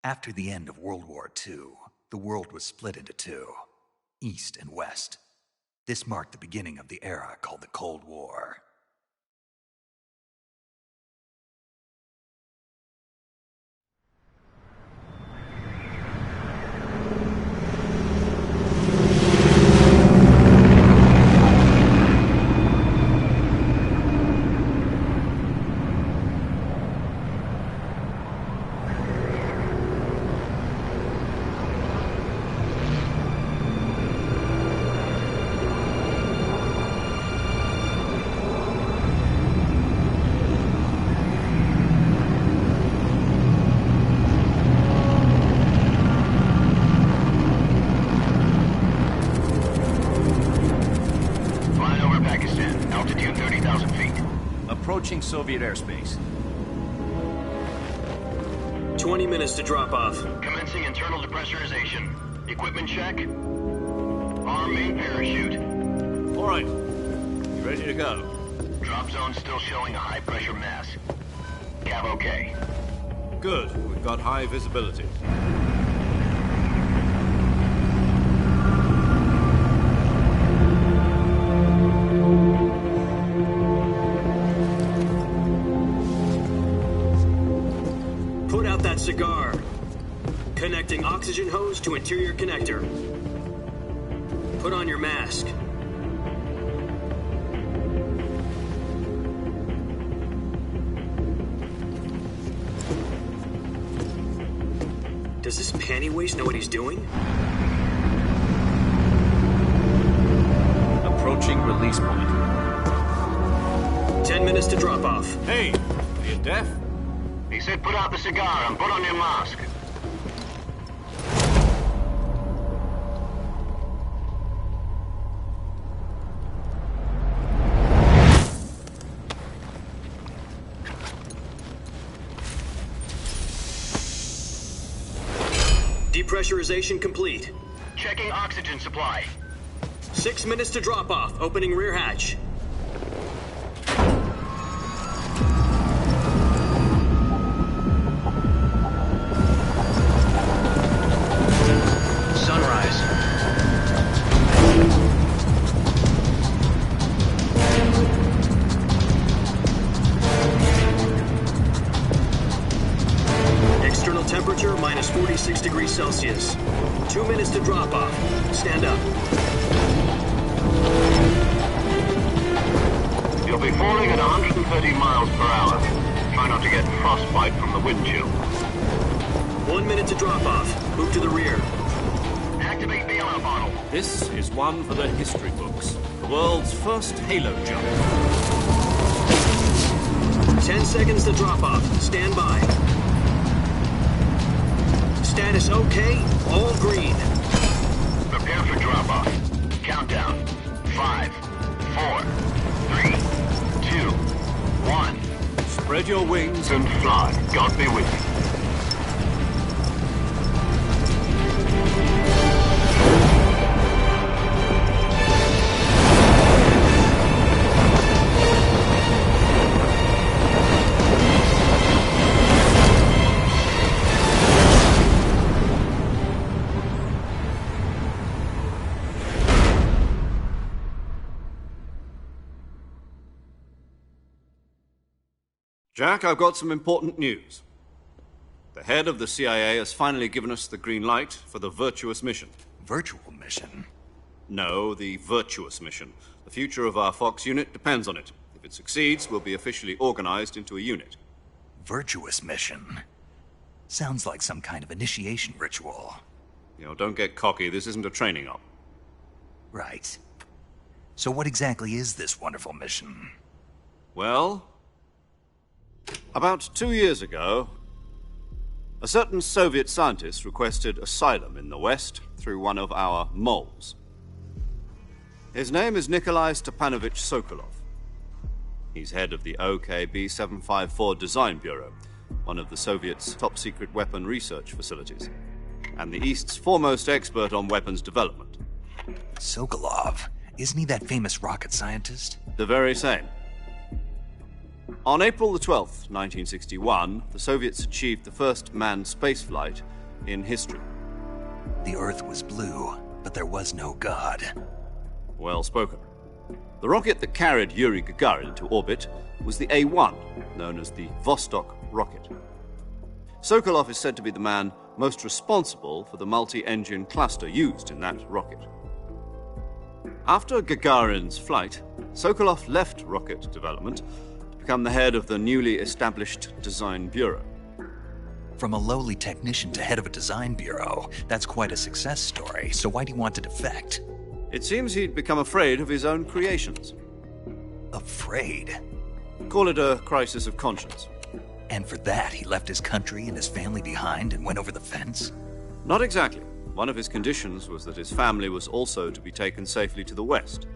After the end of World War II, the world was split into two, East and West. This marked the beginning of the era called the Cold War. Approaching Soviet airspace. 20 minutes to drop off. Commencing internal depressurization. Equipment check. Arm main parachute. All right. You ready to go? Drop zone still showing a high pressure mass. Cav okay. Good. We've got high visibility. Cigar. Connecting oxygen hose to interior connector. Put on your mask. Does this panty waste know what he's doing? Approaching release point. 10 minutes to drop off. Hey, are you deaf? He said put out the cigar and put on your mask. Depressurization complete. Checking oxygen supply. 6 minutes to drop off. Opening rear hatch. Temperature minus 46 degrees Celsius. 2 minutes to drop off. Stand up. You'll be falling at 130 miles per hour. Try not to get frostbite from the wind chill. 1 minute to drop off. Move to the rear. Activate bailout model. This is one for the history books. The world's first halo jump. 10 seconds to drop off. Stand by. Status okay, all green. Prepare for drop-off. Countdown. 5, 4, 3, 2, 1. Spread your wings and fly. God be with you. Jack, I've got some important news. The head of the CIA has finally given us the green light for the virtuous mission. Virtual mission? No, the virtuous mission. The future of our Fox unit depends on it. If it succeeds, we'll be officially organized into a unit. Virtuous mission? Sounds like some kind of initiation ritual. You know, don't get cocky. This isn't a training op. Right. So what exactly is this wonderful mission? Well, about 2 years ago, a certain Soviet scientist requested asylum in the West through one of our moles. His name is Nikolai Stepanovich Sokolov. He's head of the OKB-754 Design Bureau, one of the Soviets' top-secret weapon research facilities, and the East's foremost expert on weapons development. Sokolov? Isn't he that famous rocket scientist? The very same. On April the 12th, 1961, the Soviets achieved the first manned spaceflight in history. The Earth was blue, but there was no God. Well spoken. The rocket that carried Yuri Gagarin to orbit was the A-1, known as the Vostok rocket. Sokolov is said to be the man most responsible for the multi-engine cluster used in that rocket. After Gagarin's flight, Sokolov left rocket development to become the head of the newly established Design Bureau. From a lowly technician to head of a design bureau, that's quite a success story, so why do you want to defect? It seems he'd become afraid of his own creations. Afraid? Call it a crisis of conscience. And for that, he left his country and his family behind and went over the fence? Not exactly. One of his conditions was that his family was also to be taken safely to the west.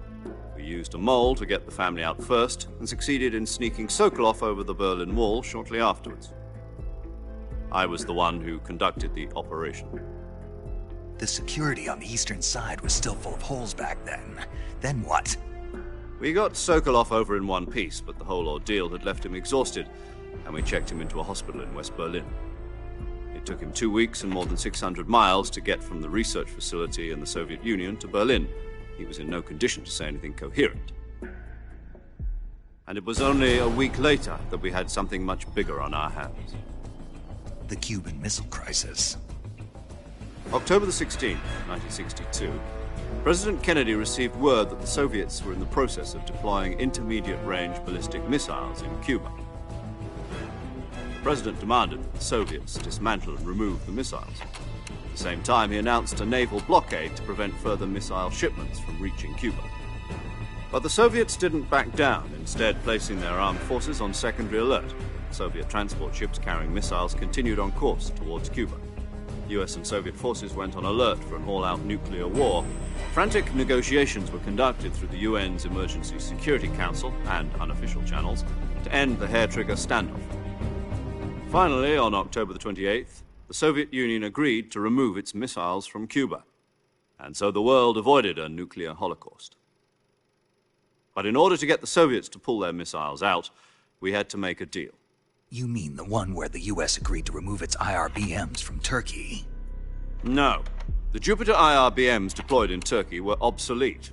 We used a mole to get the family out first and succeeded in sneaking Sokolov over the Berlin Wall shortly afterwards. I was the one who conducted the operation. The security on the eastern side was still full of holes back then. Then what? We got Sokolov over in one piece, but the whole ordeal had left him exhausted, and we checked him into a hospital in West Berlin. It took him 2 weeks and more than 600 miles to get from the research facility in the Soviet Union to Berlin. He was in no condition to say anything coherent. And it was only a week later that we had something much bigger on our hands. The Cuban Missile Crisis. October the 16th, 1962, President Kennedy received word that the Soviets were in the process of deploying intermediate-range ballistic missiles in Cuba. The President demanded that the Soviets dismantle and remove the missiles. At the same time, he announced a naval blockade to prevent further missile shipments from reaching Cuba. But the Soviets didn't back down, instead placing their armed forces on secondary alert. Soviet transport ships carrying missiles continued on course towards Cuba. US and Soviet forces went on alert for an all-out nuclear war. Frantic negotiations were conducted through the UN's Emergency Security Council and unofficial channels to end the hair-trigger standoff. Finally, on October the 28th, the Soviet Union agreed to remove its missiles from Cuba, and so the world avoided a nuclear holocaust. But in order to get the Soviets to pull their missiles out, we had to make a deal. You mean the one where the US agreed to remove its IRBMs from Turkey? No. The Jupiter IRBMs deployed in Turkey were obsolete,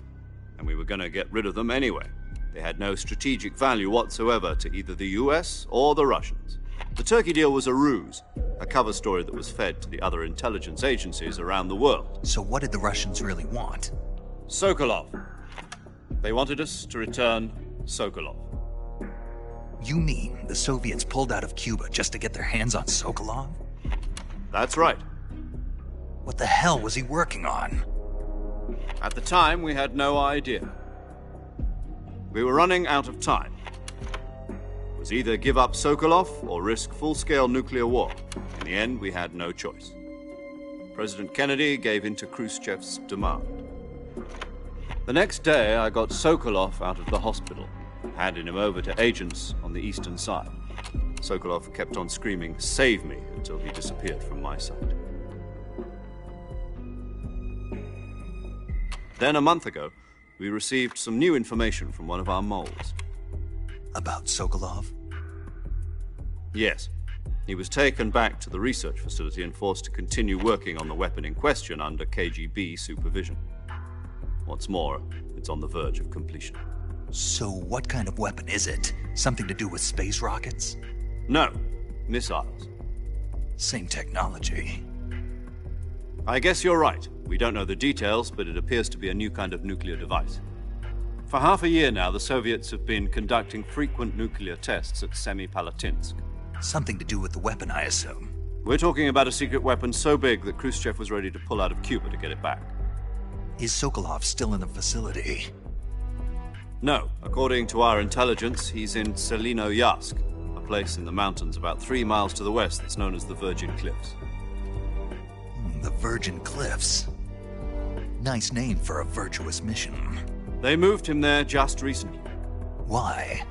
and we were going to get rid of them anyway. They had no strategic value whatsoever to either the US or the Russians. The Turkey deal was a ruse, a cover story that was fed to the other intelligence agencies around the world. So what did the Russians really want? Sokolov. They wanted us to return Sokolov. You mean the Soviets pulled out of Cuba just to get their hands on Sokolov? That's right. What the hell was he working on? At the time, we had no idea. We were running out of time. It was either give up Sokolov or risk full-scale nuclear war. In the end, we had no choice. President Kennedy gave in to Khrushchev's demand. The next day, I got Sokolov out of the hospital, handing him over to agents on the eastern side. Sokolov kept on screaming, "Save me," until he disappeared from my sight. Then, a month ago, we received some new information from one of our moles. About Sokolov? Yes. He was taken back to the research facility and forced to continue working on the weapon in question under KGB supervision. What's more, it's on the verge of completion. So what kind of weapon is it? Something to do with space rockets? No, missiles. Same technology. I guess you're right. We don't know the details, but it appears to be a new kind of nuclear device. For half a year now, the Soviets have been conducting frequent nuclear tests at Semipalatinsk. Something to do with the weapon, I assume. We're talking about a secret weapon so big that Khrushchev was ready to pull out of Cuba to get it back. Is Sokolov still in the facility? No. According to our intelligence, he's in Selinoyarsk, a place in the mountains about 3 miles to the west that's known as the Virgin Cliffs. The Virgin Cliffs. Nice name for a virtuous mission. They moved him there just recently. Why?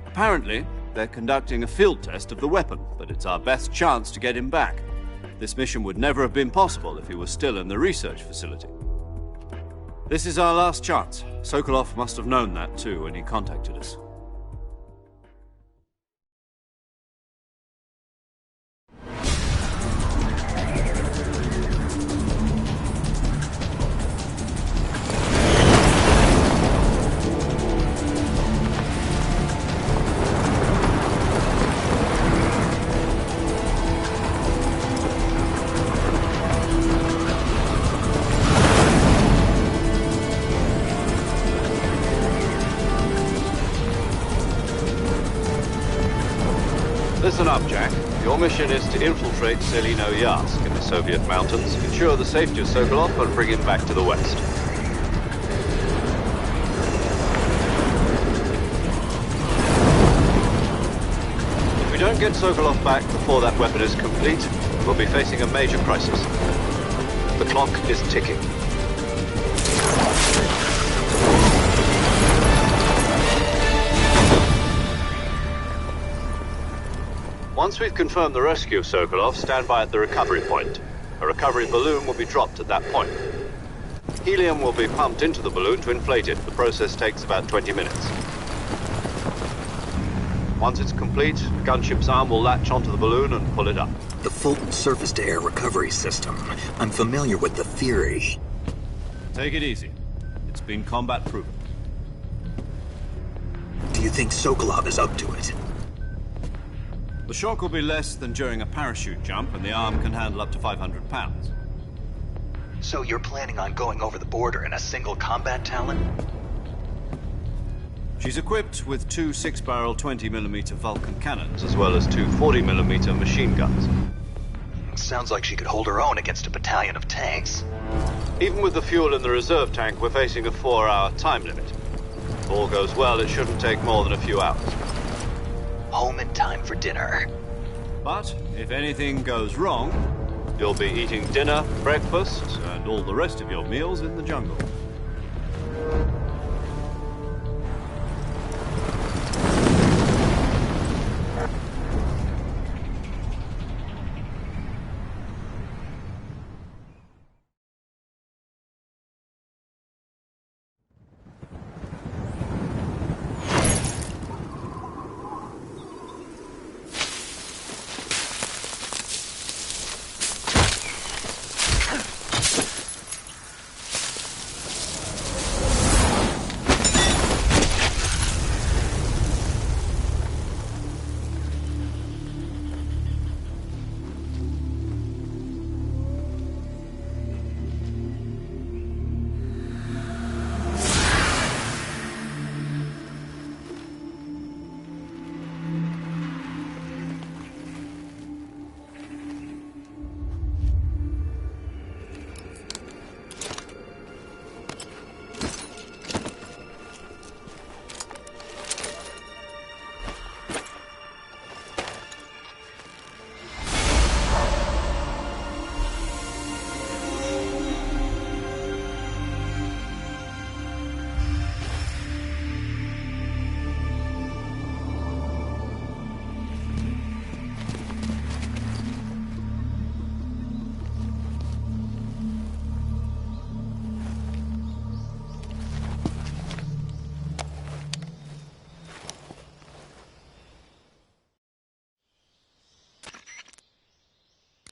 Apparently, they're conducting a field test of the weapon, but it's our best chance to get him back. This mission would never have been possible if he was still in the research facility. This is our last chance. Sokolov must have known that too when he contacted us. Your mission is to infiltrate Selino-Yarsk in the Soviet mountains, ensure the safety of Sokolov, and bring him back to the West. If we don't get Sokolov back before that weapon is complete, we'll be facing a major crisis. The clock is ticking. Once we've confirmed the rescue of Sokolov, stand by at the recovery point. A recovery balloon will be dropped at that point. Helium will be pumped into the balloon to inflate it. The process takes about 20 minutes. Once it's complete, the gunship's arm will latch onto the balloon and pull it up. The Fulton surface-to-air recovery system. I'm familiar with the theory. Take it easy. It's been combat-proven. Do you think Sokolov is up to it? The shock will be less than during a parachute jump, and the arm can handle up to 500 pounds. So you're planning on going over the border in a single combat Talon? She's equipped with two 6-barrel 20mm Vulcan cannons, as well as two 40mm machine guns. Sounds like she could hold her own against a battalion of tanks. Even with the fuel in the reserve tank, we're facing a 4-hour time limit. If all goes well, it shouldn't take more than a few hours. Home in time for dinner. But if anything goes wrong, you'll be eating dinner, breakfast, and all the rest of your meals in the jungle.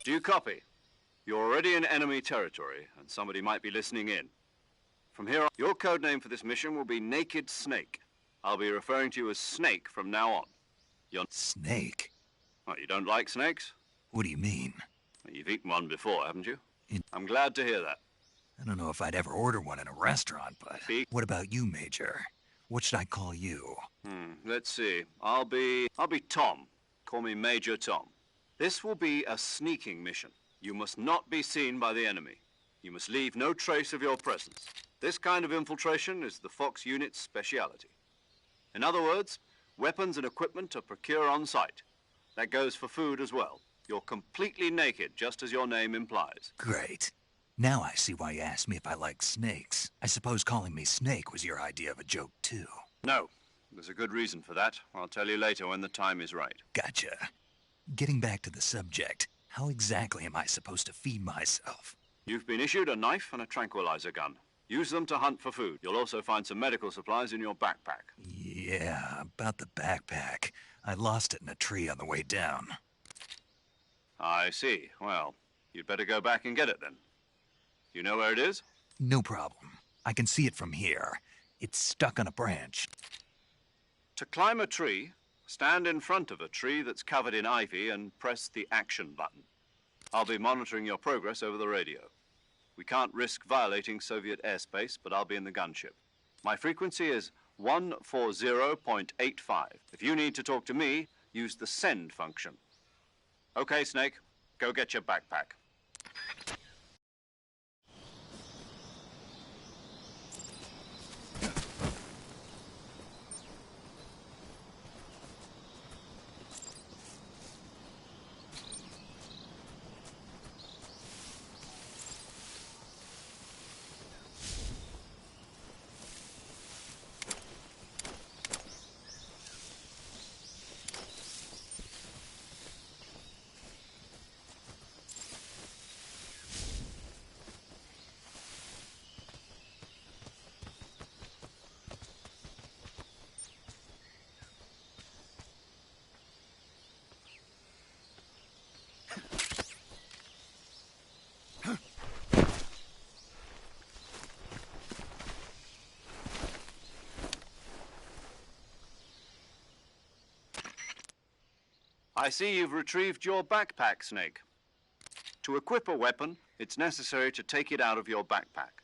Do you copy? You're already in enemy territory, and somebody might be listening in. From here on, your code name for this mission will be Naked Snake. I'll be referring to you as Snake from now on. You're... Snake? What, you don't like snakes? What do you mean? Well, you've eaten one before, haven't you? I'm glad to hear that. I don't know if I'd ever order one in a restaurant, but... What about you, Major? What should I call you? Let's see. I'll be Tom. Call me Major Tom. This will be a sneaking mission. You must not be seen by the enemy. You must leave no trace of your presence. This kind of infiltration is the Fox unit's speciality. In other words, weapons and equipment to procure on site. That goes for food as well. You're completely naked, just as your name implies. Great. Now I see why you asked me if I like snakes. I suppose calling me Snake was your idea of a joke, too. No. There's a good reason for that. I'll tell you later when the time is right. Gotcha. Getting back to the subject, how exactly am I supposed to feed myself? You've been issued a knife and a tranquilizer gun. Use them to hunt for food. You'll also find some medical supplies in your backpack. Yeah, about the backpack. I lost it in a tree on the way down. I see. Well, you'd better go back and get it then. You know where it is? No problem. I can see it from here. It's stuck on a branch. To climb a tree, stand in front of a tree that's covered in ivy and press the action button. I'll be monitoring your progress over the radio. We can't risk violating Soviet airspace, but I'll be in the gunship. My frequency is 140.85. If you need to talk to me, use the send function. Okay, Snake. Go get your backpack. I see you've retrieved your backpack, Snake. To equip a weapon, it's necessary to take it out of your backpack.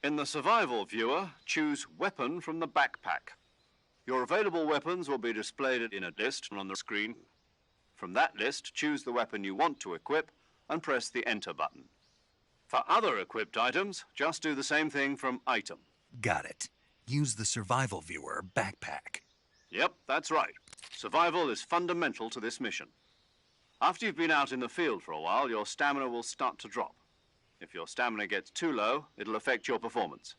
In the survival viewer, choose Weapon from the backpack. Your available weapons will be displayed in a list on the screen. From that list, choose the weapon you want to equip and press the Enter button. For other equipped items, just do the same thing from Item. Got it. Use the survival viewer backpack. Yep, that's right. Survival is fundamental to this mission. After you've been out in the field for a while, your stamina will start to drop. If your stamina gets too low, it'll affect your performance.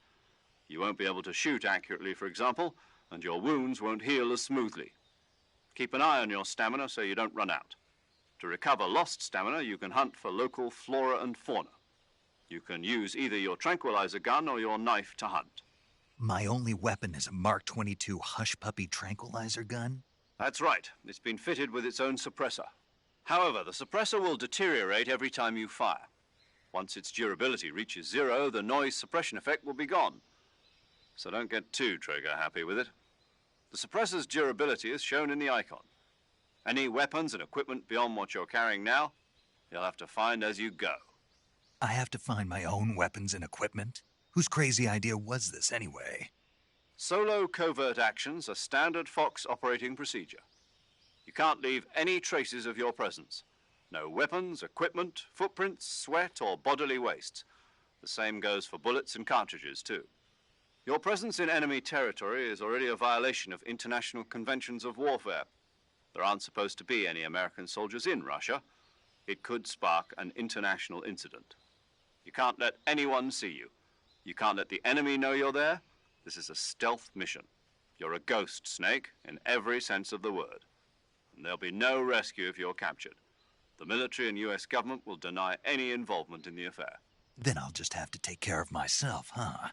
You won't be able to shoot accurately, for example, and your wounds won't heal as smoothly. Keep an eye on your stamina so you don't run out. To recover lost stamina, you can hunt for local flora and fauna. You can use either your tranquilizer gun or your knife to hunt. My only weapon is a Mark 22 Hush Puppy tranquilizer gun? That's right. It's been fitted with its own suppressor. However, the suppressor will deteriorate every time you fire. Once its durability reaches 0, the noise suppression effect will be gone. So don't get too trigger-happy with it. The suppressor's durability is shown in the icon. Any weapons and equipment beyond what you're carrying now, you'll have to find as you go. I have to find my own weapons and equipment? Whose crazy idea was this, anyway? Solo covert actions are standard Fox operating procedure. You can't leave any traces of your presence. No weapons, equipment, footprints, sweat, or bodily wastes. The same goes for bullets and cartridges, too. Your presence in enemy territory is already a violation of international conventions of warfare. There aren't supposed to be any American soldiers in Russia. It could spark an international incident. You can't let anyone see you. You can't let the enemy know you're there. This is a stealth mission. You're a ghost, Snake, in every sense of the word. And there'll be no rescue if you're captured. The military and U.S. government will deny any involvement in the affair. Then I'll just have to take care of myself, huh?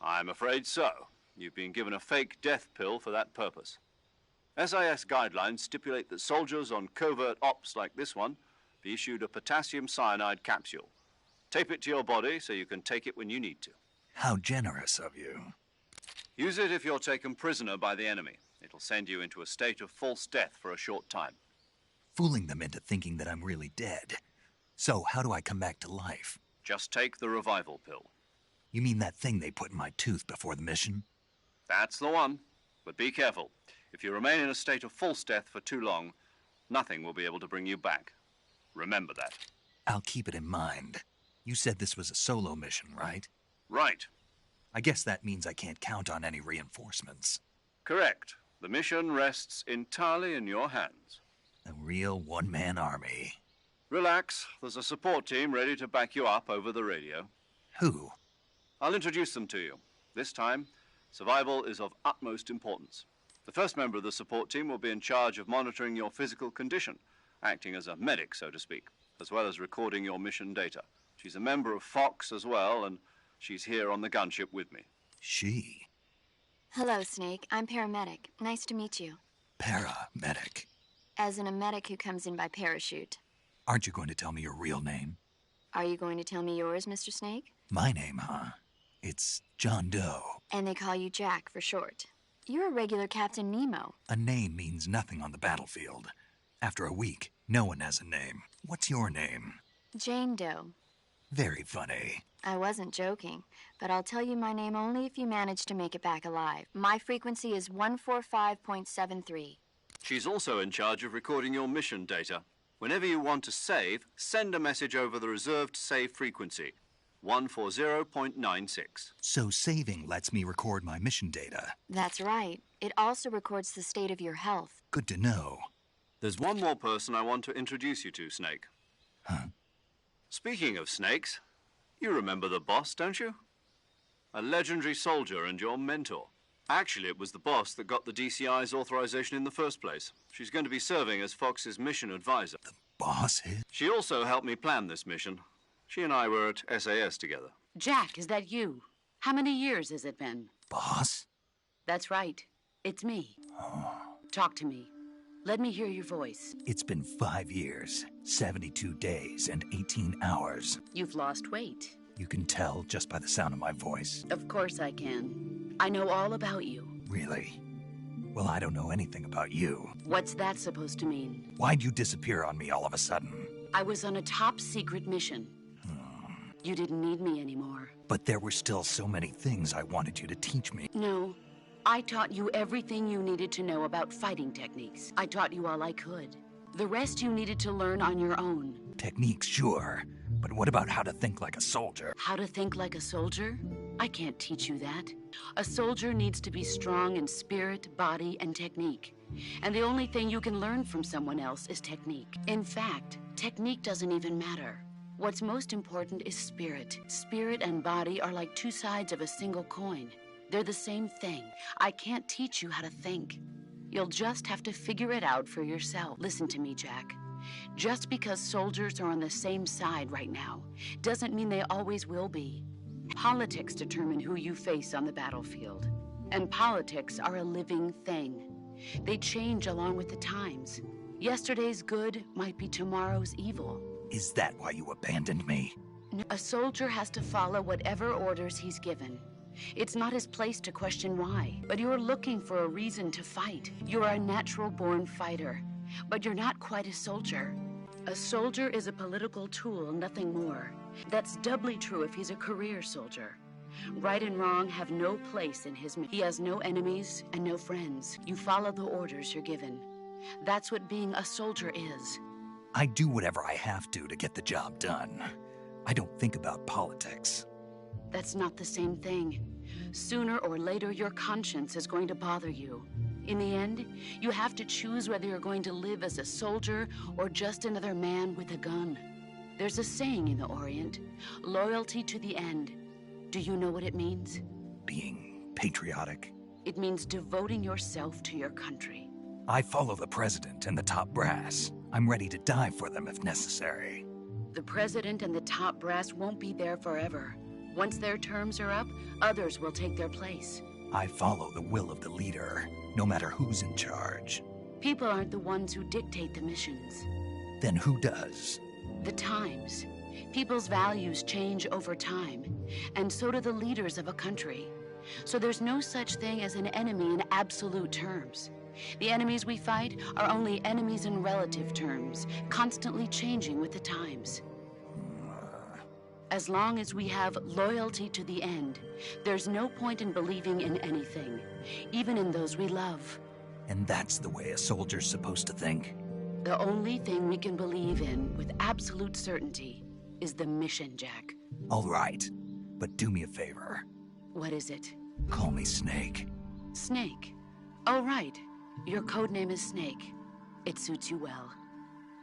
I'm afraid so. You've been given a fake death pill for that purpose. SIS guidelines stipulate that soldiers on covert ops like this one be issued a potassium cyanide capsule. Tape it to your body so you can take it when you need to. How generous of you. Use it if you're taken prisoner by the enemy. It'll send you into a state of false death for a short time. Fooling them into thinking that I'm really dead. So, how do I come back to life? Just take the revival pill. You mean that thing they put in my tooth before the mission? That's the one. But be careful. If you remain in a state of false death for too long, nothing will be able to bring you back. Remember that. I'll keep it in mind. You said this was a solo mission, right? Right. I guess that means I can't count on any reinforcements. Correct. The mission rests entirely in your hands. A real one-man army. Relax. There's a support team ready to back you up over the radio. Who? I'll introduce them to you. This time, survival is of utmost importance. The first member of the support team will be in charge of monitoring your physical condition, acting as a medic, so to speak, as well as recording your mission data. She's a member of Fox as well, and she's here on the gunship with me. She? Hello, Snake. I'm paramedic. Nice to meet you. Paramedic. As in a medic who comes in by parachute. Aren't you going to tell me your real name? Are you going to tell me yours, Mr. Snake? My name, huh? It's John Doe. And they call you Jack for short. You're a regular Captain Nemo. A name means nothing on the battlefield. After a week, no one has a name. What's your name? Jane Doe. Very funny. I wasn't joking, but I'll tell you my name only if you manage to make it back alive. My frequency is 145.73. She's also in charge of recording your mission data. Whenever you want to save, send a message over the reserved save frequency, 140.96. So saving lets me record my mission data. That's right. It also records the state of your health. Good to know. There's one more person I want to introduce you to, Snake. Huh? Speaking of snakes, you remember the boss, don't you? A legendary soldier and your mentor. Actually, it was the boss that got the DCI's authorization in the first place. She's going to be serving as Fox's mission advisor. The boss is? She also helped me plan this mission. She and I were at SAS together. Jack, is that you? How many years has it been? Boss? That's right. It's me. Talk to me. Let me hear your voice. It's been 5 years, 72 days, and 18 hours. You've lost weight. You can tell just by the sound of my voice. Of course I can. I know all about you. Really? Well, I don't know anything about you. What's that supposed to mean? Why'd you disappear on me all of a sudden? I was on a top-secret mission. You didn't need me anymore. But there were still so many things I wanted you to teach me. No. I taught you everything you needed to know about fighting techniques. I taught you all I could. The rest you needed to learn on your own. Techniques, sure. But what about how to think like a soldier? How to think like a soldier? I can't teach you that. A soldier needs to be strong in spirit, body, and technique. And the only thing you can learn from someone else is technique. In fact, technique doesn't even matter. What's most important is spirit. Spirit and body are like two sides of a single coin. They're the same thing. I can't teach you how to think. You'll just have to figure it out for yourself. Listen to me, Jack. Just because soldiers are on the same side right now doesn't mean they always will be. Politics determine who you face on the battlefield. And politics are a living thing. They change along with the times. Yesterday's good might be tomorrow's evil. Is that why you abandoned me? A soldier has to follow whatever orders he's given. It's not his place to question why, but you're looking for a reason to fight. You're a natural-born fighter, but you're not quite a soldier. A soldier is a political tool, nothing more. That's doubly true if he's a career soldier. Right and wrong have no place in his mission. He has no enemies and no friends. You follow the orders you're given. That's what being a soldier is. I do whatever I have to get the job done. I don't think about politics. That's not the same thing. Sooner or later, your conscience is going to bother you. In the end, you have to choose whether you're going to live as a soldier or just another man with a gun. There's a saying in the Orient, loyalty to the end. Do you know what it means? Being patriotic. It means devoting yourself to your country. I follow the president and the top brass. I'm ready to die for them if necessary. The president and the top brass won't be there forever. Once their terms are up, others will take their place. I follow the will of the leader, no matter who's in charge. People aren't the ones who dictate the missions. Then who does? The times. People's values change over time, and so do the leaders of a country. So there's no such thing as an enemy in absolute terms. The enemies we fight are only enemies in relative terms, constantly changing with the times. As long as we have loyalty to the end, there's no point in believing in anything, even in those we love. And that's the way a soldier's supposed to think? The only thing we can believe in with absolute certainty is the mission, Jack. All right, but do me a favor. What is it? Call me Snake. Snake? Oh, right. Your code name is Snake. It suits you well.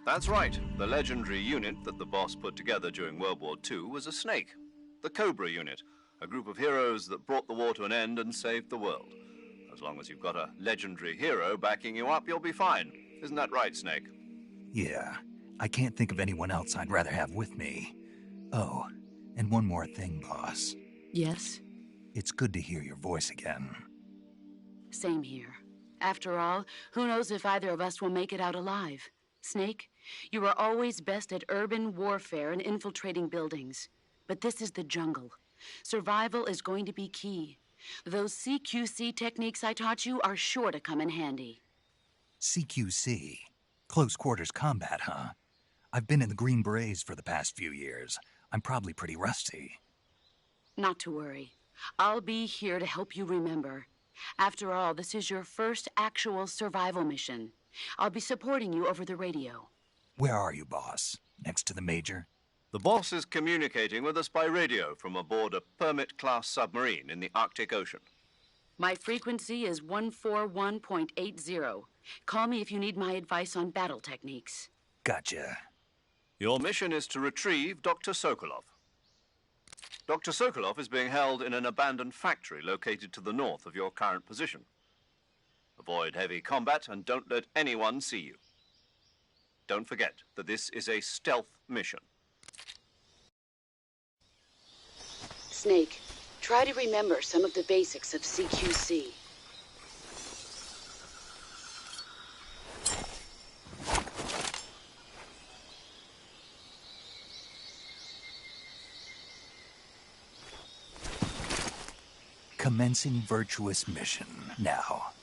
That's right. The legendary unit that the boss put together during World War II was a snake. The Cobra unit, a group of heroes that brought the war to an end and saved the world. As long as you've got a legendary hero backing you up, you'll be fine. Isn't that right, Snake? Yeah. I can't think of anyone else I'd rather have with me. Oh, and one more thing, boss. Yes? It's good to hear your voice again. Same here. After all, who knows if either of us will make it out alive? Snake, you are always best at urban warfare and infiltrating buildings. But this is the jungle. Survival is going to be key. Those CQC techniques I taught you are sure to come in handy. CQC? Close quarters combat, huh? I've been in the Green Berets for the past few years. I'm probably pretty rusty. Not to worry. I'll be here to help you remember. After all, this is your first actual survival mission. I'll be supporting you over the radio. Where are you, boss? Next to the Major? The boss is communicating with us by radio from aboard a Permit-class submarine in the Arctic Ocean. My frequency is 141.80. Call me if you need my advice on battle techniques. Gotcha. Your mission is to retrieve Dr. Sokolov. Dr. Sokolov is being held in an abandoned factory located to the north of your current position. Avoid heavy combat and don't let anyone see you. Don't forget that this is a stealth mission. Snake, try to remember some of the basics of CQC. Commencing virtuous mission now.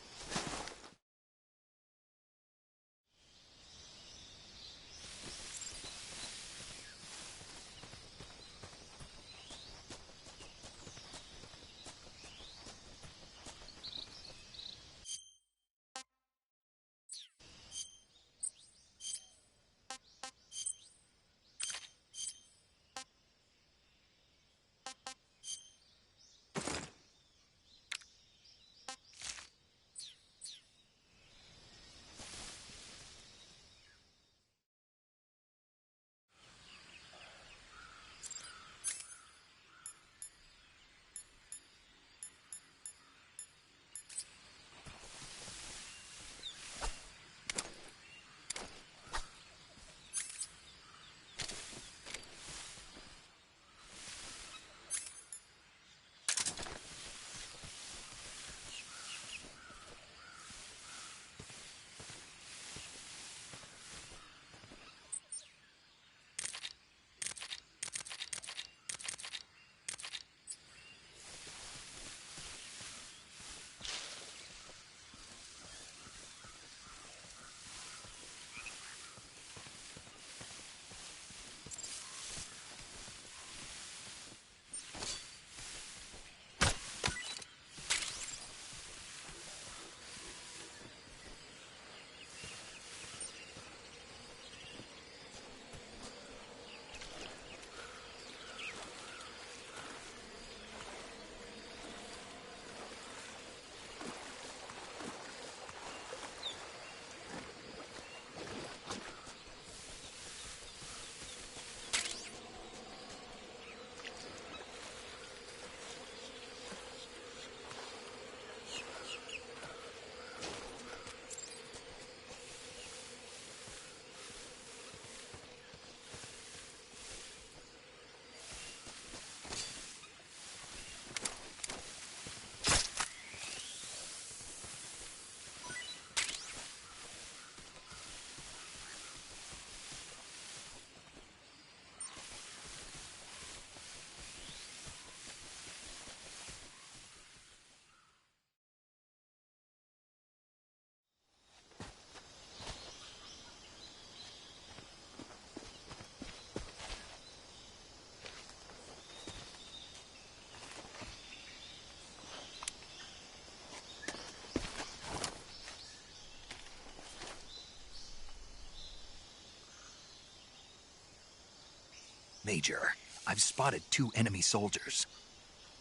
Major, I've spotted 2 enemy soldiers.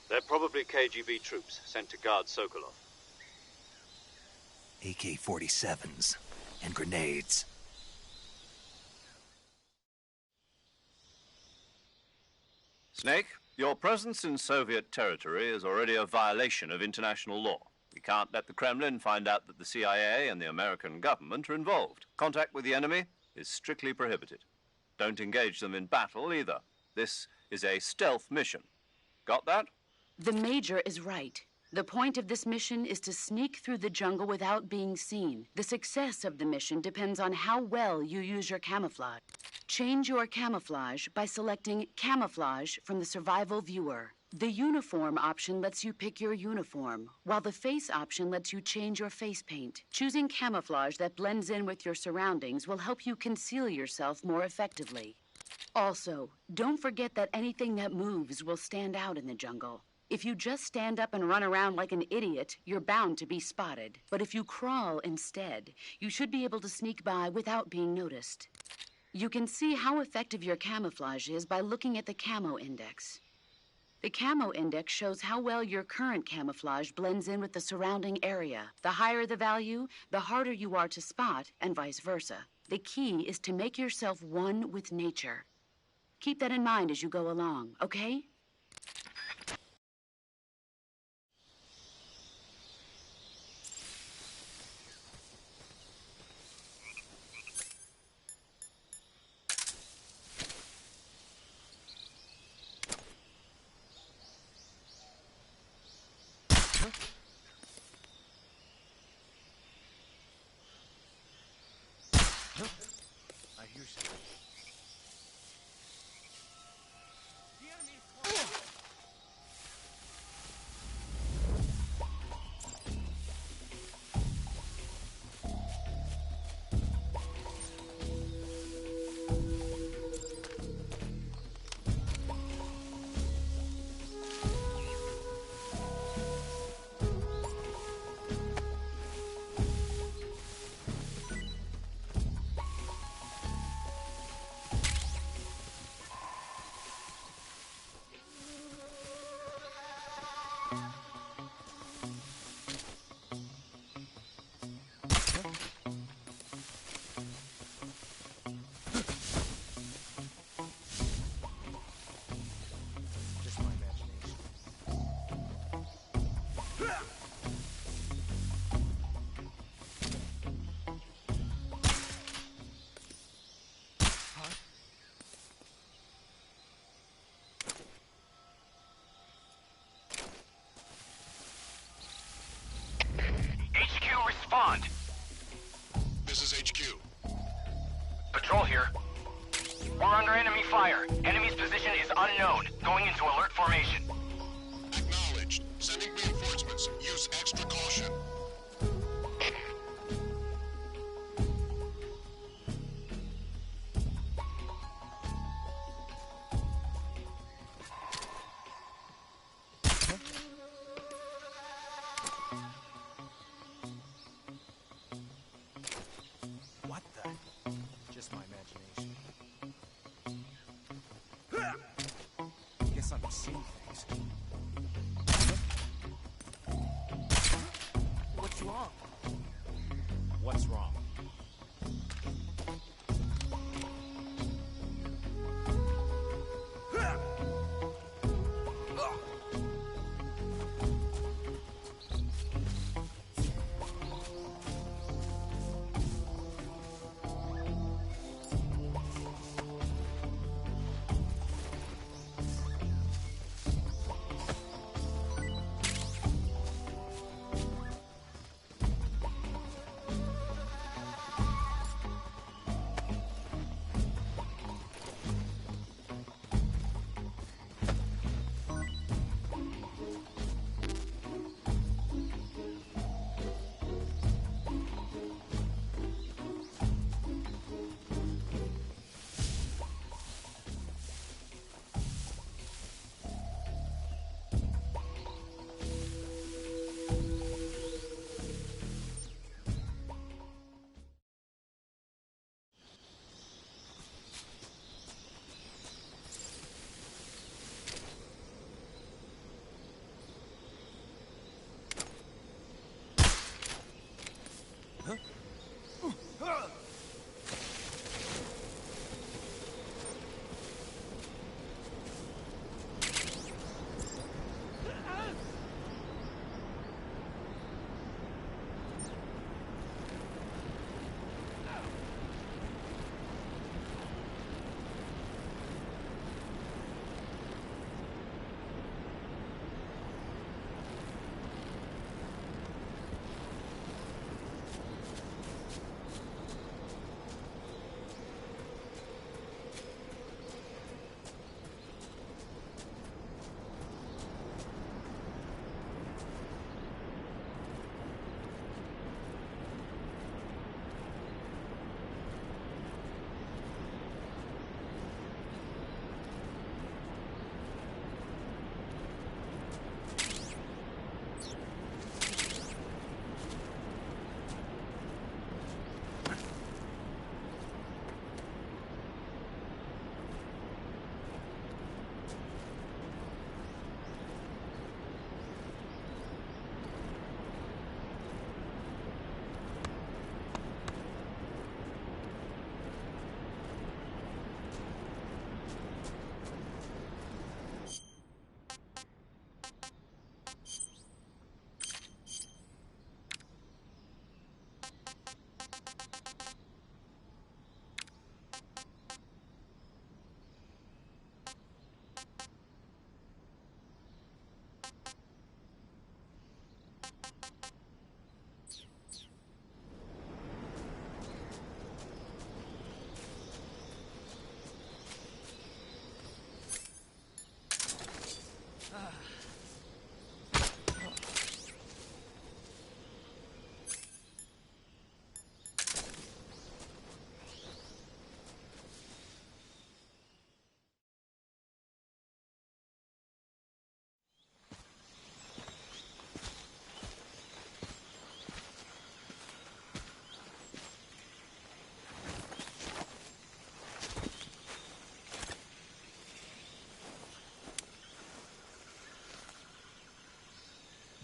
They're probably KGB troops sent to guard Sokolov. AK-47s and grenades. Snake, your presence in Soviet territory is already a violation of international law. We can't let the Kremlin find out that the CIA and the American government are involved. Contact with the enemy is strictly prohibited. Don't engage them in battle either. This is a stealth mission. Got that? The Major is right. The point of this mission is to sneak through the jungle without being seen. The success of the mission depends on how well you use your camouflage. Change your camouflage by selecting Camouflage from the Survival Viewer. The Uniform option lets you pick your uniform, while the Face option lets you change your face paint. Choosing camouflage that blends in with your surroundings will help you conceal yourself more effectively. Also, don't forget that anything that moves will stand out in the jungle. If you just stand up and run around like an idiot, you're bound to be spotted. But if you crawl instead, you should be able to sneak by without being noticed. You can see how effective your camouflage is by looking at the camo index. The camo index shows how well your current camouflage blends in with the surrounding area. The higher the value, the harder you are to spot, and vice versa. The key is to make yourself one with nature. Keep that in mind as you go along, okay? I hear something. Just my imagination. HQ, respond! This is HQ. Patrol here. We're under enemy fire. Enemy's position is unknown. Going into alert formation. Acknowledged. Sending reinforcements. Use extra caution. What the? Just my imagination. Guess I'm seeing things. What's wrong? What's wrong?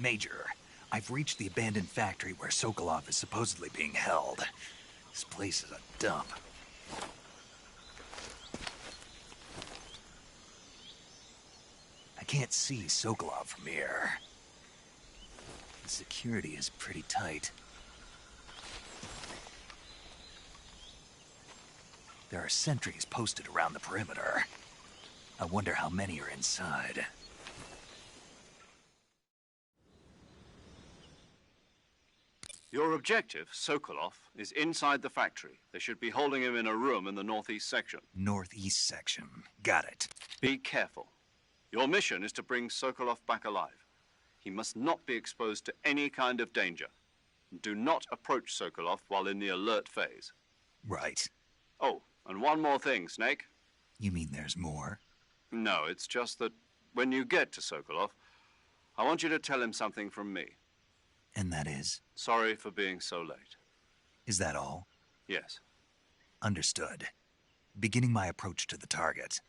Major, I've reached the abandoned factory where Sokolov is supposedly being held. This place is a dump. I can't see Sokolov from here. The security is pretty tight. There are sentries posted around the perimeter. I wonder how many are inside. Your objective, Sokolov, is inside the factory. They should be holding him in a room in the northeast section. Northeast section. Got it. Be careful. Your mission is to bring Sokolov back alive. He must not be exposed to any kind of danger. Do not approach Sokolov while in the alert phase. Right. Oh, and one more thing, Snake. You mean there's more? No, it's just that when you get to Sokolov, I want you to tell him something from me. And that is? Sorry for being so late. Is that all? Yes. Understood. Beginning my approach to the target.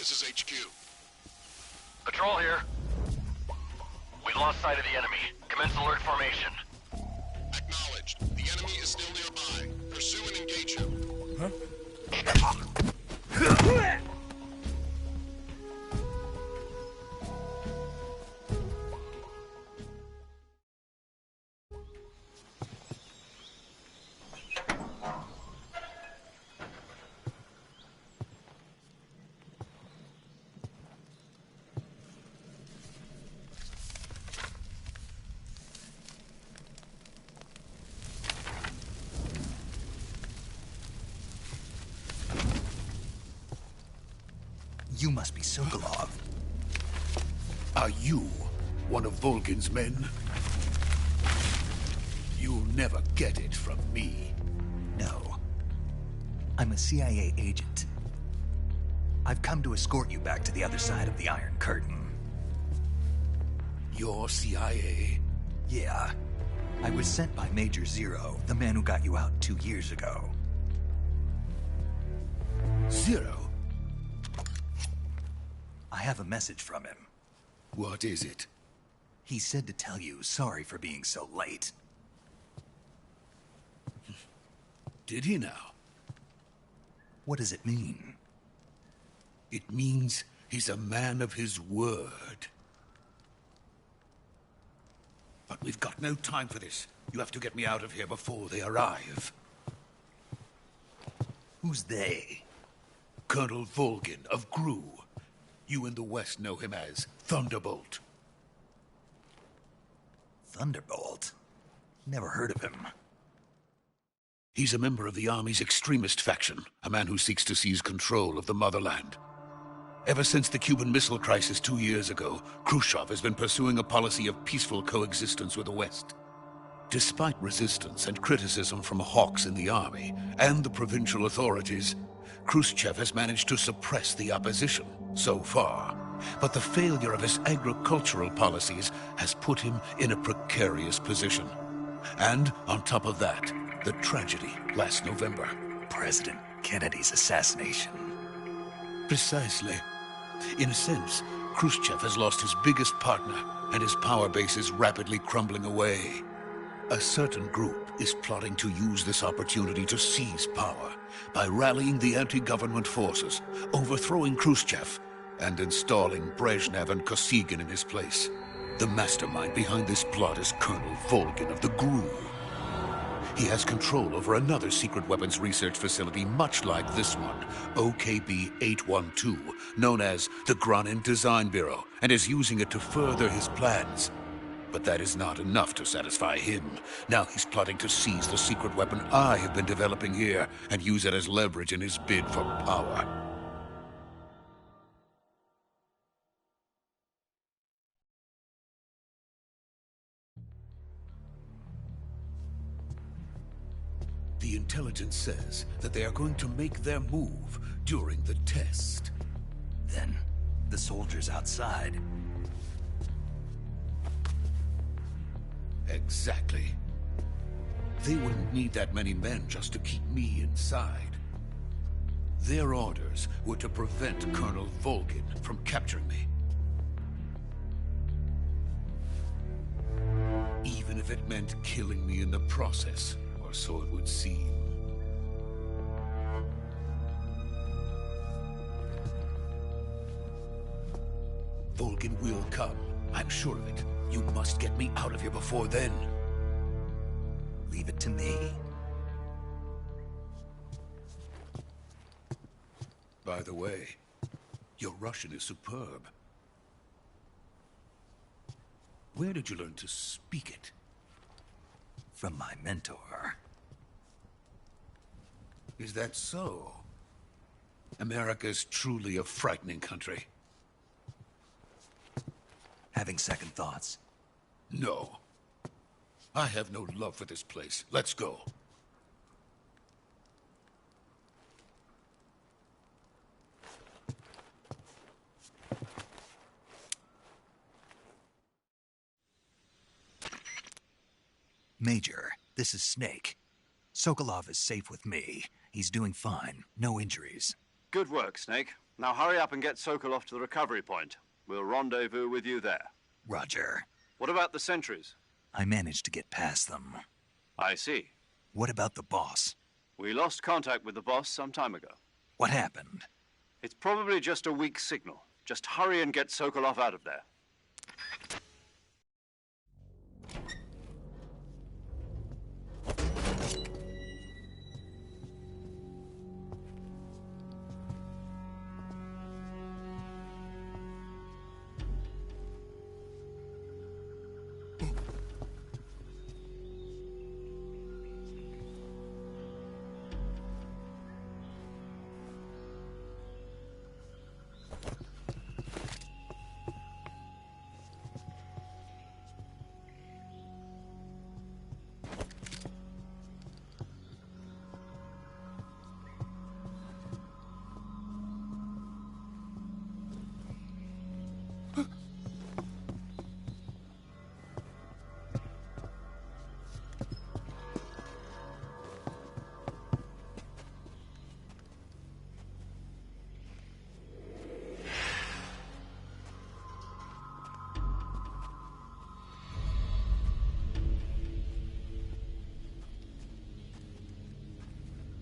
This is HQ. Patrol here. We've lost sight of the enemy. Commence alert formation. Acknowledged. The enemy is still nearby. Pursue and engage him. You must be Sokolov. Are you one of Volgin's men? You'll never get it from me. No. I'm a CIA agent. I've come to escort you back to the other side of the Iron Curtain. You're CIA? Yeah. I was sent by Major Zero, the man who got you out 2 years ago. Zero? I have a message from him. What is it? He said to tell you sorry for being so late. Did he now? What does it mean? It means he's a man of his word. But we've got no time for this. You have to get me out of here before they arrive. Who's they? Colonel Volgin of GRU. You in the West know him as Thunderbolt. Thunderbolt? Never heard of him. He's a member of the Army's extremist faction, a man who seeks to seize control of the motherland. Ever since the Cuban Missile Crisis 2 years ago, Khrushchev has been pursuing a policy of peaceful coexistence with the West. Despite resistance and criticism from hawks in the Army and the provincial authorities, Khrushchev has managed to suppress the opposition, so far. But the failure of his agricultural policies has put him in a precarious position. And on top of that, the tragedy last November. President Kennedy's assassination. Precisely. In a sense, Khrushchev has lost his biggest partner, and his power base is rapidly crumbling away. A certain group is plotting to use this opportunity to seize power by rallying the anti-government forces, overthrowing Khrushchev, and installing Brezhnev and Kosygin in his place. The mastermind behind this plot is Colonel Volgin of the GRU. He has control over another secret weapons research facility much like this one, OKB-812, known as the Granin Design Bureau, and is using it to further his plans. But that is not enough to satisfy him. Now he's plotting to seize the secret weapon I have been developing here and use it as leverage in his bid for power. The intelligence says that they are going to make their move during the test. Then, the soldiers outside. Exactly. They wouldn't need that many men just to keep me inside. Their orders were to prevent Colonel Volgin from capturing me. Even if it meant killing me in the process, or so it would seem. Volgin will come. I'm sure of it. You must get me out of here before then. Leave it to me. By the way, your Russian is superb. Where did you learn to speak it? From my mentor. Is that so? America's truly a frightening country. Having second thoughts? No. I have no love for this place. Let's go. Major, this is Snake. Sokolov is safe with me. He's doing fine. No injuries. Good work, Snake. Now hurry up and get Sokolov to the recovery point. We'll rendezvous with you there. Roger. What about the sentries? I managed to get past them. I see. What about the boss? We lost contact with the boss some time ago. What happened? It's probably just a weak signal. Just hurry and get Sokolov out of there.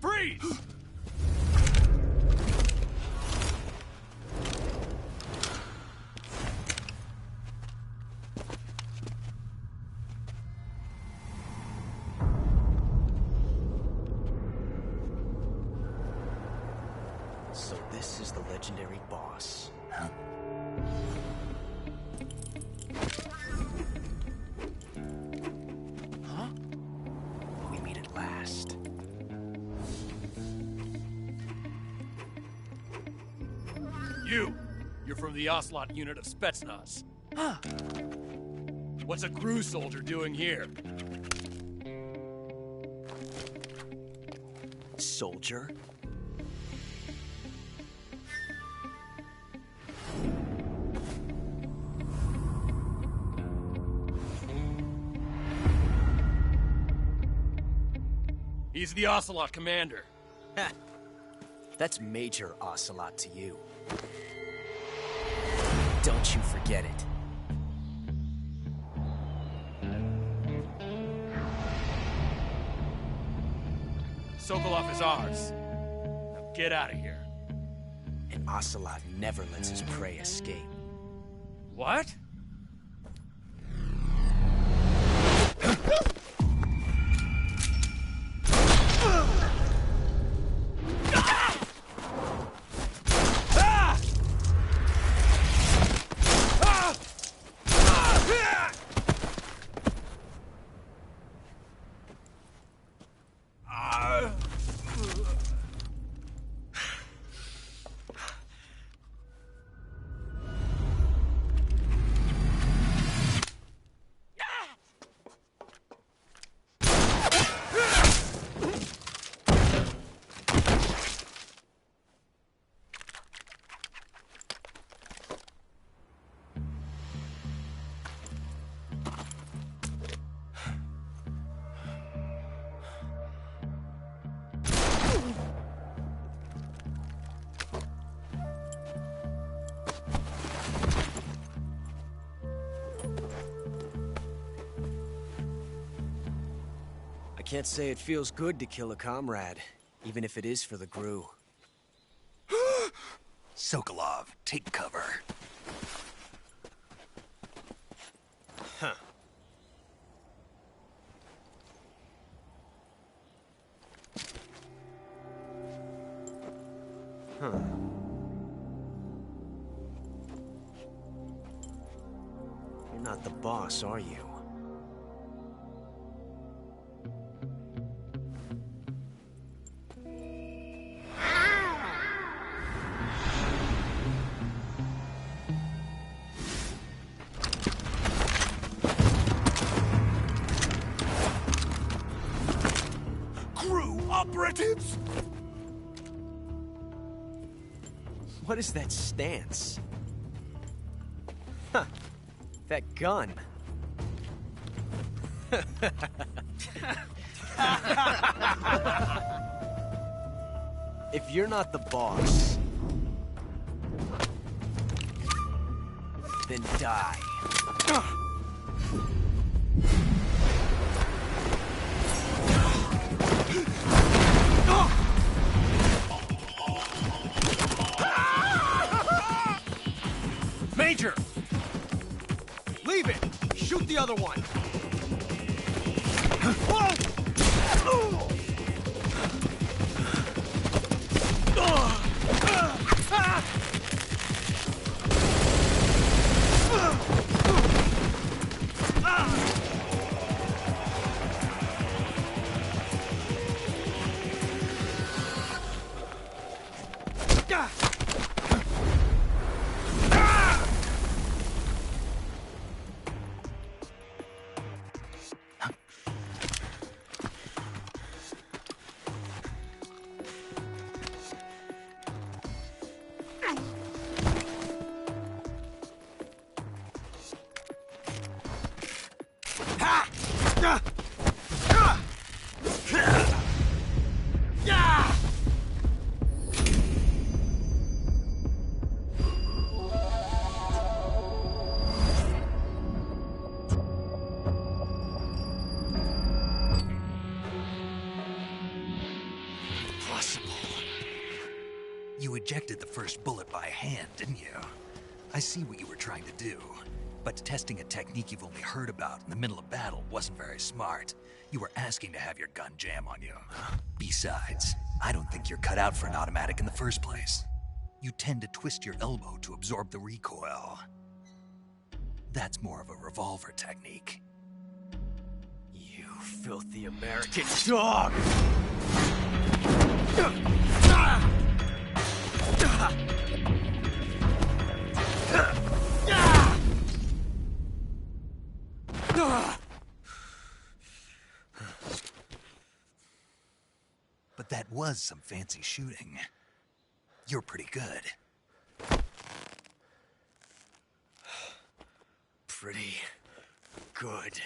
Freeze! So this is the legendary boss. Huh? Huh? We meet at last. You're from the Ocelot unit of Spetsnaz. Huh. What's a crew soldier doing here? Soldier? He's the Ocelot commander. Ha! That's Major Ocelot to you. Don't you forget it. Sokolov is ours. Now get out of here. And Ocelot never lets his prey escape. What? I can't say it feels good to kill a comrade, even if it is for the GRU. Sokolov, take cover. Huh. Huh. You're not the boss, are you? Operatives? What is that stance? Huh. That gun. If you're not the boss, then die. Major! Leave it! Shoot the other one! You ejected the first bullet by hand, didn't you? I see what you were trying to do. But testing a technique you've only heard about in the middle of battle wasn't very smart. You were asking to have your gun jam on you. Besides, I don't think you're cut out for an automatic in the first place. You tend to twist your elbow to absorb the recoil. That's more of a revolver technique. You filthy American dog! But that was some fancy shooting. You're pretty good. Pretty good.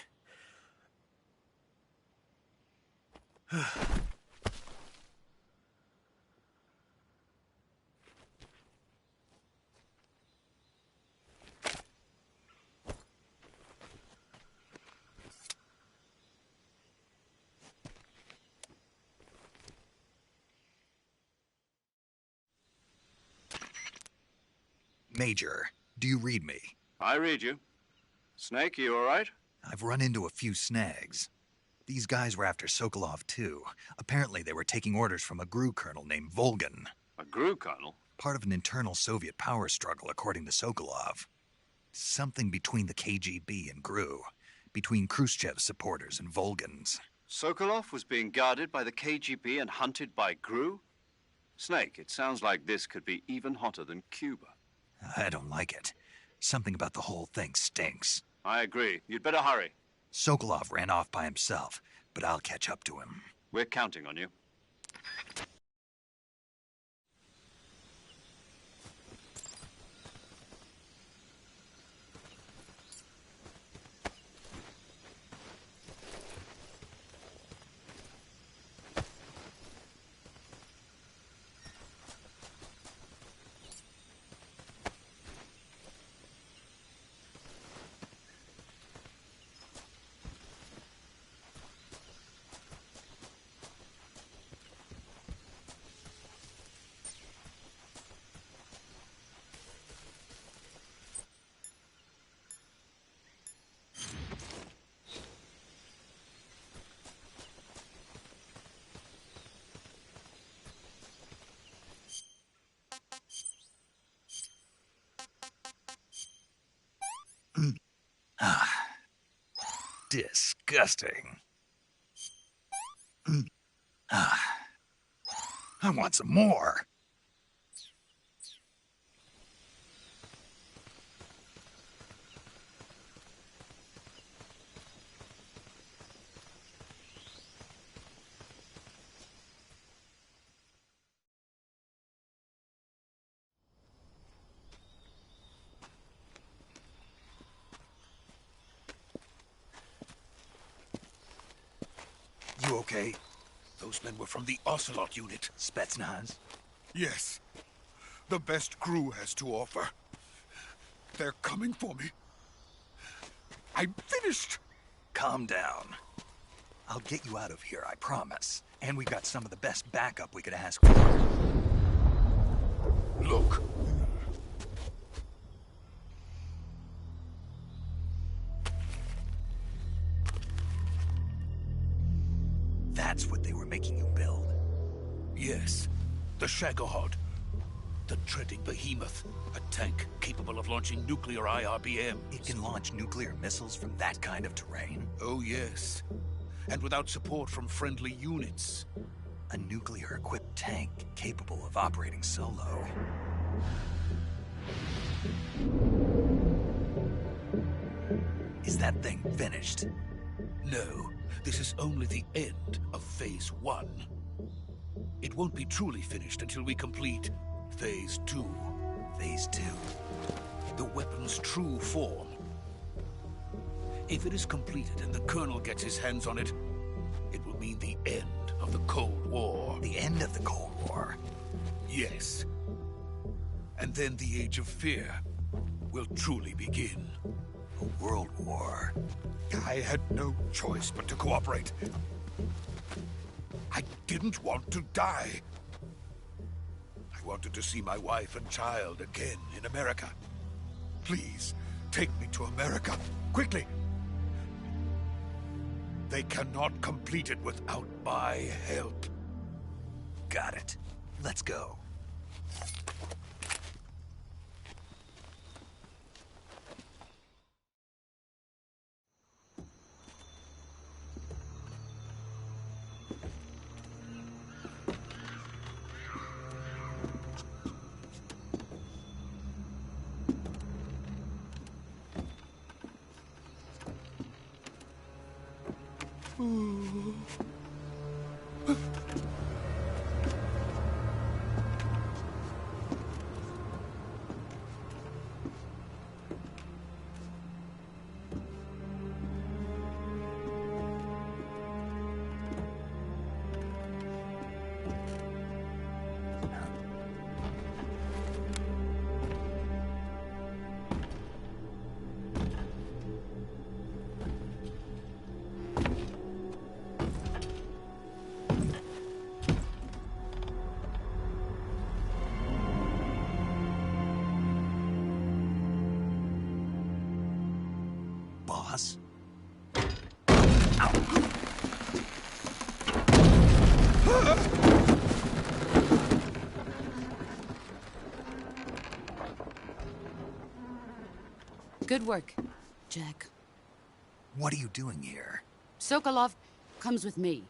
Major, do you read me? I read you. Snake, you all right? I've run into a few snags. These guys were after Sokolov, too. Apparently they were taking orders from a GRU colonel named Volgan. A GRU colonel? Part of an internal Soviet power struggle, according to Sokolov. Something between the KGB and GRU. Between Khrushchev's supporters and Volgan's. Sokolov was being guarded by the KGB and hunted by GRU? Snake, it sounds like this could be even hotter than Cuba. I don't like it. Something about the whole thing stinks. I agree. You'd better hurry. Sokolov ran off by himself, but I'll catch up to him. We're counting on you. Disgusting. I want some more. You okay? Those men were from the Ocelot unit. Spetsnaz? Yes. The best GRU has to offer. They're coming for me. I'm finished. Calm down. I'll get you out of here, I promise. And we've got some of the best backup we could ask for. Look. That's what they were making you build? Yes. The Shagohod. The treading behemoth. A tank capable of launching nuclear IRBMs. It can launch nuclear missiles from that kind of terrain? Oh, yes. And without support from friendly units. A nuclear-equipped tank capable of operating solo. Is that thing finished? No. This is only the end of Phase 1. It won't be truly finished until we complete Phase 2. Phase 2? The weapon's true form. If it is completed and the Colonel gets his hands on it, it will mean the end of the Cold War. The end of the Cold War? Yes. And then the Age of Fear will truly begin. A world war? I had no choice but to cooperate. I didn't want to die. I wanted to see my wife and child again in America. Please, take me to America, quickly. They cannot complete it without my help. Got it. Let's go. Boss? Good work, Jack. What are you doing here? Sokolov comes with me.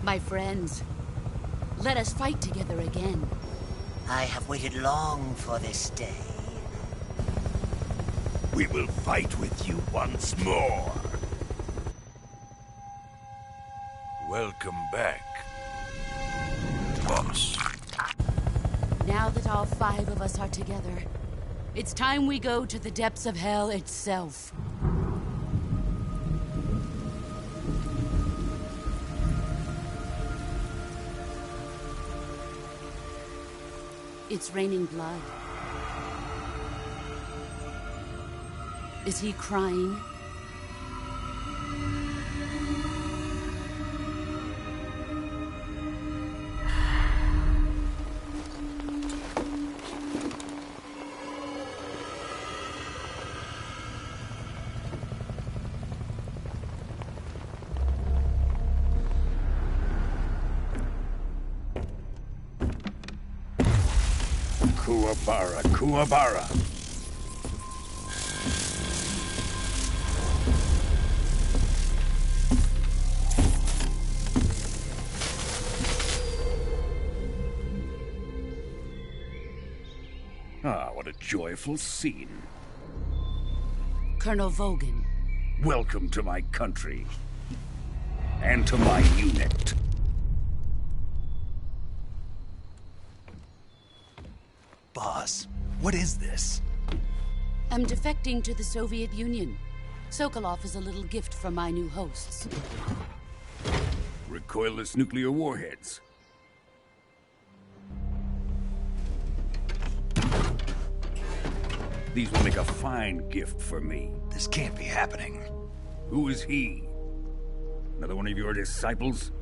My friends, let us fight together again. I have waited long for this day. We will fight with you once more. Welcome back, boss. Now that all 5 of us are together, it's time we go to the depths of hell itself. It's raining blood. Is he crying? Kuwabara, Kuwabara. Ah, what a joyful scene. Colonel Vogan. Welcome to my country. And to my unit. Boss, what is this? I'm defecting to the Soviet Union. Sokolov is a little gift from my new hosts. Recoilless nuclear warheads. These will make a fine gift for me. This can't be happening. Who is he? Another one of your disciples?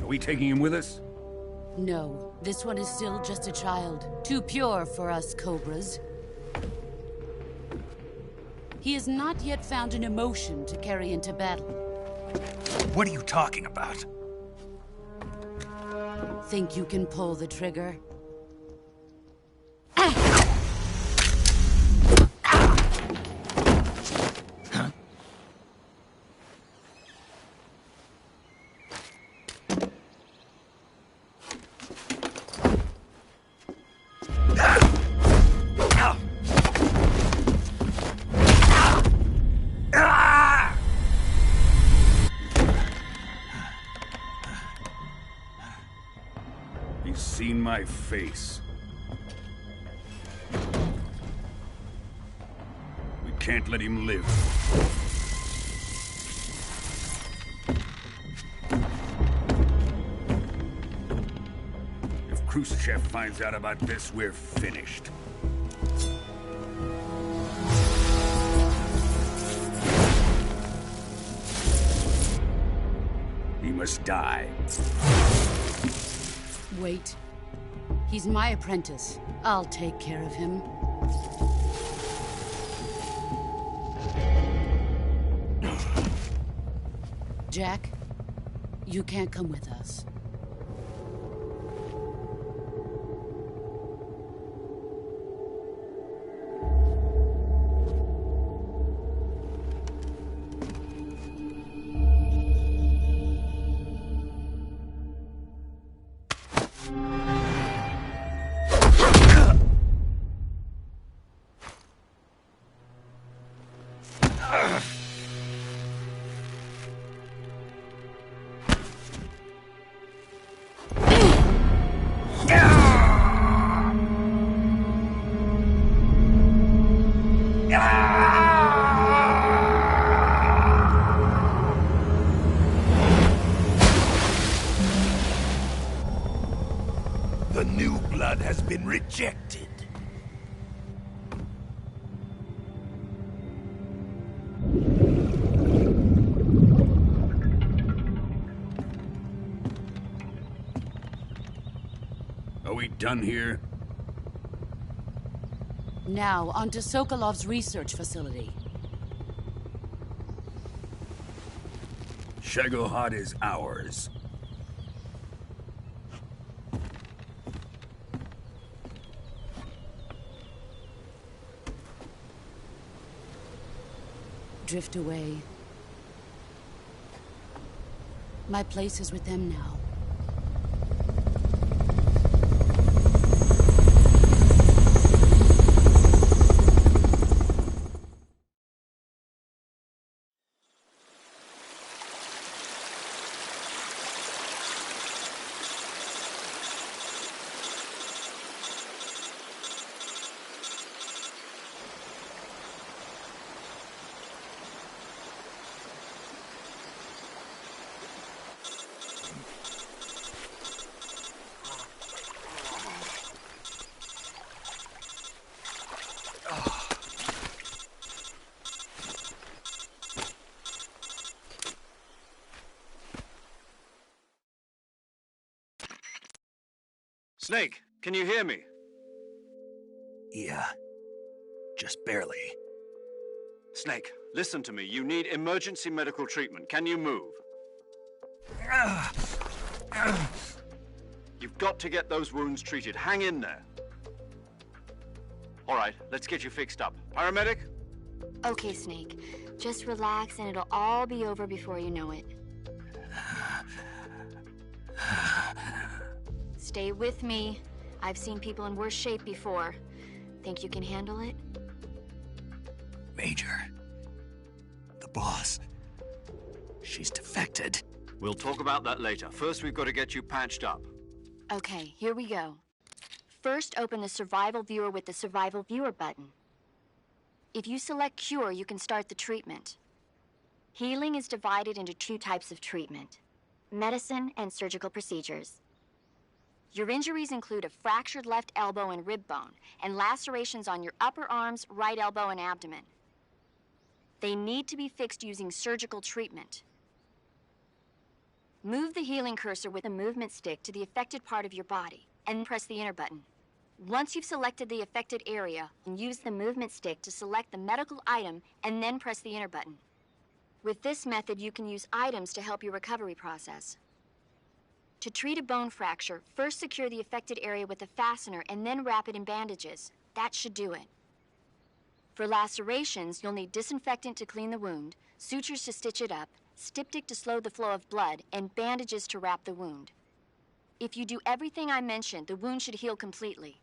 Are we taking him with us? No, this one is still just a child. Too pure for us Cobras. He has not yet found an emotion to carry into battle. What are you talking about? Think you can pull the trigger? He's seen my face. We can't let him live. If Khrushchev finds out about this, we're finished. He must die. Wait. He's my apprentice. I'll take care of him. Jack, you can't come with us. The new blood has been rejected. Are we done here? Now, onto Sokolov's research facility. Shagohod is ours. Drift away. My place is with them now. Snake, can you hear me? Yeah. Just barely. Snake, listen to me. You need emergency medical treatment. Can you move? You've got to get those wounds treated. Hang in there. All right, let's get you fixed up. Paramedic? Okay, Snake. Just relax and it'll all be over before you know it. Stay with me. I've seen people in worse shape before. Think you can handle it? Major. The boss. She's defected. We'll talk about that later. First, we've got to get you patched up. Okay, here we go. First, open the survival viewer with the survival viewer button. If you select cure, you can start the treatment. Healing is divided into 2 types of treatment: medicine and surgical procedures. Your injuries include a fractured left elbow and rib bone, and lacerations on your upper arms, right elbow, and abdomen. They need to be fixed using surgical treatment. Move the healing cursor with the movement stick to the affected part of your body, and press the enter button. Once you've selected the affected area, use the movement stick to select the medical item, and then press the enter button. With this method, you can use items to help your recovery process. To treat a bone fracture, first secure the affected area with a fastener and then wrap it in bandages. That should do it. For lacerations, you'll need disinfectant to clean the wound, sutures to stitch it up, styptic to slow the flow of blood, and bandages to wrap the wound. If you do everything I mentioned, the wound should heal completely.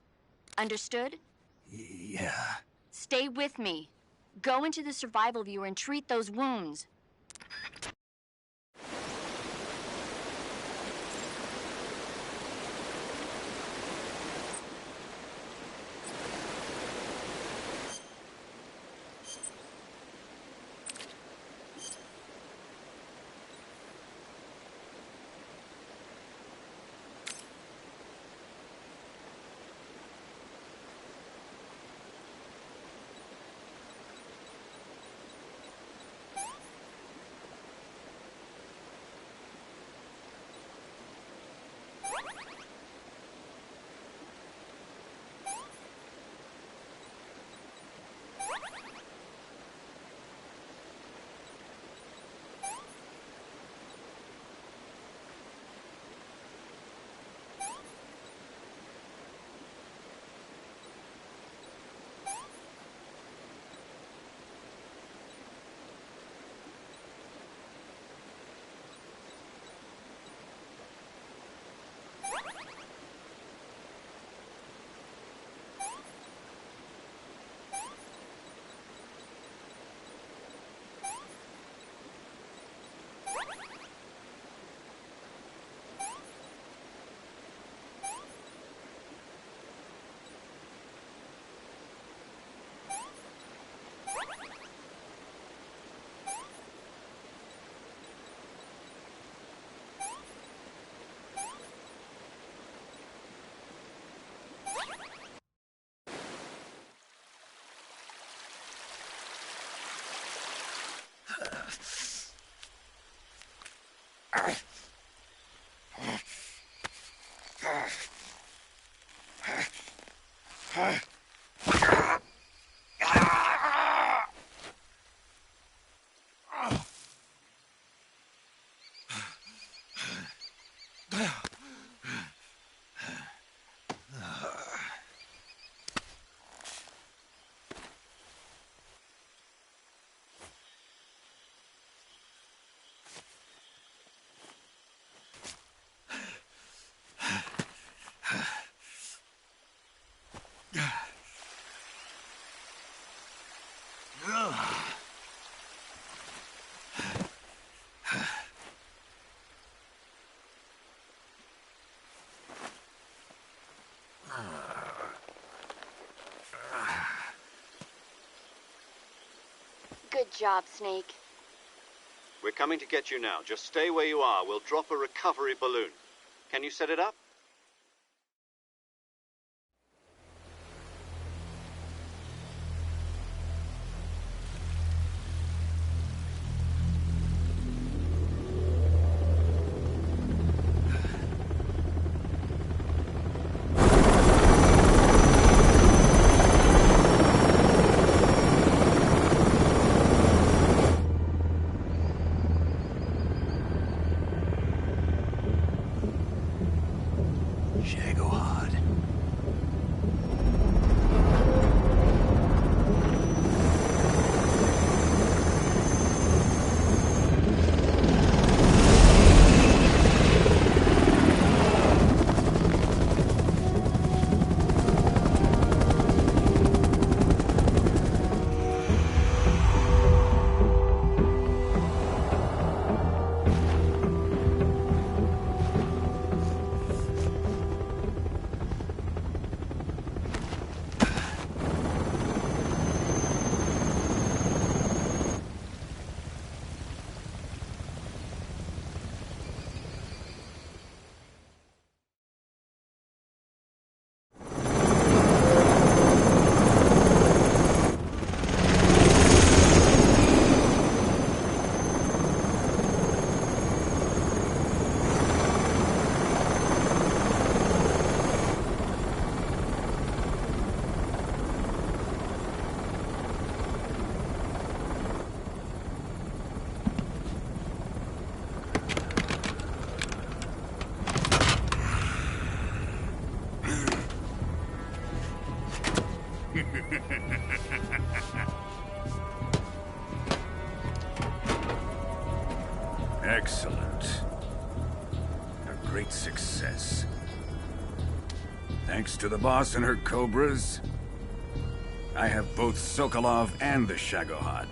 Understood? Yeah. Stay with me. Go into the survival viewer and treat those wounds. Good job, Snake. We're coming to get you now. Just stay where you are. We'll drop a recovery balloon. Can you set it up? Excellent. A great success. Thanks to the boss and her cobras, I have both Sokolov and the Shagohod.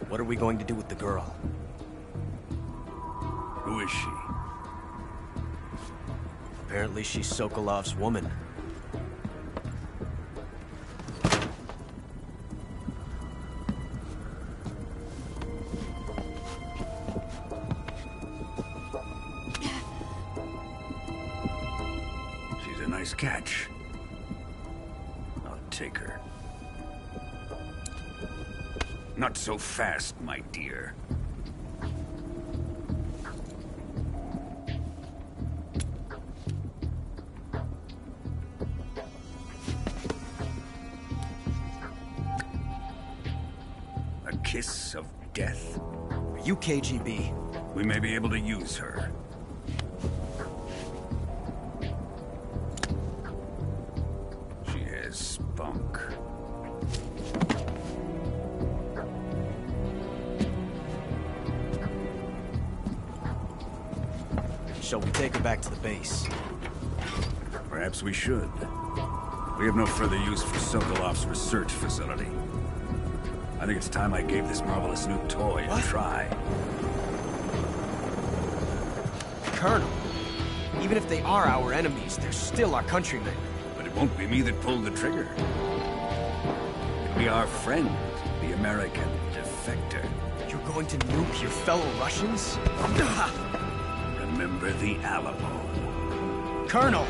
What are we going to do with the girl? Who is she? Apparently she's Sokolov's woman. She's a nice catch. I'll take her. Not so fast, my dear. A kiss of death? Are you KGB? We may be able to use her. She has spunk. Shall we take her back to the base? Perhaps we should. We have no further use for Sokolov's research facility. I think it's time I gave this marvelous new toy a try. Colonel, even if they are our enemies, they're still our countrymen. But it won't be me that pulled the trigger. It'll be our friend, the American defector. You're going to nuke your fellow Russians? Remember the Alamo. Colonel!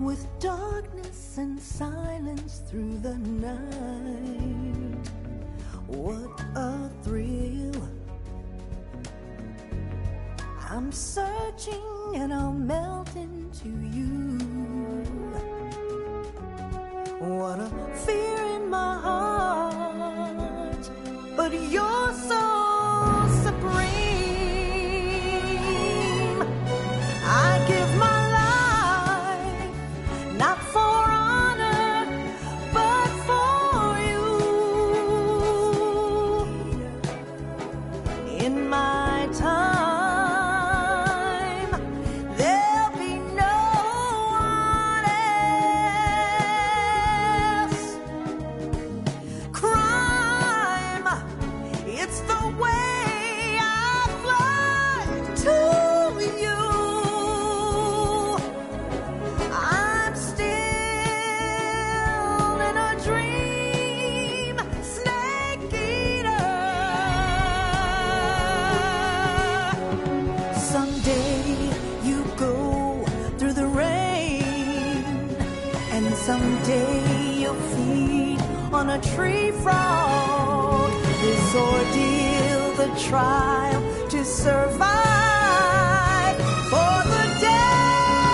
With darkness and silence through the night, what a thrill. I'm searching and I'll melt into you. What a fear in my heart, but you're so supreme. I give my not for honor, but for you. In my time, there'll be no one else. Crime, it's the way I fly to you. Someday you'll feed on a tree frog. This ordeal, the trial to survive for the day.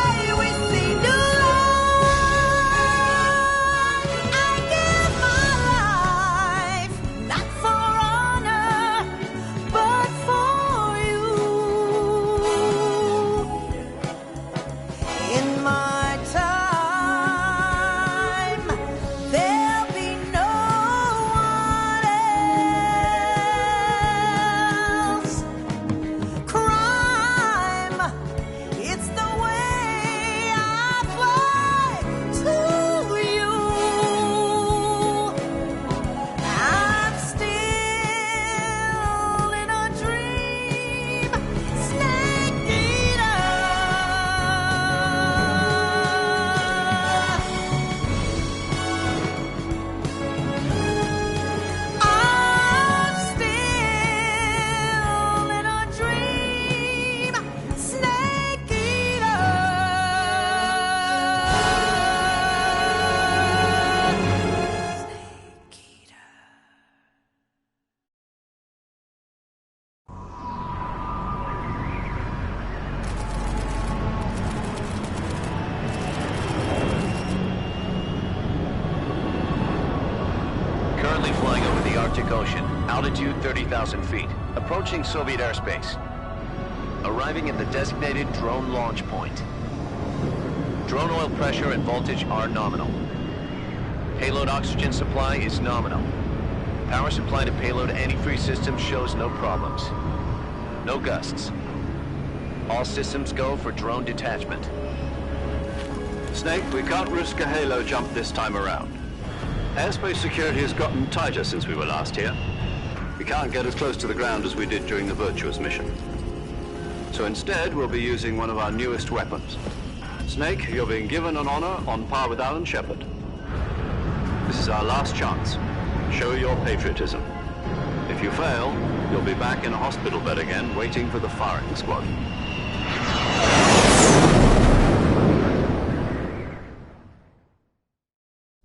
Arctic Ocean. Altitude 30,000 feet. Approaching Soviet airspace. Arriving at the designated drone launch point. Drone oil pressure and voltage are nominal. Payload oxygen supply is nominal. Power supply to payload antifreeze system shows no problems. No gusts. All systems go for drone detachment. Snake, we can't risk a halo jump this time around. Airspace security has gotten tighter since we were last here. We can't get as close to the ground as we did during the Virtuous mission. So instead, we'll be using one of our newest weapons. Snake, you're being given an honor on par with Alan Shepard. This is our last chance. Show your patriotism. If you fail, you'll be back in a hospital bed again, waiting for the firing squad.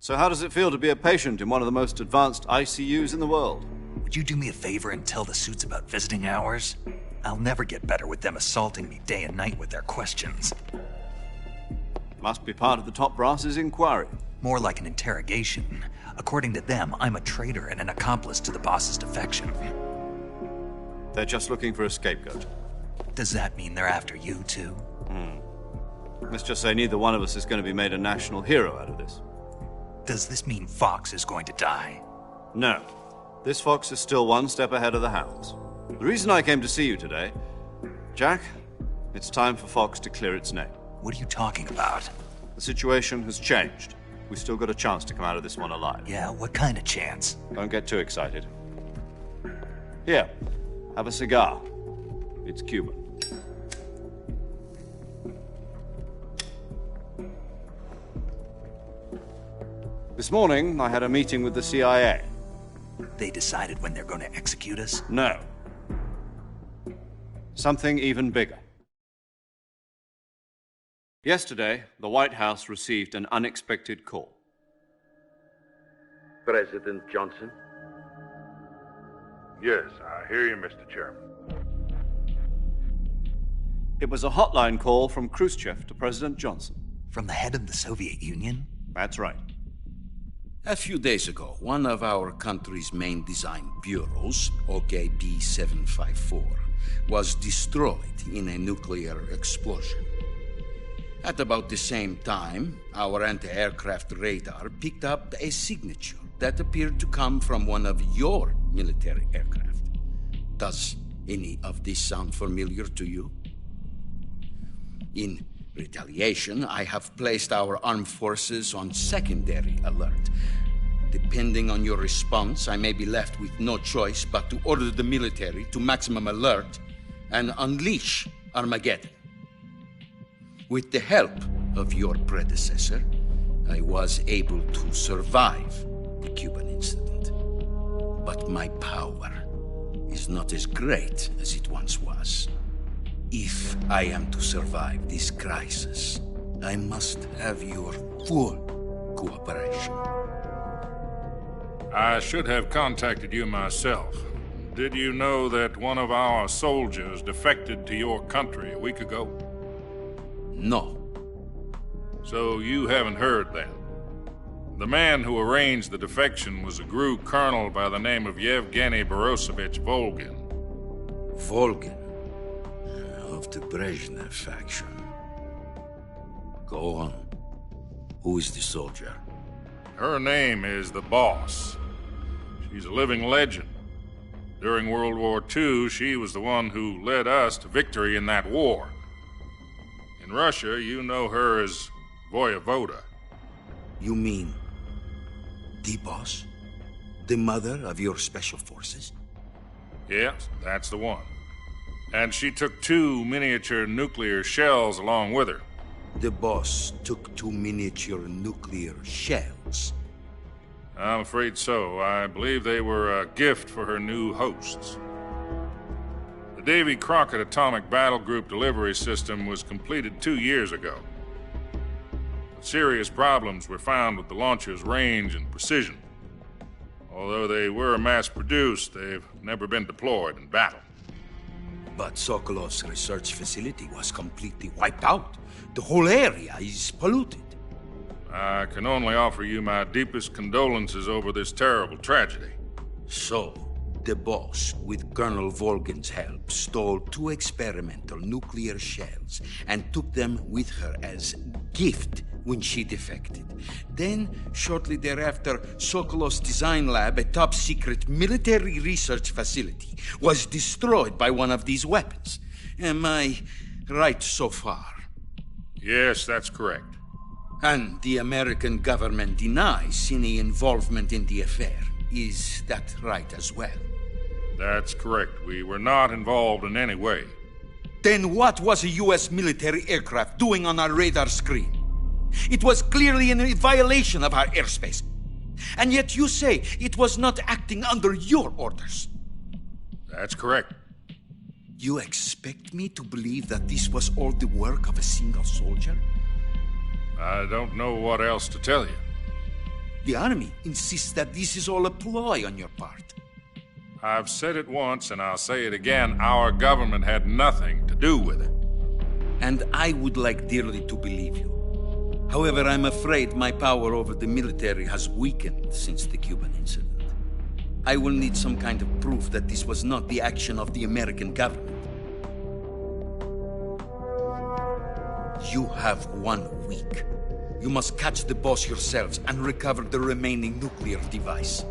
So how does it feel to be a patient in one of the most advanced ICUs in the world? Would you do me a favor and tell the suits about visiting hours? I'll never get better with them assaulting me day and night with their questions. Must be part of the top brass's inquiry. More like an interrogation. According to them, I'm a traitor and an accomplice to the boss's defection. They're just looking for a scapegoat. Does that mean they're after you, too? Let's just say neither one of us is going to be made a national hero out of this. Does this mean Fox is going to die? No. This fox is still one step ahead of the hounds. The reason I came to see you today... Jack, it's time for Fox to clear its name. What are you talking about? The situation has changed. We've still got a chance to come out of this one alive. Yeah, what kind of chance? Don't get too excited. Here, have a cigar. It's Cuban. This morning, I had a meeting with the CIA. They decided when they're going to execute us? No. Something even bigger. Yesterday, the White House received an unexpected call. President Johnson? Yes, I hear you, Mr. Chairman. It was a hotline call from Khrushchev to President Johnson. From the head of the Soviet Union? That's right. A few days ago, one of our country's main design bureaus, OKB 754, was destroyed in a nuclear explosion. At about the same time, our anti-aircraft radar picked up a signature that appeared to come from one of your military aircraft. Does any of this sound familiar to you? In retaliation, I have placed our armed forces on secondary alert. Depending on your response, I may be left with no choice but to order the military to maximum alert and unleash Armageddon. With the help of your predecessor, I was able to survive the Cuban incident. But my power is not as great as it once was. If I am to survive this crisis, I must have your full cooperation. I should have contacted you myself. Did you know that one of our soldiers defected to your country a week ago? No. So you haven't heard then. The man who arranged the defection was a GRU colonel by the name of Yevgeny Borosovich Volgin. Volgin? Of the Brezhnev faction. Go on. Who is the soldier? Her name is the Boss. She's a living legend. During World War II, she was the one who led us to victory in that war. In Russia, you know her as Voyevoda. You mean the Boss? The mother of your special forces? Yes, that's the one. And she took 2 miniature nuclear shells along with her. The Boss took 2 miniature nuclear shells? I'm afraid so. I believe they were a gift for her new hosts. The Davy Crockett Atomic Battle Group delivery system was completed 2 years ago. But serious problems were found with the launcher's range and precision. Although they were mass-produced, they've never been deployed in battle. But Sokolov's research facility was completely wiped out. The whole area is polluted. I can only offer you my deepest condolences over this terrible tragedy. So, the boss, with Colonel Volgin's help, stole 2 experimental nuclear shells and took them with her as gift when she defected. Then, shortly thereafter, Sokolov's design lab, a top-secret military research facility, was destroyed by one of these weapons. Am I right so far? Yes, that's correct. And the American government denies any involvement in the affair. Is that right as well? That's correct. We were not involved in any way. Then what was a U.S. military aircraft doing on our radar screen? It was clearly in violation of our airspace. And yet you say it was not acting under your orders. That's correct. You expect me to believe that this was all the work of a single soldier? I don't know what else to tell you. The army insists that this is all a ploy on your part. I've said it once, and I'll say it again. Our government had nothing to do with it. And I would like dearly to believe you. However, I'm afraid my power over the military has weakened since the Cuban incident. I will need some kind of proof that this was not the action of the American government. You have 1 week. You must catch the boss yourselves and recover the remaining nuclear device.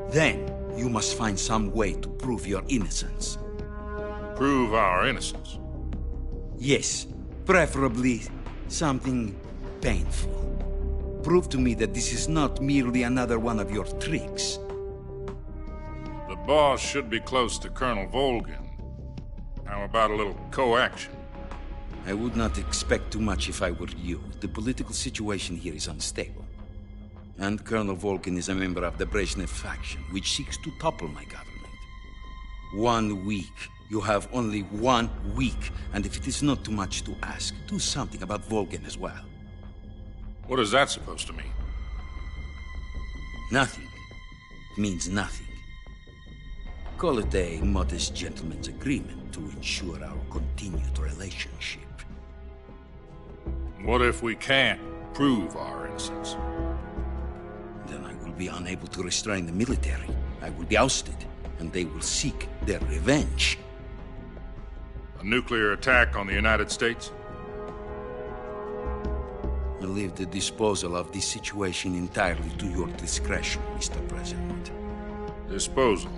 Then, you must find some way to prove your innocence. Prove our innocence? Yes, preferably something painful. Prove to me that this is not merely another one of your tricks. The boss should be close to Colonel Volgin. How about a little coaction? I would not expect too much if I were you. The political situation here is unstable. And Colonel Volgin is a member of the Brezhnev faction, which seeks to topple my government. 1 week. You have only 1 week. And if it is not too much to ask, do something about Volgin as well. What is that supposed to mean? Nothing. It means nothing. Call it a modest gentleman's agreement to ensure our continued relationship. What if we can't prove our innocence? Then I will be unable to restrain the military. I will be ousted, and they will seek their revenge. A nuclear attack on the United States? I leave the disposal of this situation entirely to your discretion, Mr. President. Disposal?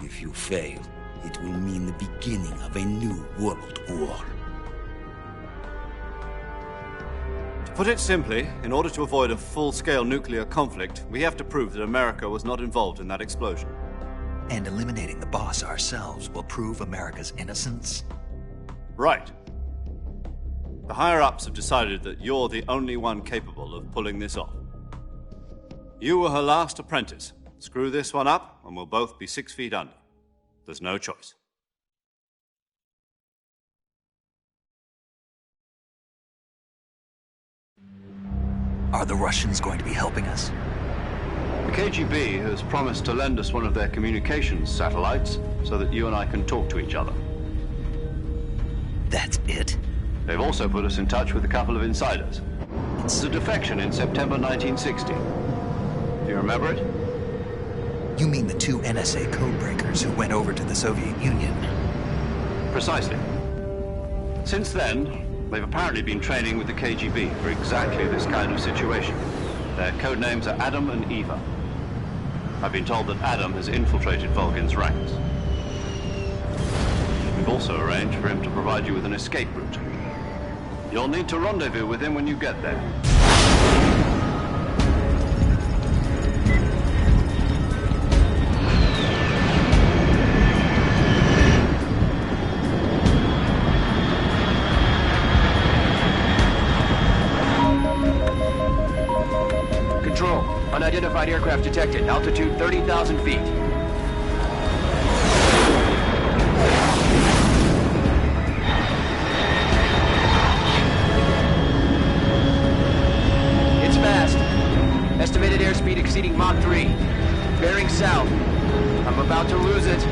If you fail, it will mean the beginning of a new world war. To put it simply, in order to avoid a full-scale nuclear conflict, we have to prove that America was not involved in that explosion. And eliminating the boss ourselves will prove America's innocence? Right. The higher-ups have decided that you're the only one capable of pulling this off. You were her last apprentice. Screw this one up, and we'll both be 6 feet under. There's no choice. Are the Russians going to be helping us? The KGB has promised to lend us one of their communications satellites so that you and I can talk to each other. That's it? They've also put us in touch with a couple of insiders. It's a defection in September 1960. Do you remember it? You mean the 2 NSA codebreakers who went over to the Soviet Union? Precisely. Since then, they've apparently been training with the KGB for exactly this kind of situation. Their code names are Adam and Eva. I've been told that Adam has infiltrated Volgin's ranks. We've also arranged for him to provide you with an escape route. You'll need to rendezvous with him when you get there. Control, unidentified aircraft detected. Altitude 30,000 feet. It's fast. Estimated airspeed exceeding Mach 3. Bearing south. I'm about to lose it.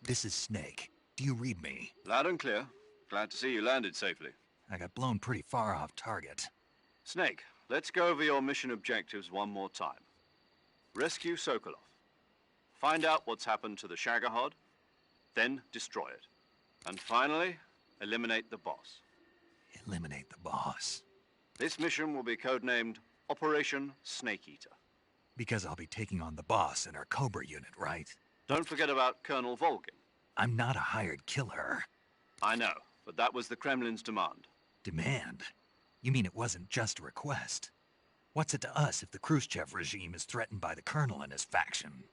This is Snake. Do you read me? Loud and clear. Glad to see you landed safely. I got blown pretty far off target. Snake, let's go over your mission objectives one more time. Rescue Sokolov. Find out what's happened to the Shagohod, then destroy it. And finally, eliminate the boss. Eliminate the boss. This mission will be codenamed Operation Snake Eater. Because I'll be taking on the boss in our Cobra unit, right? Don't forget about Colonel Volgin. I'm not a hired killer. I know, but that was the Kremlin's demand. Demand? You mean it wasn't just a request? What's it to us if the Khrushchev regime is threatened by the Colonel and his faction?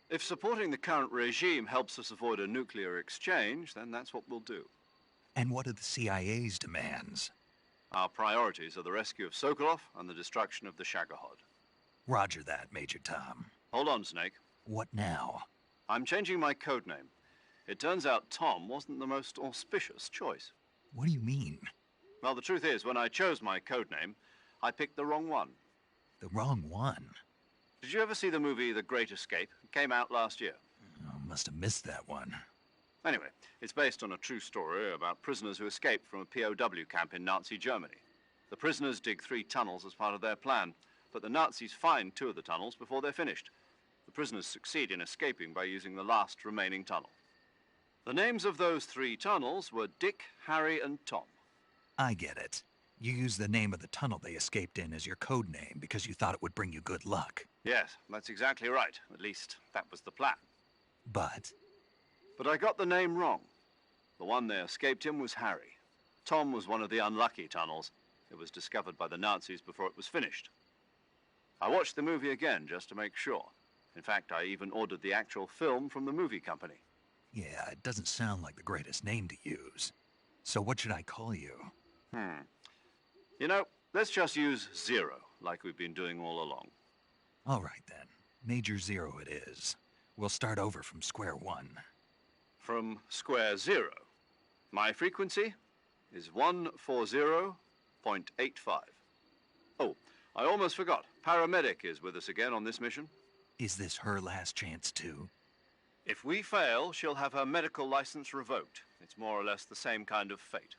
If supporting the current regime helps us avoid a nuclear exchange, then that's what we'll do. And what are the CIA's demands? Our priorities are the rescue of Sokolov and the destruction of the Shagohod. Roger that, Major Tom. Hold on, Snake. What now? I'm changing my codename. It turns out Tom wasn't the most auspicious choice. What do you mean? Well, the truth is, when I chose my codename, I picked the wrong one. The wrong one? Did you ever see the movie The Great Escape? It came out last year. Oh, must have missed that one. Anyway, it's based on a true story about prisoners who escaped from a POW camp in Nazi Germany. The prisoners dig 3 tunnels as part of their plan, but the Nazis find 2 of the tunnels before they're finished. The prisoners succeed in escaping by using the last remaining tunnel. The names of those 3 tunnels were Dick, Harry, and Tom. I get it. You used the name of the tunnel they escaped in as your code name because you thought it would bring you good luck. Yes, that's exactly right. At least, that was the plan. But I got the name wrong. The one they escaped in was Harry. Tom was one of the unlucky tunnels. It was discovered by the Nazis before it was finished. I watched the movie again just to make sure. In fact, I even ordered the actual film from the movie company. yeah, it doesn't sound like the greatest name to use. So what should I call you? You know, let's just use Zero, like we've been doing all along. All right, then. Major Zero it is. We'll start over from square one. From square 0. My frequency is 140.85. Oh, I almost forgot. Paramedic is with us again on this mission. Is this her last chance, too? If we fail, she'll have her medical license revoked. It's more or less the same kind of fate.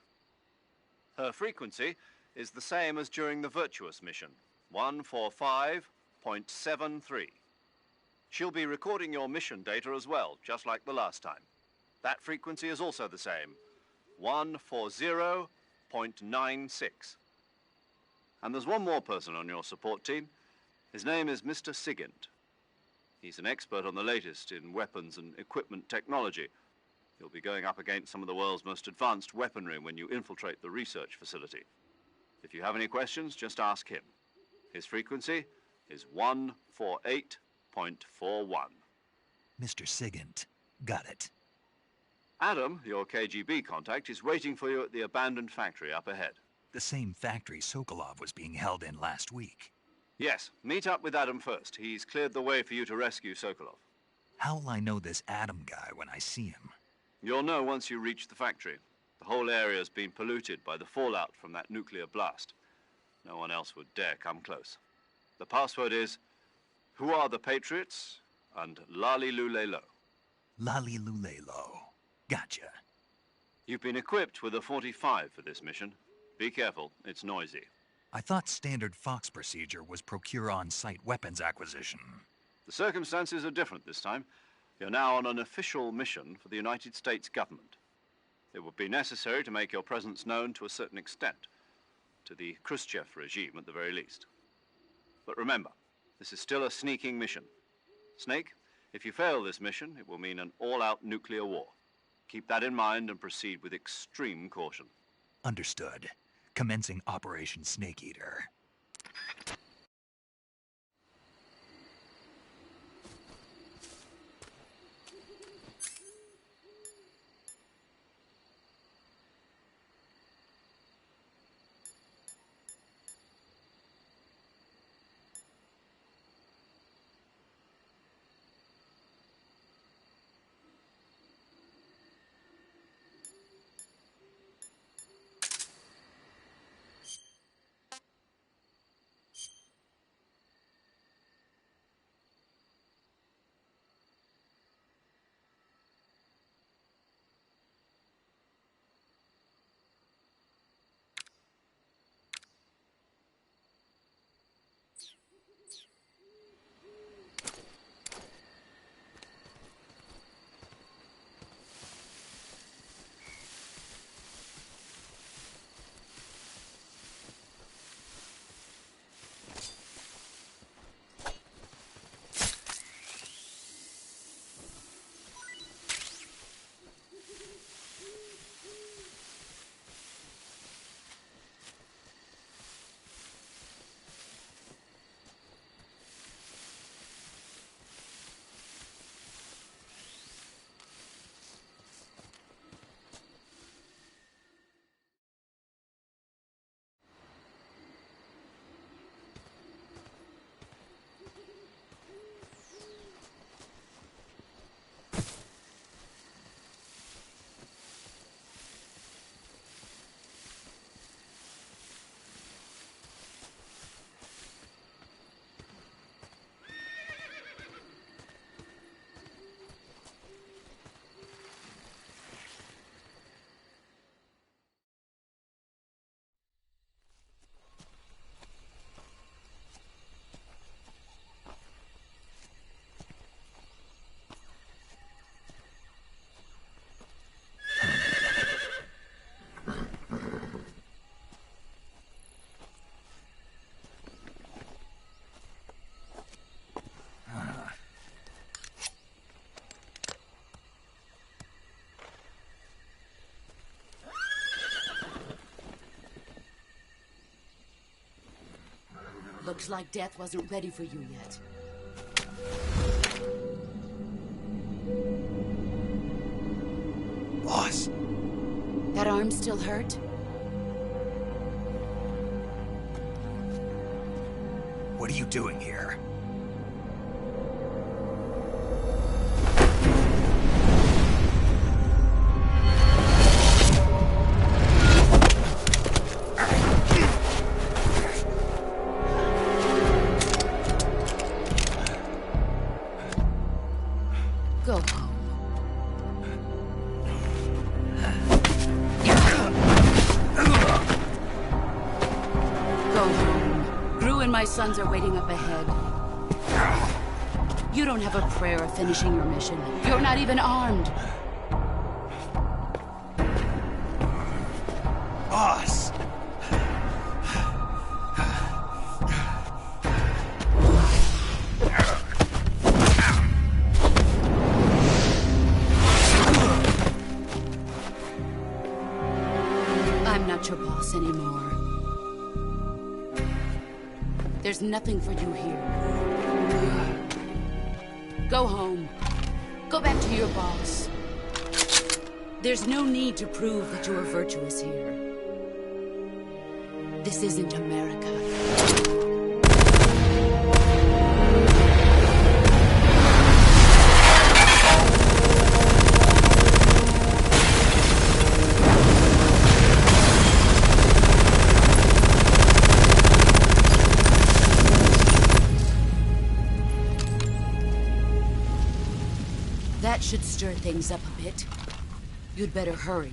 Her frequency is the same as during the Virtuous mission, 145.73. She'll be recording your mission data as well, just like the last time. That frequency is also the same, 140.96. And there's one more person on your support team. His name is Mr. Sigint. He's an expert on the latest in weapons and equipment technology. You'll be going up against some of the world's most advanced weaponry when you infiltrate the research facility. If you have any questions, just ask him. His frequency is 148.41. Mr. Sigint. Got it. Adam, your KGB contact, is waiting for you at the abandoned factory up ahead. The same factory Sokolov was being held in last week. Yes, meet up with Adam first. He's cleared the way for you to rescue Sokolov. How will I know this Adam guy when I see him? You'll know once you reach the factory. The whole area's been polluted by the fallout from that nuclear blast. No one else would dare come close. The password is, "Who are the Patriots?" and Lali Lule Lo. Lali Lule Lo. Gotcha. You've been equipped with a 45 for this mission. Be careful, it's noisy. I thought standard Fox procedure was procure on-site weapons acquisition. The circumstances are different this time. You're now on an official mission for the United States government. It would be necessary to make your presence known to a certain extent, to the Khrushchev regime at the very least. But remember, this is still a sneaking mission. Snake, if you fail this mission, it will mean an all-out nuclear war. Keep that in mind and proceed with extreme caution. Understood. Commencing Operation Snake Eater. Looks like death wasn't ready for you yet. Boss. That arm still hurt? What are you doing here? Go home. Go home. Gru and my sons are waiting up ahead. You don't have a prayer of finishing your mission. You're not even armed. Boss! I'm not your boss anymore. There's nothing for you here. Go home. Go back to your boss. There's no need to prove that you are virtuous here. This isn't America. That should stir things up a bit. You'd better hurry.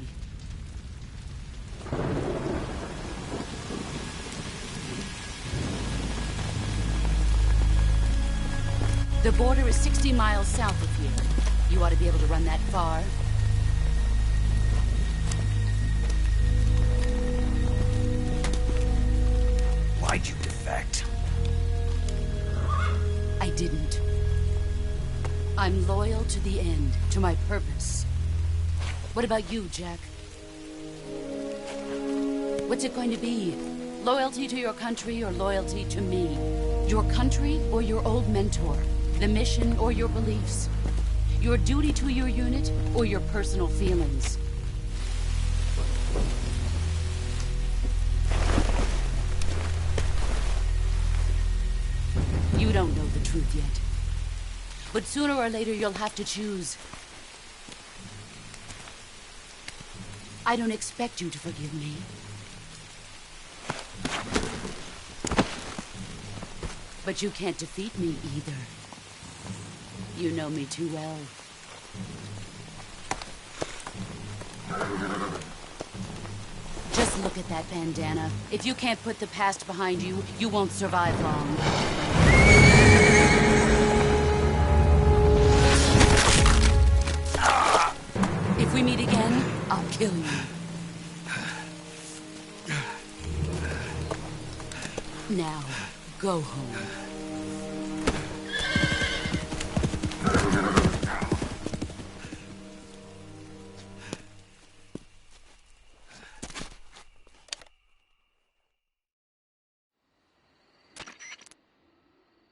The border is 60 miles south of here. You ought to be able to run that far. Why'd you defect? I didn't. I'm loyal to the end, to my purpose. What about you, Jack? What's it going to be? Loyalty to your country or loyalty to me? Your country or your old mentor? The mission or your beliefs? Your duty to your unit or your personal feelings? You don't know the truth yet. But sooner or later, you'll have to choose. I don't expect you to forgive me. But you can't defeat me either. You know me too well. Just look at that bandana. If you can't put the past behind you, you won't survive long. If we meet again, I'll kill you. Now, go home.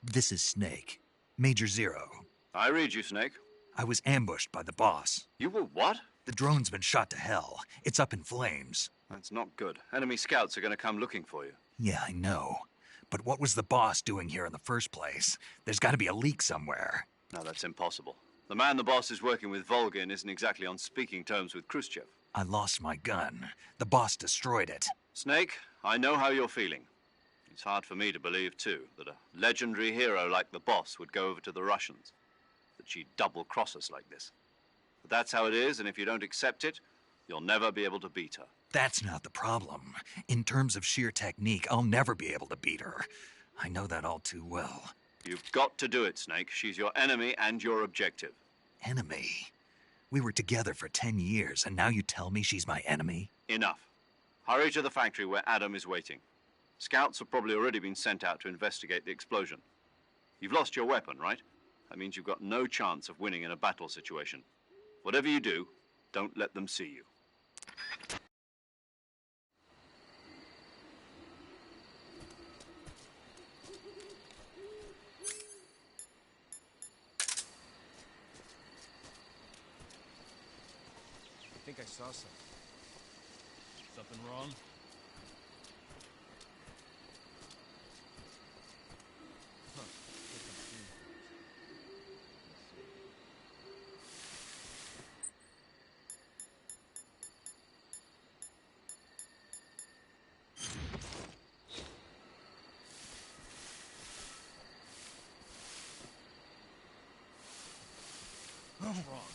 This is Snake. Major Zero. I read you, Snake. I was ambushed by the boss. You were what? The drone's been shot to hell. It's up in flames. That's not good. Enemy scouts are going to come looking for you. Yeah, I know. But what was the boss doing here in the first place? There's got to be a leak somewhere. No, that's impossible. The man the boss is working with, Volgin, isn't exactly on speaking terms with Khrushchev. I lost my gun. The boss destroyed it. Snake, I know how you're feeling. It's hard for me to believe, too, that a legendary hero like the boss would go over to the Russians. That she'd double-cross us like this. But that's how it is, and if you don't accept it, you'll never be able to beat her. That's not the problem. In terms of sheer technique, I'll never be able to beat her. I know that all too well. You've got to do it, Snake. She's your enemy and your objective. Enemy? We were together for 10 years, and now you tell me she's my enemy? Enough. Hurry to the factory where Adam is waiting. Scouts have probably already been sent out to investigate the explosion. You've lost your weapon, right? That means you've got no chance of winning in a battle situation. Whatever you do, don't let them see you. think I saw something. Something wrong? Huh. Wrong.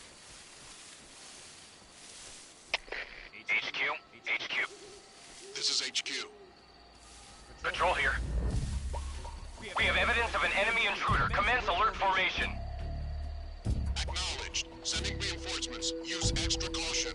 HQ. This is HQ. Patrol here. We have evidence of an enemy intruder. Commence alert formation. Acknowledged. Sending reinforcements. Use extra caution.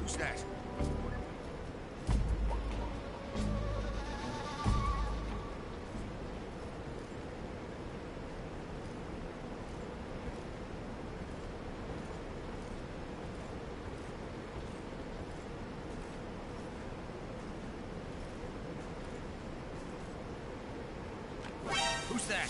Who's that? Who's that?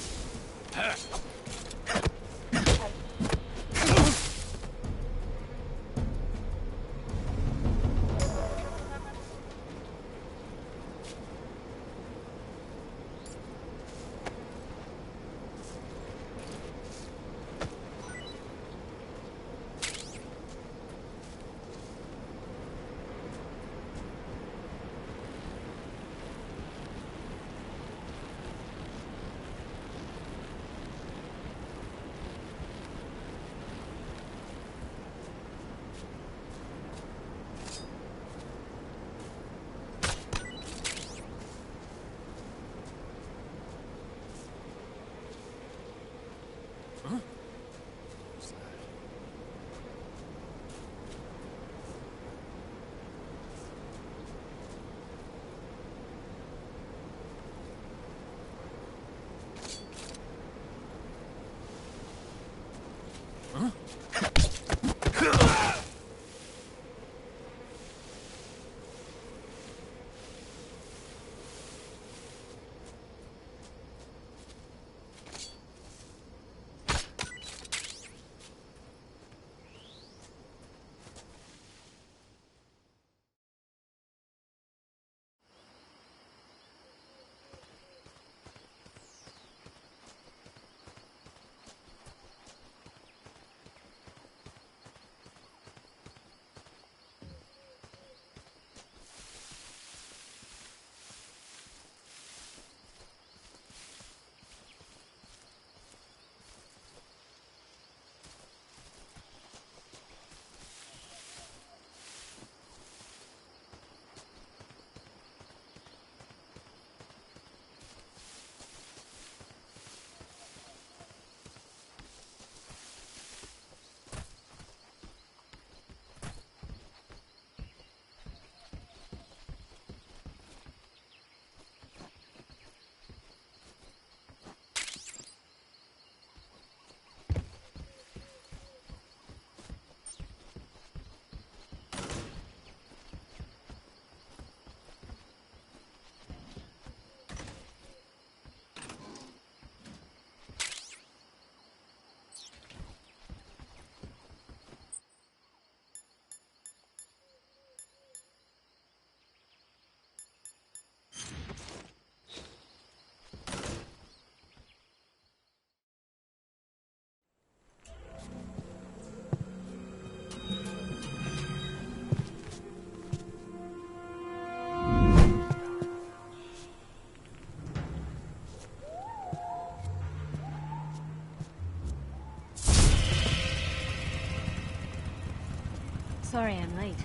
Sorry I'm late.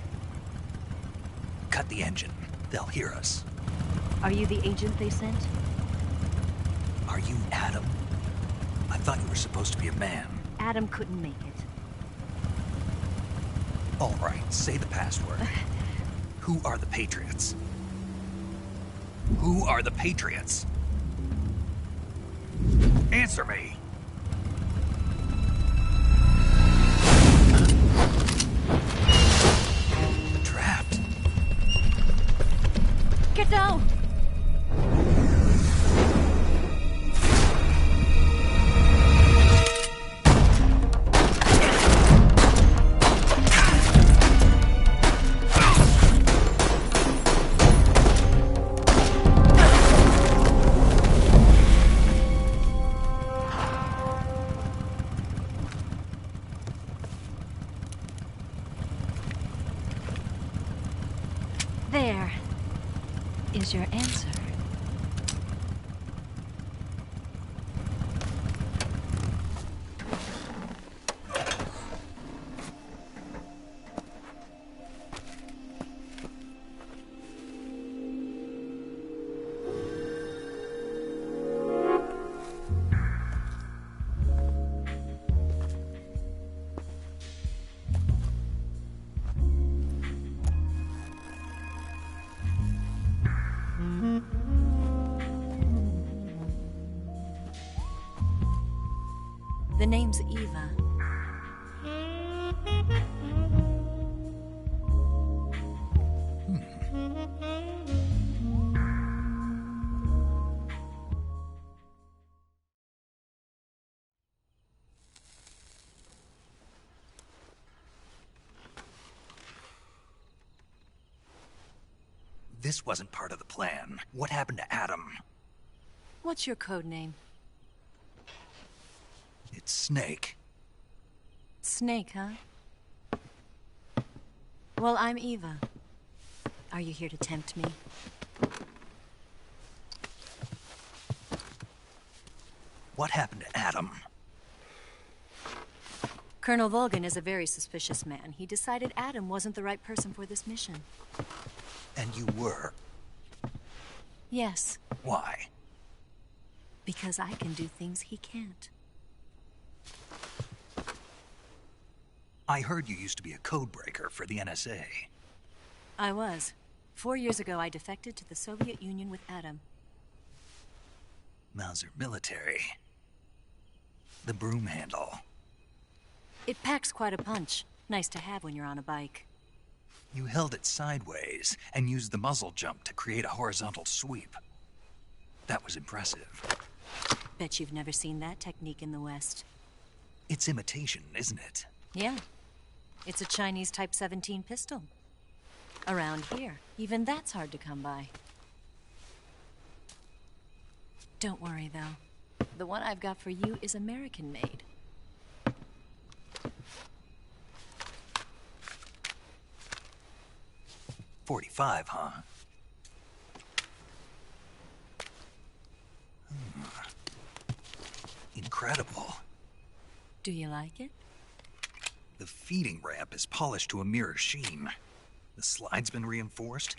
Cut the engine. They'll hear us. Are you the agent they sent? Are you Adam? I thought you were supposed to be a man. Adam couldn't make it. All right, say the password. Who are the Patriots? Who are the Patriots? Answer me! They're trapped. Get down! There is your answer. The name's Eva. This wasn't part of the plan. What happened to Adam? What's your code name? It's Snake. Snake, huh? Well, I'm Eva. Are you here to tempt me? What happened to Adam? Colonel Volgin is a very suspicious man. He decided Adam wasn't the right person for this mission. And you were? Yes. Why? Because I can do things he can't. I heard you used to be a codebreaker for the NSA. I was. 4 years ago, I defected to the Soviet Union with Adam. Mauser military. The broom handle. It packs quite a punch. Nice to have when you're on a bike. You held it sideways and used the muzzle jump to create a horizontal sweep. That was impressive. Bet you've never seen that technique in the West. It's imitation, isn't it? Yeah. It's a Chinese Type 17 pistol. Around here, even that's hard to come by. Don't worry, though. The one I've got for you is American-made. .45, huh? Incredible. Do you like it? The feeding ramp is polished to a mirror sheen. The slide's been reinforced,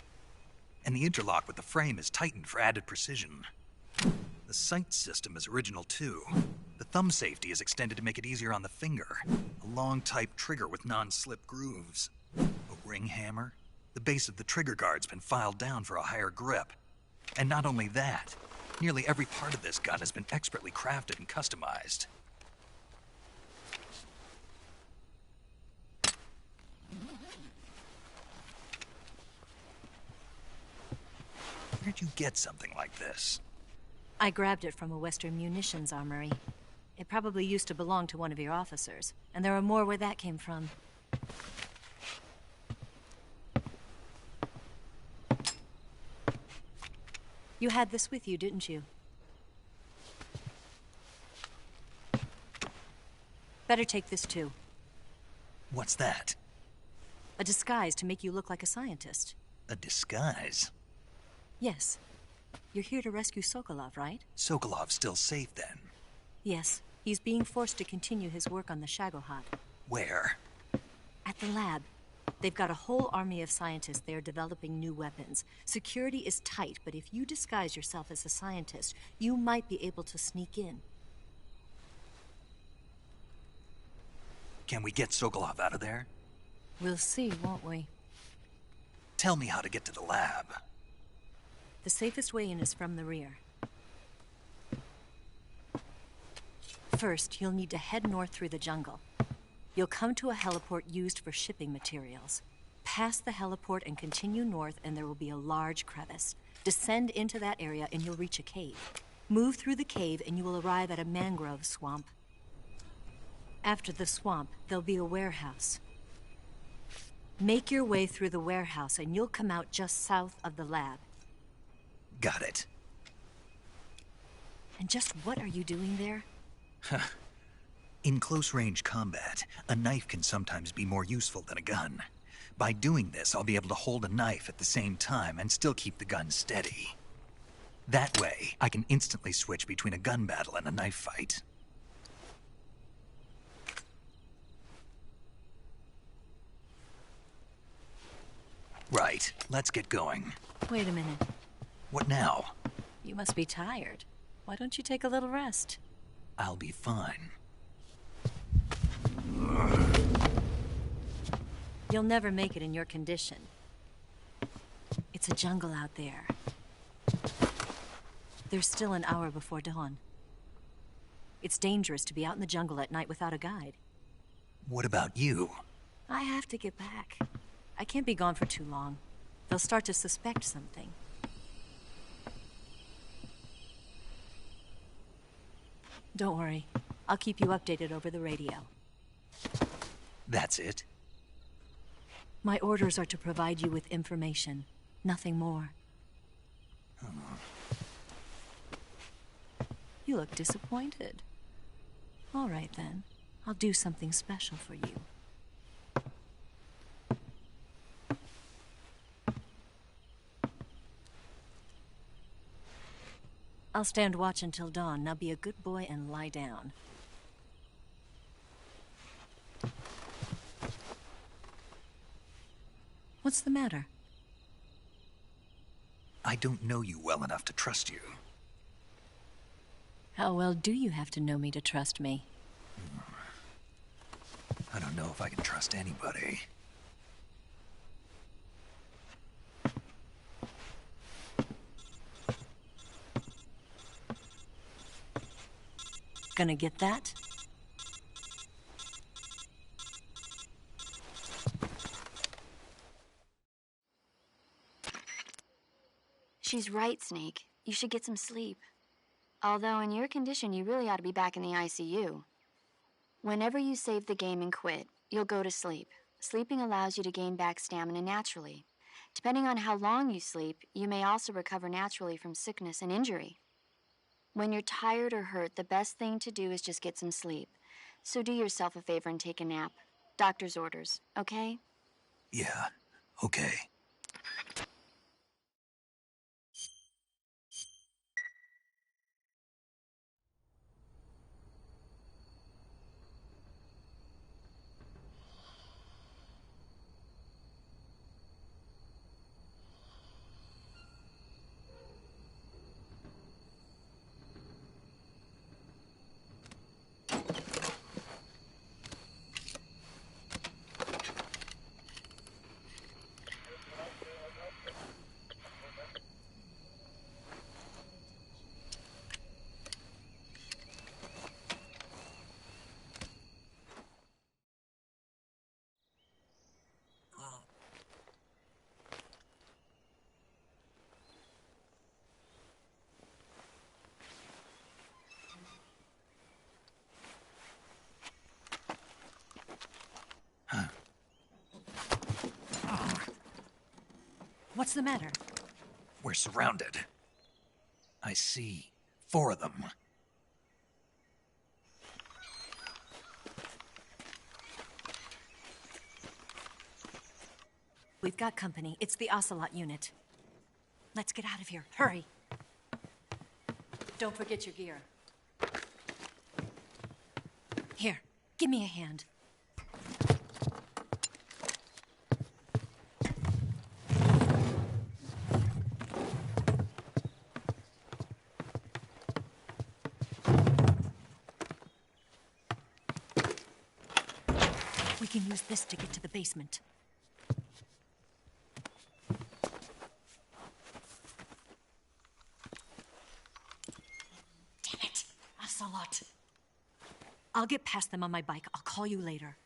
and the interlock with the frame is tightened for added precision. The sight system is original too. The thumb safety is extended to make it easier on the finger. A long-type trigger with non-slip grooves. A ring hammer. The base of the trigger guard's been filed down for a higher grip. And not only that, nearly every part of this gun has been expertly crafted and customized. Where'd you get something like this? I grabbed it from a Western munitions armory. It probably used to belong to one of your officers, and there are more where that came from. You had this with you, didn't you? Better take this too. What's that? A disguise to make you look like a scientist. A disguise? Yes. You're here to rescue Sokolov, right? Sokolov's still safe then? Yes. He's being forced to continue his work on the Shagohod. Where? At the lab. They've got a whole army of scientists there developing new weapons. Security is tight, but if you disguise yourself as a scientist, you might be able to sneak in. Can we get Sokolov out of there? We'll see, won't we? Tell me how to get to the lab. The safest way in is from the rear. First, you'll need to head north through the jungle. You'll come to a heliport used for shipping materials. Pass the heliport and continue north, and there will be a large crevice. Descend into that area and you'll reach a cave. Move through the cave and you will arrive at a mangrove swamp. After the swamp, there'll be a warehouse. Make your way through the warehouse and you'll come out just south of the lab. Got it. And just what are you doing there? In close-range combat, a knife can sometimes be more useful than a gun. By doing this, I'll be able to hold a knife at the same time and still keep the gun steady. That way, I can instantly switch between a gun battle and a knife fight. Right, let's get going. Wait a minute. What now? You must be tired. Why don't you take a little rest? I'll be fine. You'll never make it in your condition. It's a jungle out there. There's still an hour before dawn. It's dangerous to be out in the jungle at night without a guide. What about you? I have to get back. I can't be gone for too long. They'll start to suspect something. Don't worry. I'll keep you updated over the radio. That's it? My orders are to provide you with information. Nothing more. You look disappointed. All right, then. I'll do something special for you. I'll stand watch until dawn. Now be a good boy and lie down. What's the matter? I don't know you well enough to trust you. How well do you have to know me to trust me? I don't know if I can trust anybody. Gonna get that? She's right, Snake. You should get some sleep. Although in your condition, you really ought to be back in the ICU. Whenever you save the game and quit, you'll go to sleep. Sleeping allows you to gain back stamina naturally. Depending on how long you sleep, you may also recover naturally from sickness and injury. When you're tired or hurt, the best thing to do is just get some sleep. So do yourself a favor and take a nap. Doctor's orders, okay? Yeah, okay. What's the matter? We're surrounded. I see 4 of them. We've got company. It's the Ocelot unit. Let's get out of here. Hurry. Don't forget your gear. Here, give me a hand. use this to get to the basement. Damn it! Ocelot. I'll get past them on my bike. I'll call you later.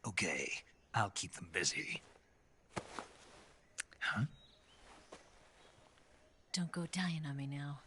Okay, I'll keep them busy. Huh? Don't go dying on me now.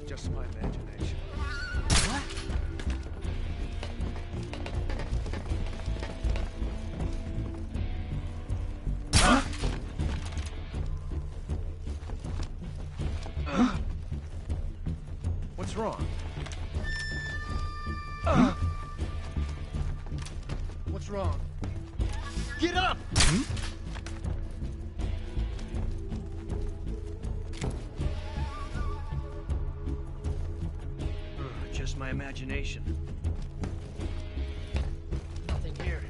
Just my imagination. What? What's wrong? What's wrong? Get up! Just my imagination. Nothing here.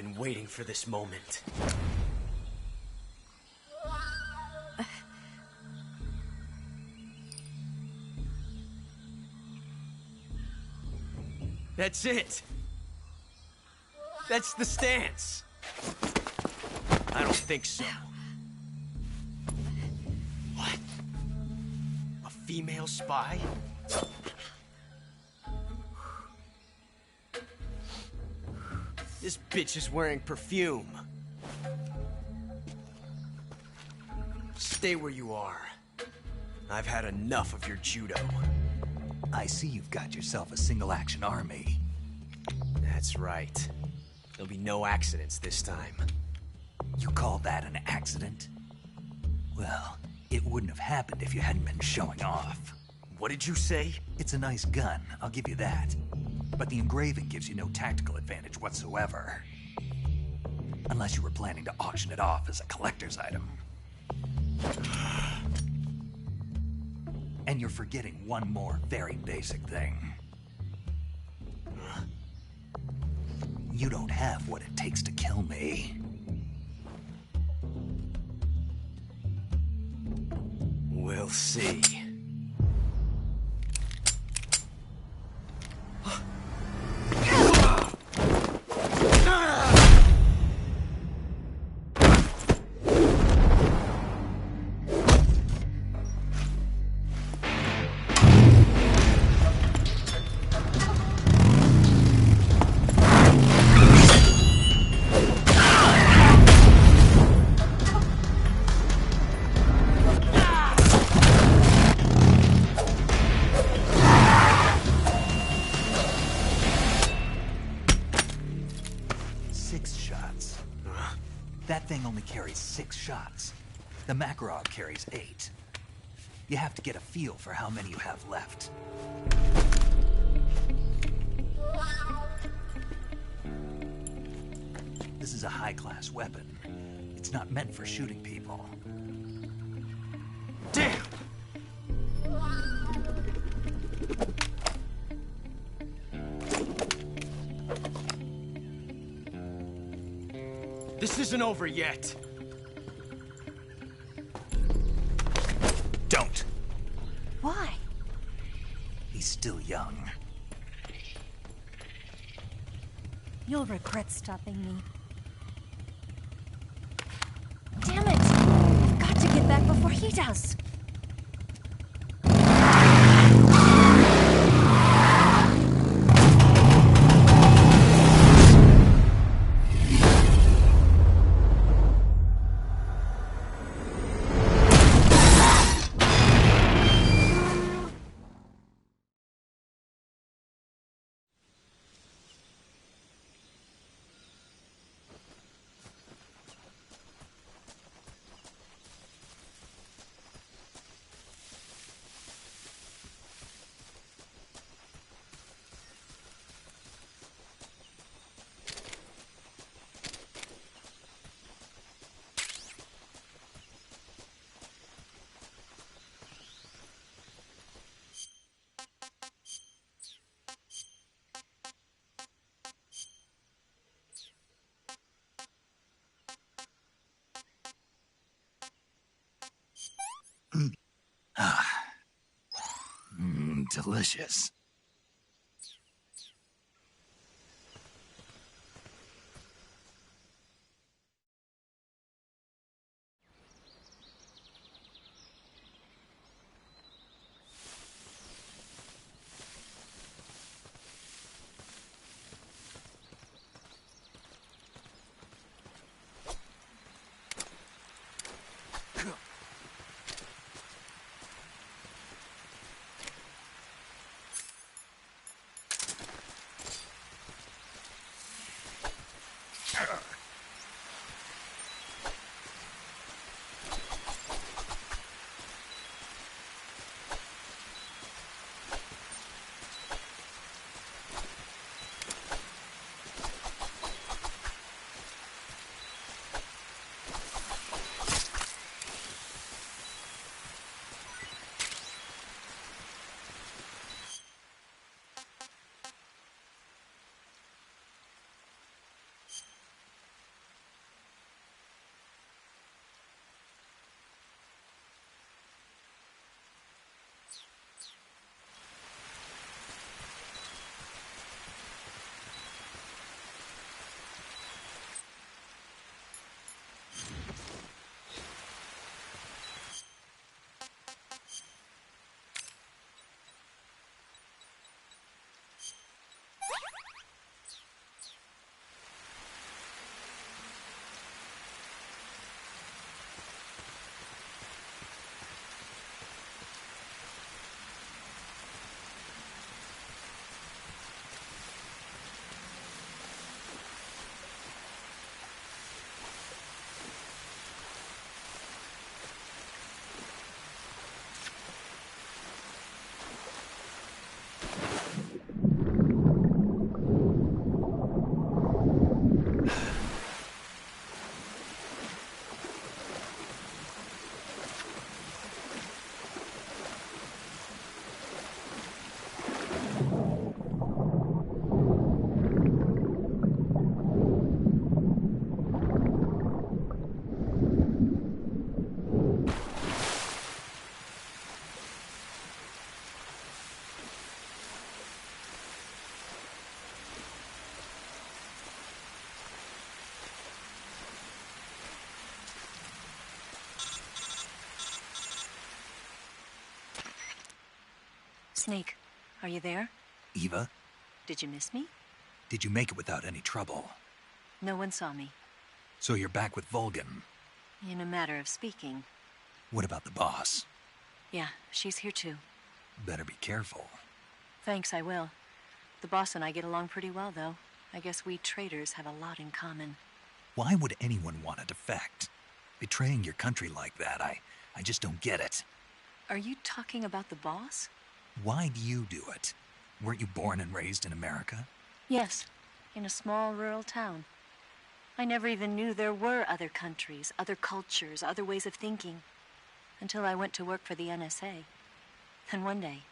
been waiting for this moment. That's it! That's the stance! I don't think so. What? A female spy? This bitch is wearing perfume. Stay where you are. I've had enough of your judo. I see you've got yourself a single-action army. That's right. There'll be no accidents this time. You call that an accident? Well, it wouldn't have happened if you hadn't been showing off. What did you say? It's a nice gun, I'll give you that. But the engraving gives you no tactical advantage whatsoever. Unless you were planning to auction it off as a collector's item. And you're forgetting one more very basic thing. You don't have what it takes to kill me. We'll see. That thing only carries 6 shots. The Makarov carries 8. You have to get a feel for how many you have left. This is a high-class weapon. It's not meant for shooting people. Damn! This isn't over yet. Don't. Why? He's still young. You'll regret stopping me. Damn it! I've got to get back before he does. Delicious. Snake, are you there? Eva, Did you miss me? did you make it without any trouble? No one saw me. So you're back with Vulcan. In a matter of speaking. What about the boss? Yeah, she's here too. Better be careful. Thanks, I will. The boss and I get along pretty well, though. I guess we traitors have a lot in common. Why would anyone want to defect? Betraying your country like that, I just don't get it. Are you talking about the boss? Why do you do it? Weren't you born and raised in America? Yes, in a small rural town. I never even knew there were other countries, other cultures, other ways of thinking, until I went to work for the NSA. Then one day,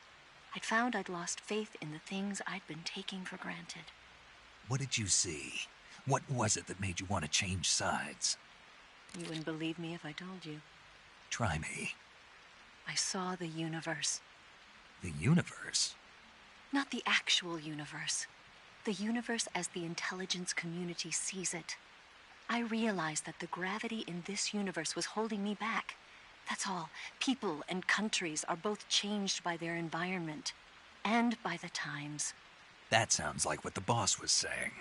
I'd found I'd lost faith in the things I'd been taking for granted. What did you see? What was it that made you want to change sides? You wouldn't believe me if I told you. Try me. I saw the universe. The universe? Not the actual universe. The universe as the intelligence community sees it. I realized that the gravity in this universe was holding me back. That's all. People and countries are both changed by their environment and by the times. That sounds like what the boss was saying.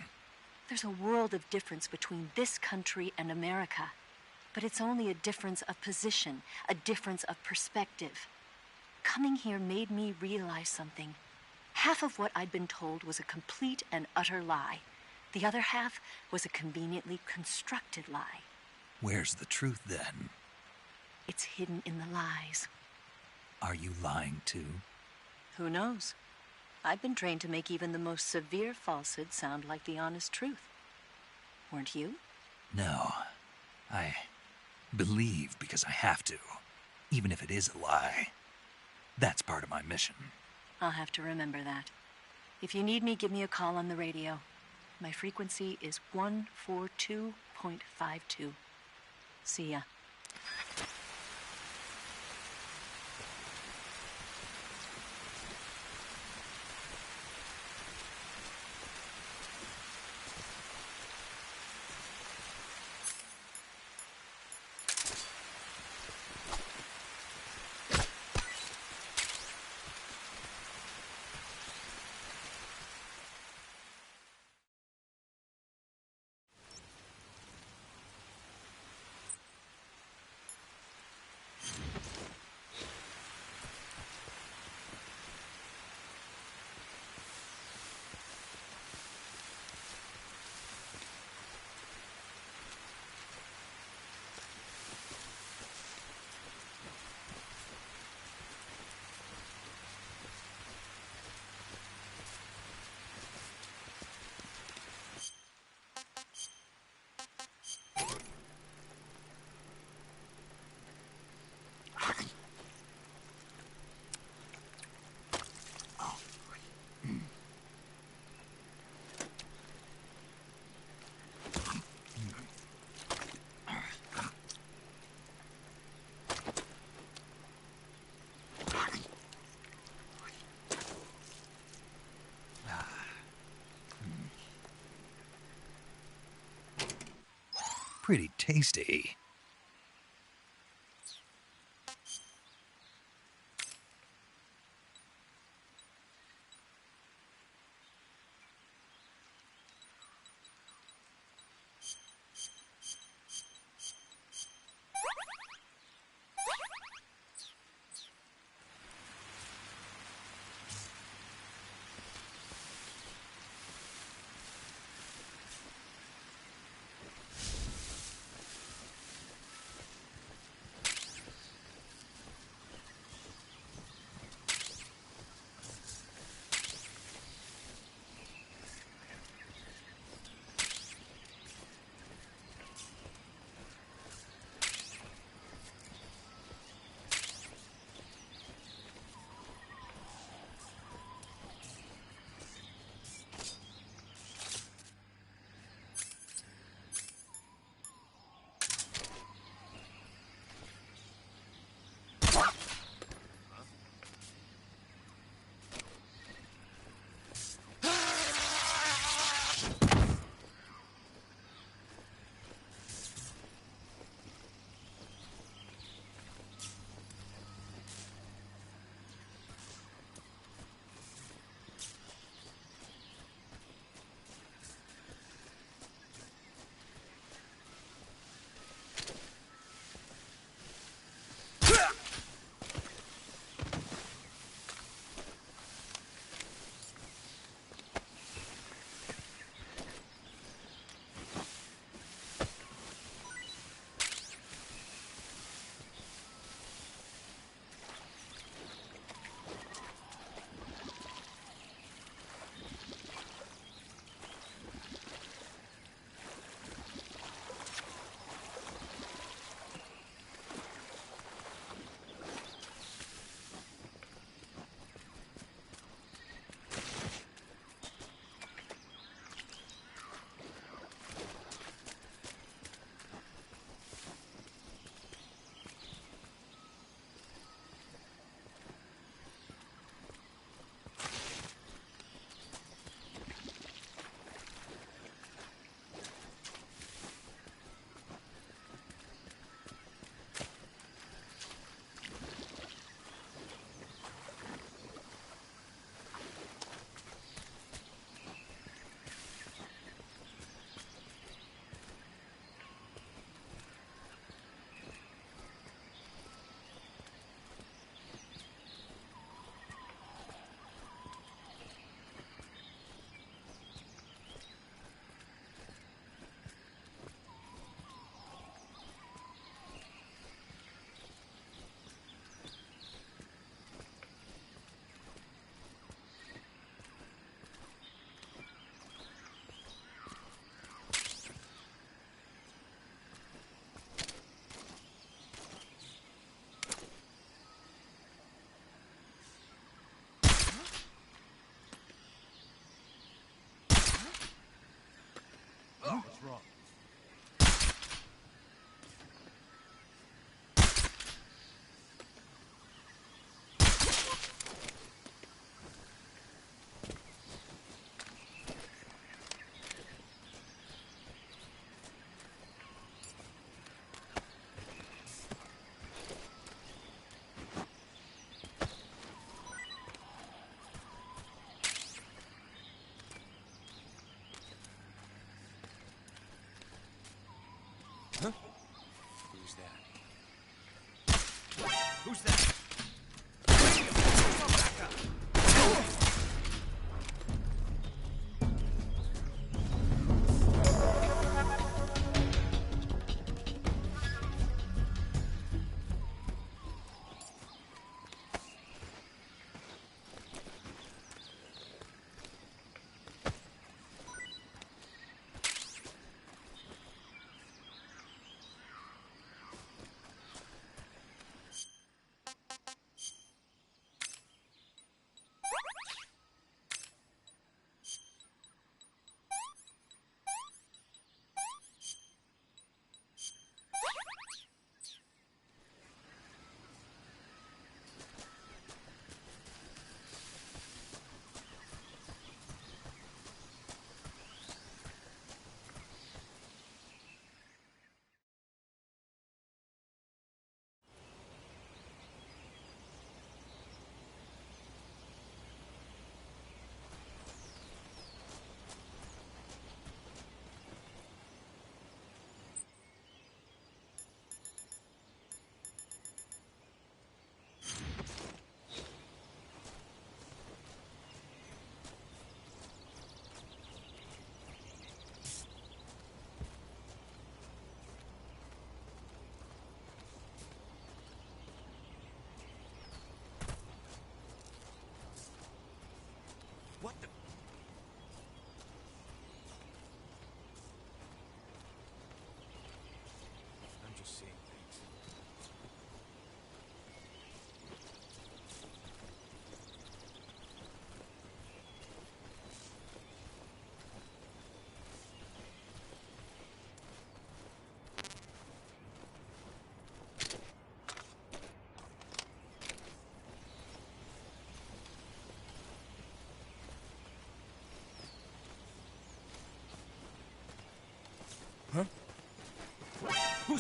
There's a world of difference between this country and America. But it's only a difference of position, a difference of perspective. Coming here made me realize something. Half of what I'd been told was a complete and utter lie. The other half was a conveniently constructed lie. Where's the truth, then? It's hidden in the lies. Are you lying, too? Who knows? I've been trained to make even the most severe falsehood sound like the honest truth. Weren't you? No. I believe because I have to, even if it is a lie. That's part of my mission. I'll have to remember that. If you need me, give me a call on the radio. My frequency is 142.52. See ya. Pretty tasty.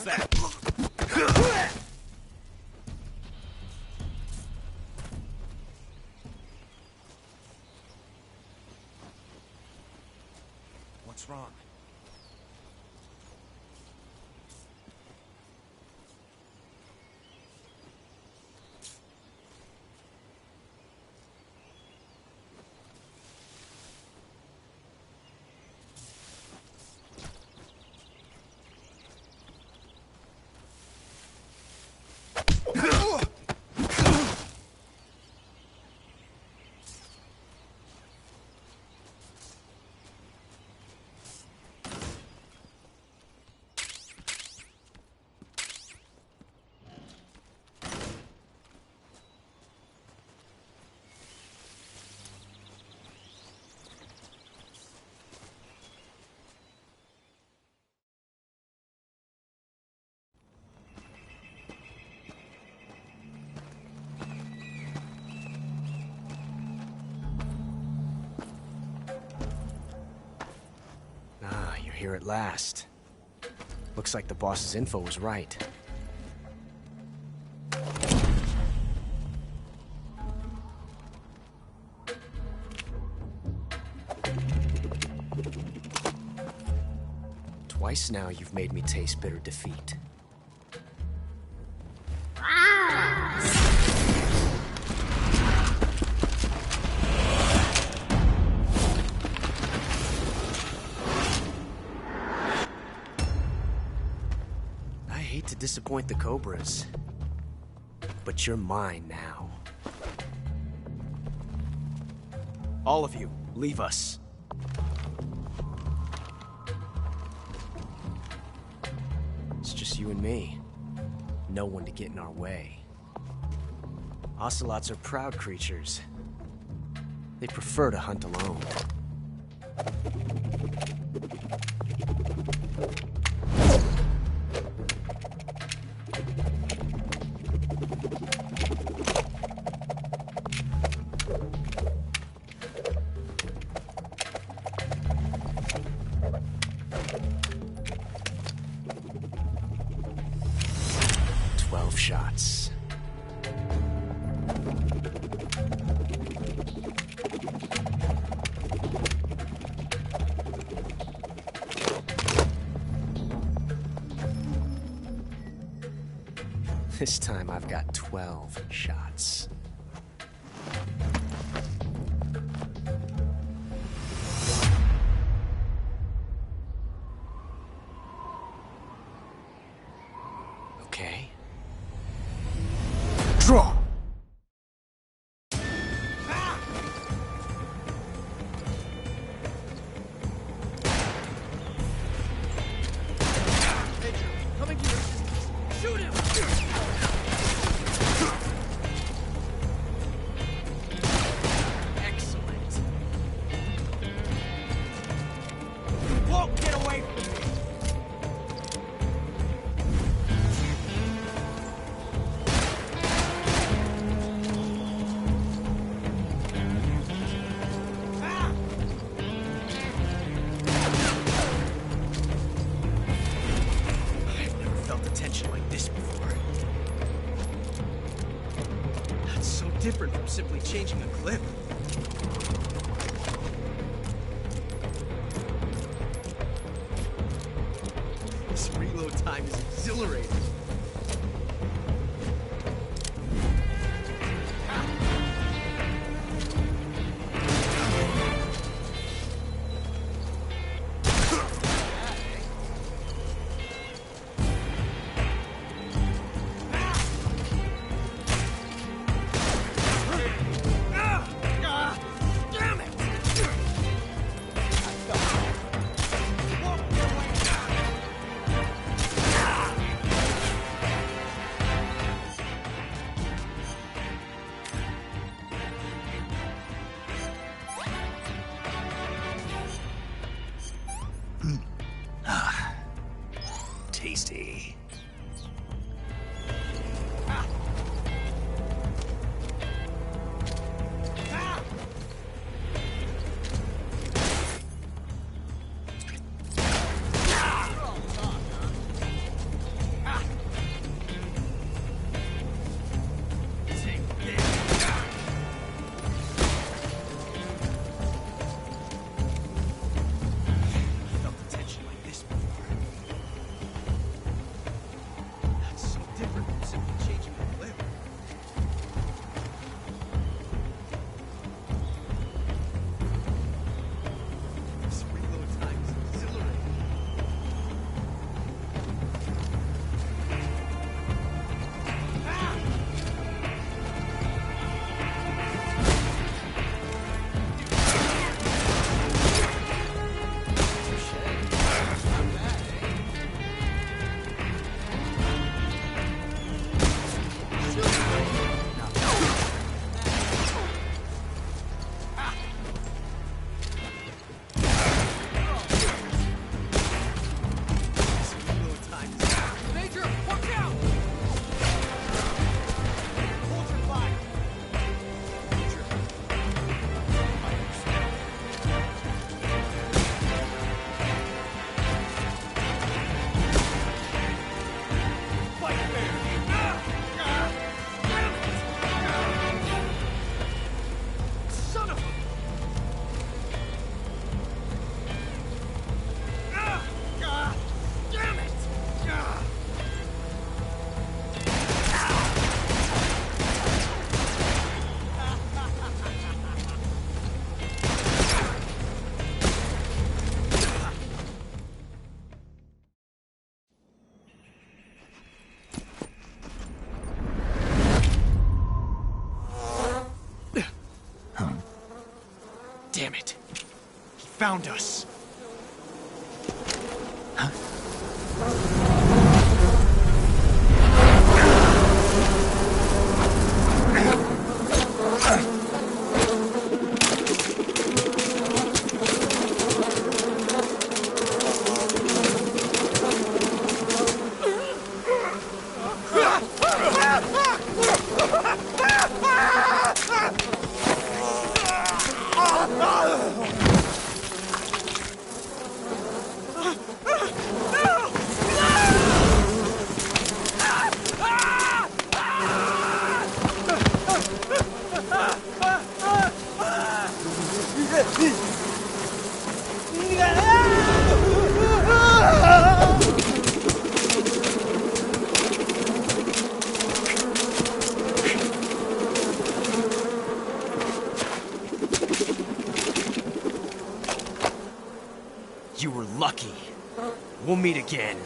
that! What's wrong? Here at last. Looks like the boss's info was right. Twice now you've made me taste bitter defeat. To disappoint the Cobras, but you're mine now. All of you, leave us. It's just you and me. No one to get in our way. Ocelots are proud creatures. They prefer to hunt alone. Shots. This time I've got 12 shots. Okay. Draw! Coming to your assistance. Shoot him! Excellent. You won't get away from me! Different from simply changing a clip. This reload time is exhilarating. Tasty. Damn it. He found us. You were lucky. We'll meet again.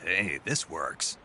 Hey, this works.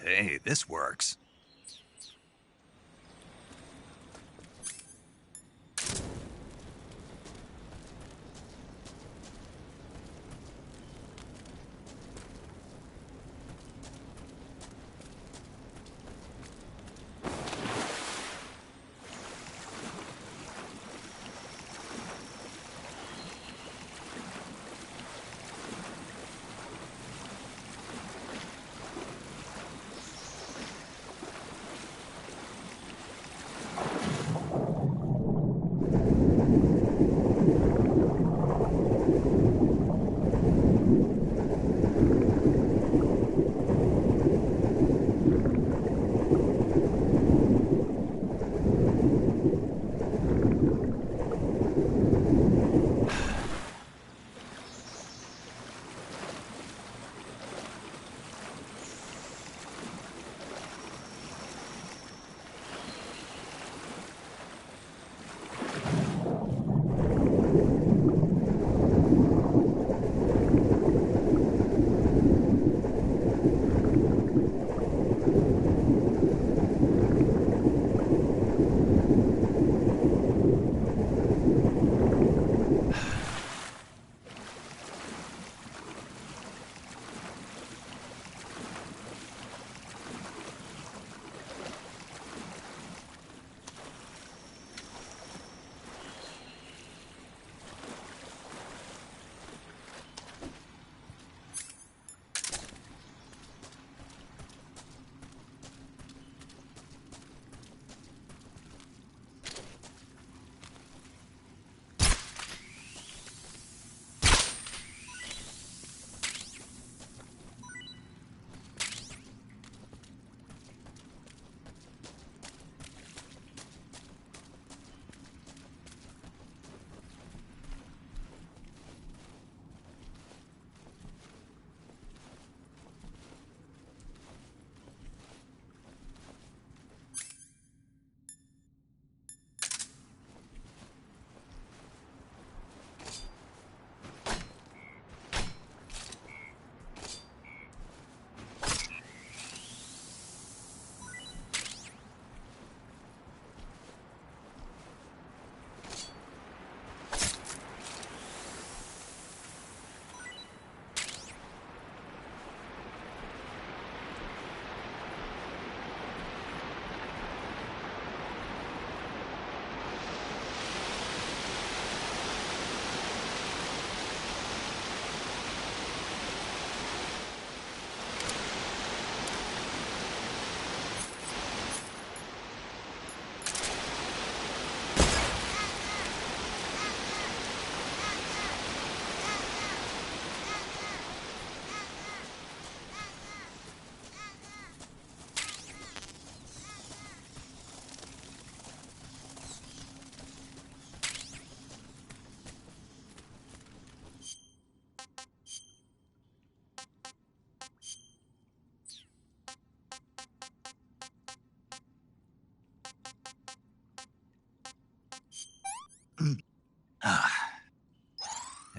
Hey, this works.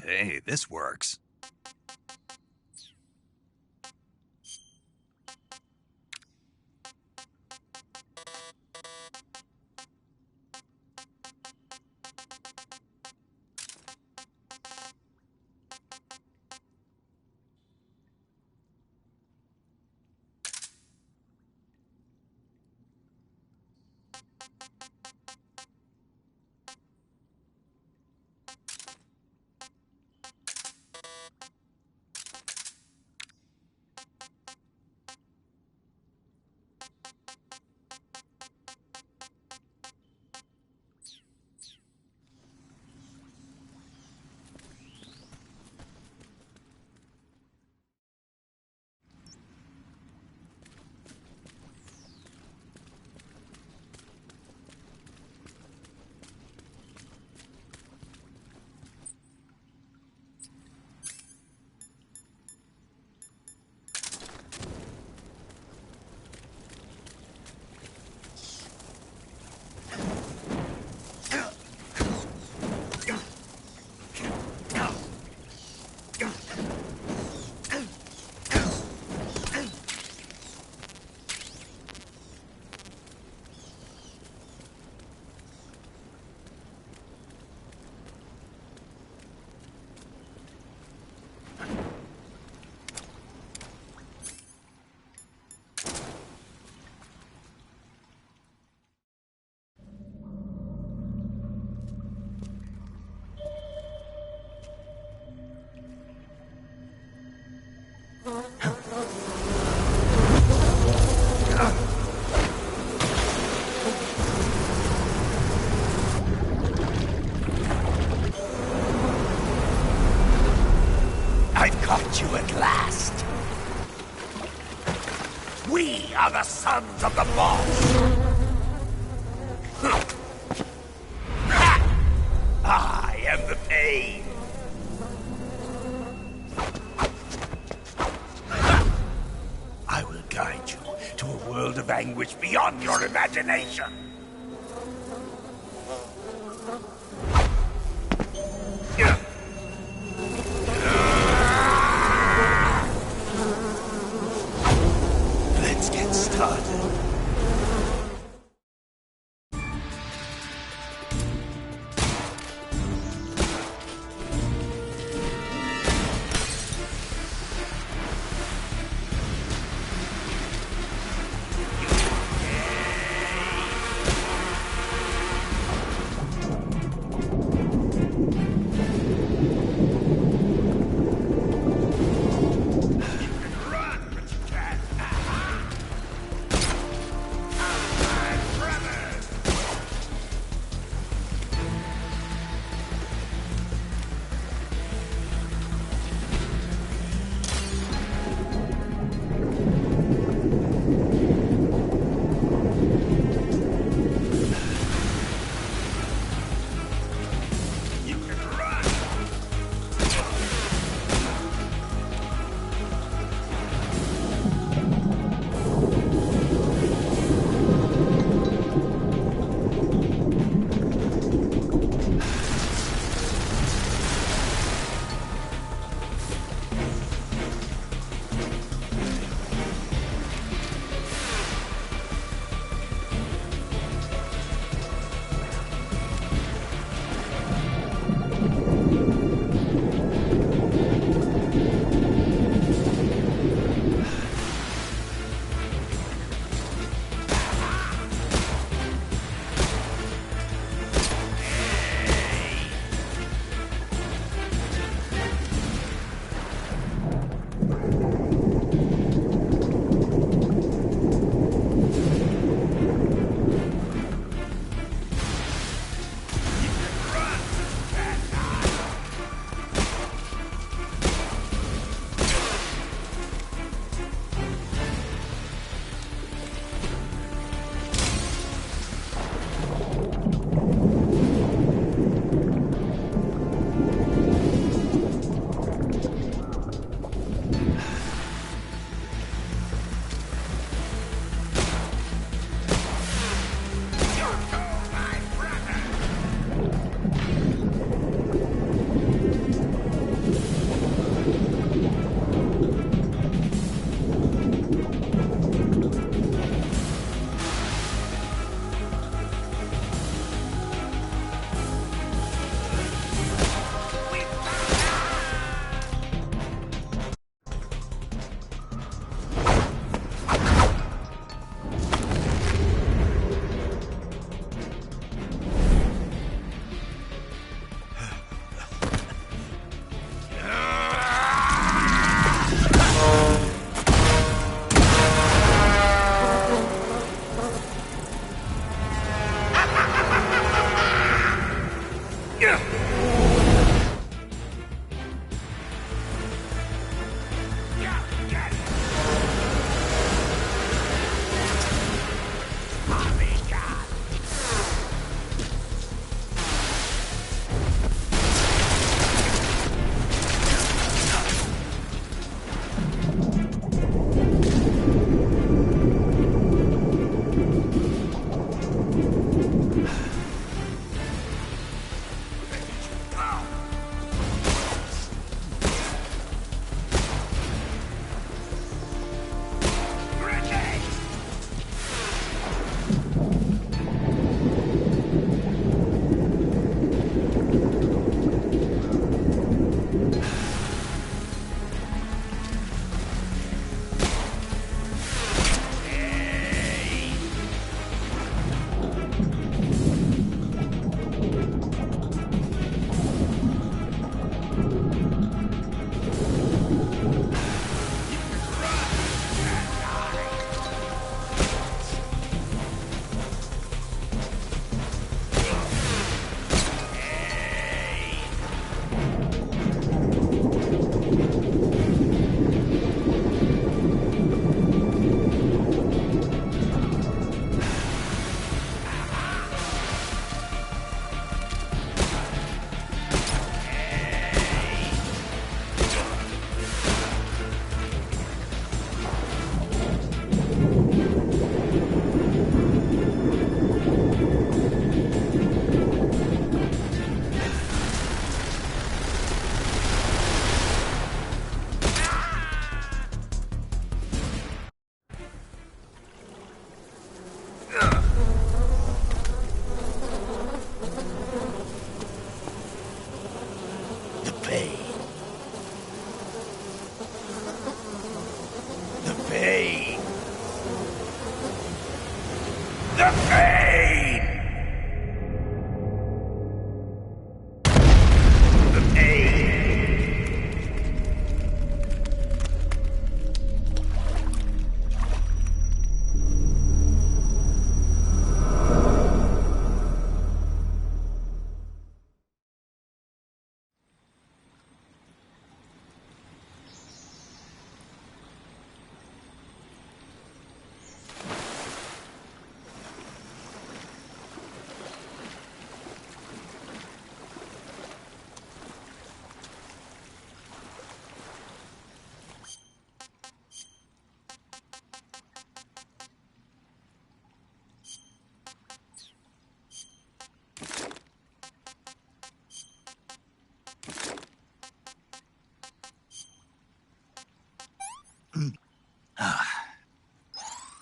Hey, this works. find you at last. We are the sons of the boss. I am the pain. I will guide you to a world of anguish beyond your imagination. Let's get started.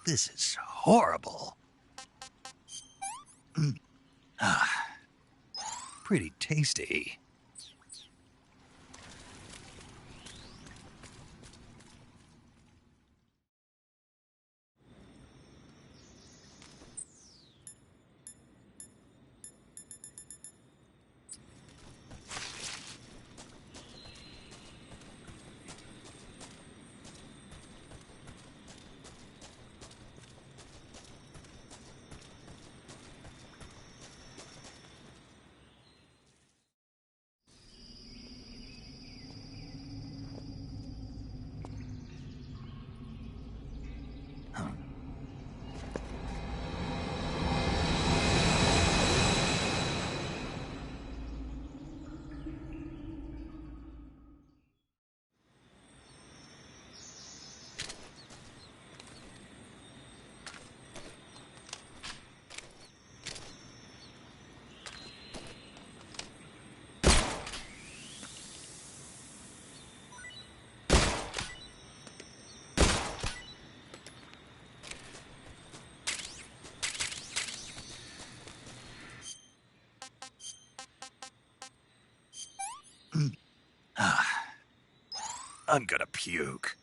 This is horrible. Pretty tasty. I'm gonna puke.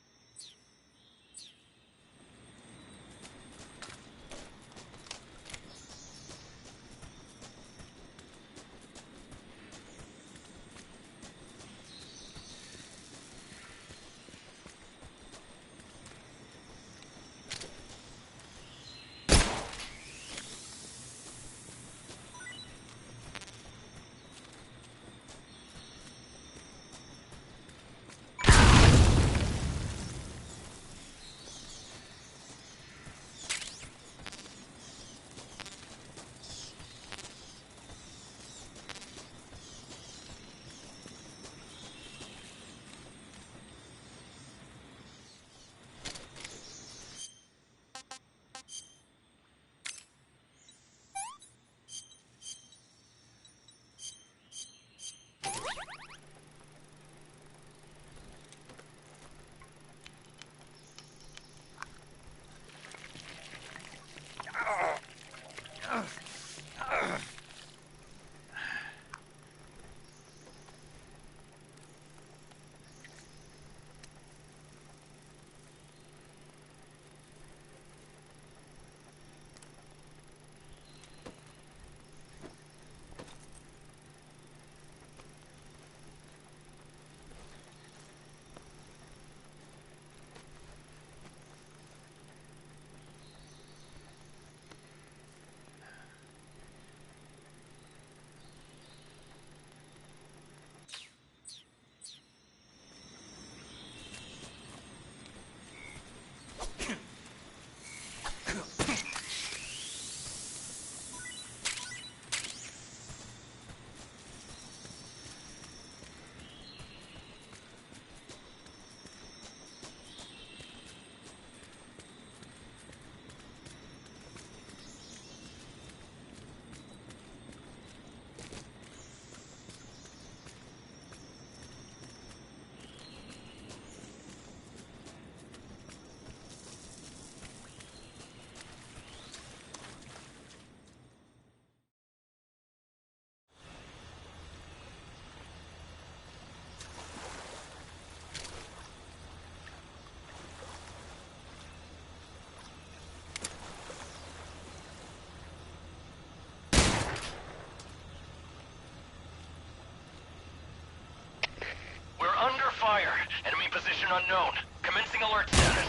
Fire. Enemy position unknown. Commencing alert status.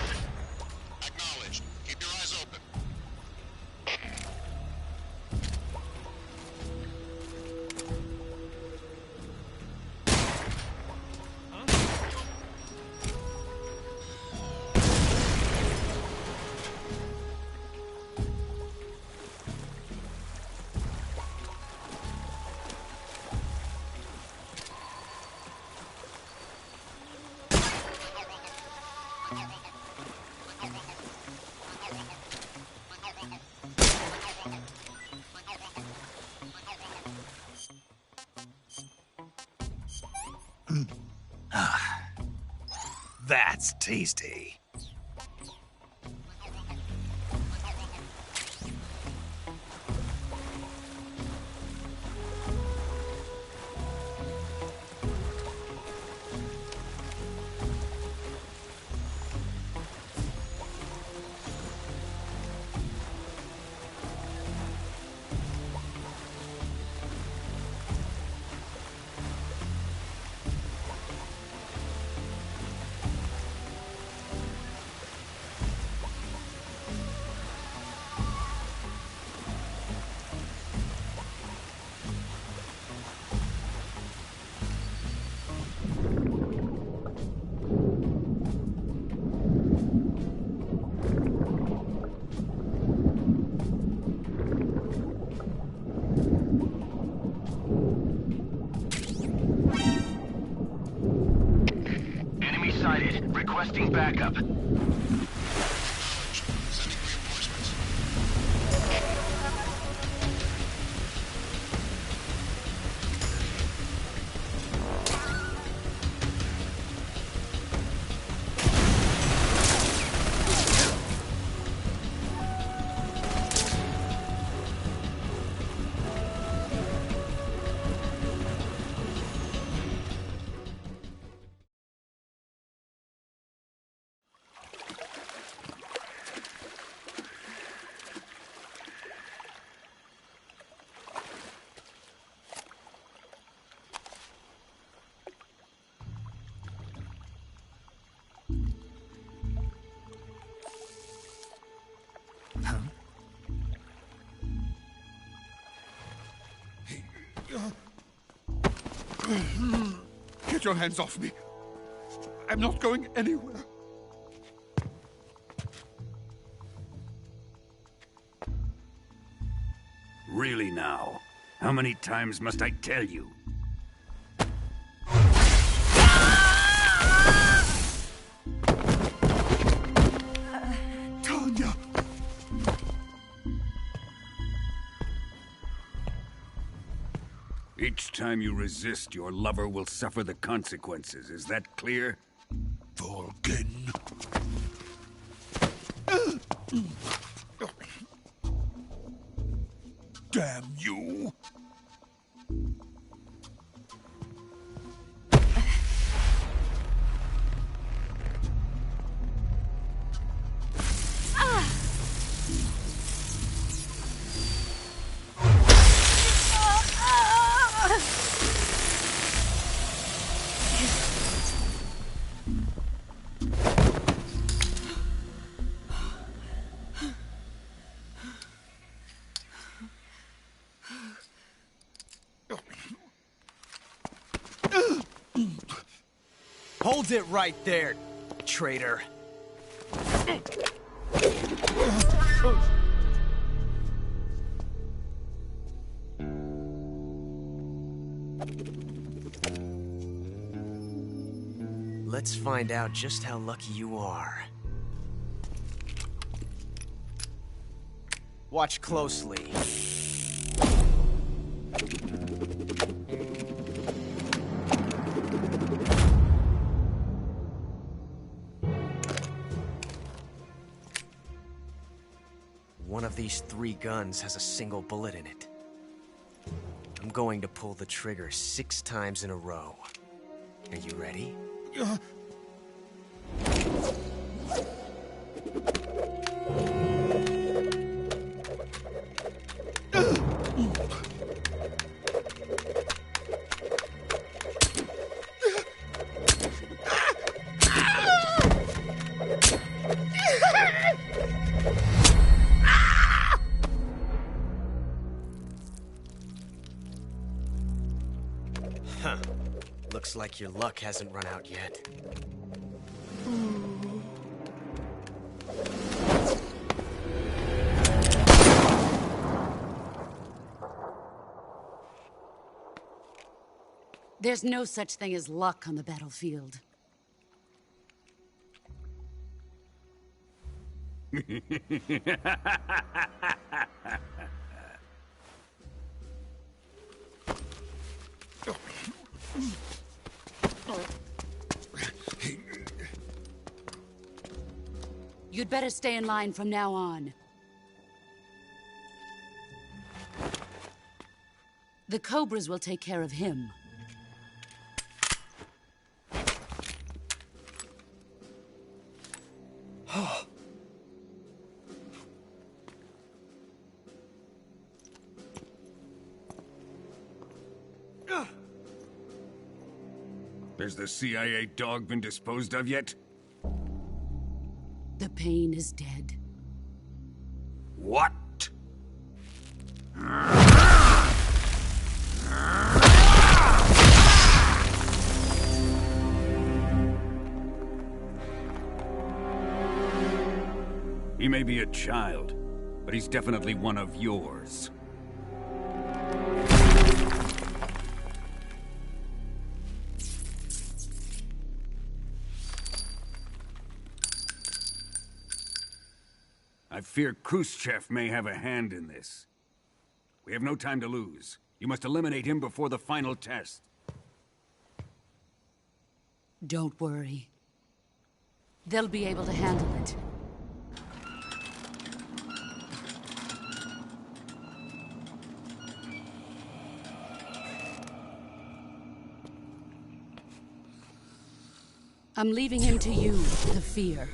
Acknowledged. Keep your eyes open. That's tasty. spotted. Requesting backup. Get your hands off me. I'm not going anywhere. Really now? How many times must I tell you? Tanya! Each time you resist, your lover will suffer the consequences. Is that clear? Volgin. Damn you! Hold it right there, traitor. Let's find out just how lucky you are. Watch closely. One of these 3 guns has a single bullet in it. I'm going to pull the trigger 6 times in a row. Are you ready? Huh. Looks like your luck hasn't run out yet. There's no such thing as luck on the battlefield. You'd better stay in line from now on. The Cobras will take care of him. Has the CIA dog been disposed of yet? The pain is dead. What? He may be a child, but he's definitely one of yours. I fear Khrushchev may have a hand in this. We have no time to lose. You must eliminate him before the final test. Don't worry. They'll be able to handle it. I'm leaving him to you, the fear.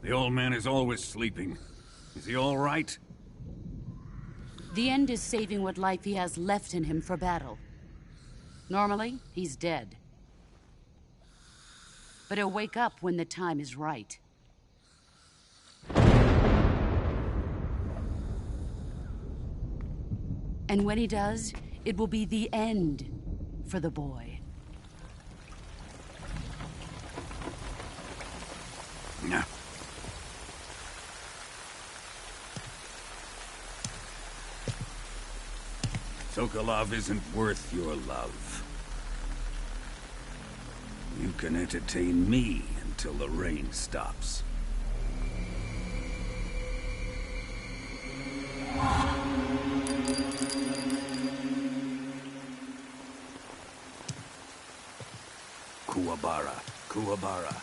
The old man is always sleeping. Is he all right? The end is saving what life he has left in him for battle. Normally, he's dead. But he'll wake up when the time is right. And when he does, it will be the end for the boy. Yeah. Sokolov isn't worth your love. You can entertain me until the rain stops. Kuwabara, Kuwabara.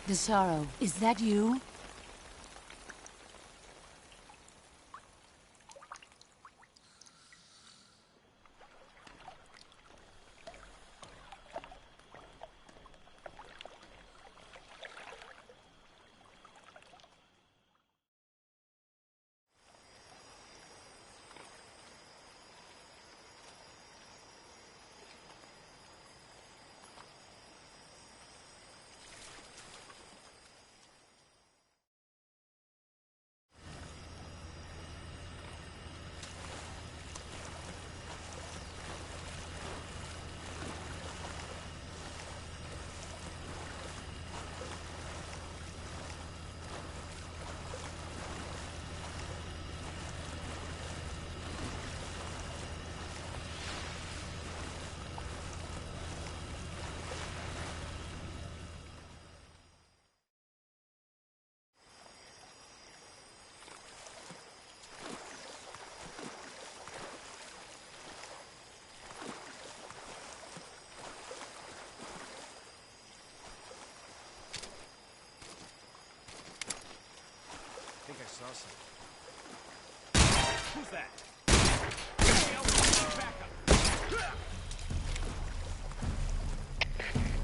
Desaro, is that you? I think I saw something. Who's that?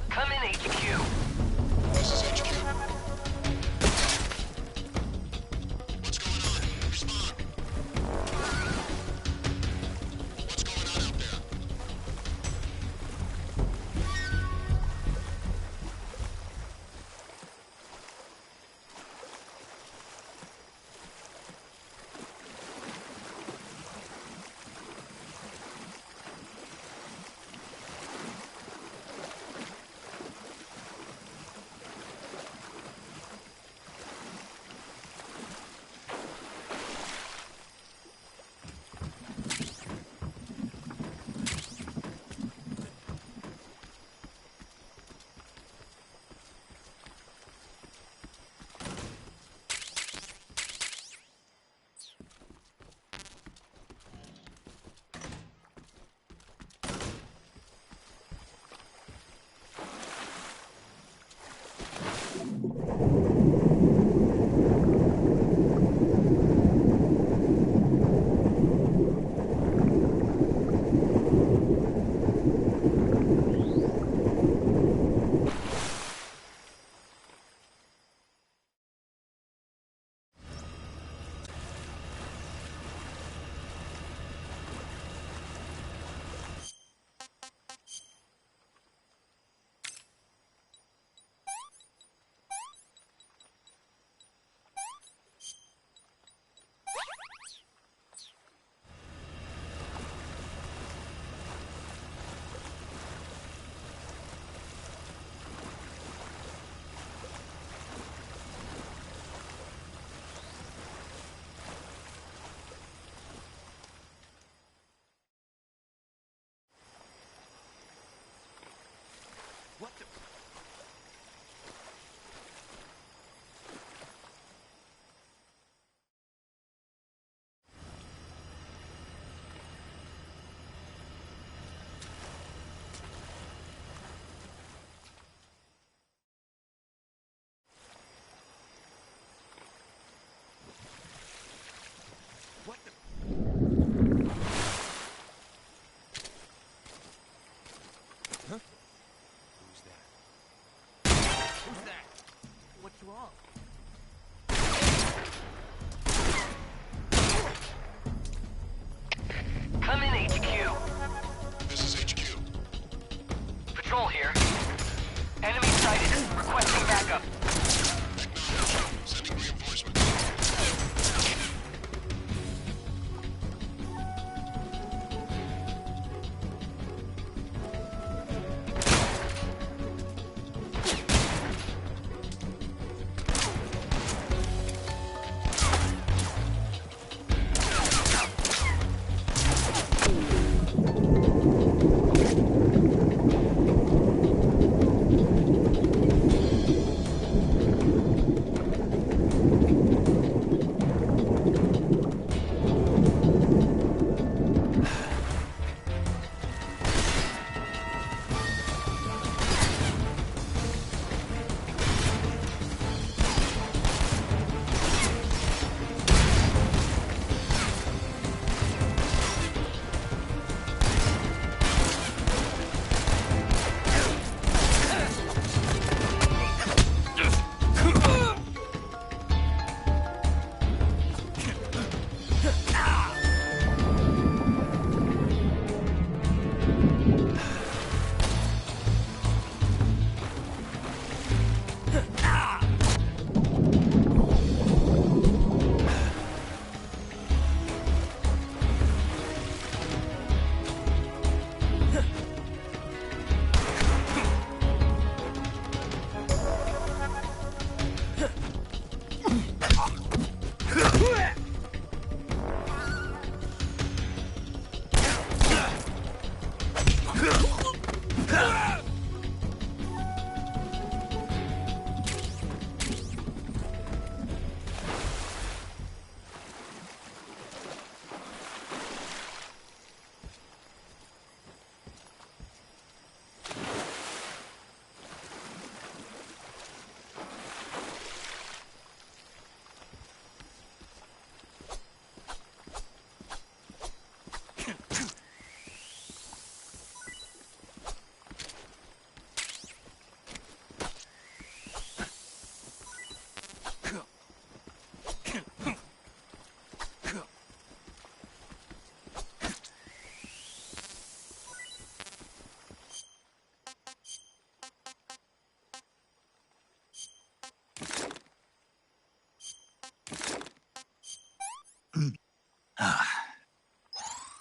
Come in, HQ. This is HQ. What's going on? Respond. What's going on out there? wrong? Come in, HQ. This is HQ. Patrol here. Enemy sighted. Requesting backup. Acknowledged. Sending reinforcements.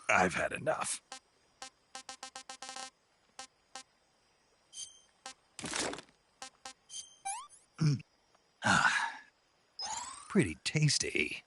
I've had enough. Pretty tasty.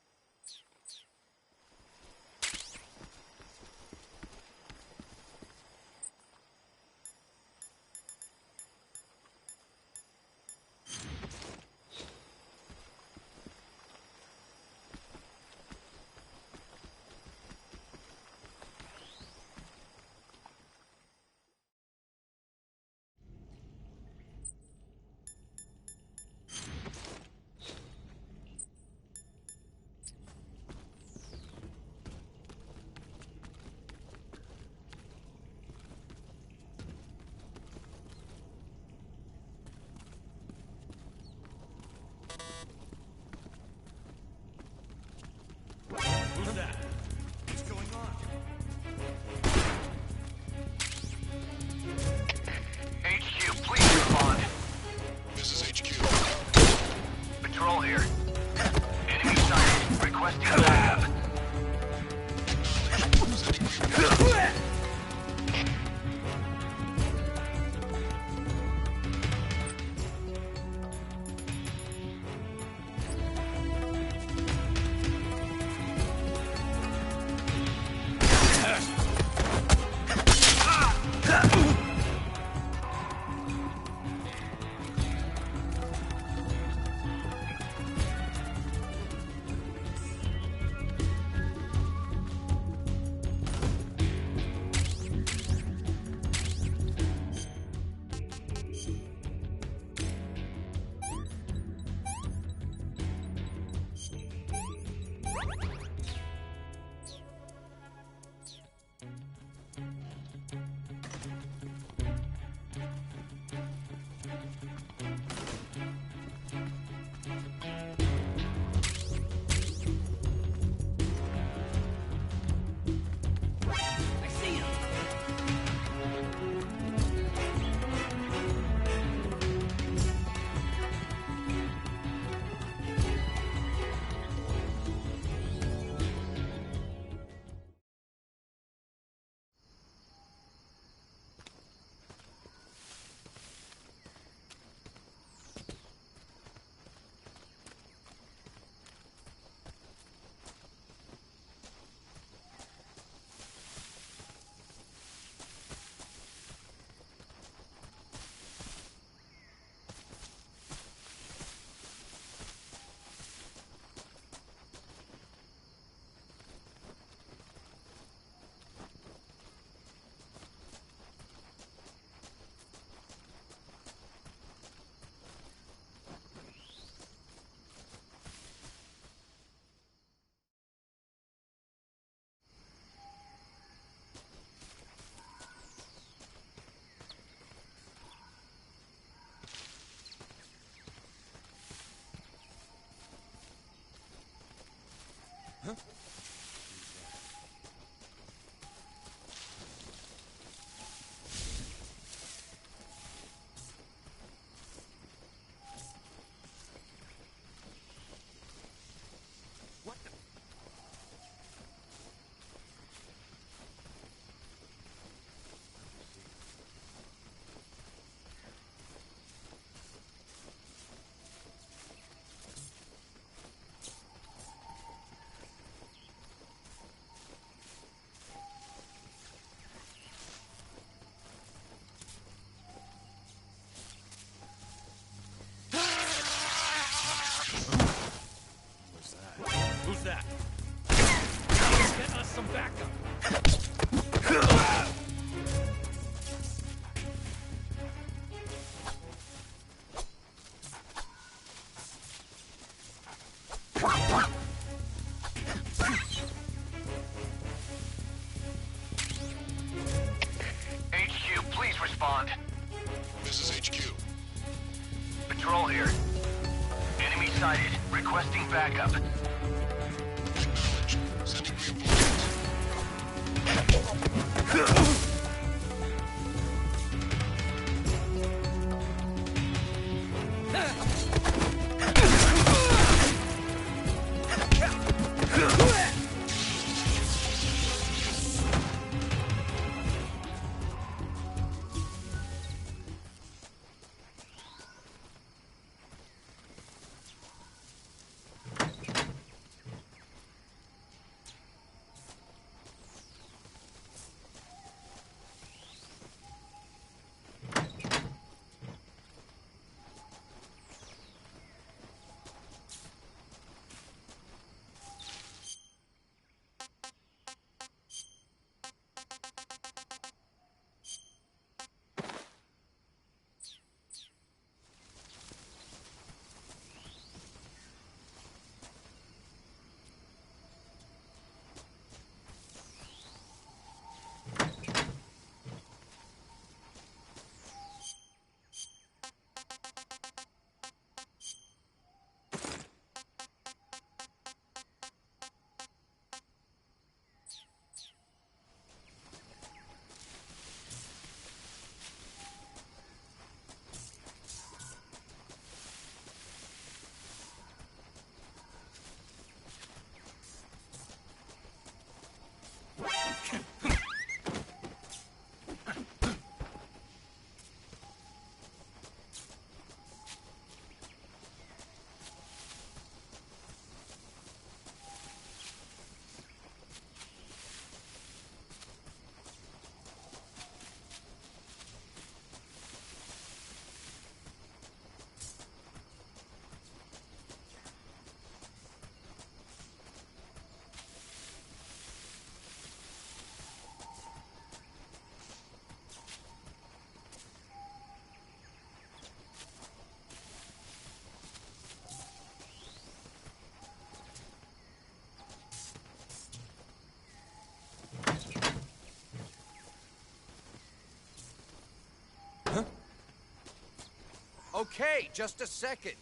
backup. HQ, please respond. This is HQ. Patrol here. Enemy sighted. Requesting backup. Acknowledged. Sending Okay, just a second.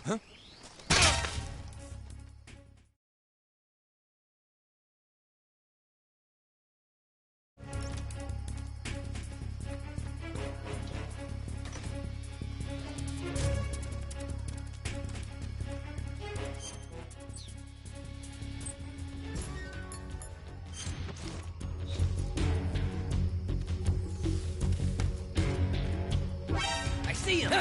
Huh? I see him!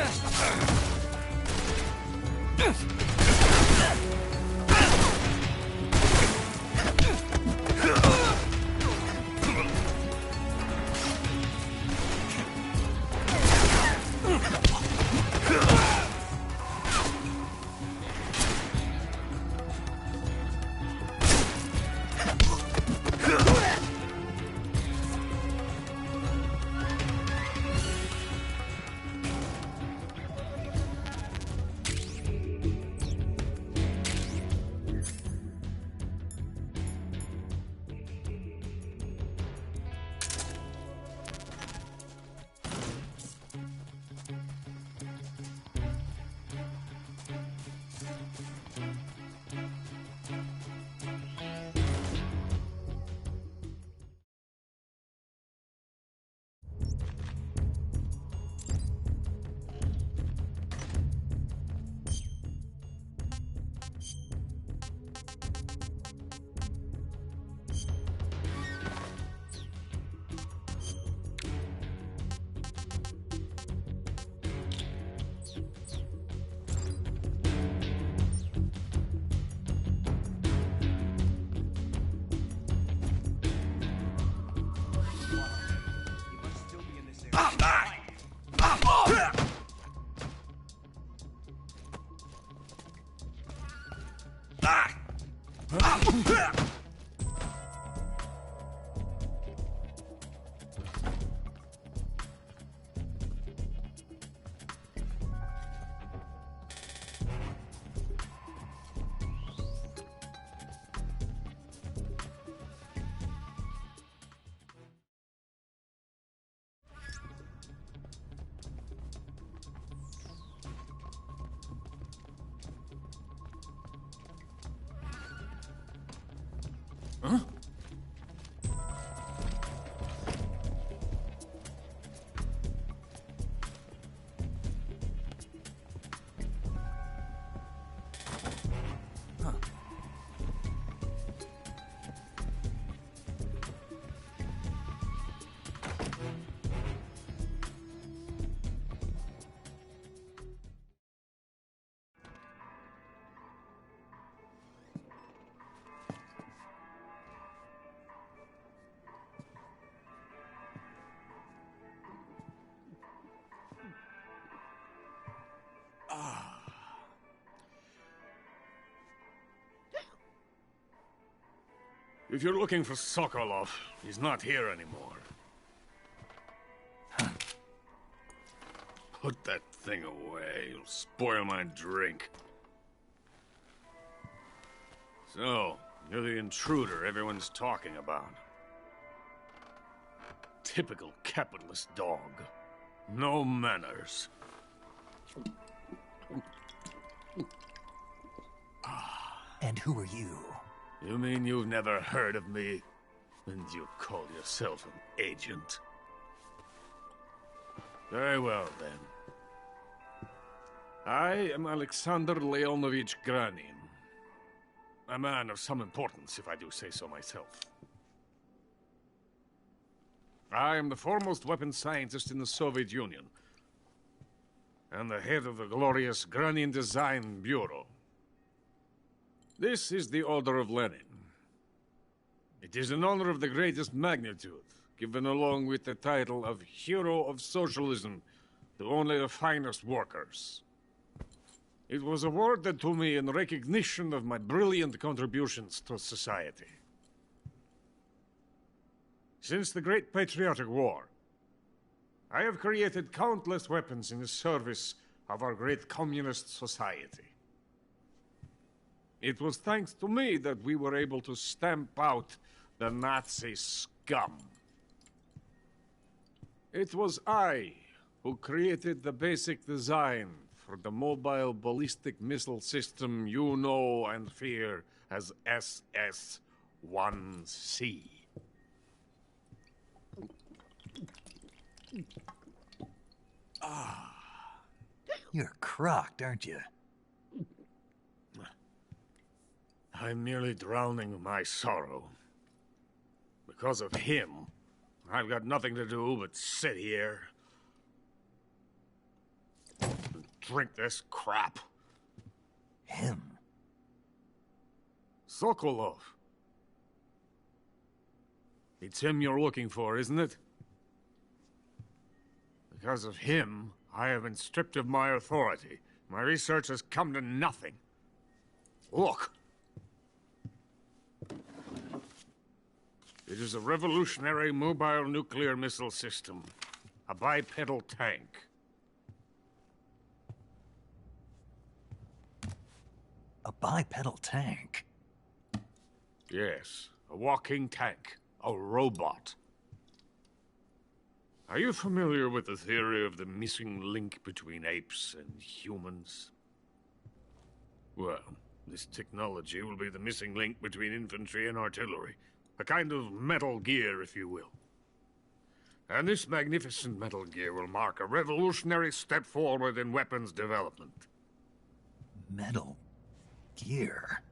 Huh? If you're looking for Sokolov, he's not here anymore. Put that thing away. You'll spoil my drink. So, you're the intruder everyone's talking about. Typical capitalist dog. No manners. And who are you? You mean you've never heard of me? And you call yourself an agent? Very well, then. I am Alexander Leonovich Granin. A man of some importance, if I do say so myself. I am the foremost weapons scientist in the Soviet Union, and the head of the glorious Granin Design Bureau. This is the Order of Lenin. It is an honor of the greatest magnitude, given along with the title of Hero of Socialism to only the finest workers. It was awarded to me in recognition of my brilliant contributions to society. Since the Great Patriotic War, I have created countless weapons in the service of our great communist society. It was thanks to me that we were able to stamp out the Nazi scum. It was I who created the basic design for the mobile ballistic missile system you know and fear as SS-1C. You're crocked, aren't you? I'm merely drowning my sorrow. Because of him, I've got nothing to do but sit here and drink this crap. Him? Sokolov. It's him you're looking for, isn't it? Because of him, I have been stripped of my authority. My research has come to nothing. Look. It is a revolutionary mobile nuclear missile system. A bipedal tank. A bipedal tank? Yes, a walking tank. A robot. Are you familiar with the theory of the missing link between apes and humans? Well, this technology will be the missing link between infantry and artillery. A kind of Metal Gear, if you will. And this magnificent Metal Gear will mark a revolutionary step forward in weapons development. Metal Gear?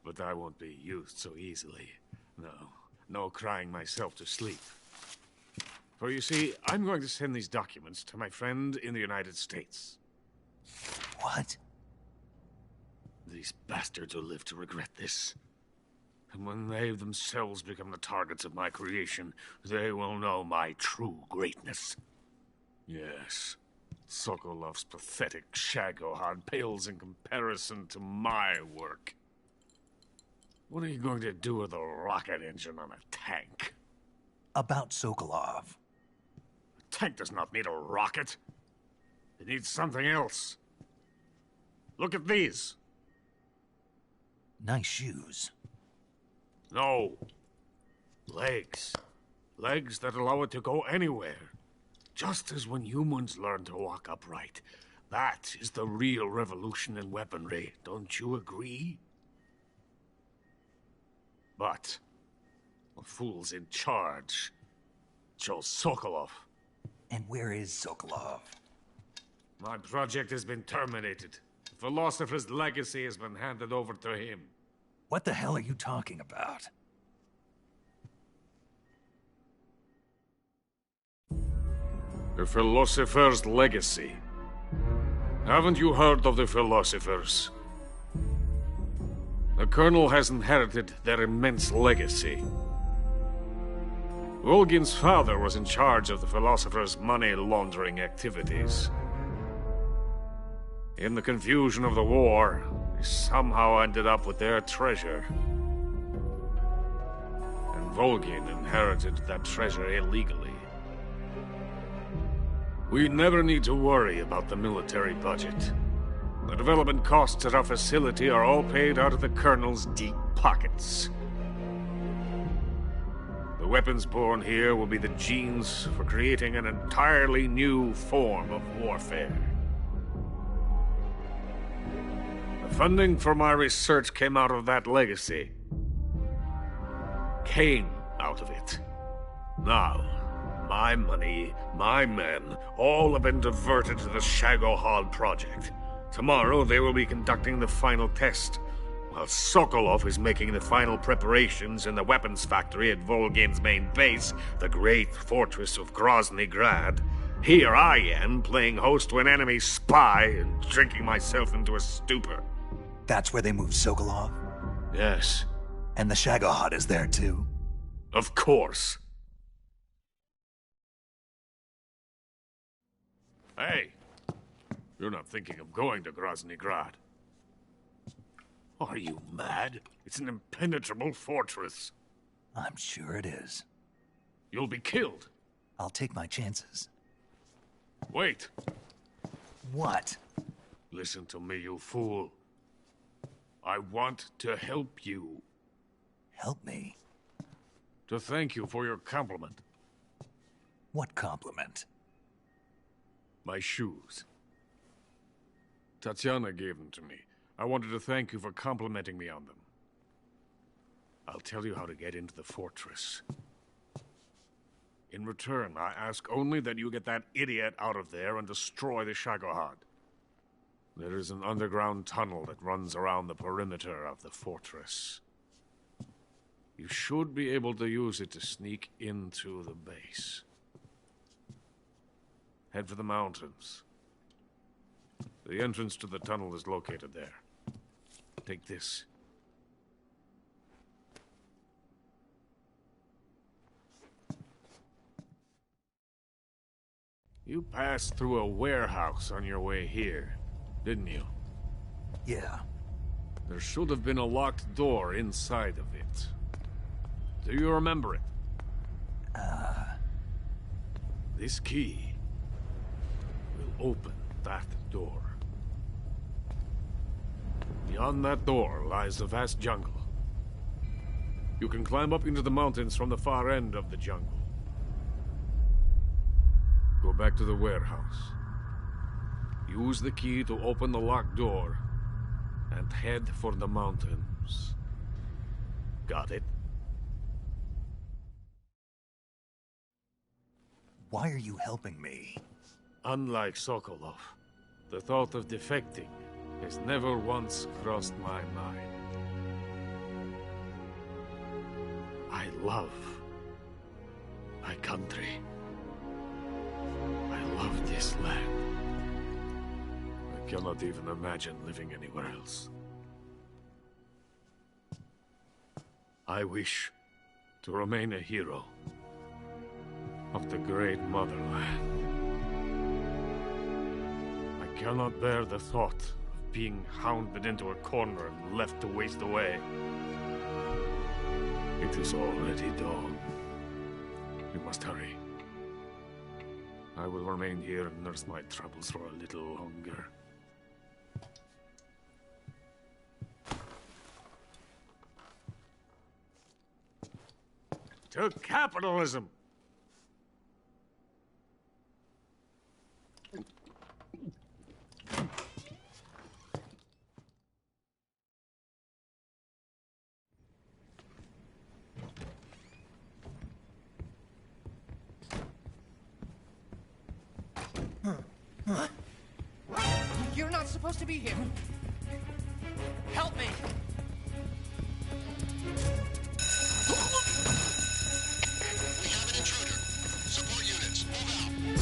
But I won't be used so easily. No crying myself to sleep. For you see, I'm going to send these documents to my friend in the United States. What? These bastards will live to regret this. And when they themselves become the targets of my creation, they will know my true greatness. Yes, Sokolov's pathetic Shagohod pales in comparison to my work. What are you going to do with a rocket engine on a tank? About Sokolov. A tank does not need a rocket. It needs something else. Look at these. Nice shoes. No. Legs. Legs that allow it to go anywhere. Just as when humans learn to walk upright. That is the real revolution in weaponry. Don't you agree? But the fool's in charge. Chose Sokolov. And where is Sokolov? My project has been terminated. The philosopher's legacy has been handed over to him. What the hell are you talking about? The philosopher's legacy. Haven't you heard of the philosophers? The Colonel has inherited their immense legacy. Volgin's father was in charge of the philosophers' money laundering activities. In the confusion of the war, he somehow ended up with their treasure. And Volgin inherited that treasure illegally. We never need to worry about the military budget. The development costs at our facility are all paid out of the Colonel's deep pockets. The weapons born here will be the genes for creating an entirely new form of warfare. The funding for my research came out of that legacy. Came out of it. Now, my money, my men, all have been diverted to the Shagohod project. Tomorrow they will be conducting the final test, while Sokolov is making the final preparations in the weapons factory at Volgin's main base, the great fortress of Grozny Grad. Here I am, playing host to an enemy spy and drinking myself into a stupor. That's where they moved Sokolov? Yes. And the Shagohod is there too? Of course. Hey, you're not thinking of going to Grozny Grad. Are you mad? It's an impenetrable fortress. I'm sure it is. You'll be killed. I'll take my chances. Wait. What? Listen to me, you fool. I want to help you. Help me? To thank you for your compliment. What compliment? My shoes. Tatiana gave them to me. I wanted to thank you for complimenting me on them. I'll tell you how to get into the fortress. In return, I ask only that you get that idiot out of there and destroy the Shagohod. There is an underground tunnel that runs around the perimeter of the fortress. You should be able to use it to sneak into the base. Head for the mountains. The entrance to the tunnel is located there. Take this. You passed through a warehouse on your way here, didn't you? Yeah. There should have been a locked door inside of it. Do you remember it? This key will open that door. Beyond that door lies a vast jungle. You can climb up into the mountains from the far end of the jungle. Go back to the warehouse. Use the key to open the locked door and head for the mountains. Got it? Why are you helping me? Unlike Sokolov, the thought of defecting has never once crossed my mind. I love my country. I love this land. I cannot even imagine living anywhere else. I wish to remain a hero of the great motherland. cannot bear the thought of being hounded into a corner and left to waste away. It is already dawn. We must hurry. I will remain here and nurse my troubles for a little longer. To capitalism! You're not supposed to be here. Help me! We have an intruder. Support units, move out.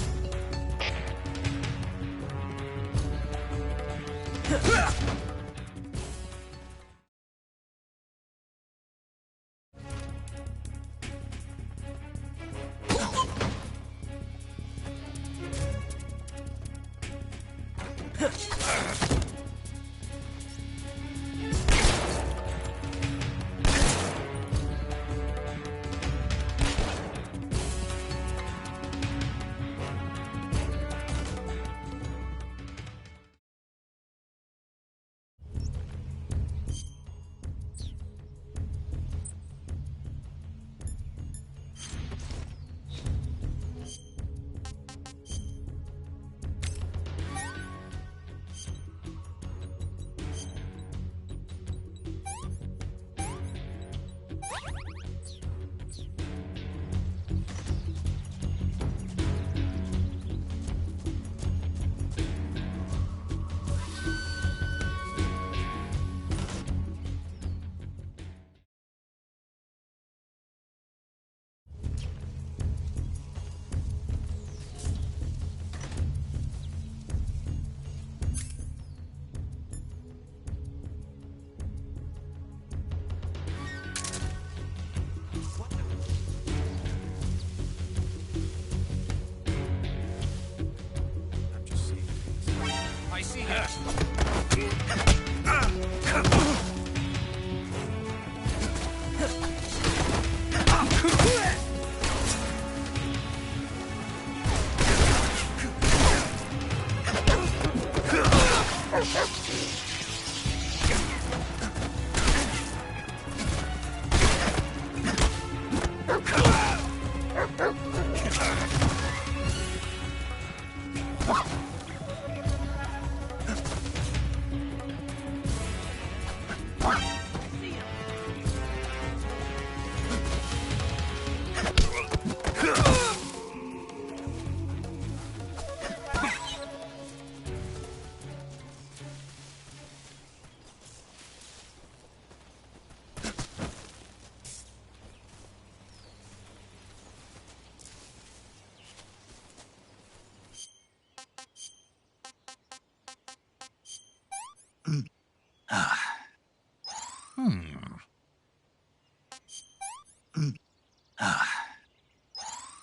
I see you.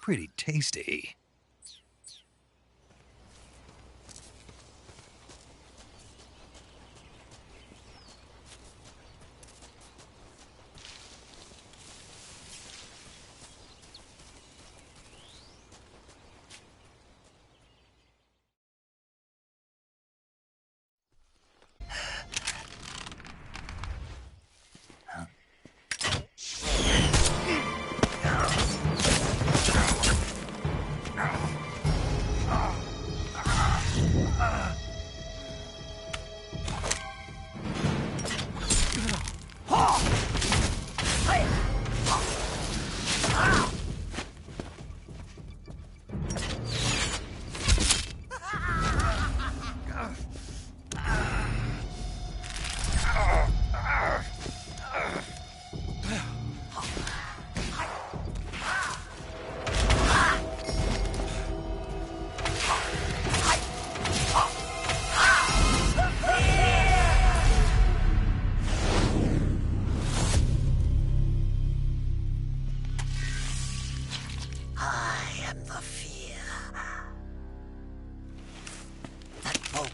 Pretty tasty.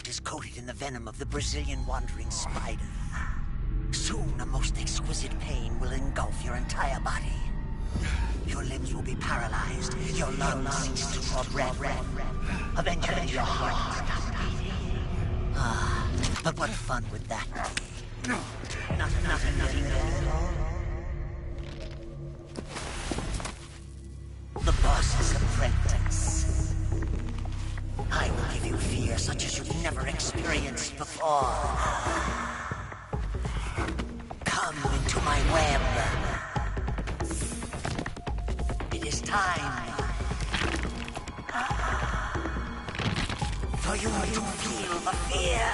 defect is coated in the venom of the Brazilian wandering spider. Soon, a most exquisite pain will engulf your entire body. Your limbs will be paralyzed, your lungs cease to draw breath. Eventually, your heart will stop beating. Ah, but what fun would that be? Nothing really good. The boss's apprentice. I will give you fear such as you've never experienced before. Come into my web. It is time for you to feel the fear.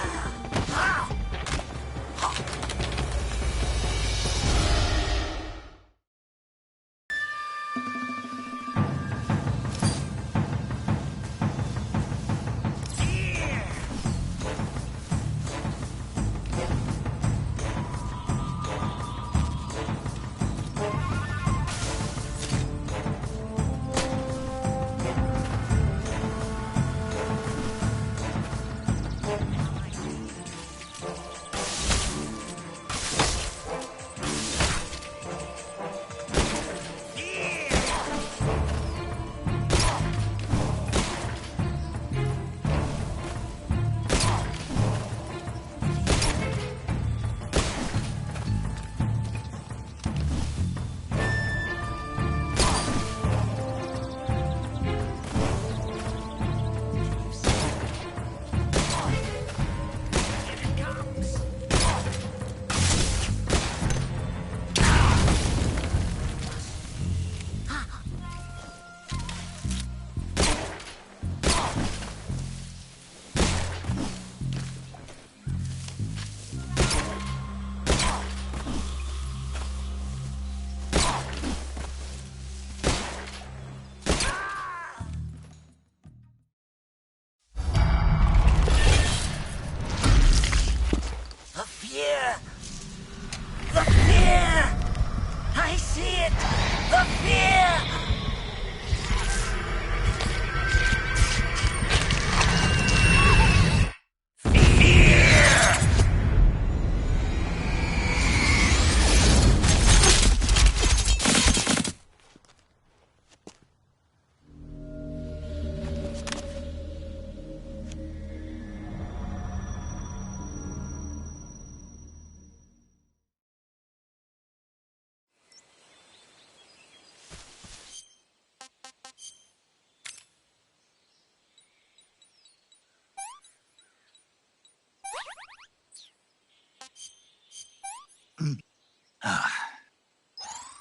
The fear! I see it! The fear!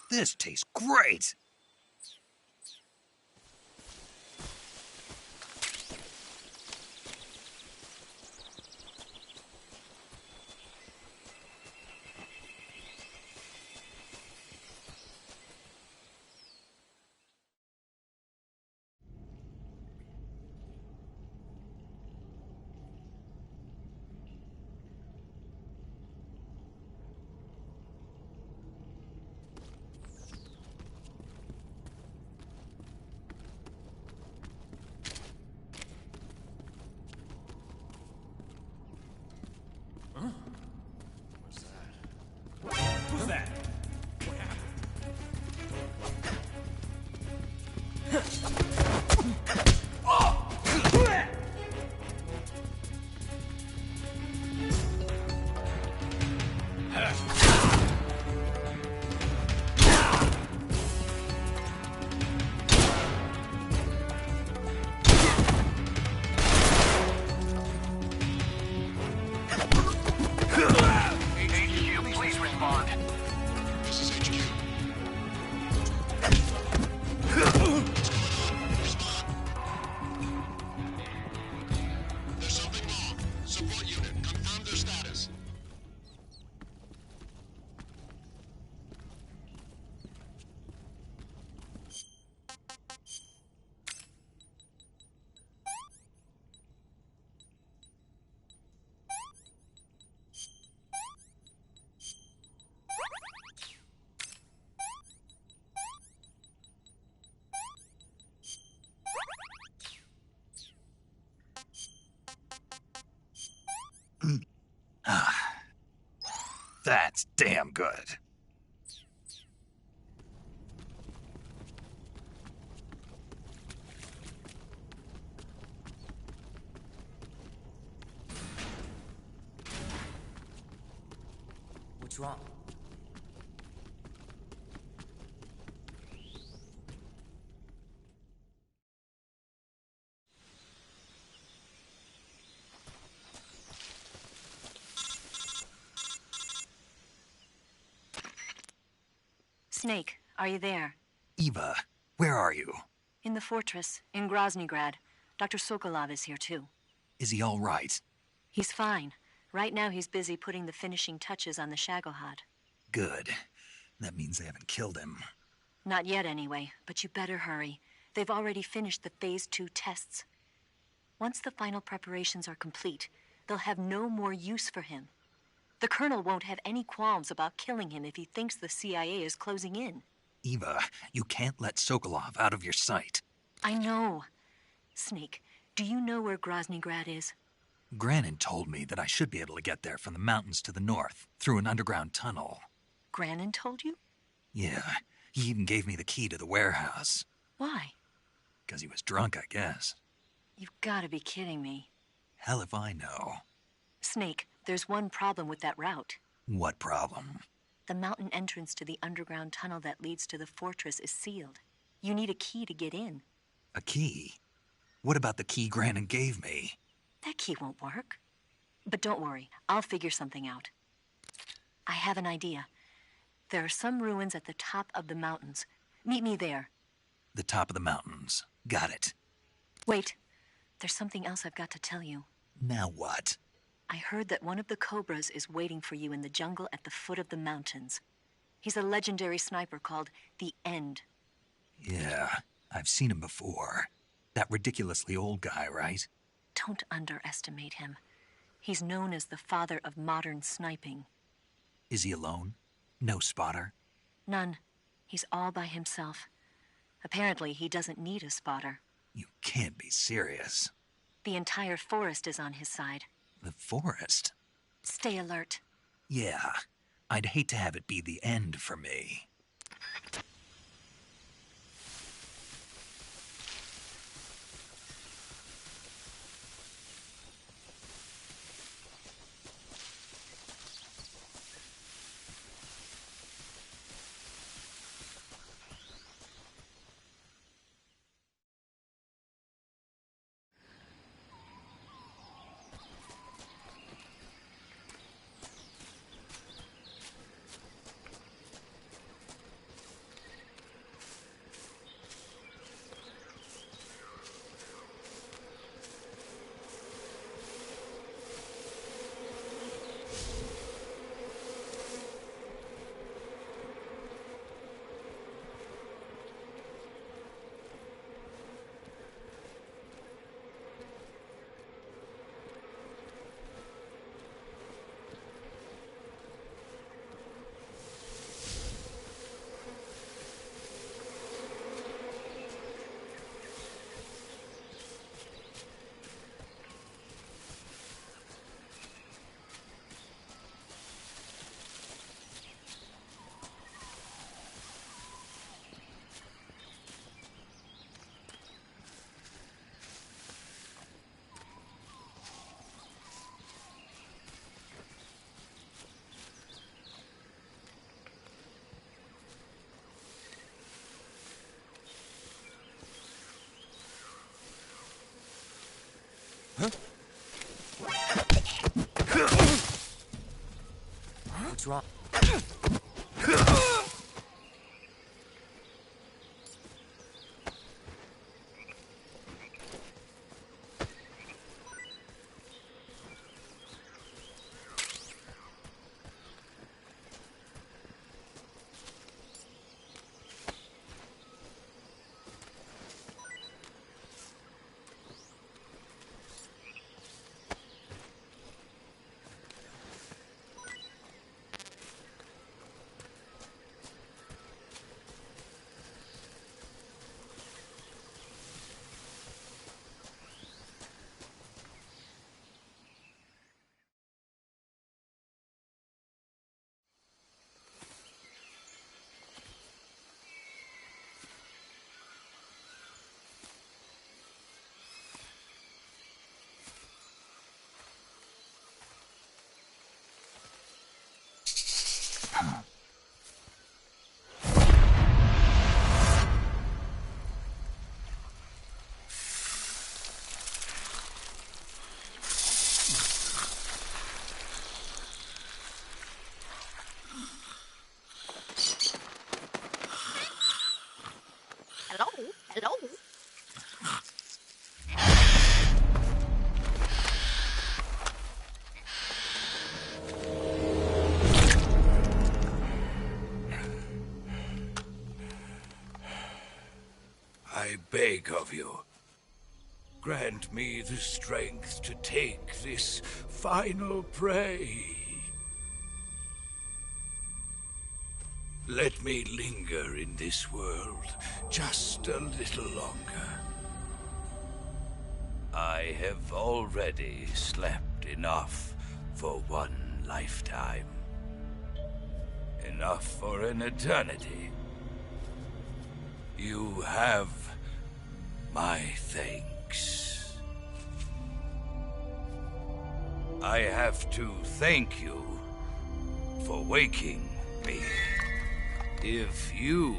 This tastes great! Who's that? What happened? HQ, please respond. This is HQ. There's something wrong. Support unit, confirm their status. That's damn good. What's wrong? Snake, are you there? Eva, where are you? In the fortress, in Groznygrad. Dr. Sokolov is here too. Is he all right? He's fine. Right now he's busy putting the finishing touches on the Shagohod. Good. That means they haven't killed him. Not yet anyway, but you better hurry. They've already finished the Phase 2 tests. Once the final preparations are complete, they'll have no more use for him. The Colonel won't have any qualms about killing him if he thinks the CIA is closing in. Eva, you can't let Sokolov out of your sight. I know. Snake, do you know where Groznygrad is? Granin told me that I should be able to get there from the mountains to the north, through an underground tunnel. Granin told you? Yeah, he even gave me the key to the warehouse. Why? Because he was drunk, I guess. You've got to be kidding me. Hell if I know. Snake, there's one problem with that route. What problem? The mountain entrance to the underground tunnel that leads to the fortress is sealed. You need a key to get in. A key? What about the key Granin gave me? That key won't work. But don't worry, I'll figure something out. I have an idea. There are some ruins at the top of the mountains. Meet me there. The top of the mountains. Got it. Wait, there's something else I've got to tell you. Now what? I heard that one of the Cobras is waiting for you in the jungle at the foot of the mountains. He's a legendary sniper called the End. Yeah, I've seen him before. That ridiculously old guy, right? Don't underestimate him. He's known as the father of modern sniping. Is he alone? No spotter? None. He's all by himself. Apparently, he doesn't need a spotter. You can't be serious. The entire forest is on his side. The forest? Stay alert. Yeah, I'd hate to have it be the end for me. Huh? What's wrong? beg of you. Grant me the strength to take this final prey. Let me linger in this world just a little longer. I have already slept enough for one lifetime. Enough for an eternity. You have my thanks. I have to thank you for waking me. If you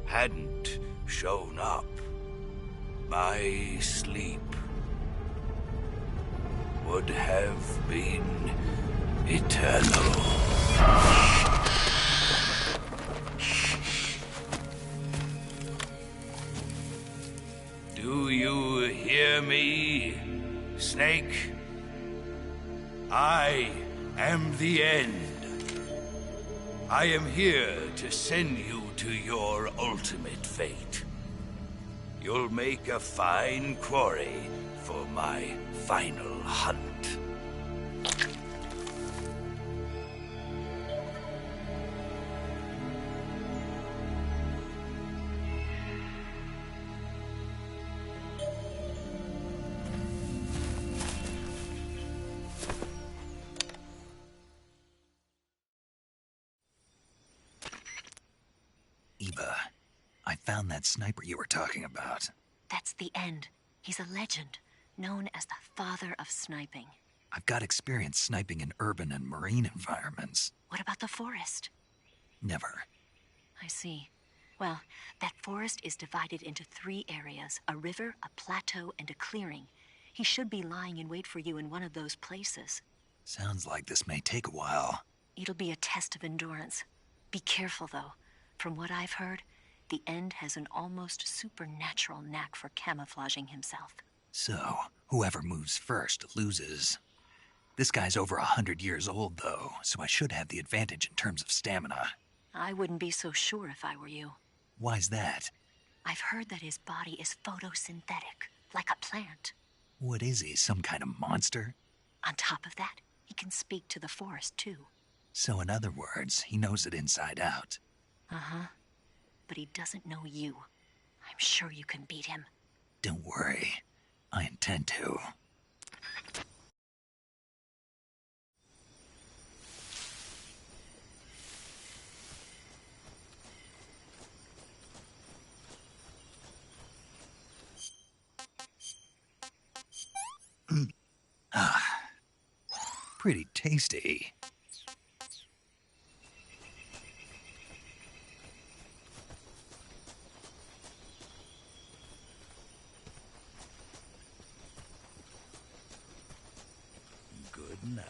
hadn't shown up, my sleep would have been eternal. Do you hear me, Snake? I am the end. I am here to send you to your ultimate fate. You'll make a fine quarry for my final hunt. Eva, I found that sniper you were talking about. That's the end. He's a legend, known as the father of sniping. I've got experience sniping in urban and marine environments. What about the forest? Never. I see. Well, that forest is divided into 3 areas, a river, a plateau, and a clearing. He should be lying in wait for you in one of those places. Sounds like this may take a while. It'll be a test of endurance. Be careful, though. From what I've heard, the End has an almost supernatural knack for camouflaging himself. So, whoever moves first loses. This guy's over 100 years old, though, so I should have the advantage in terms of stamina. I wouldn't be so sure if I were you. Why's that? I've heard that his body is photosynthetic, like a plant. What is he, some kind of monster? On top of that, he can speak to the forest, too. So in other words, he knows it inside out. Uh-huh. But he doesn't know you. I'm sure you can beat him. Don't worry. I intend to. Pretty tasty. Good night.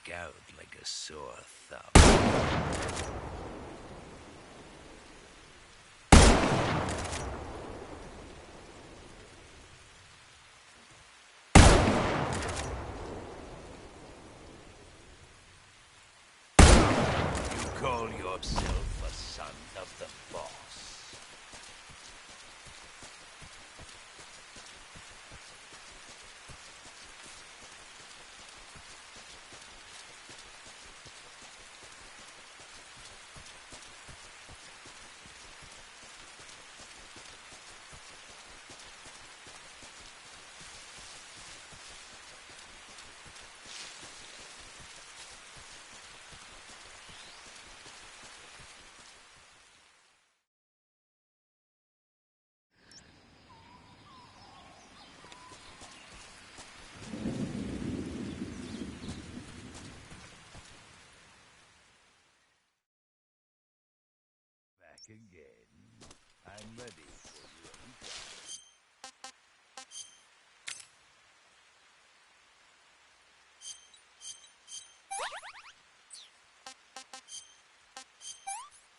stick out like a sore thumb. You call yourself a son of the boss? Back again. I'm ready for you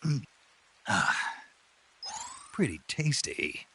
anytime. Pretty tasty.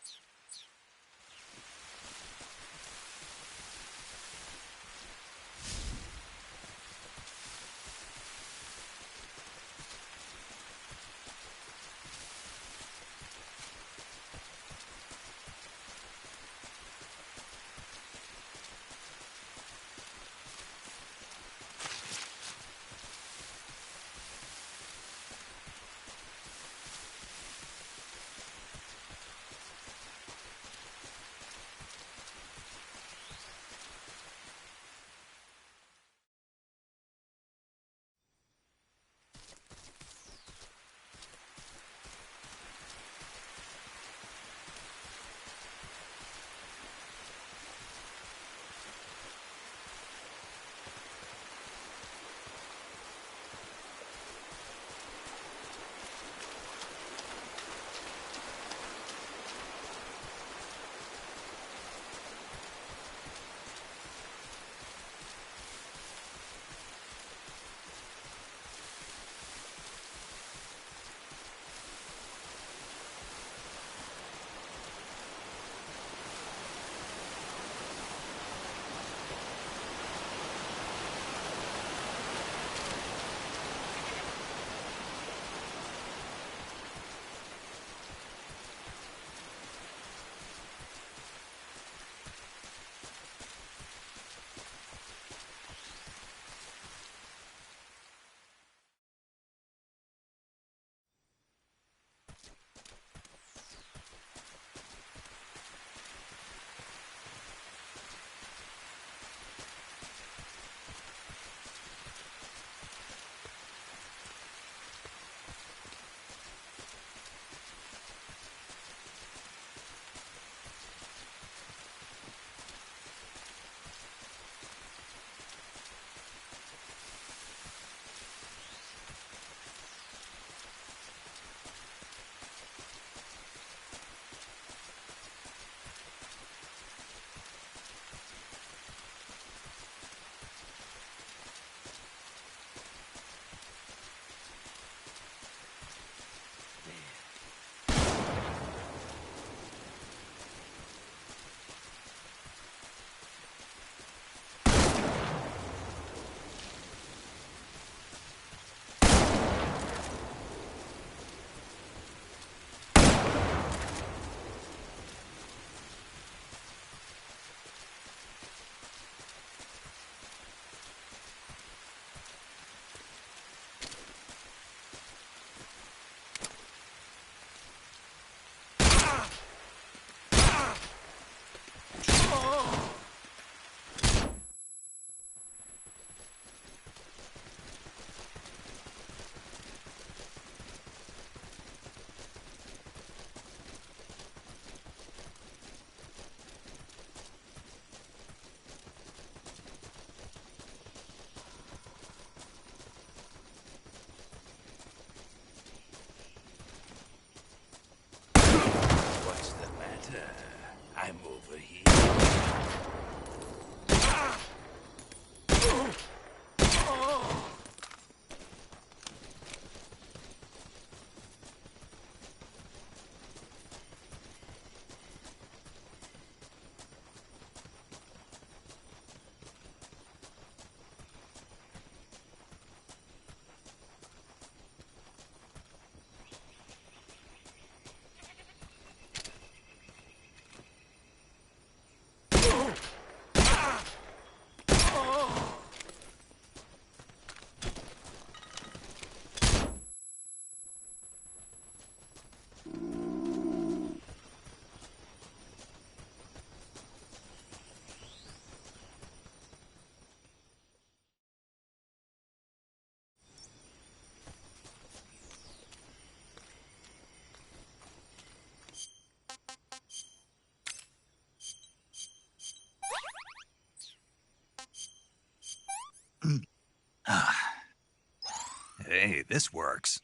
Hey, this works.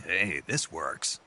Hey, this works.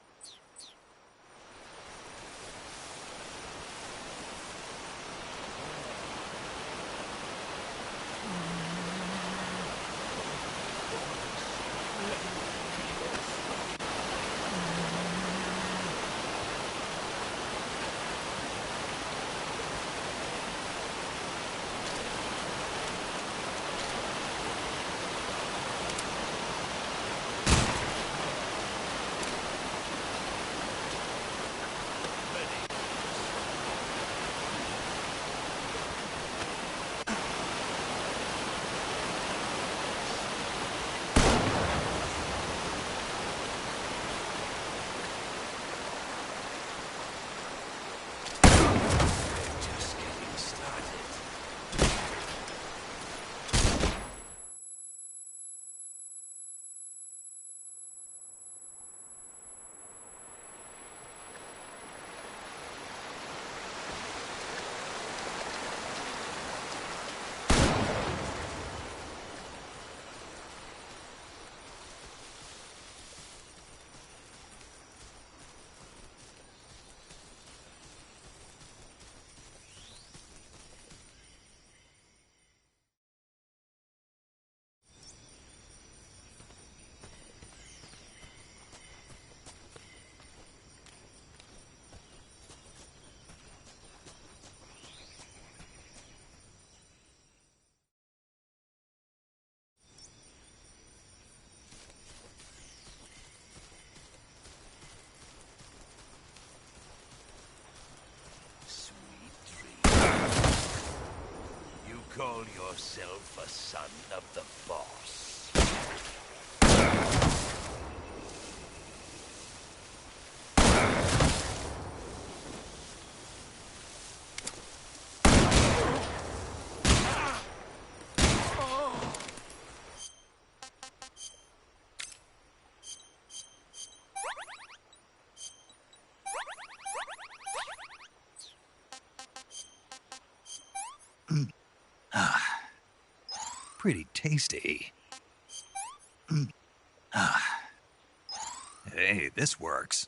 Call yourself a son of the boss. Pretty tasty. Hey, this works.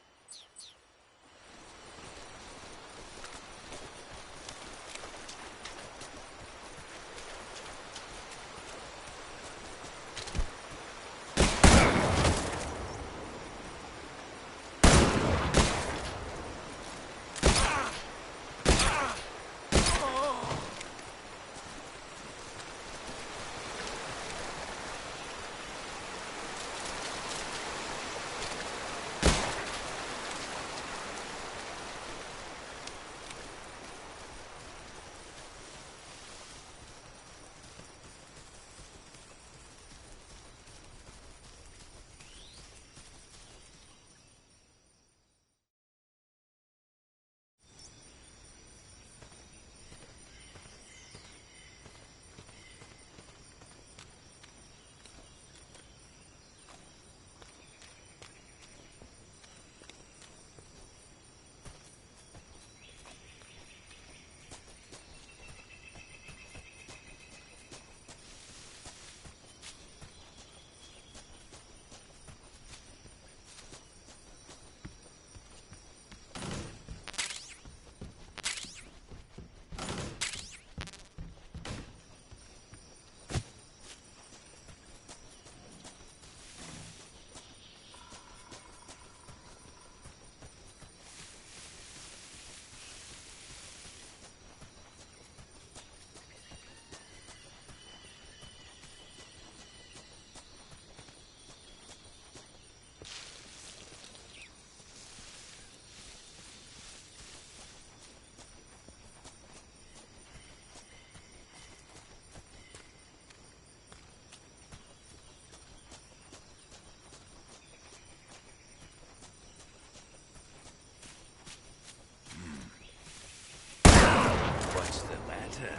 matter?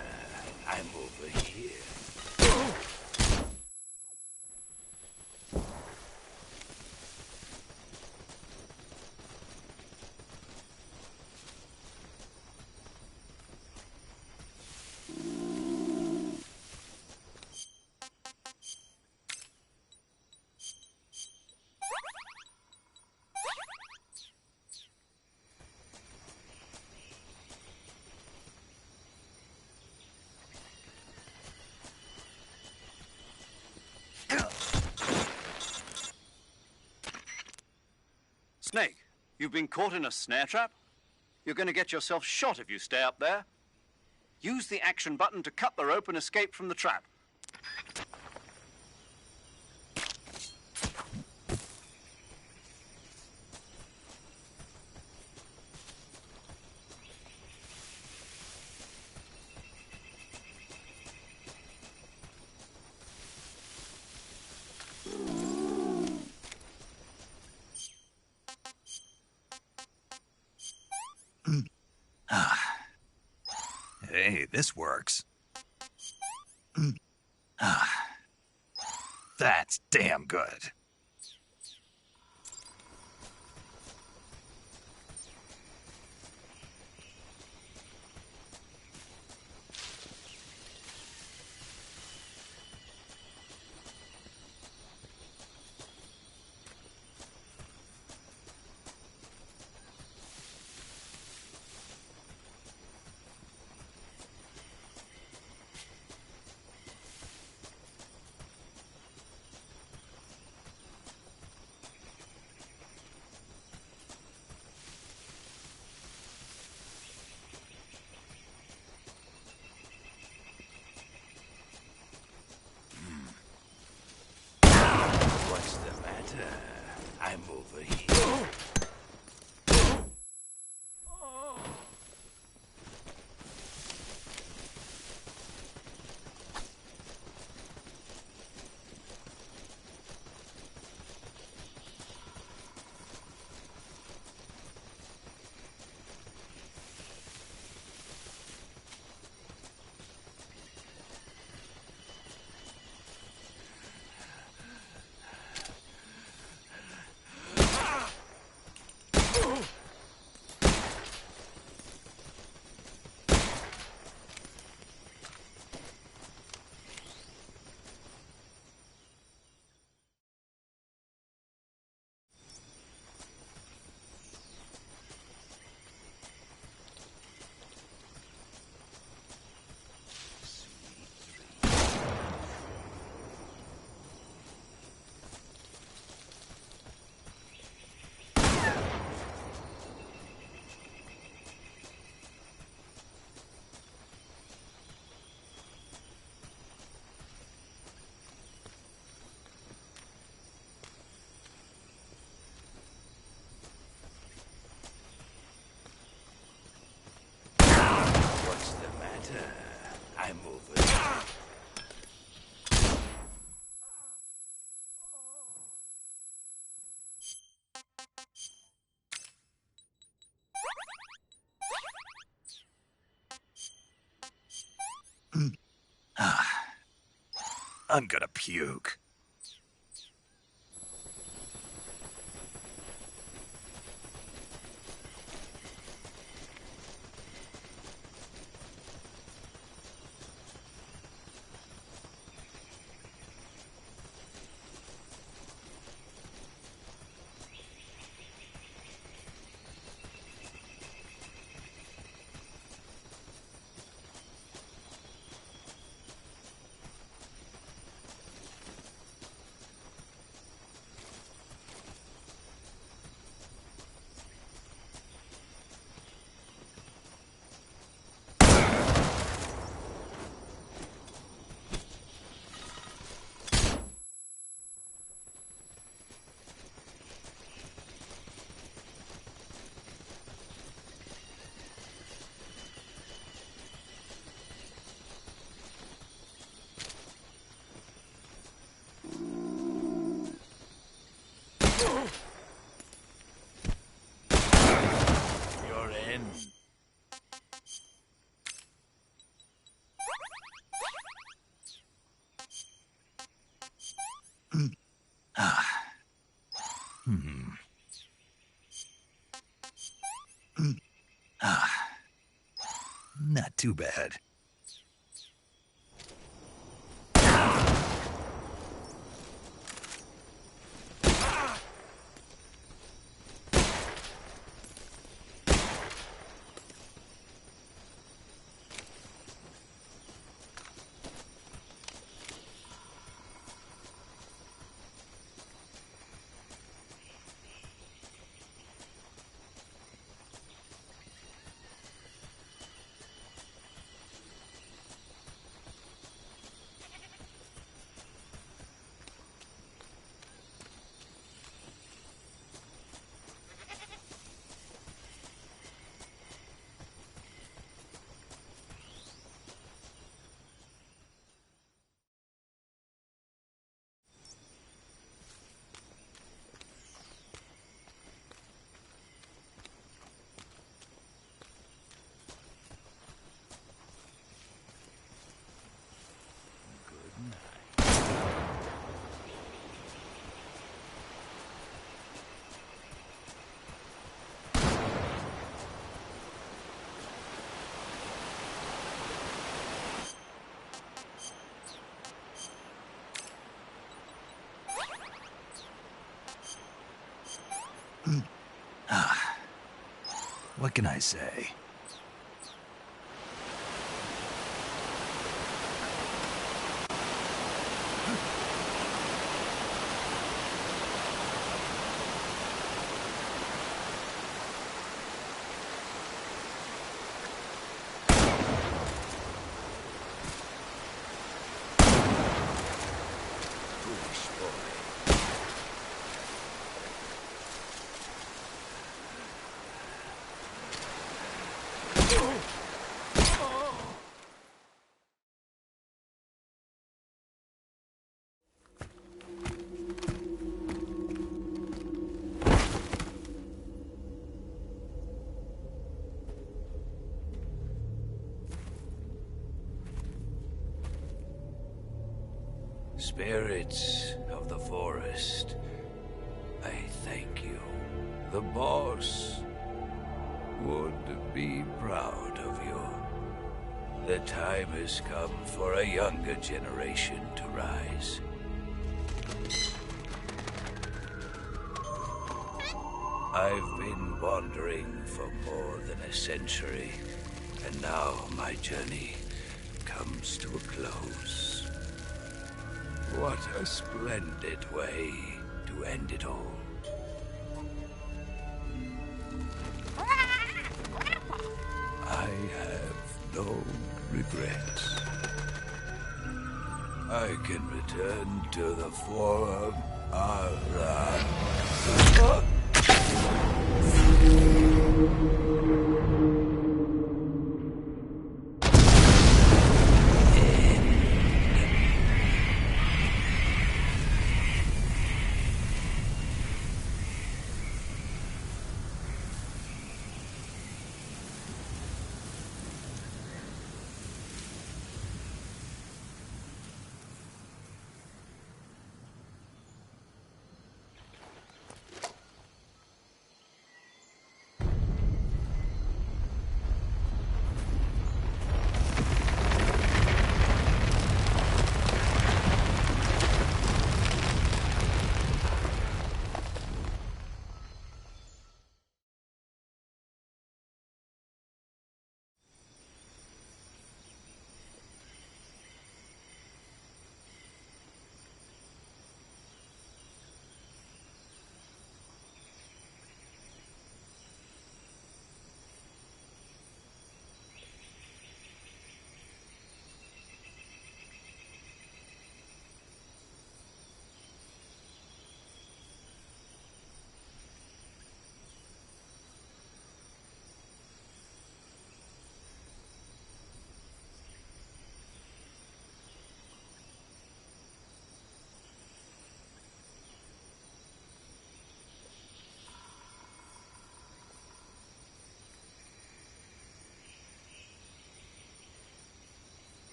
I'm over here. Snake, you've been caught in a snare trap? You're going to get yourself shot if you stay up there. Use the action button to cut the rope and escape from the trap. Hey, this works. That's damn good. What's the matter? I'm over here. What's the matter? I'm over here. I'm gonna puke. Not too bad. What can I say? Spirits of the forest, I thank you. The boss would be proud of you. The time has come for a younger generation to rise. I've been wandering for more than a century, and now my journey comes to a close. What a splendid way to end it all. I have no regrets. I can return to the Forum Ara.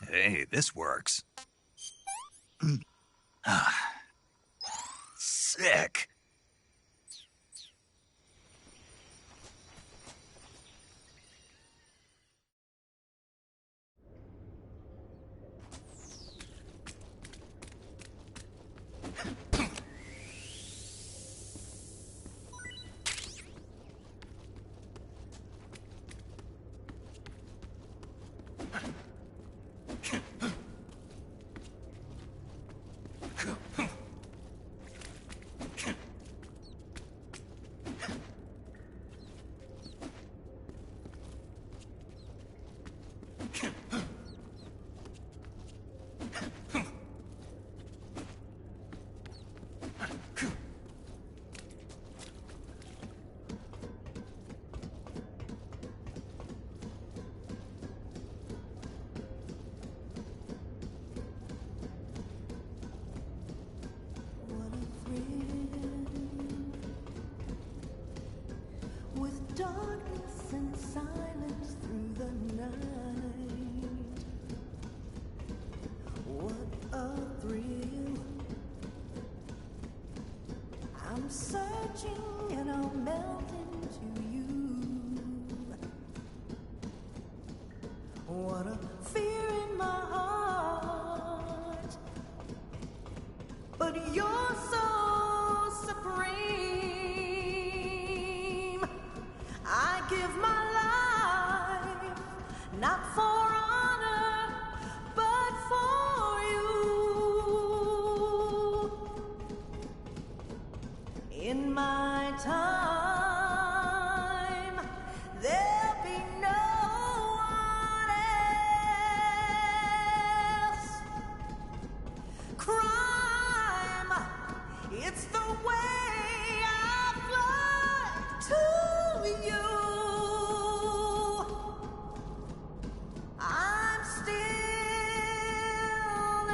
Hey, this works. Sick. With darkness and silence through the night, what a thrill. I'm searching and I'll melt into you. What a fear in my heart, but you're so supreme. I give my life, not for honor, but for you. In my time, there'll be no one else. Crime, it's the way I fly to you. I'm still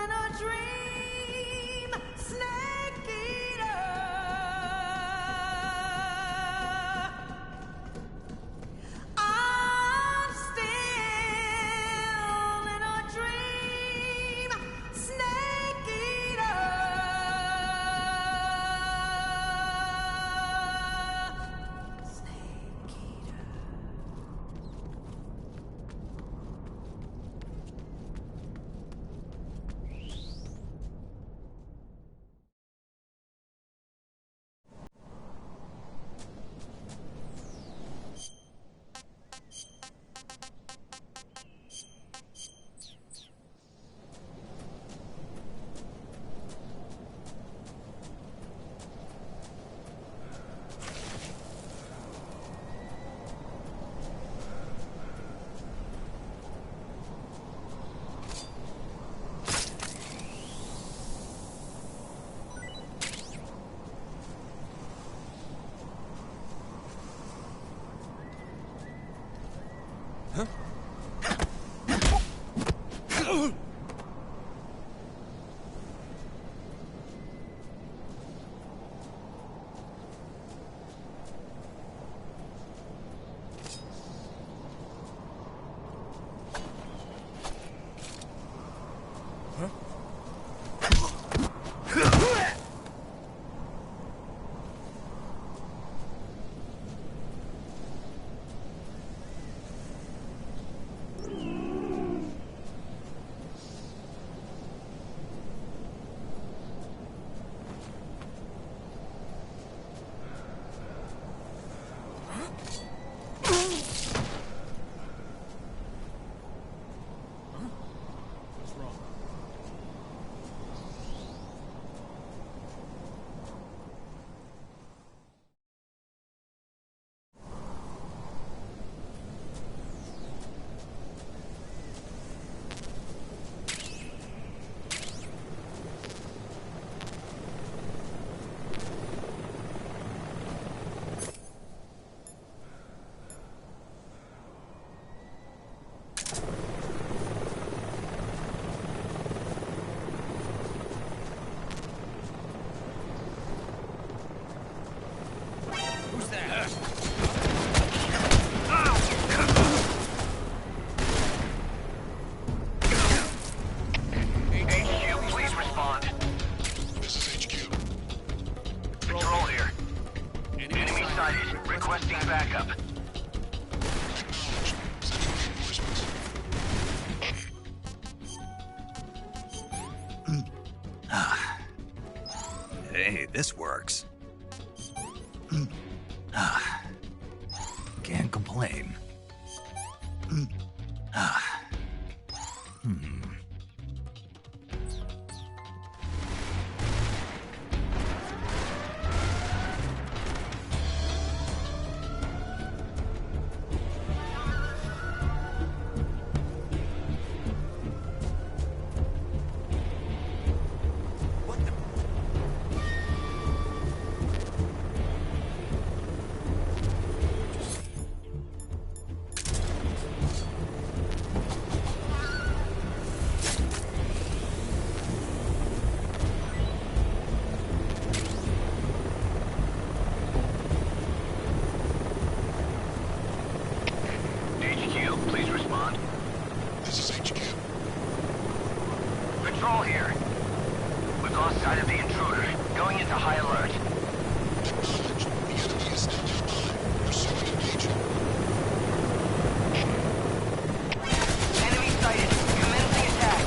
in a dream, snake eater. I'm still in a dream, snake eater. Requesting backup. Hey, this works. Can't complain. HQ, please respond. This is HQ. Patrol here. We've lost sight of the intruder. Going into high alert. Acknowledged. The enemy is still nearby. Pursue and engage him. Enemy sighted. Commence the attack.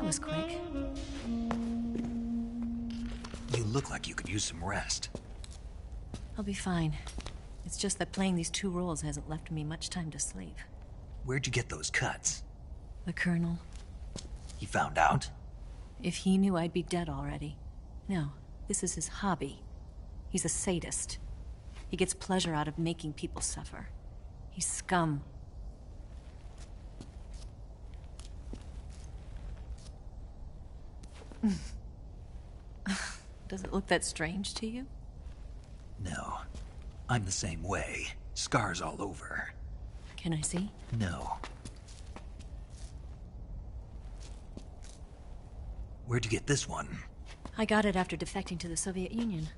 was quick. You look like you could use some rest. I'll be fine. It's just that playing these 2 roles hasn't left me much time to sleep. Where'd you get those cuts? The Colonel. He found out? If he knew, I'd be dead already. No, this is his hobby. He's a sadist. He gets pleasure out of making people suffer. He's scum. Does it look that strange to you? No. I'm the same way. Scars all over. Can I see? No. Where'd you get this one? I got it after defecting to the Soviet Union.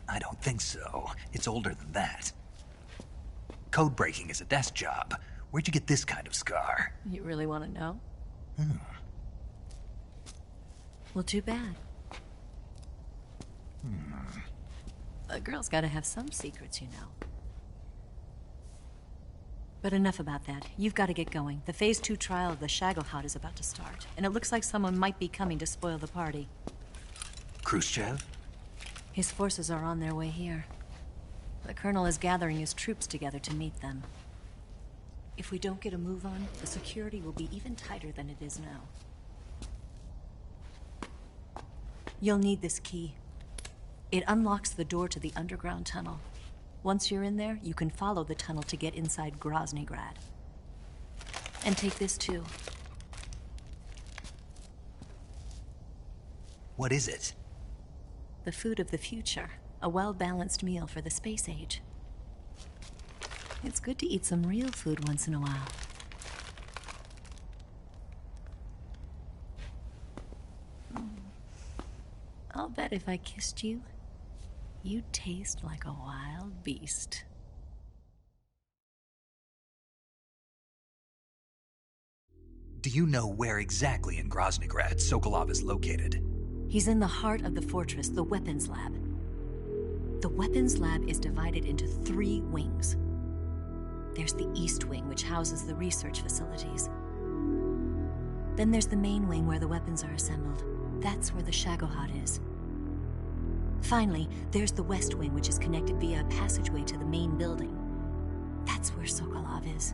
I don't think so. It's older than that. Code breaking is a desk job. Where'd you get this kind of scar? You really want to know? Well, too bad. A girl's gotta have some secrets, you know. But enough about that. You've got to get going. The Phase 2 trial of the Shagohod is about to start, and it looks like someone might be coming to spoil the party. Khrushchev? His forces are on their way here. The Colonel is gathering his troops together to meet them. If we don't get a move on, the security will be even tighter than it is now. You'll need this key. It unlocks the door to the underground tunnel. Once you're in there, you can follow the tunnel to get inside Groznygrad. And take this too. What is it? The food of the future. A well-balanced meal for the space age. It's good to eat some real food once in a while. I'll bet if I kissed you, you'd taste like a wild beast. Do you know where exactly in Groznygrad Sokolov is located? He's in the heart of the fortress, the weapons lab. The weapons lab is divided into 3 wings. There's the East Wing, which houses the research facilities. Then there's the main wing where the weapons are assembled. That's where the Shagohod is. Finally, there's the West Wing, which is connected via a passageway to the main building. That's where Sokolov is.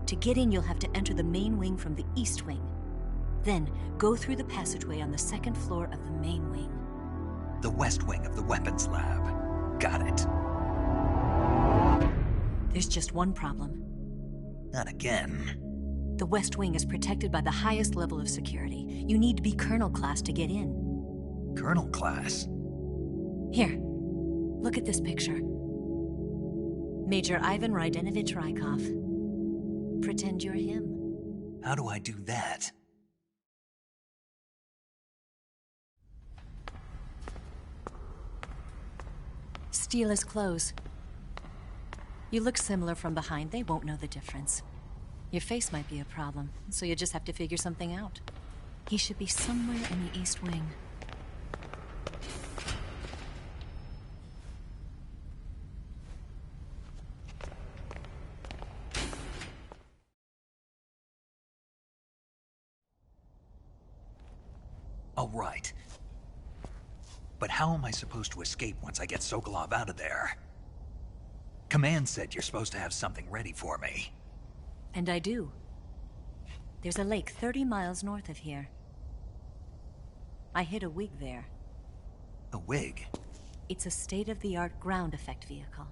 To get in, you'll have to enter the main wing from the East Wing. Then, go through the passageway on the 2nd floor of the main wing. The West Wing of the weapons lab. Got it. There's just one problem. Not again. The West Wing is protected by the highest level of security. You need to be Colonel class to get in. Colonel class? Here, look at this picture. Major Ivan Rydenovich Rykov. Pretend you're him. How do I do that? Steal his clothes. You look similar from behind. They won't know the difference. Your face might be a problem, so you just have to figure something out. He should be somewhere in the East Wing. All right. But how am I supposed to escape once I get Sokolov out of there? Command said you're supposed to have something ready for me. And I do. There's a lake 30 miles north of here. I hid a wig there. A wig? It's a state-of-the-art ground effect vehicle.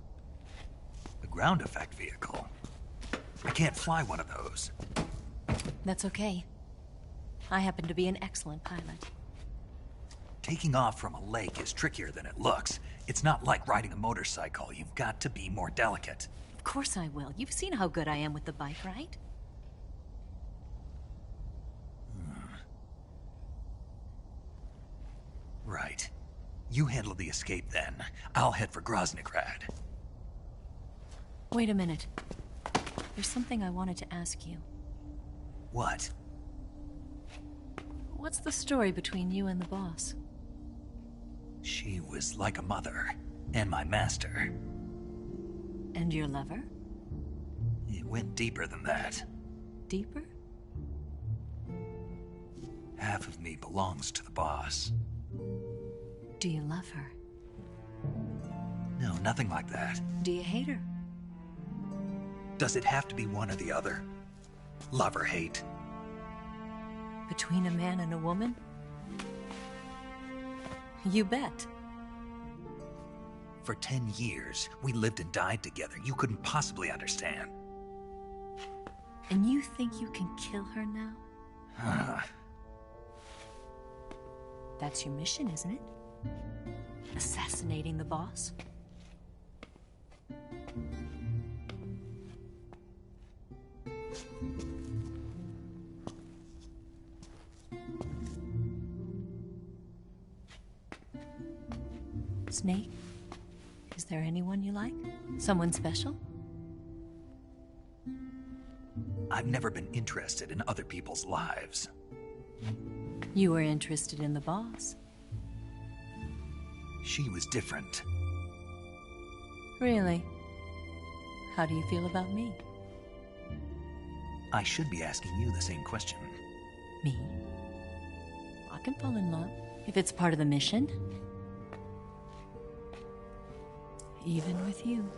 A ground effect vehicle? I can't fly one of those. That's okay. I happen to be an excellent pilot. Taking off from a lake is trickier than it looks. It's not like riding a motorcycle. You've got to be more delicate. Of course I will. You've seen how good I am with the bike, right? Right. You handle the escape then. I'll head for Groznygrad. Wait a minute. There's something I wanted to ask you. What? What's the story between you and the boss? She was like a mother, and my master. And your lover? It went deeper than that. Deeper? Half of me belongs to the boss. Do you love her? No, nothing like that. Do you hate her? Does it have to be one or the other? Love or hate? Between a man and a woman? You bet. For 10 years, we lived and died together. You couldn't possibly understand. And you think you can kill her now? That's your mission, isn't it? Assassinating the boss? Snake? Is there anyone you like? Someone special? I've never been interested in other people's lives. You were interested in the boss. She was different. Really? How do you feel about me? I should be asking you the same question. Me? I can fall in love if it's part of the mission. Even with you.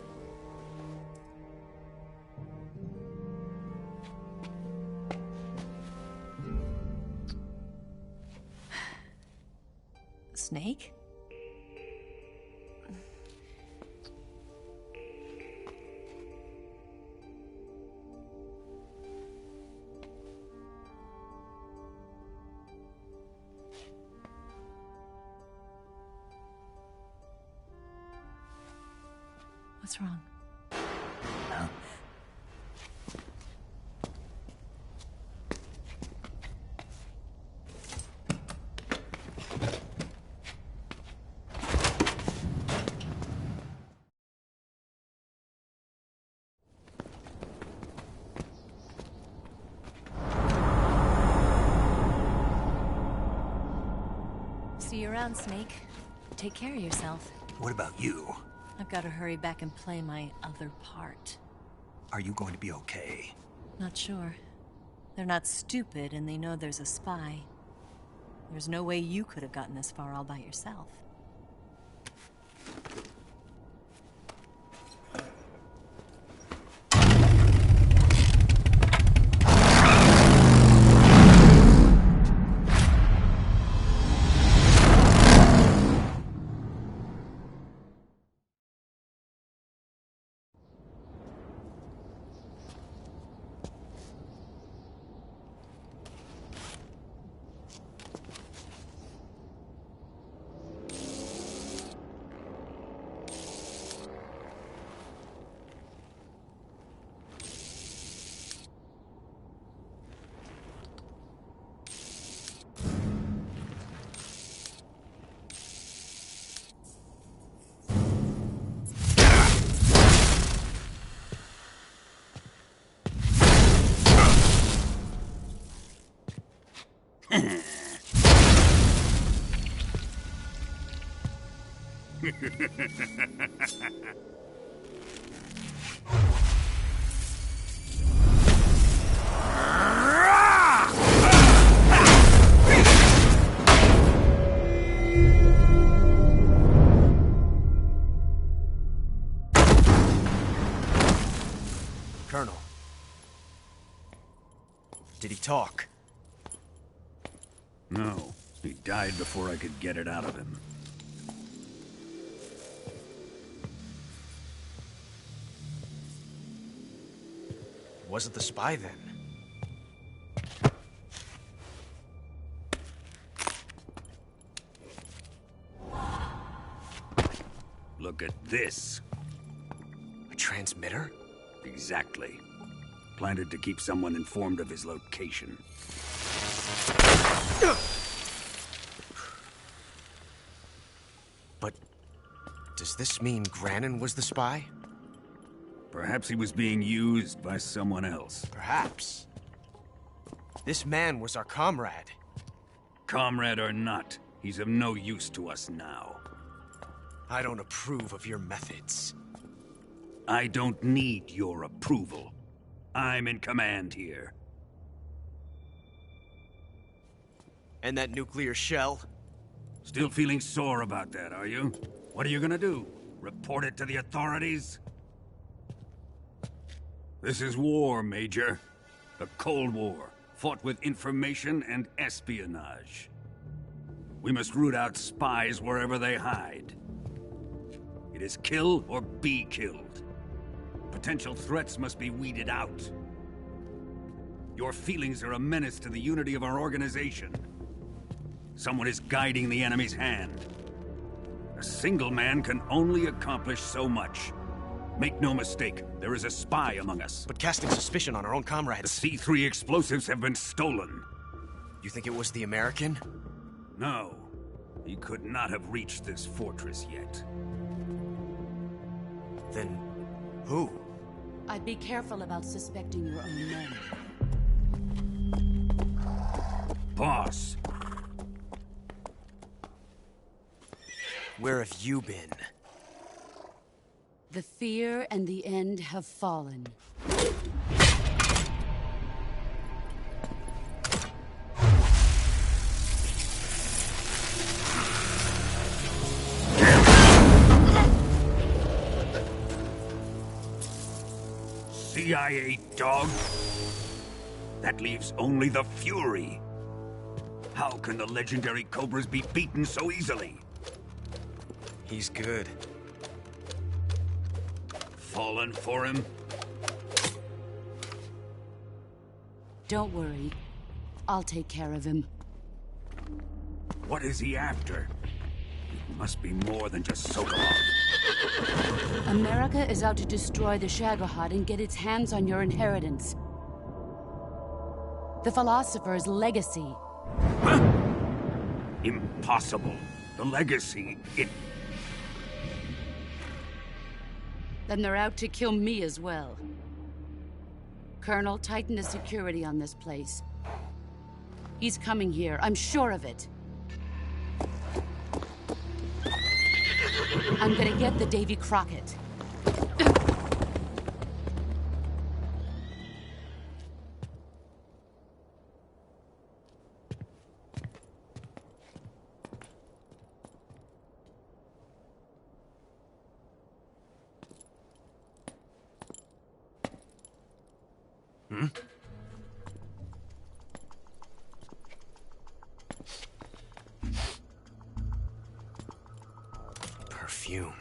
Snake? What's wrong? No. See you around, Snake. Take care of yourself. What about you? I've got to hurry back and play my other part. Are you going to be okay? Not sure. They're not stupid, and they know there's a spy. There's no way you could have gotten this far all by yourself. Colonel. Did he talk? No. He died before I could get it out of him. Was it the spy then? Look at this. A transmitter? Exactly. Planted to keep someone informed of his location. But does this mean Granin was the spy? Perhaps he was being used by someone else. Perhaps. This man was our comrade. Comrade or not, he's of no use to us now. I don't approve of your methods. I don't need your approval. I'm in command here. And that nuclear shell? Still feeling sore about that, are you? What are you gonna do? Report it to the authorities? This is war, Major. The Cold War, fought with information and espionage. We must root out spies wherever they hide. It is kill or be killed. Potential threats must be weeded out. Your feelings are a menace to the unity of our organization. Someone is guiding the enemy's hand. A single man can only accomplish so much. Make no mistake, there is a spy among us. But casting suspicion on our own comrades... The C3 explosives have been stolen. You think it was the American? No. He could not have reached this fortress yet. Then... who? I'd be careful about suspecting your own men. Boss! Where have you been? The fear and the end have fallen. CIA dog? That leaves only the Fury. How can the legendary Cobras be beaten so easily? He's good. Fallen for him? Don't worry. I'll take care of him. What is he after? It must be more than just Shagohod. America is out to destroy the Shagohod and get its hands on your inheritance. The philosopher's legacy. Huh? Impossible. The legacy, Then they're out to kill me as well. Colonel, tighten the security on this place. He's coming here, I'm sure of it. I'm gonna get the Davy Crockett. Perfume.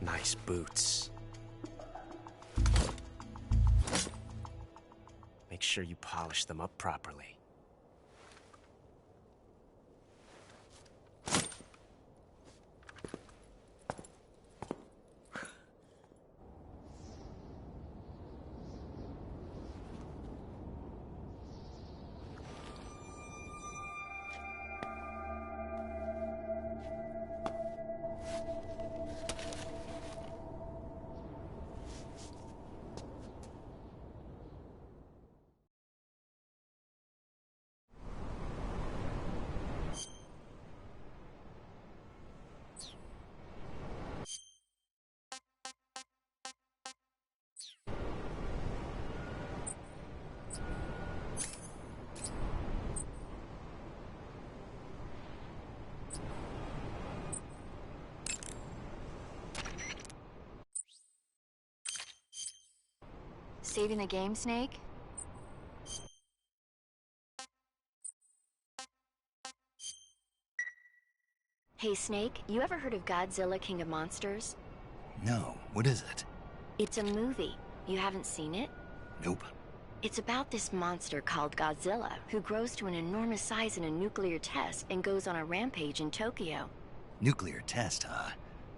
Nice boots. Make sure you polish them up properly. Saving the game, Snake? Hey, Snake, you ever heard of Godzilla, King of Monsters? No, what is it? It's a movie. You haven't seen it? Nope. It's about this monster called Godzilla, who grows to an enormous size in a nuclear test and goes on a rampage in Tokyo. Nuclear test, huh?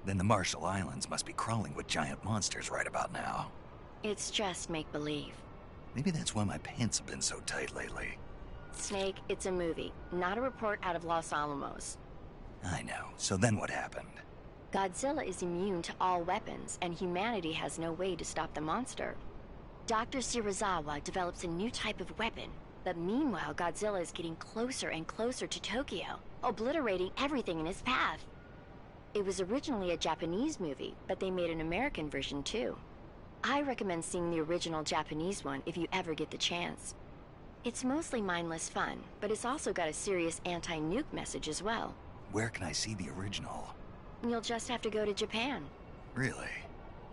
Then the Marshall Islands must be crawling with giant monsters right about now. It's just make-believe. Maybe that's why my pants have been so tight lately. Snake, it's a movie, not a report out of Los Alamos. I know. So then what happened? Godzilla is immune to all weapons, and humanity has no way to stop the monster. Dr. Shirazawa develops a new type of weapon, but meanwhile Godzilla is getting closer and closer to Tokyo, obliterating everything in his path. It was originally a Japanese movie, but they made an American version too. I recommend seeing the original Japanese one if you ever get the chance. It's mostly mindless fun, but it's also got a serious anti-nuke message as well. Where can I see the original? You'll just have to go to Japan. Really?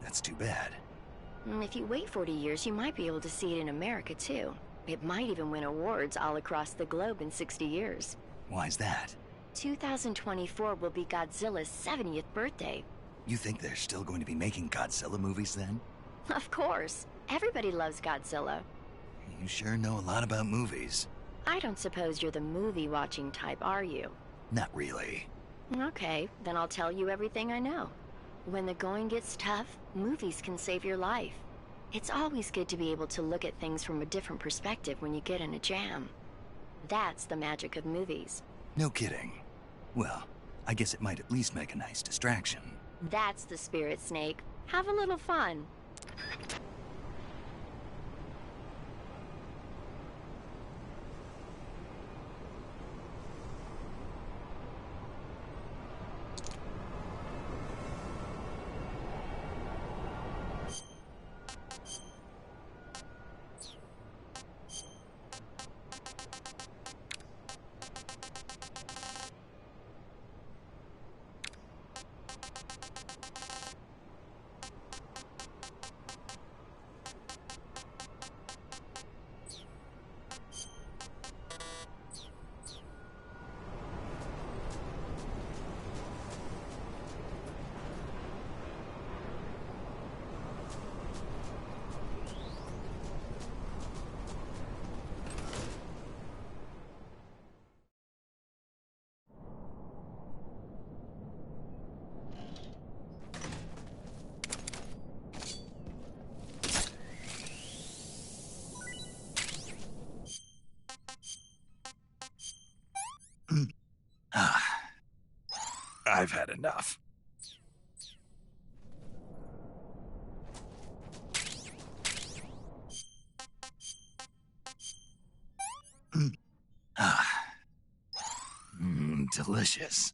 That's too bad. If you wait 40 years, you might be able to see it in America too. It might even win awards all across the globe in 60 years. Why's that? 2024 will be Godzilla's 70th birthday. You think they're still going to be making Godzilla movies then? Of course. Everybody loves Godzilla. You sure know a lot about movies. I don't suppose you're the movie-watching type, are you? Not really. Okay, then I'll tell you everything I know. When the going gets tough, movies can save your life. It's always good to be able to look at things from a different perspective when you get in a jam. That's the magic of movies. No kidding. Well, I guess it might at least make a nice distraction. That's the spirit, Snake. Have a little fun. I've had enough. Delicious.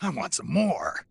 I want some more.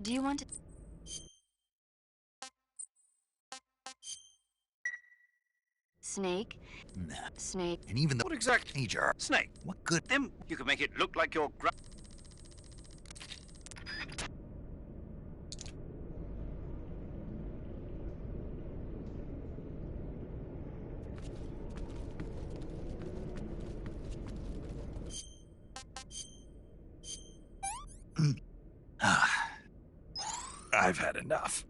Do you want to... Snake? Nah. Snake. And even the... What exactly? Major. Snake. What good? Them, you can make it look like you're I've had enough.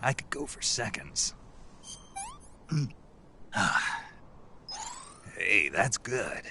I could go for seconds. Hey, that's good.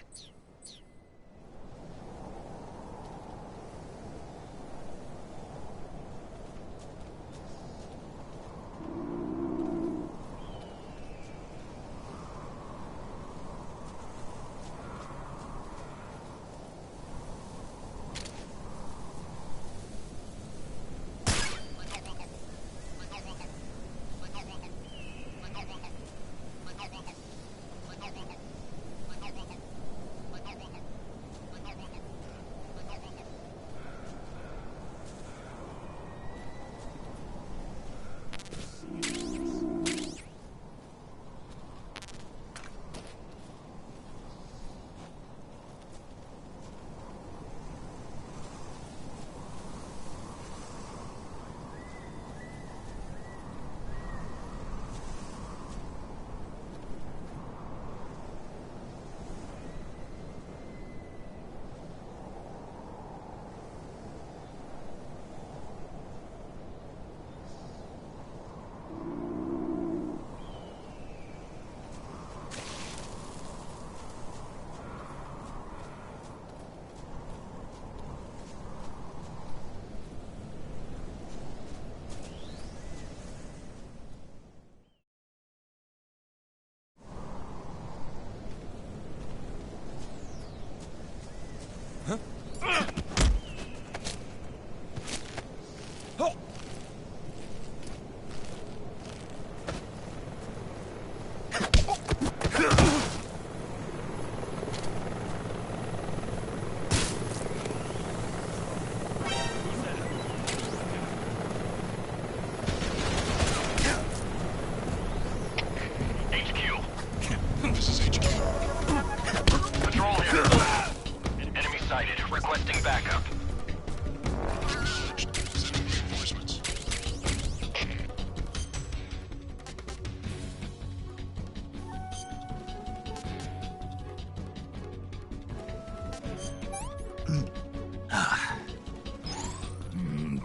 Requesting backup.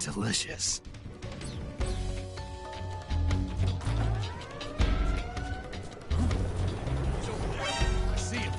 Delicious. I see him.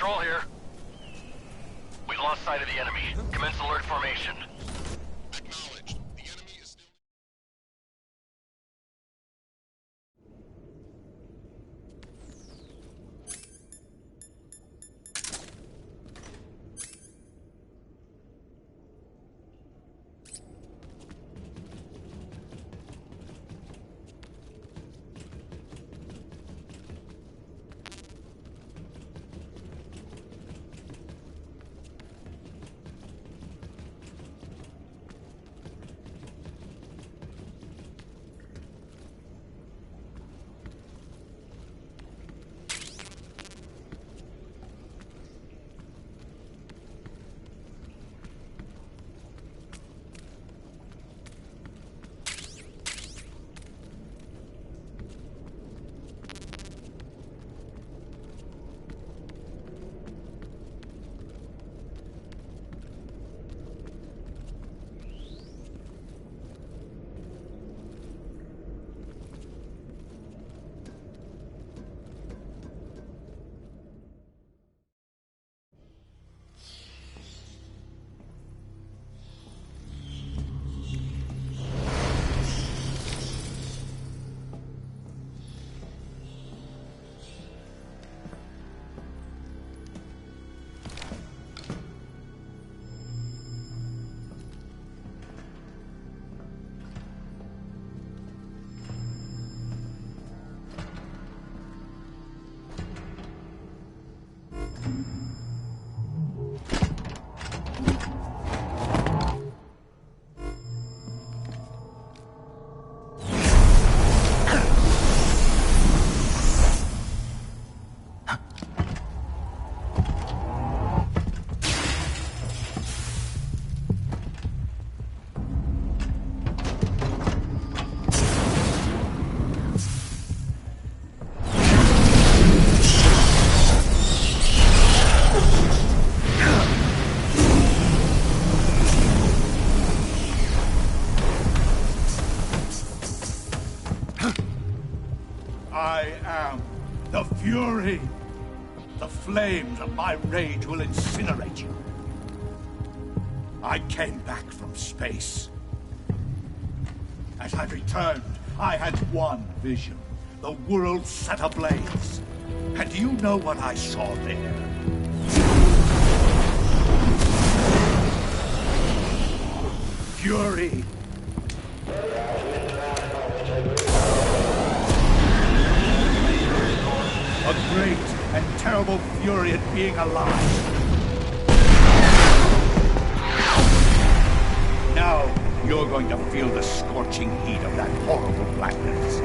Patrol here. We've lost sight of the enemy. Commence alert formation. Acknowledged. The enemy is still... I am the Fury. The flames of my rage will incinerate you. I came back from space. As I returned, I had one vision. The world set ablaze. And do you know what I saw there? Fury. A great and terrible fury at being alive. Now, you're going to feel the scorching heat of that horrible blackness.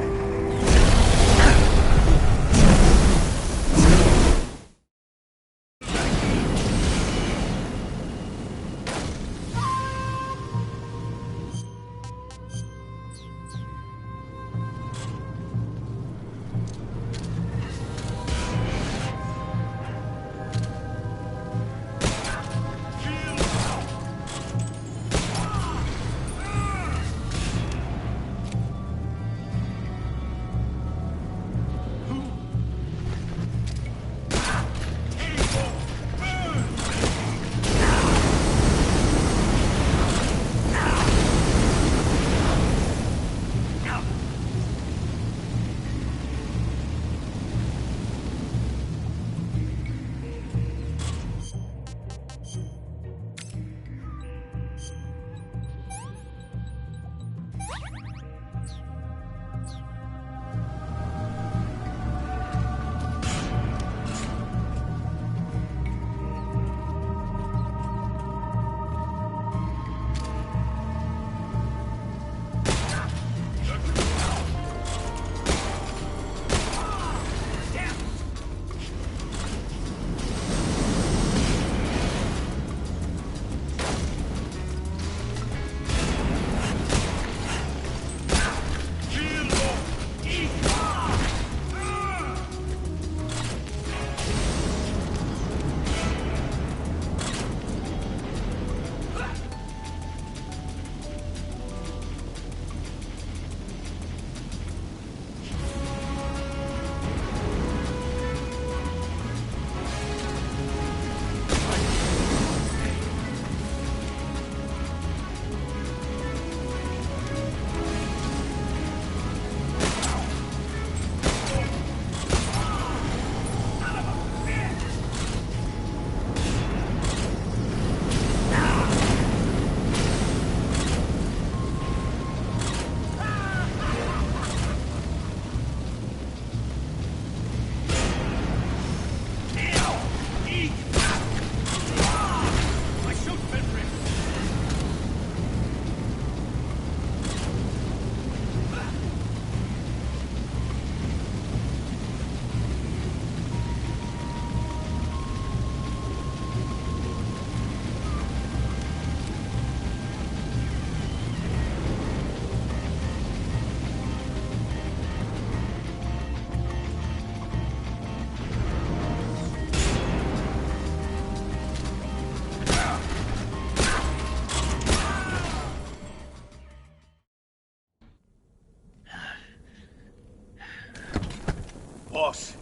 boss.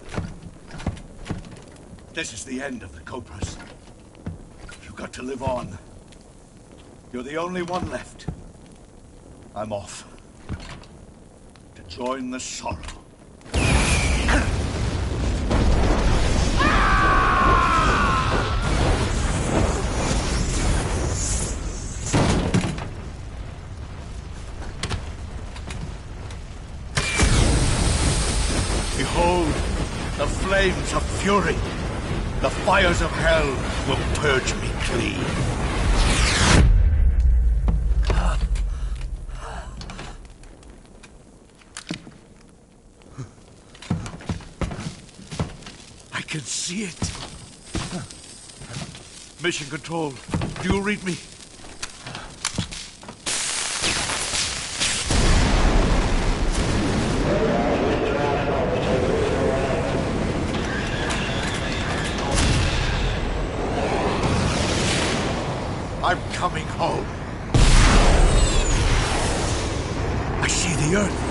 This is the end of the Cobras. You've got to live on. You're the only one left. I'm off. To join the sorrow. Behold, the flames of fury. The fires of hell will purge me clean. I can see it. Mission Control, do you read me? I'm coming home. I see the Earth.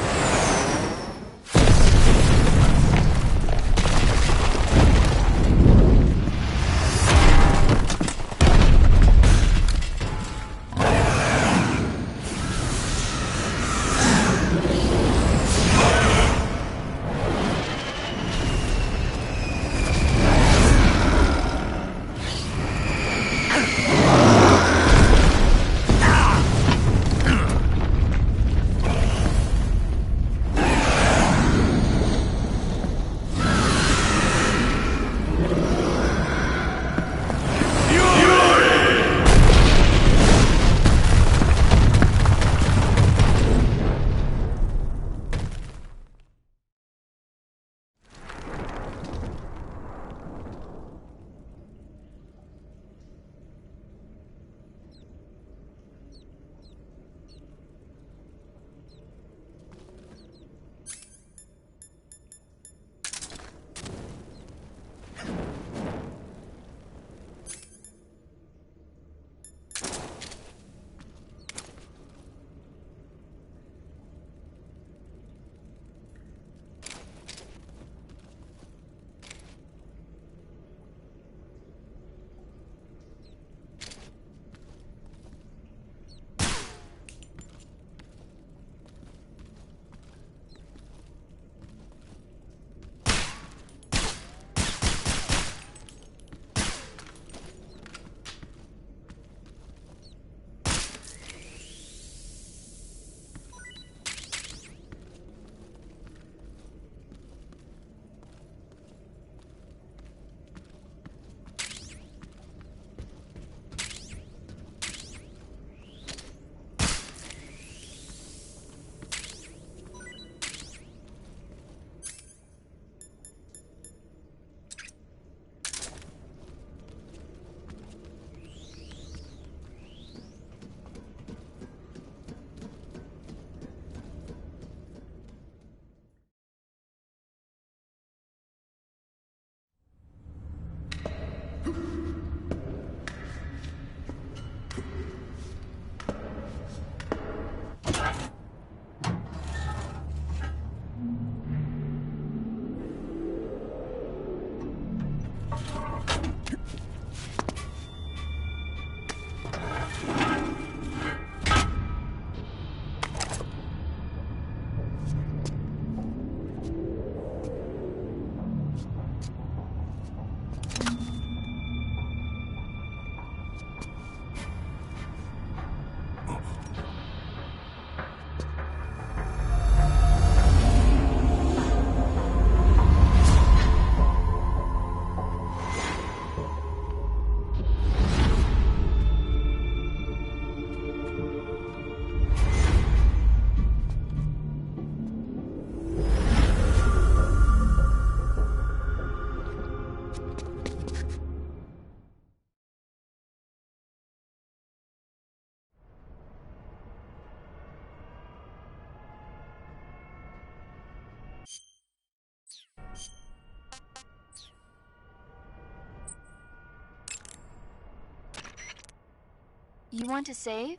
You want to save?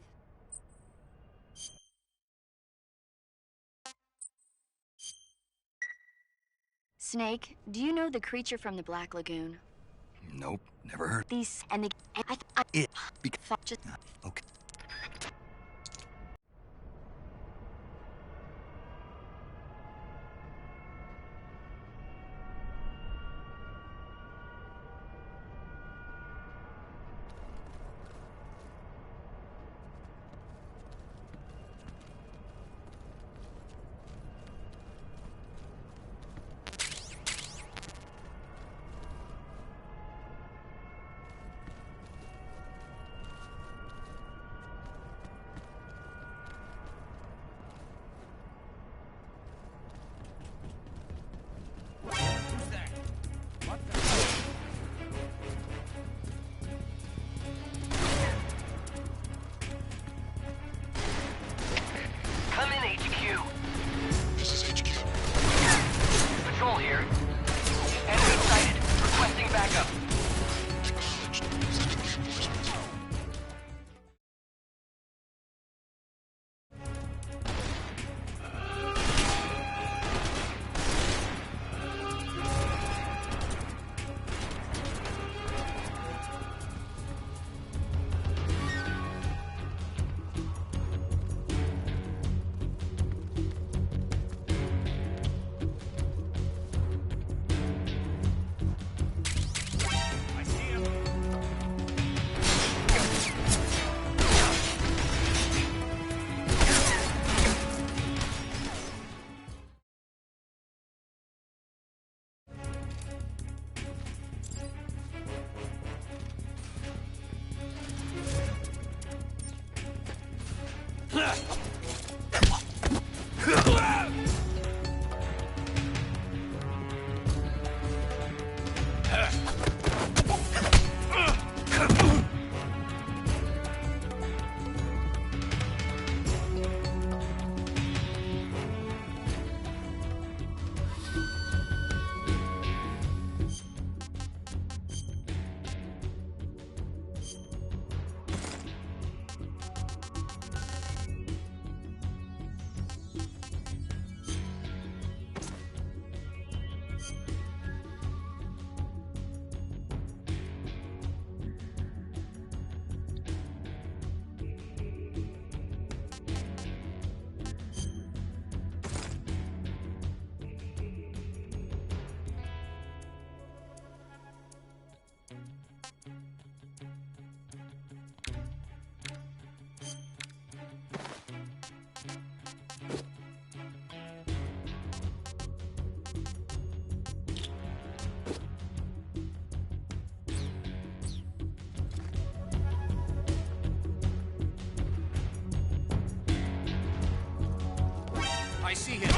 Snake, do you know the creature from the Black Lagoon? Nope, never heard. These and the It. Just okay. Come in, HQ. This is HQ. Patrol here. Enemy sighted. Requesting backup. Acknowledged. Sending reinforcements. I see him.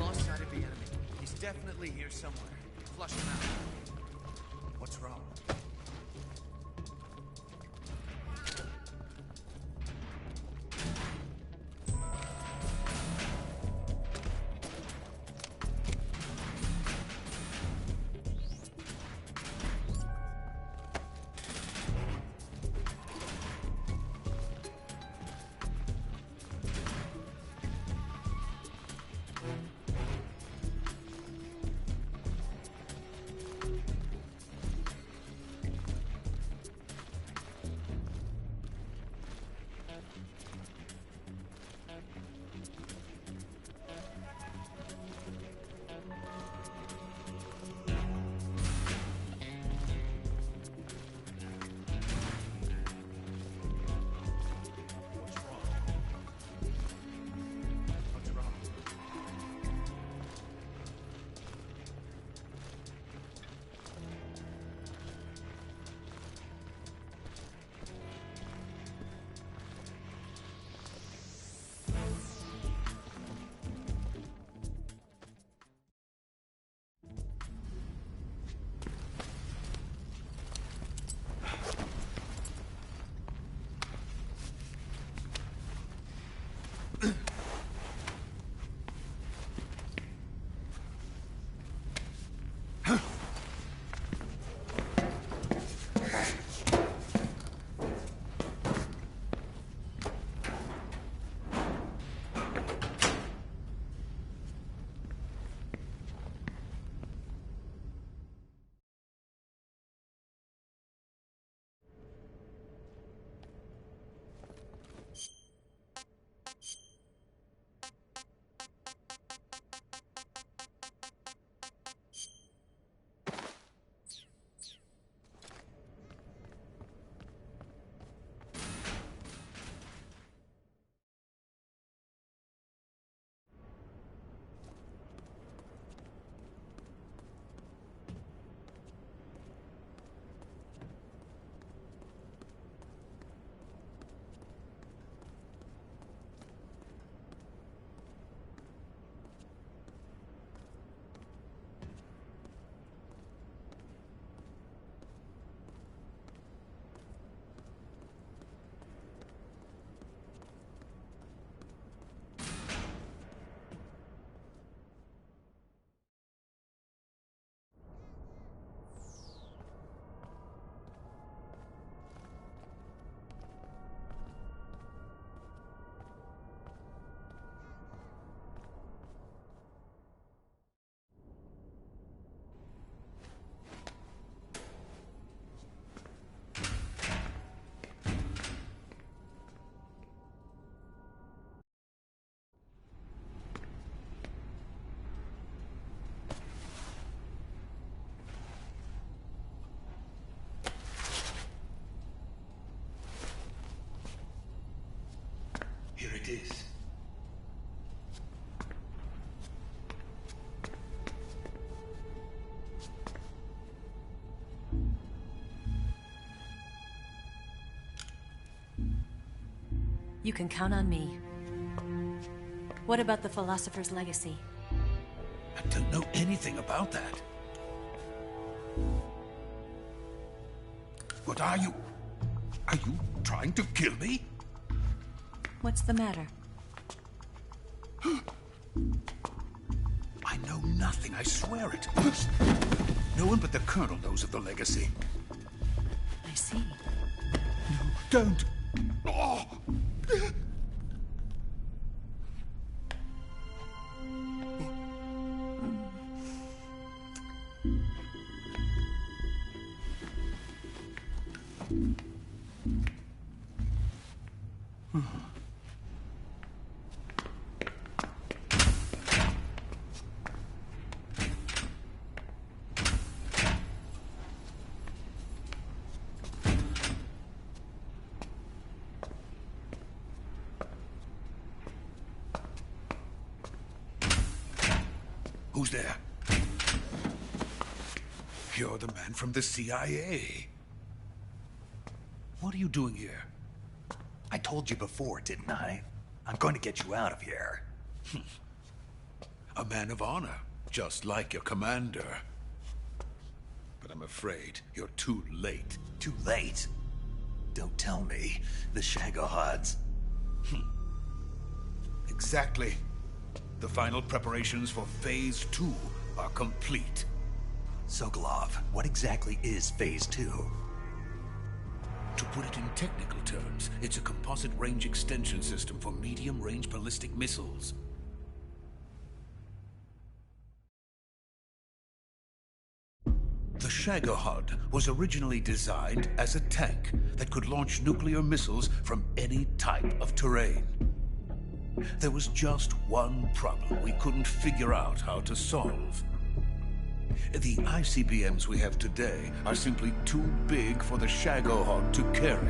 Lost sight of the enemy. He's definitely here somewhere. Flush him out. What's wrong? Here it is. You can count on me. What about the philosopher's legacy? I don't know anything about that. What are you? Are you trying to kill me? What's the matter? I know nothing, I swear it. No one but the Colonel knows of the legacy. I see. No, don't. Oh. Who's there? You're the man from the CIA. What are you doing here? I told you before, didn't I? I'm going to get you out of here. A man of honor, just like your commander. But I'm afraid you're too late. Too late? Don't tell me. The Shagohods. Exactly. The final preparations for Phase 2 are complete. Sokolov, what exactly is Phase 2? To put it in technical terms, it's a composite range extension system for medium-range ballistic missiles. The Shagohod was originally designed as a tank that could launch nuclear missiles from any type of terrain. There was just one problem we couldn't figure out how to solve. The ICBMs we have today are simply too big for the Shagohod to carry.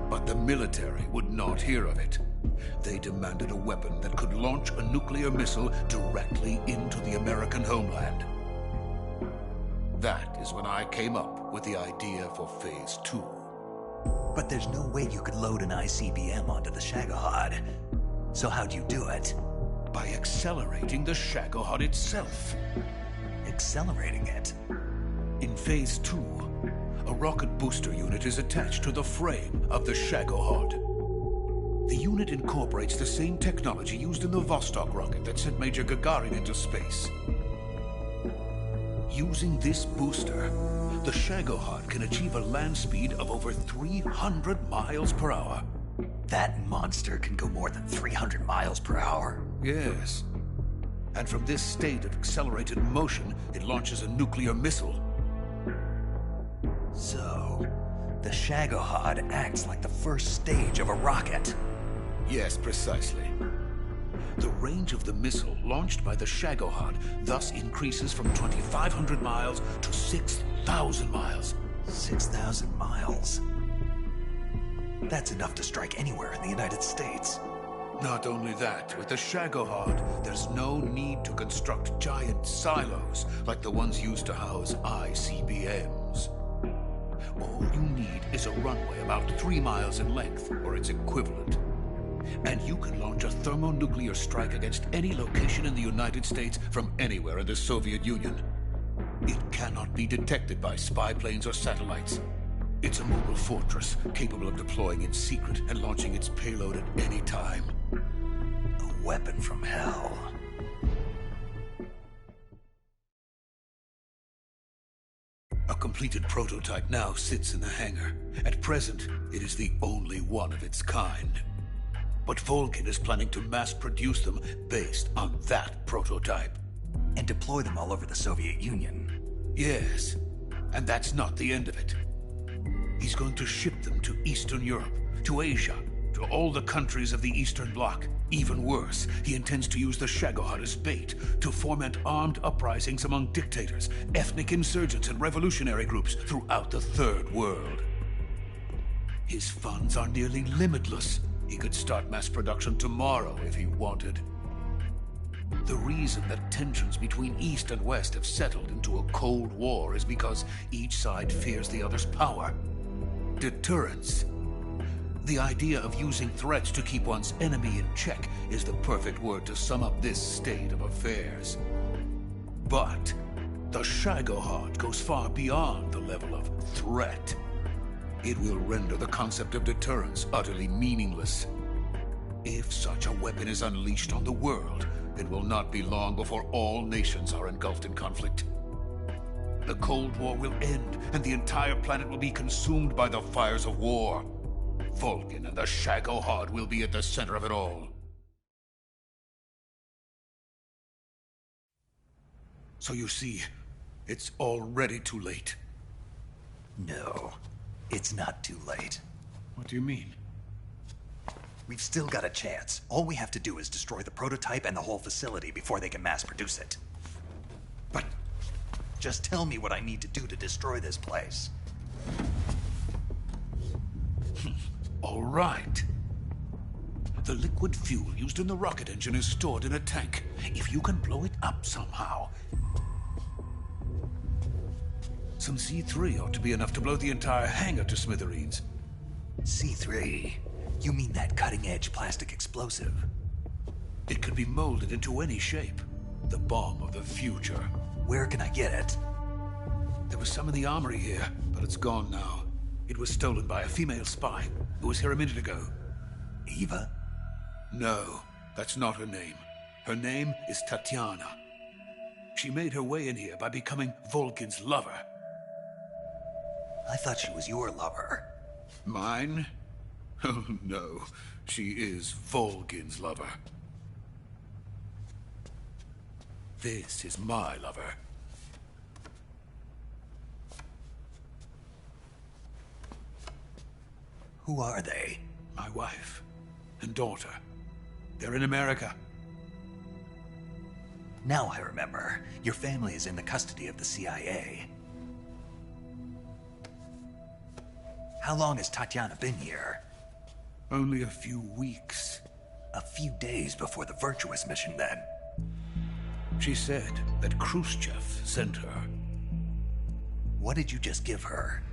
But the military would not hear of it. They demanded a weapon that could launch a nuclear missile directly into the American homeland. That is when I came up with the idea for Phase 2. But there's no way you could load an ICBM onto the Shagohod. So how'd you do it? By accelerating the Shagohod itself. Accelerating it? In Phase 2, a rocket booster unit is attached to the frame of the Shagohod. The unit incorporates the same technology used in the Vostok rocket that sent Major Gagarin into space. Using this booster, the Shagohod can achieve a land speed of over 300 miles per hour. That monster can go more than 300 miles per hour? Yes. And from this state of accelerated motion, it launches a nuclear missile. So, the Shagohod acts like the first stage of a rocket. Yes, precisely. The range of the missile launched by the Shagohod thus increases from 2,500 miles to 6,000 miles. 6,000 miles? That's enough to strike anywhere in the United States. Not only that, with the Shagohod, there's no need to construct giant silos like the ones used to house ICBMs. All you need is a runway about 3 miles in length, or its equivalent. And you can launch a thermonuclear strike against any location in the United States from anywhere in the Soviet Union. It cannot be detected by spy planes or satellites. It's a mobile fortress capable of deploying in secret and launching its payload at any time. A weapon from hell. A completed prototype now sits in the hangar. At present, it is the only one of its kind. But Volgin is planning to mass produce them based on that prototype. And deploy them all over the Soviet Union. Yes, and that's not the end of it. He's going to ship them to Eastern Europe, to Asia, to all the countries of the Eastern Bloc. Even worse, he intends to use the Shagohod as bait to foment armed uprisings among dictators, ethnic insurgents, and revolutionary groups throughout the Third World. His funds are nearly limitless. He could start mass production tomorrow if he wanted. The reason that tensions between East and West have settled into a Cold War is because each side fears the other's power. Deterrence. The idea of using threats to keep one's enemy in check is the perfect word to sum up this state of affairs. But the Shagohod goes far beyond the level of threat. It will render the concept of deterrence utterly meaningless. If such a weapon is unleashed on the world, it will not be long before all nations are engulfed in conflict. The Cold War will end, and the entire planet will be consumed by the fires of war. Volgin and the Shagohod will be at the center of it all. So you see, it's already too late. No, it's not too late. What do you mean? We've still got a chance. All we have to do is destroy the prototype and the whole facility before they can mass produce it. But just tell me what I need to do to destroy this place. All right. The liquid fuel used in the rocket engine is stored in a tank. If you can blow it up somehow... Some C3 ought to be enough to blow the entire hangar to smithereens. C3? You mean that cutting-edge plastic explosive? It can be molded into any shape. The bomb of the future. Where can I get it? There was some in the armory here, but it's gone now. It was stolen by a female spy who was here a minute ago. Eva? No, that's not her name. Her name is Tatiana. She made her way in here by becoming Volgin's lover. I thought she was your lover. Mine? Oh, no. She is Volgin's lover. This is my lover. Who are they? My wife and daughter. They're in America. Now I remember. Your family is in the custody of the CIA. How long has Tatiana been here? Only a few weeks. A few days before the Virtuous mission, then. She said that Khrushchev sent her. What did you just give her?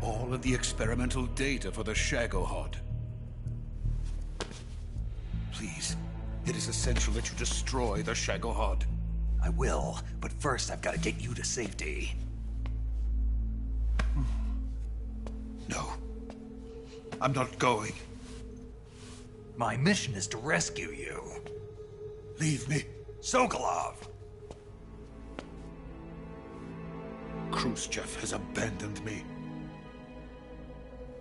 All of the experimental data for the Shagohod. Please, it is essential that you destroy the Shagohod. I will, but first I've got to get you to safety. No. I'm not going. My mission is to rescue you. Leave me. Sokolov! Khrushchev has abandoned me.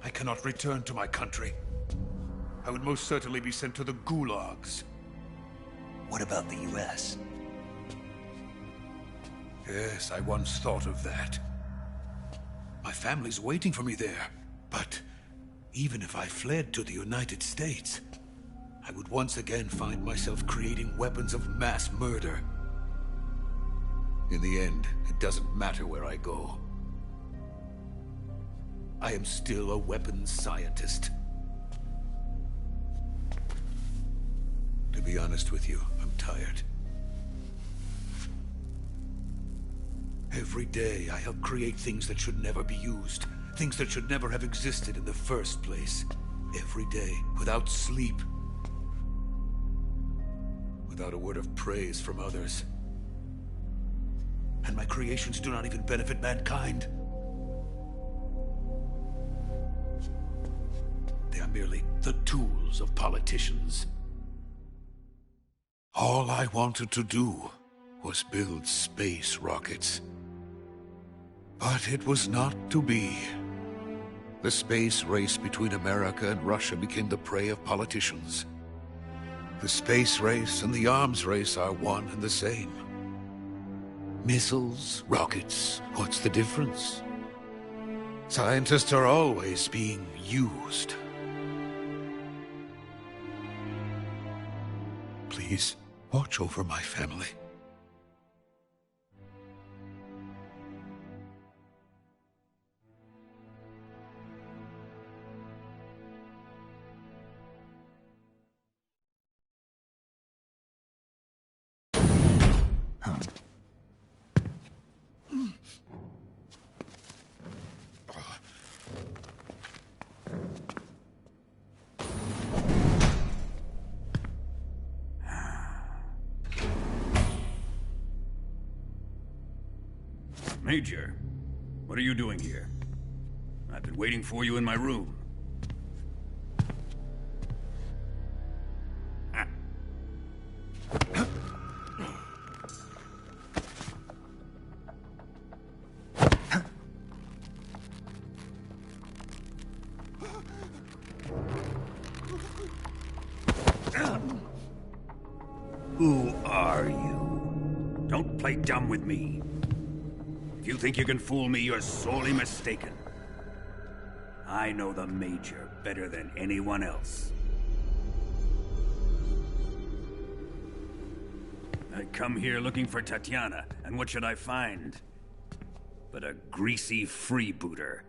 I cannot return to my country. I would most certainly be sent to the gulags. What about the US? Yes, I once thought of that. My family's waiting for me there. But even if I fled to the United States, I would once again find myself creating weapons of mass murder. In the end, it doesn't matter where I go. I am still a weapons scientist. To be honest with you, I'm tired. Every day, I help create things that should never be used. Things that should never have existed in the first place. Every day, without sleep. Without a word of praise from others. And my creations do not even benefit mankind. They are merely the tools of politicians. All I wanted to do was build space rockets. But it was not to be. The space race between America and Russia became the prey of politicians. The space race and the arms race are one and the same. Missiles, rockets, what's the difference? Scientists are always being used. Please, watch over my family. Major, what are you doing here? I've been waiting for you in my room. Who are you? Don't play dumb with me. If you think you can fool me, you're sorely mistaken. I know the Major better than anyone else. I come here looking for Tatiana, and what should I find? But a greasy freebooter.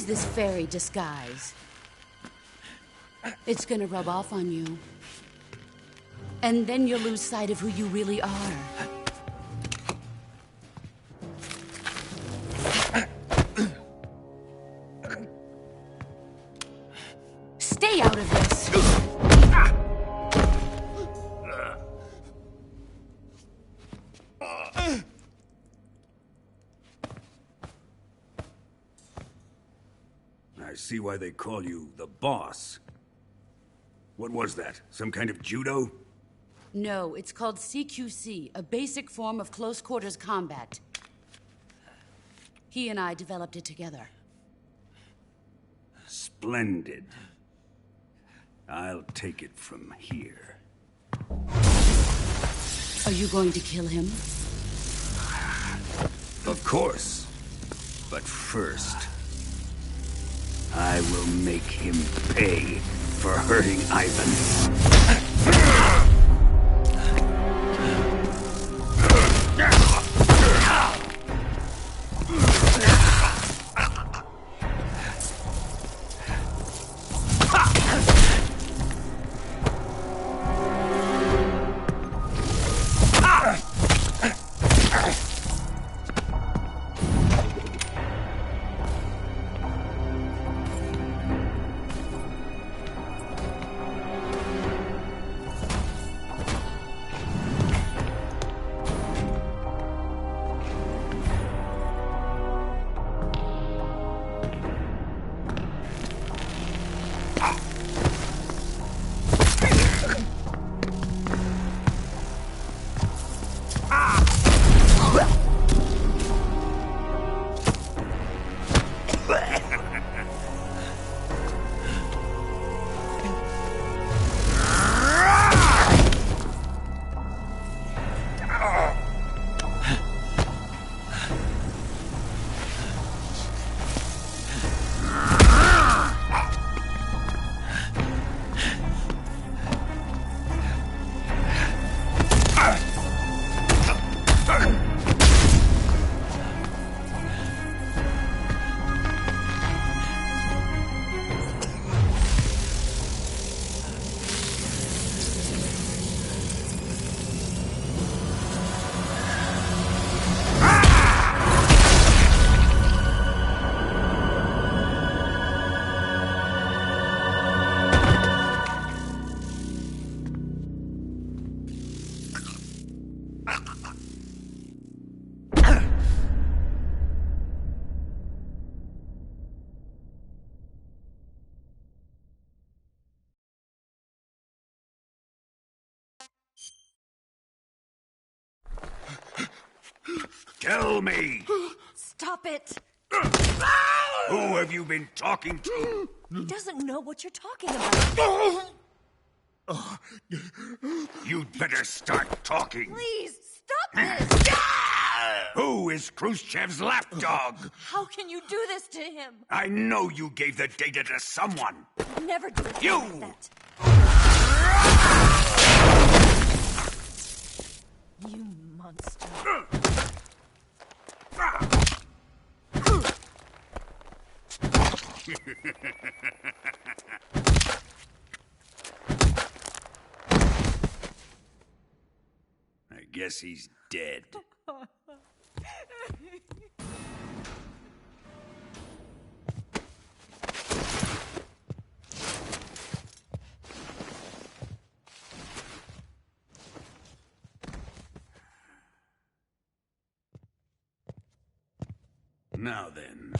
this fairy disguise. It's gonna rub off on you. And then you'll lose sight of who you really are. Stay out of this! I see why they call you the boss. What was that? Some kind of judo? No, it's called CQC, a basic form of close quarters combat. He and I developed it together. Splendid. I'll take it from here. Are you going to kill him? Of course. But first, I will make him pay for hurting Ivan. Tell me! Stop it! Who have you been talking to? He doesn't know what you're talking about. You'd better start talking. Please, stop this! Who is Khrushchev's lapdog? How can you do this to him? I know you gave the data to someone. Never do it You! like that. You monster. I guess he's dead. Now then,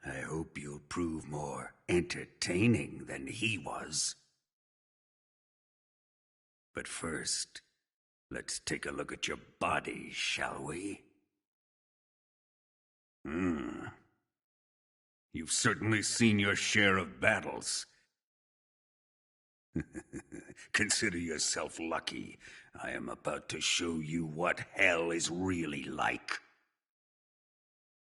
I hope you'll prove more entertaining than he was. But first, let's take a look at your body, shall we? You've certainly seen your share of battles. Consider yourself lucky. I am about to show you what hell is really like.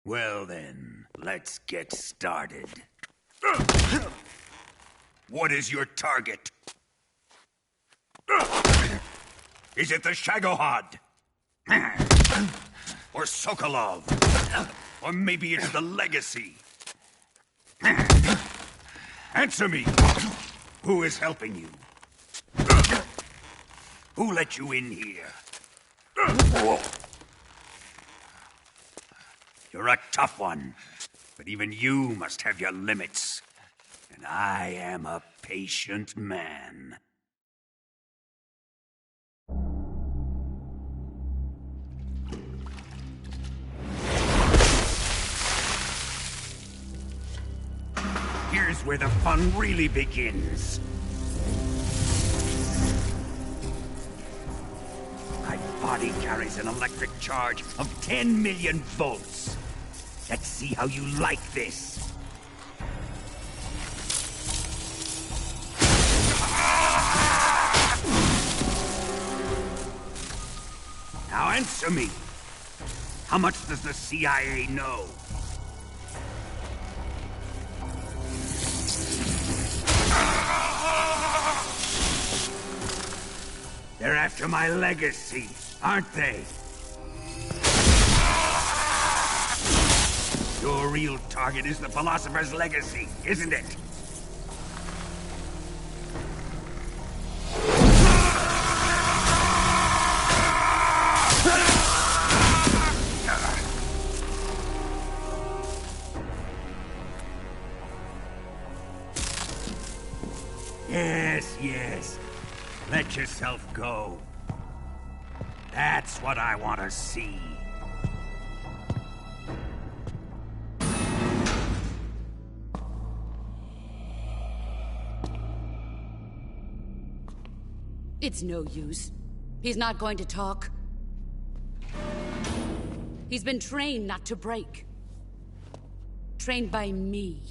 Well then, let's get started. What is your target? Is it the Shagohod? Or Sokolov? Or maybe it's the Legacy? Answer me! Who is helping you? Who let you in here? You're a tough one, but even you must have your limits. And I am a patient man. Here's where the fun really begins. My body carries an electric charge of 10 million volts. Let's see how you like this. Now answer me. How much does the CIA know? They're after my legacy, aren't they? Your real target is the philosopher's legacy, isn't it? Yes. Let yourself go. That's what I want to see. It's no use. He's not going to talk. He's been trained not to break. Trained by me.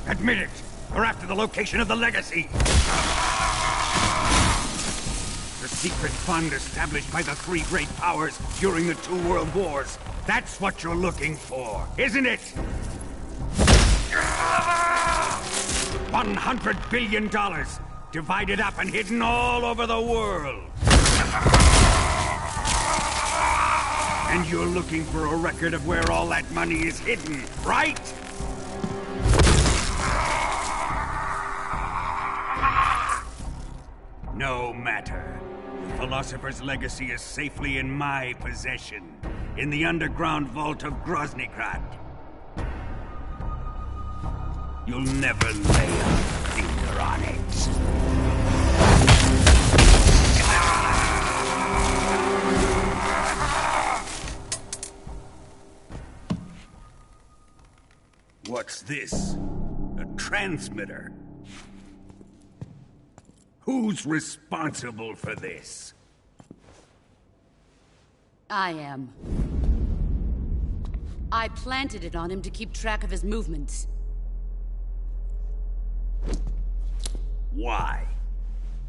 Admit it! We're after the location of the legacy! The secret fund established by the three great powers during the 2 world wars. That's what you're looking for, isn't it? $100 billion, divided up and hidden all over the world. And you're looking for a record of where all that money is hidden, right? No matter. The Philosopher's legacy is safely in my possession, in the underground vault of Groznygrad. You'll never lay a finger on it. What's this? A transmitter? Who's responsible for this? I am. I planted it on him to keep track of his movements. Why?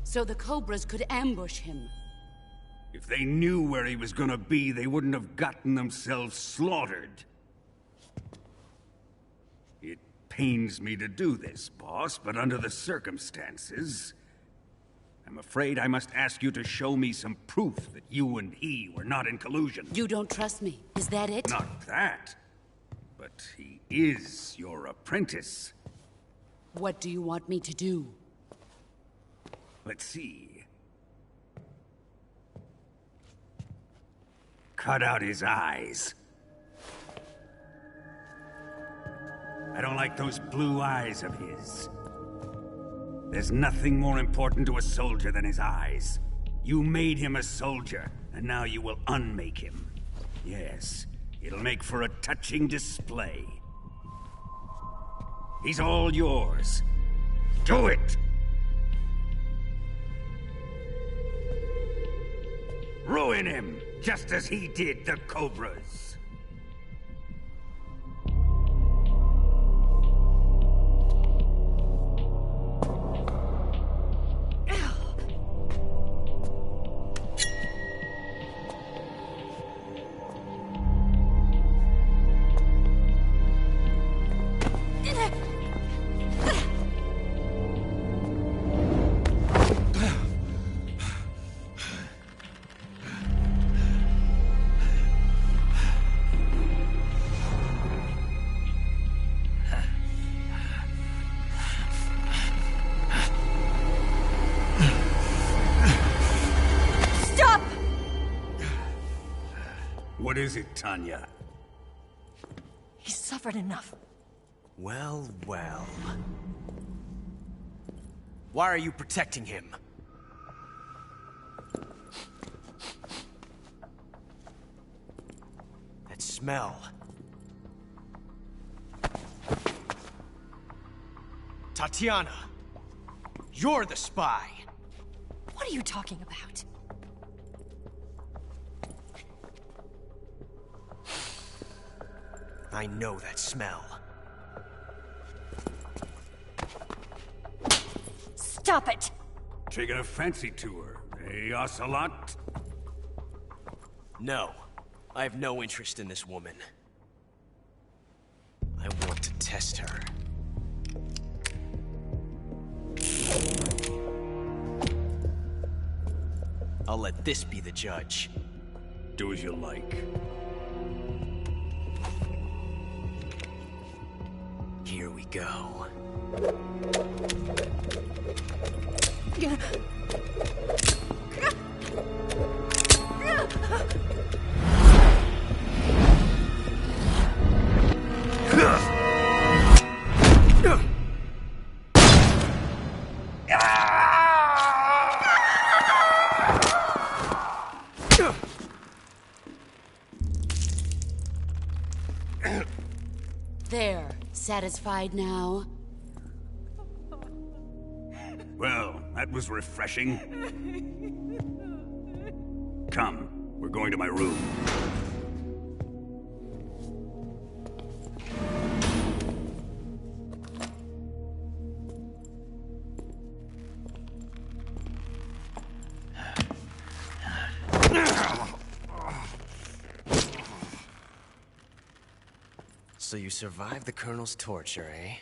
So the Cobras could ambush him. If they knew where he was gonna be, they wouldn't have gotten themselves slaughtered. It pains me to do this, boss, but under the circumstances, I'm afraid I must ask you to show me some proof that you and he were not in collusion. You don't trust me, is that it? Not that. But he is your apprentice. What do you want me to do? Let's see. Cut out his eyes. I don't like those blue eyes of his. There's nothing more important to a soldier than his eyes. You made him a soldier, and now you will unmake him. Yes, it'll make for a touching display. He's all yours. Do it! Ruin him, just as he did the Cobras. What is it, Tanya? He's suffered enough. Well, well. Why are you protecting him? That smell. Tatiana! You're the spy! What are you talking about? I know that smell. Stop it! Taking a fancy to her, eh, Ocelot? No. I have no interest in this woman. I want to test her. I'll let this be the judge. Do as you like. Here we go. There. Satisfied now? Well, that was refreshing. Come, we're going to my room. So you survived the Colonel's torture, eh?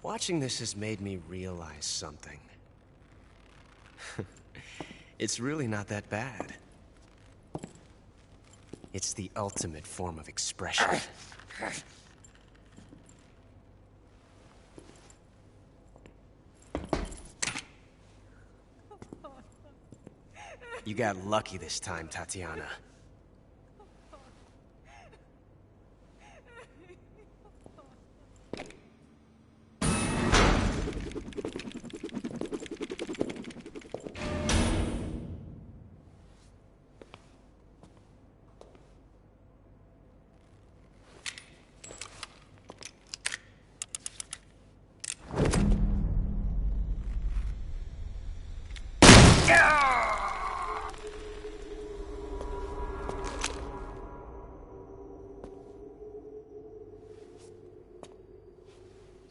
Watching this has made me realize something. It's really not that bad. It's the ultimate form of expression. You got lucky this time, Tatiana.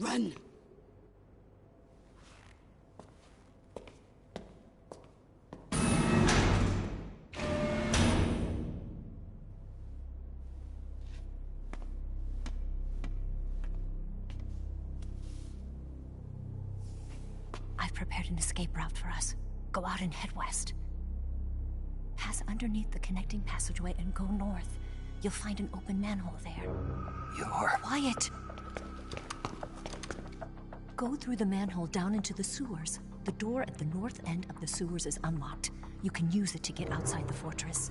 Run! I've prepared an escape route for us. Go out and head west. Pass underneath the connecting passageway and go north. You'll find an open manhole there. You're... Quiet! Go through the manhole down into the sewers. The door at the north end of the sewers is unlocked. You can use it to get outside the fortress.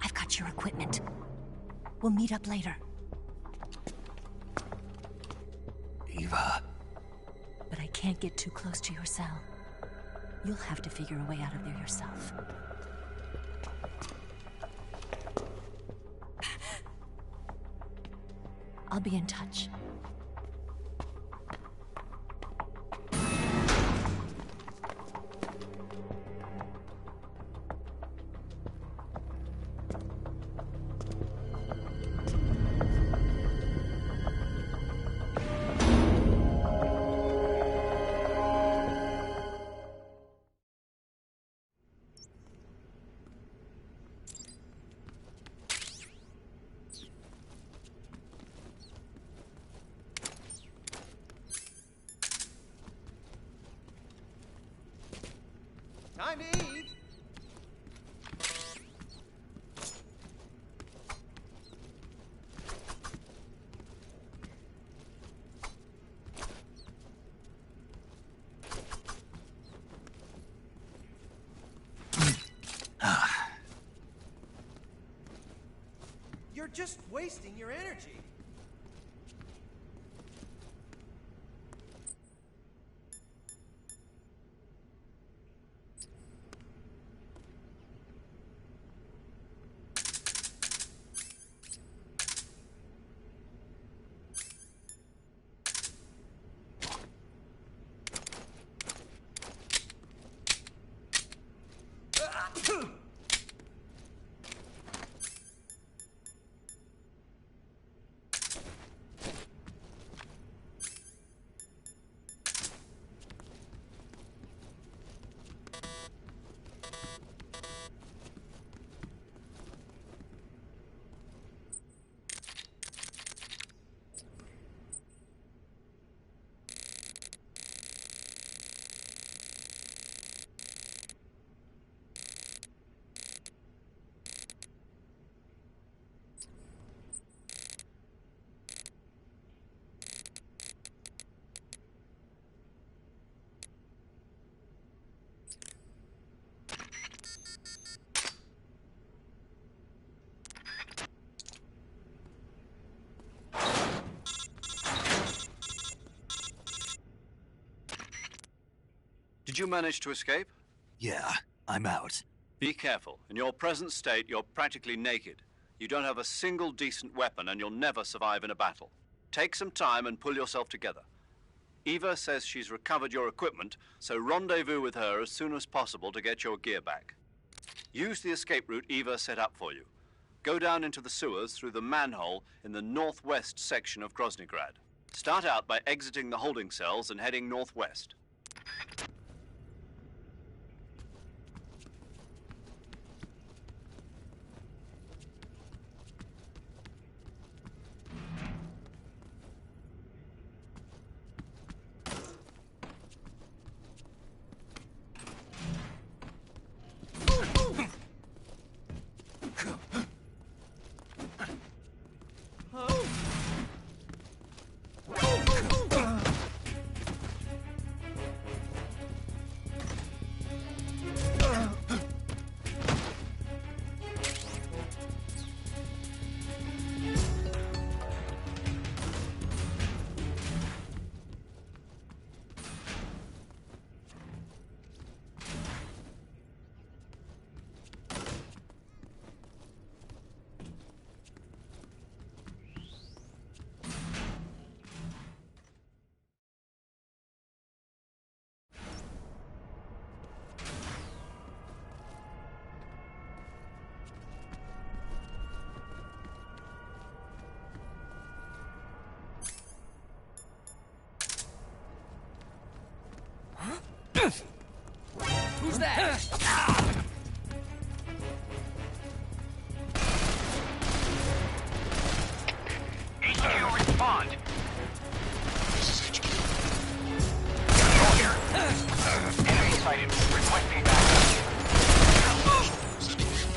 I've got your equipment. We'll meet up later. Eva. But I can't get too close to your cell. You'll have to figure a way out of there yourself. I'll be in touch. Time to eat! just wasting your energy. Did you manage to escape? Yeah, I'm out. Be careful. In your present state, you're practically naked. You don't have a single decent weapon, and you'll never survive in a battle. Take some time and pull yourself together. Eva says she's recovered your equipment, so rendezvous with her as soon as possible to get your gear back. Use the escape route Eva set up for you. Go down into the sewers through the manhole in the northwest section of Groznygrad. Start out by exiting the holding cells and heading northwest. Who's that? HQ, respond. This is HQ. Control here. Enemy sighted. Requesting backup. Sending reinforcements.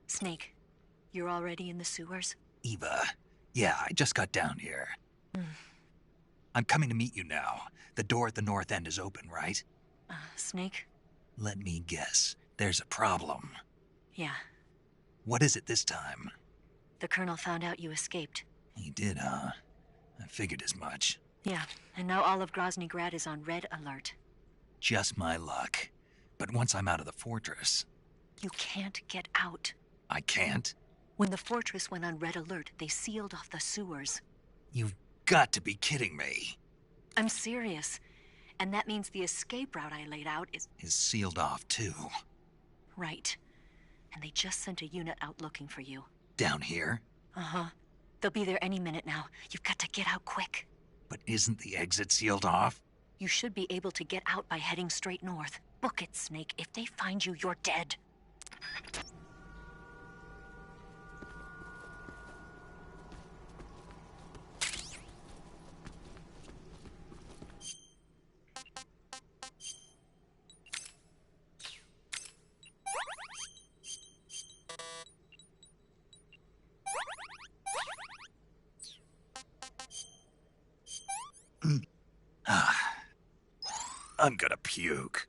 Snake, you're already in the sewers? Eva, yeah, I just got down here. I'm coming to meet you now. The door at the north end is open, right? Snake? Let me guess. There's a problem. Yeah. What is it this time? The Colonel found out you escaped. He did, huh? I figured as much. Yeah, and now all of Grozny Grad is on red alert. Just my luck. But once I'm out of the fortress... You can't get out. I can't? When the fortress went on red alert, they sealed off the sewers. You've got to be kidding me. I'm serious. And that means the escape route I laid out is sealed off, too. Right. And they just sent a unit out looking for you. Down here? Uh-huh. They'll be there any minute now. You've got to get out quick. But isn't the exit sealed off? You should be able to get out by heading straight north. Book it, Snake. If they find you, you're dead. I'm gonna puke.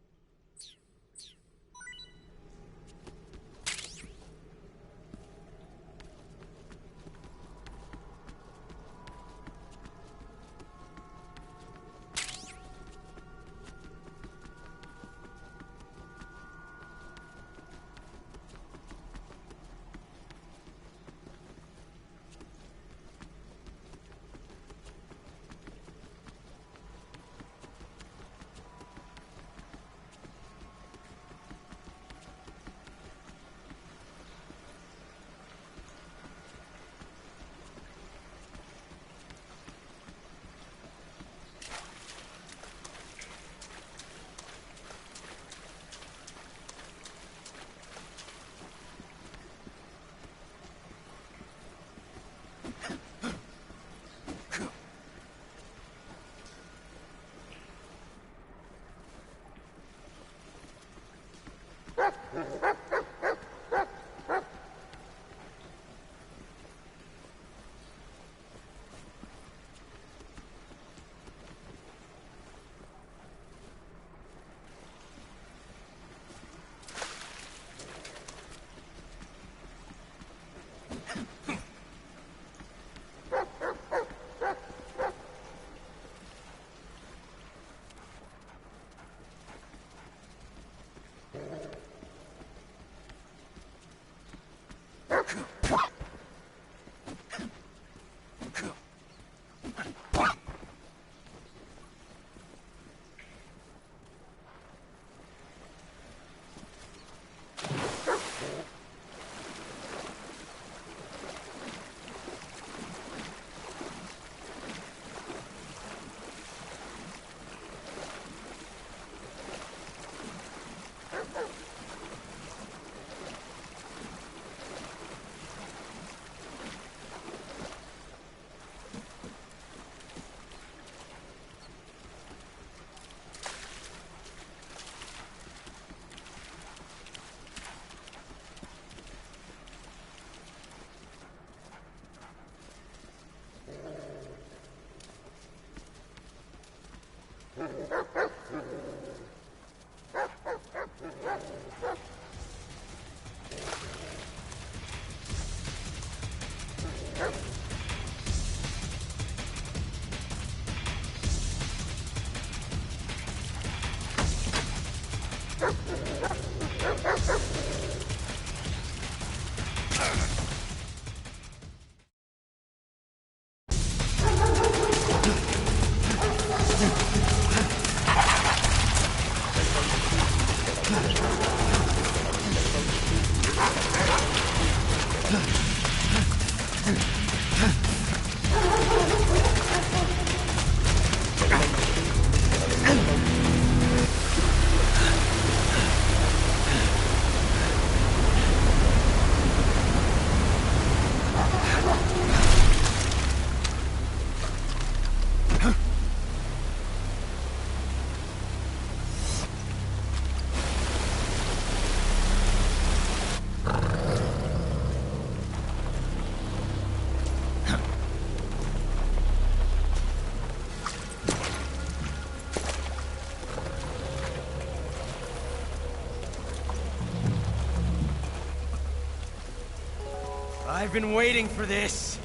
I've been waiting for this.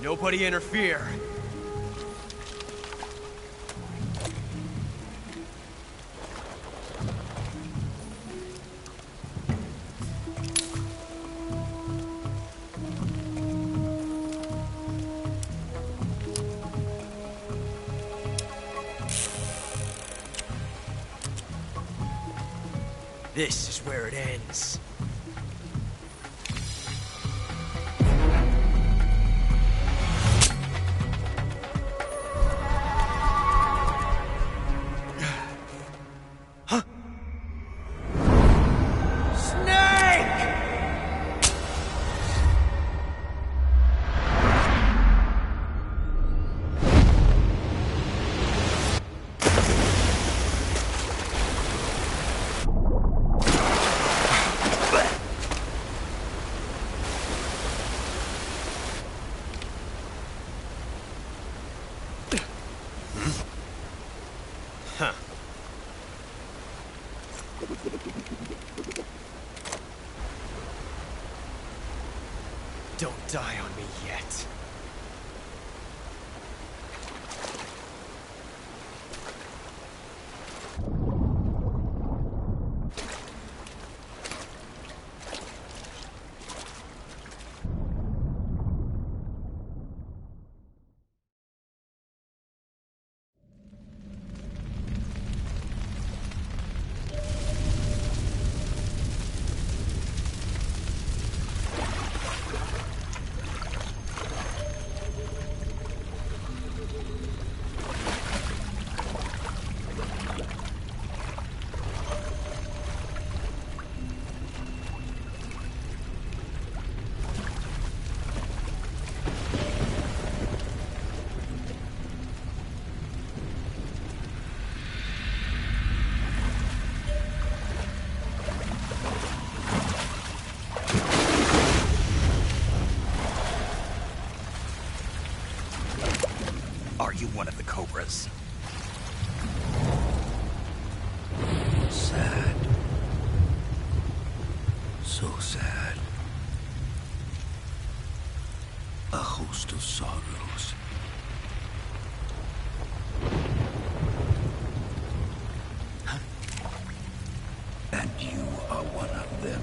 Nobody interfere. This is where it ends. Don't die on me yet. Are you one of the Cobras? Sad. So sad. A host of sorrows. And you are one of them.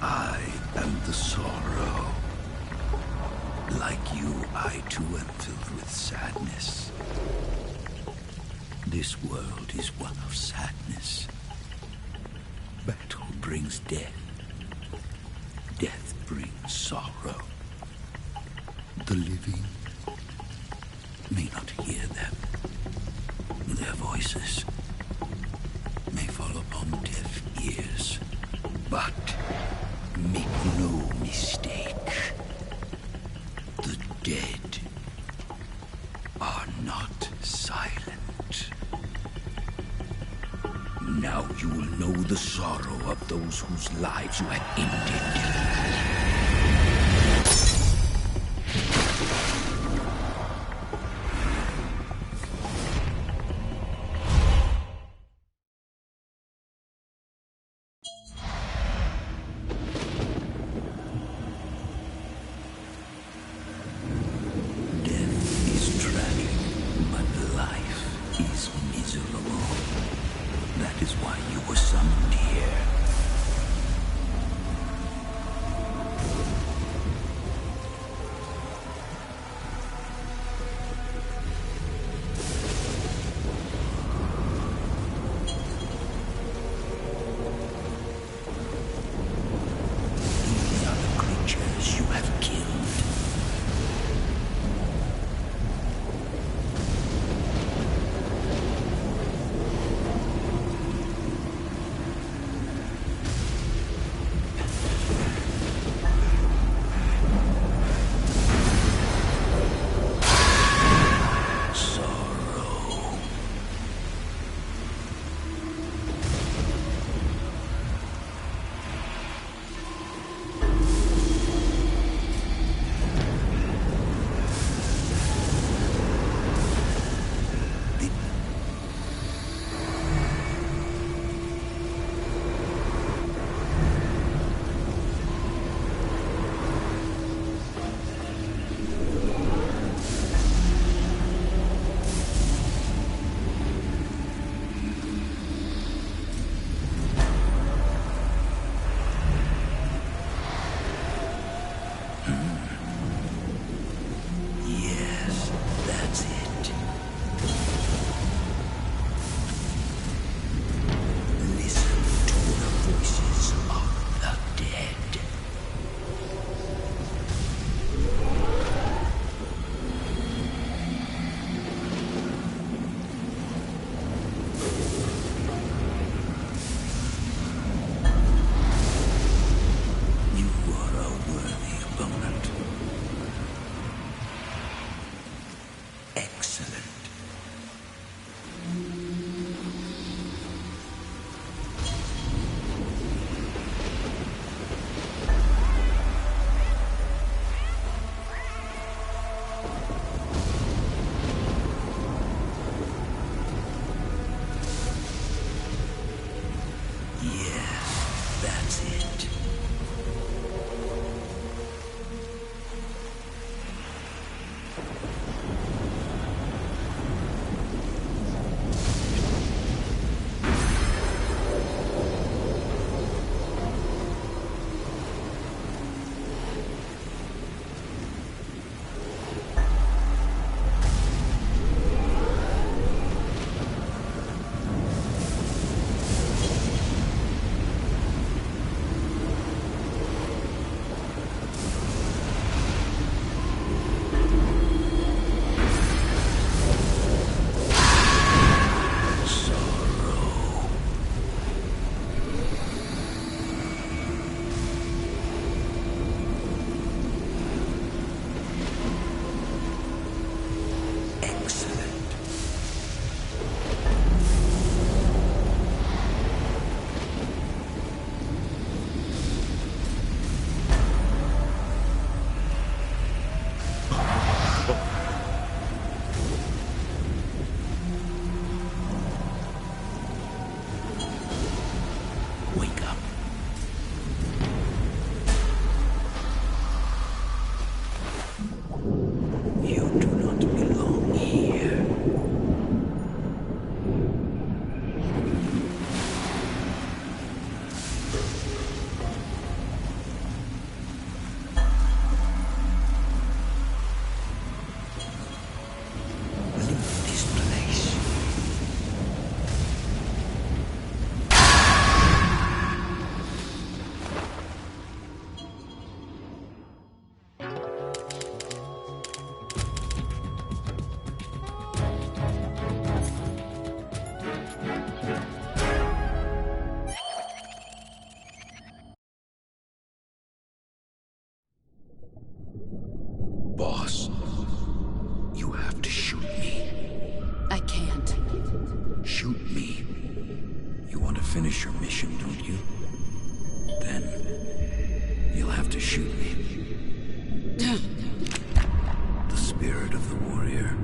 I am the sorrow. Like you, I too am filled with sadness. This world is one of sadness. Battle brings death. Death brings sorrow. The living may not hear them. Their voices may fall upon deaf ears. But make no mistake, the dead are not silent. Now you will know the sorrow of those whose lives you have ended. Death is tragic, but life is miserable. finish your mission, don't you? Then you'll have to shoot me. The spirit of the warrior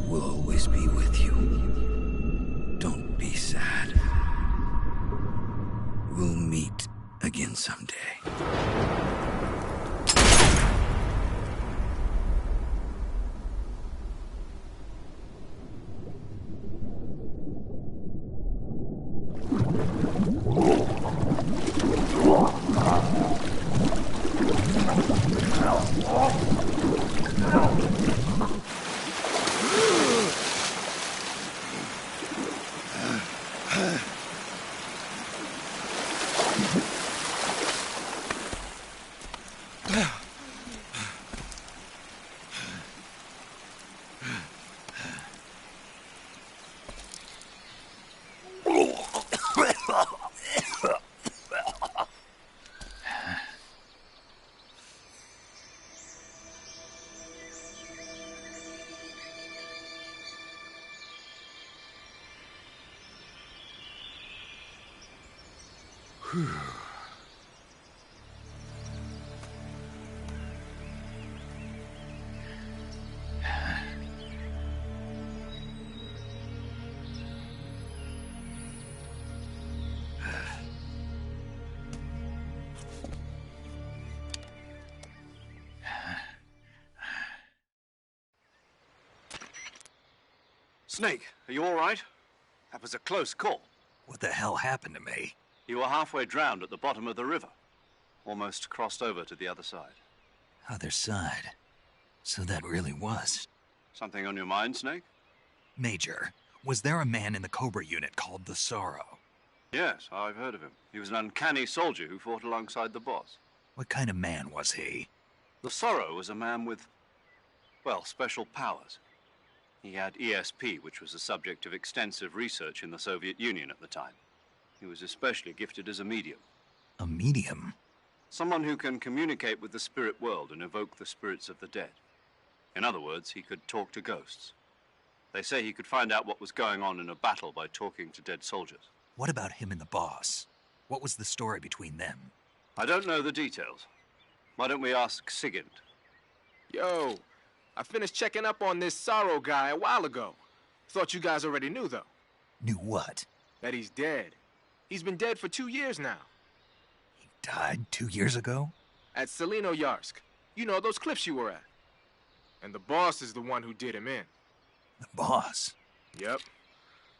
will always be with you. Don't be sad. We'll meet again someday. Snake, are you all right? That was a close call. What the hell happened to me? You were halfway drowned at the bottom of the river. Almost crossed over to the other side. Other side? So that really was. Something on your mind, Snake? Major, was there a man in the Cobra unit called the Sorrow? Yes, I've heard of him. He was an uncanny soldier who fought alongside the boss. What kind of man was he? The Sorrow was a man with, well, special powers. He had ESP, which was the subject of extensive research in the Soviet Union at the time. He was especially gifted as a medium. A medium? Someone who can communicate with the spirit world and evoke the spirits of the dead. In other words, he could talk to ghosts. They say he could find out what was going on in a battle by talking to dead soldiers. What about him and the boss? What was the story between them? I don't know the details. Why don't we ask Sigint? Yo, I finished checking up on this Sorrow guy a while ago. Thought you guys already knew, though. Knew what? That he's dead. He's been dead for 2 years now. He died 2 years ago? At Selino-Yarsk. You know, those cliffs you were at. And the boss is the one who did him in. The boss? Yep.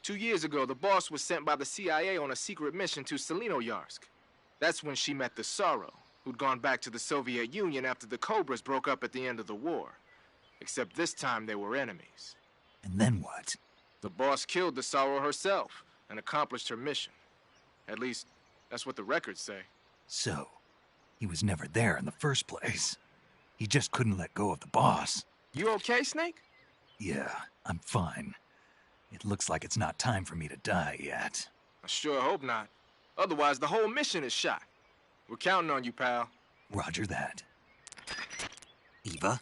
2 years ago, the boss was sent by the CIA on a secret mission to Selino-Yarsk. That's when she met the Sorrow, who'd gone back to the Soviet Union after the Cobras broke up at the end of the war. Except this time they were enemies. And then what? The boss killed the Sorrow herself and accomplished her mission. At least, that's what the records say. So, he was never there in the first place. He just couldn't let go of the boss. You okay, Snake? Yeah, I'm fine. It looks like it's not time for me to die yet. I sure hope not. Otherwise, the whole mission is shot. We're counting on you, pal. Roger that. Eva?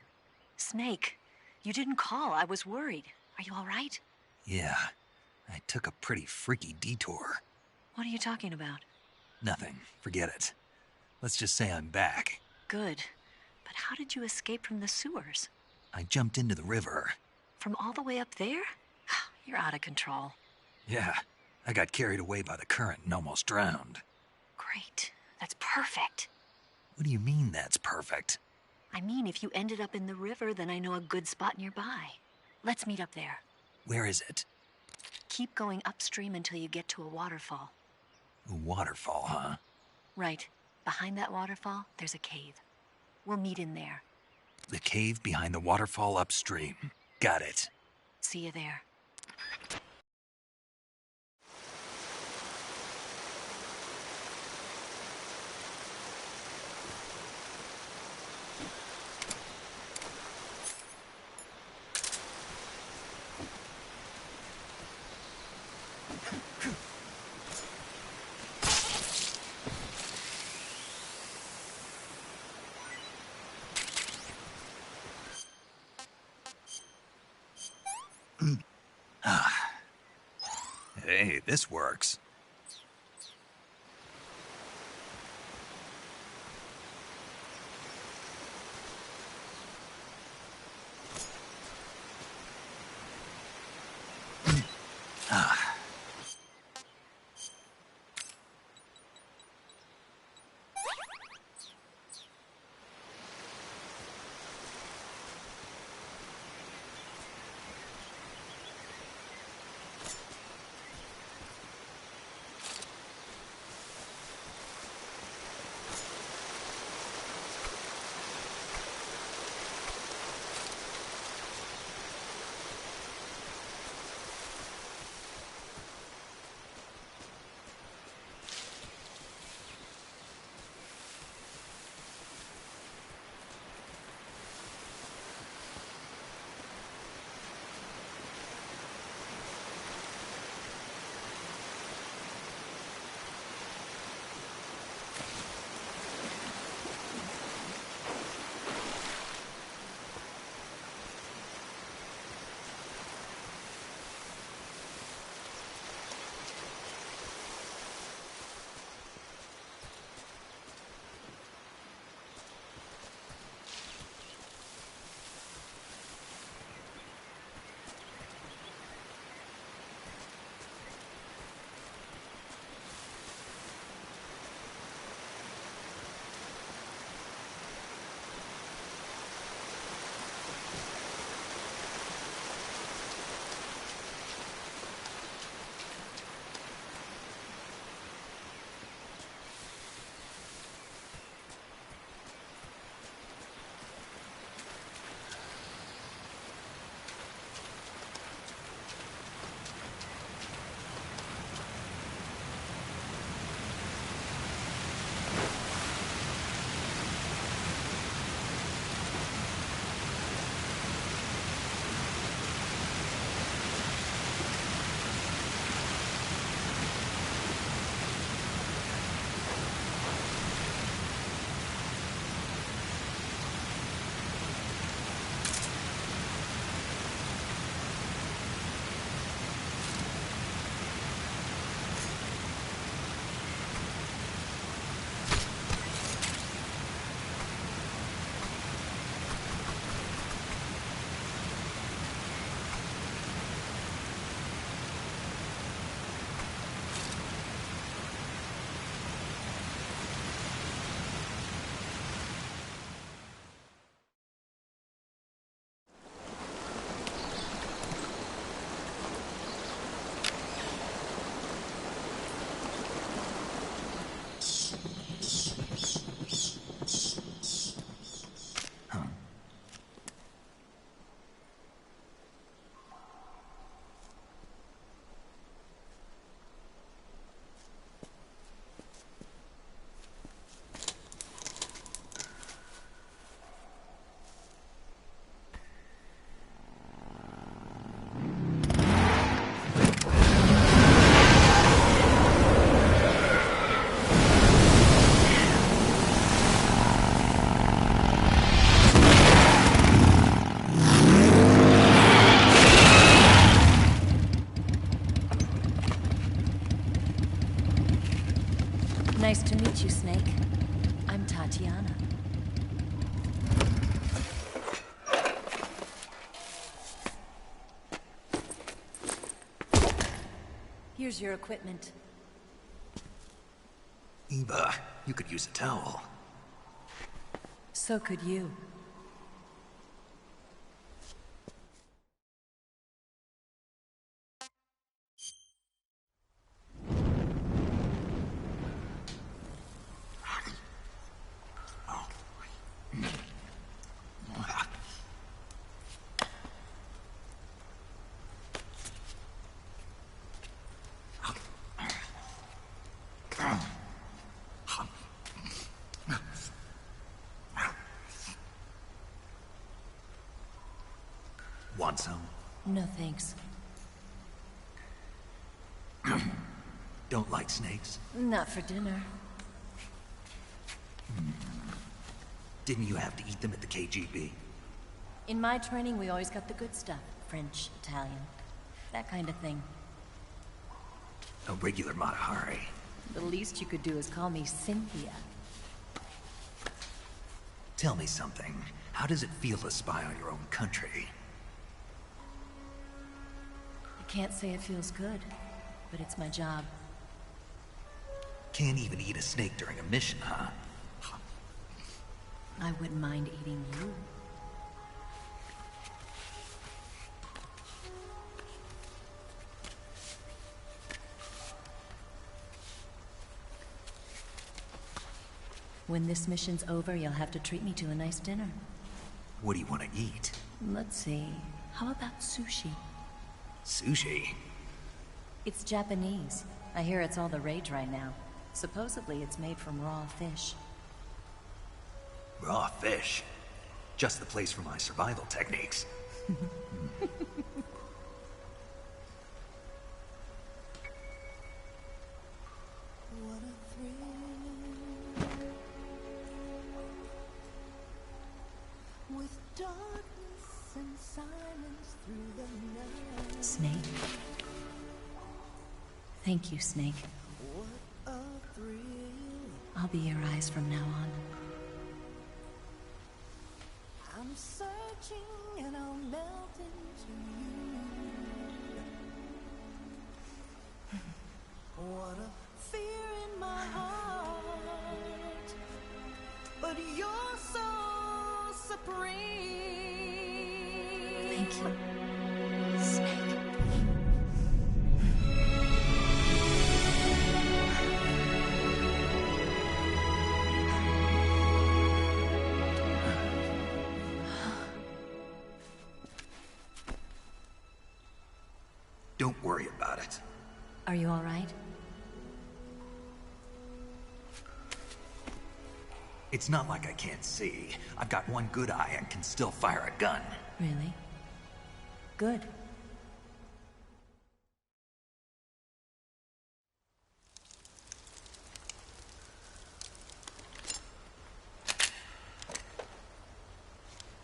Snake, you didn't call. I was worried. Are you all right? Yeah, I took a pretty freaky detour. What are you talking about? Nothing. Forget it. Let's just say I'm back. Good. But how did you escape from the sewers? I jumped into the river. From all the way up there? You're out of control. Yeah, I got carried away by the current and almost drowned. Great. That's perfect. What do you mean that's perfect? I mean, if you ended up in the river, then I know a good spot nearby. Let's meet up there. Where is it? Keep going upstream until you get to a waterfall. A waterfall, huh? Right. Behind that waterfall, there's a cave. We'll meet in there. The cave behind the waterfall upstream. Got it. See you there. Hey, this works. Nice to meet you, Snake. I'm Tatiana. Here's your equipment. Eva, you could use a towel. So could you. Want some? No thanks. Don't like snakes? Not for dinner. Didn't you have to eat them at the KGB? In my training, we always got the good stuff. French, Italian, that kind of thing. A regular Matahari. The least you could do is call me Cynthia. Tell me something. How does it feel to spy on your own country? I can't say it feels good, but it's my job. Can't even eat a snake during a mission, huh? I wouldn't mind eating you. When this mission's over, you'll have to treat me to a nice dinner. What do you want to eat? Let's see. How about sushi? Sushi? It's Japanese. I hear it's all the rage right now. Supposedly it's made from raw fish. Raw fish? Just the place for my survival techniques. Snake. Thank you, Snake. I'll be your eyes from now on. I'm searching and I'll melt into you. What a fear in my heart, but you're so supreme. Thank you, Snake. Don't worry about it. Are you all right? It's not like I can't see. I've got one good eye and can still fire a gun. Really? Good.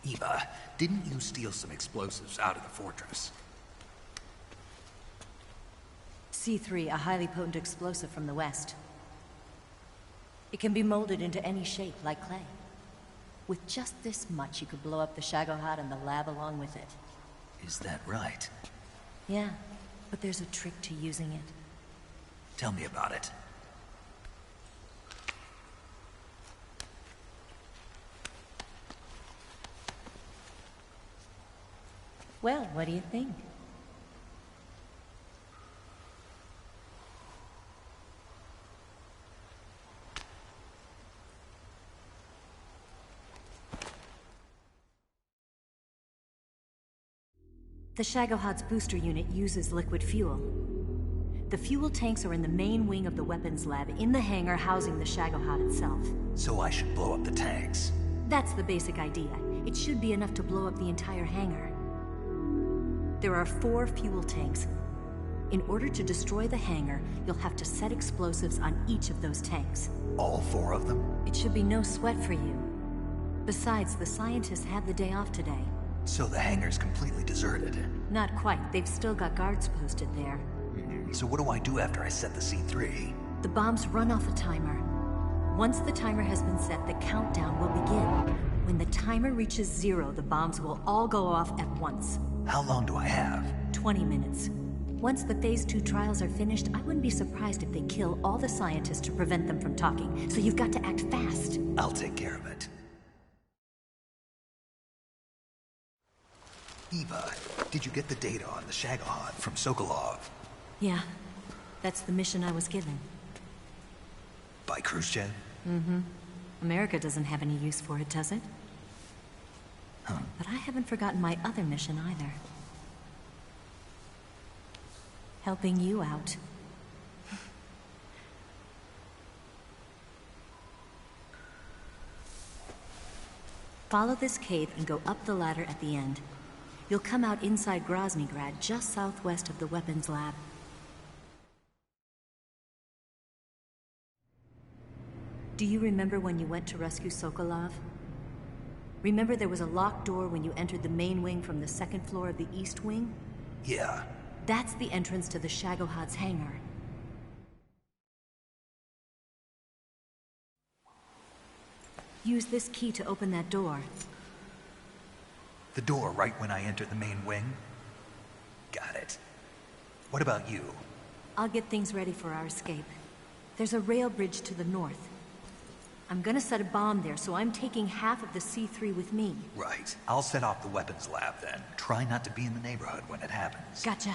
Eva, didn't you steal some explosives out of the fortress? C3, a highly potent explosive from the west. It can be molded into any shape, like clay. With just this much, you could blow up the Shagohod and the lab along with it. Is that right? Yeah, but there's a trick to using it. Tell me about it. Well, what do you think? The Shagohod's booster unit uses liquid fuel. The fuel tanks are in the main wing of the weapons lab in the hangar housing the Shagohod itself. So I should blow up the tanks. That's the basic idea. It should be enough to blow up the entire hangar. There are 4 fuel tanks. In order to destroy the hangar, you'll have to set explosives on each of those tanks. All 4 of them? It should be no sweat for you. Besides, the scientists had the day off today. So the hangar's completely deserted. Not quite. They've still got guards posted there. So what do I do after I set the C3? The bombs run off a timer. Once the timer has been set, the countdown will begin. When the timer reaches 0, the bombs will all go off at once. How long do I have? 20 minutes. Once the Phase 2 trials are finished, I wouldn't be surprised if they kill all the scientists to prevent them from talking. So you've got to act fast. I'll take care of it. Eva, did you get the data on the Shagohod from Sokolov? Yeah, that's the mission I was given. By Khrushchev? Mm-hmm. America doesn't have any use for it, does it? Huh. But I haven't forgotten my other mission either. Helping you out. Follow this cave and go up the ladder at the end. You'll come out inside Groznygrad, just southwest of the weapons lab. Do you remember when you went to rescue Sokolov? Remember there was a locked door when you entered the main wing from the second floor of the east wing? Yeah. That's the entrance to the Shagohod's hangar. Use this key to open that door. The door right when I enter the main wing? Got it. What about you? I'll get things ready for our escape. There's a rail bridge to the north. I'm gonna set a bomb there, so I'm taking half of the C3 with me. Right. I'll set off the weapons lab then. Try not to be in the neighborhood when it happens. Gotcha.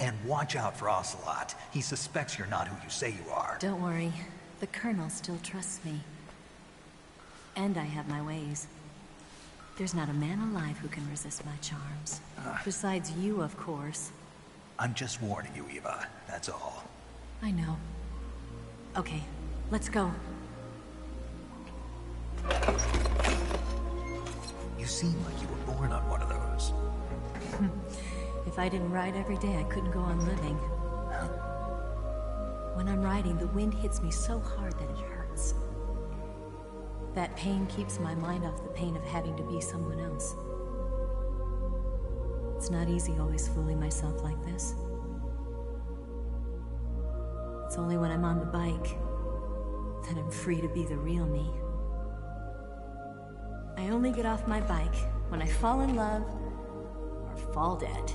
And watch out for Ocelot. He suspects you're not who you say you are. Don't worry. The Colonel still trusts me. And I have my ways. There's not a man alive who can resist my charms. Besides you, of course. I'm just warning you, Eva. That's all. I know. Okay, let's go. You seem like you were born on one of those. If I didn't ride every day, I couldn't go on living. When I'm riding, the wind hits me so hard that it hurts. That pain keeps my mind off the pain of having to be someone else. It's not easy always fooling myself like this. It's only when I'm on the bike that I'm free to be the real me. I only get off my bike when I fall in love or fall dead.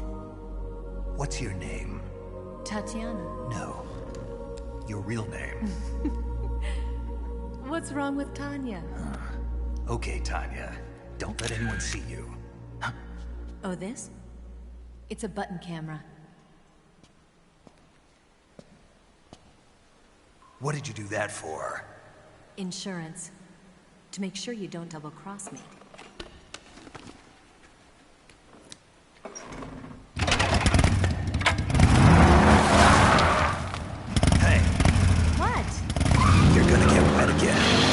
What's your name? Tatiana. No. Your real name. What's wrong with Tanya? Okay, Tanya. Don't let anyone see you. Oh, this? It's a button camera. What did you do that for? Insurance. To make sure you don't double-cross me. Hey. What? You're gonna get wet again.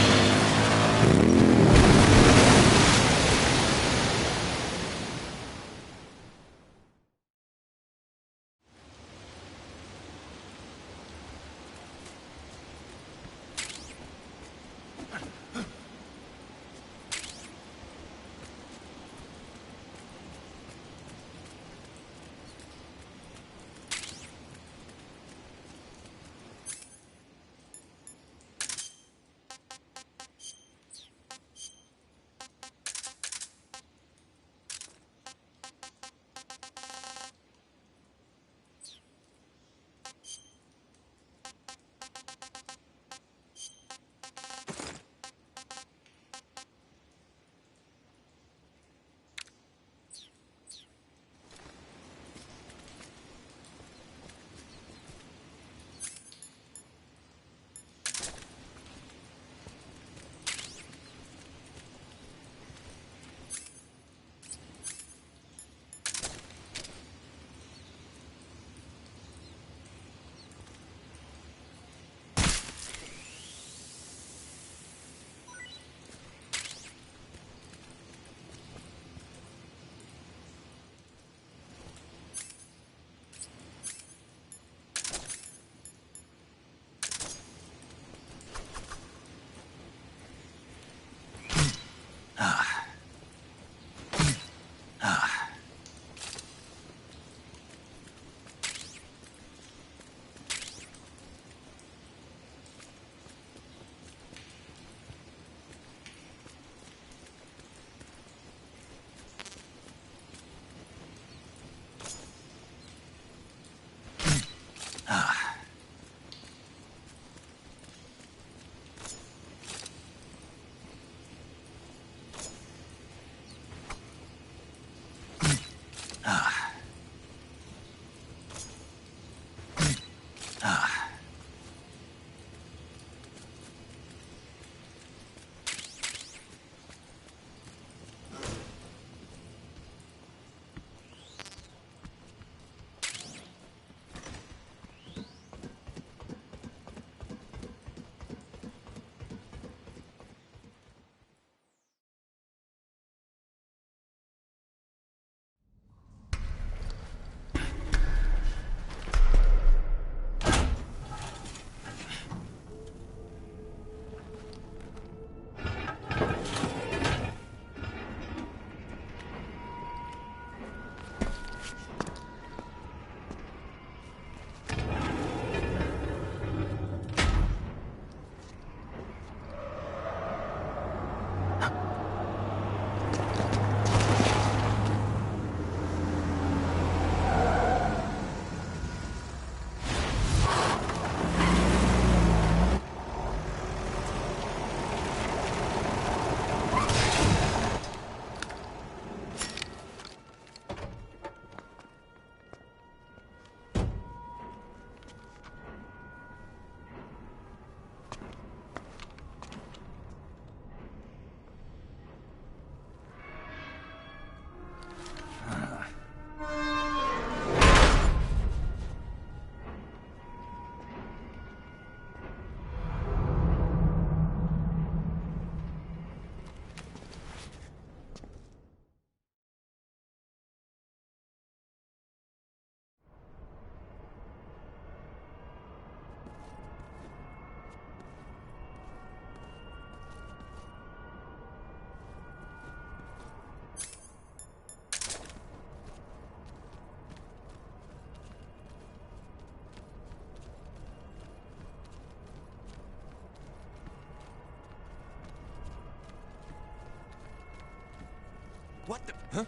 What the? Huh?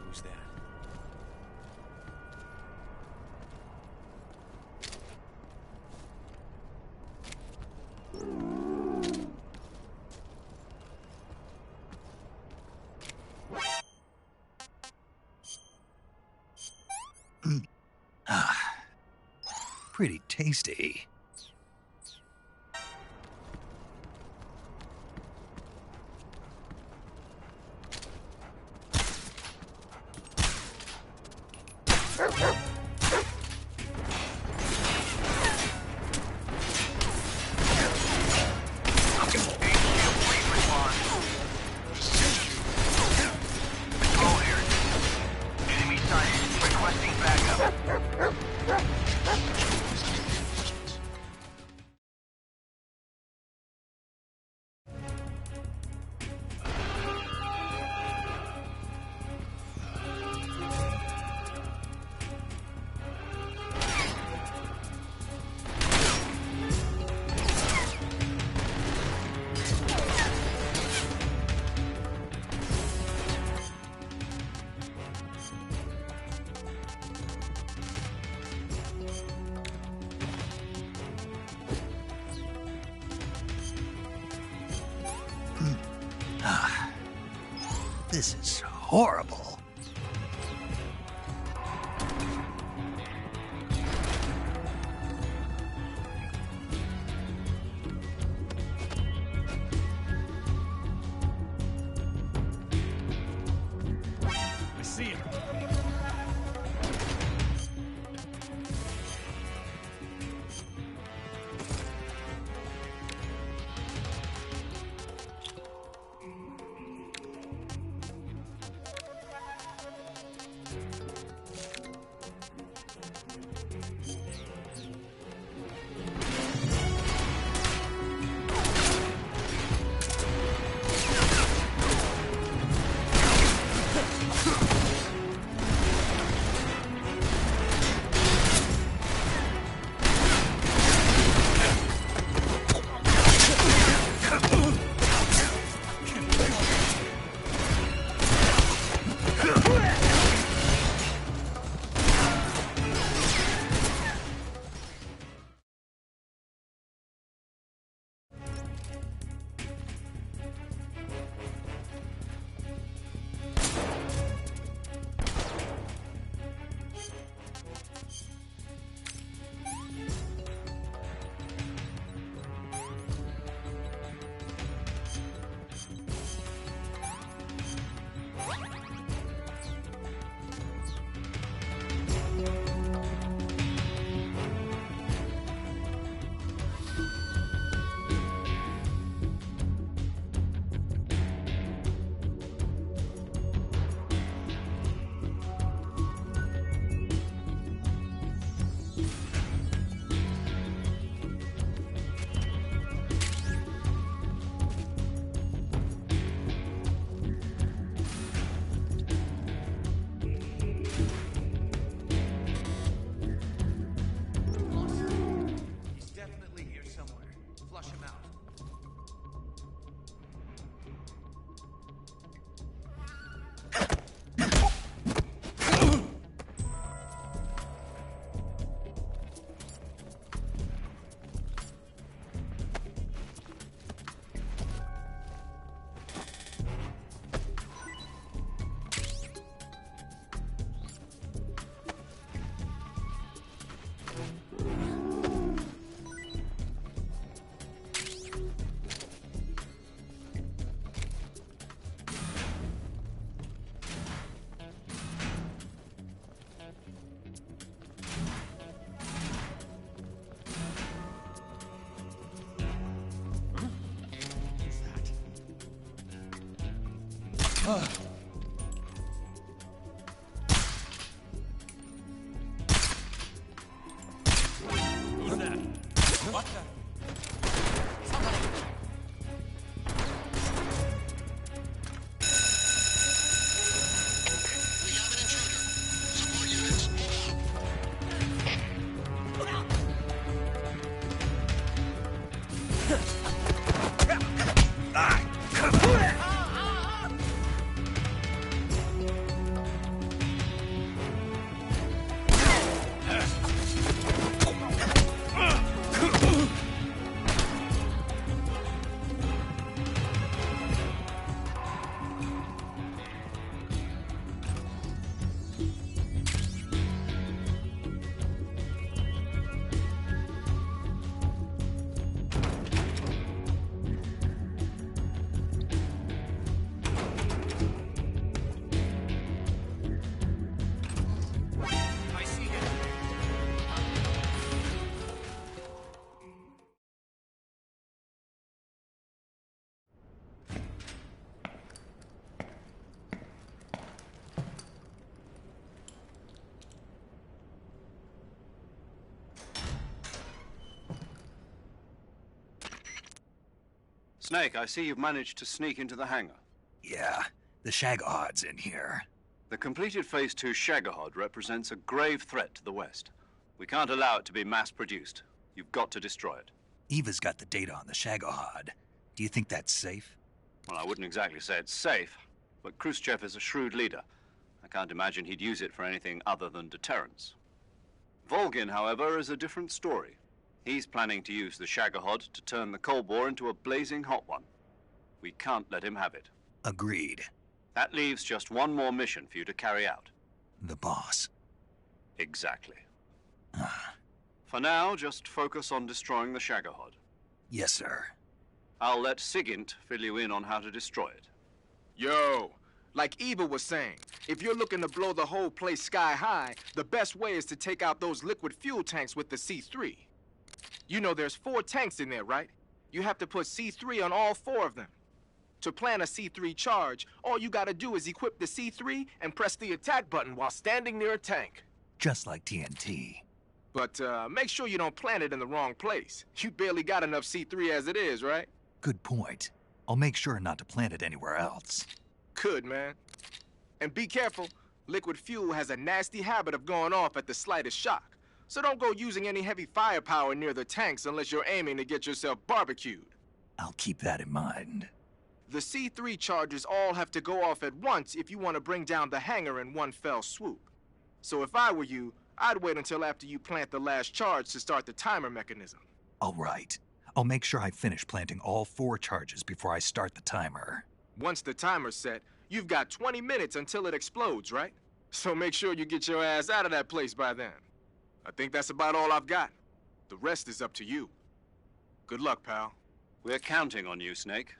Who's that? Pretty tasty. This is horrible. I see him. Who's that? What the? Snake, I see you've managed to sneak into the hangar. Yeah, the Shagohod's in here. The completed Phase 2 Shagohod represents a grave threat to the West. We can't allow it to be mass-produced. You've got to destroy it. Eva's got the data on the Shagohod. Do you think that's safe? Well, I wouldn't exactly say it's safe, but Khrushchev is a shrewd leader. I can't imagine he'd use it for anything other than deterrence. Volgin, however, is a different story. He's planning to use the Shagohod to turn the Cold War into a blazing hot one. We can't let him have it. Agreed. That leaves just one more mission for you to carry out. The boss. Exactly. For now, just focus on destroying the Shagohod. Yes, sir. I'll let Sigint fill you in on how to destroy it. Yo, like Eva was saying, if you're looking to blow the whole place sky high, the best way is to take out those liquid fuel tanks with the C3. You know there's 4 tanks in there, right? You have to put C3 on all 4 of them. To plant a C3 charge, all you gotta do is equip the C3 and press the attack button while standing near a tank. Just like TNT. But make sure you don't plant it in the wrong place. You barely got enough C3 as it is, right? Good point. I'll make sure not to plant it anywhere else. Good, man. And be careful. Liquid fuel has a nasty habit of going off at the slightest shock. So don't go using any heavy firepower near the tanks unless you're aiming to get yourself barbecued. I'll keep that in mind. The C3 charges all have to go off at once if you want to bring down the hangar in one fell swoop. So if I were you, I'd wait until after you plant the last charge to start the timer mechanism. All right. I'll make sure I finish planting all 4 charges before I start the timer. Once the timer's set, you've got 20 minutes until it explodes, right? So make sure you get your ass out of that place by then. I think that's about all I've got. The rest is up to you. Good luck, pal. We're counting on you, Snake.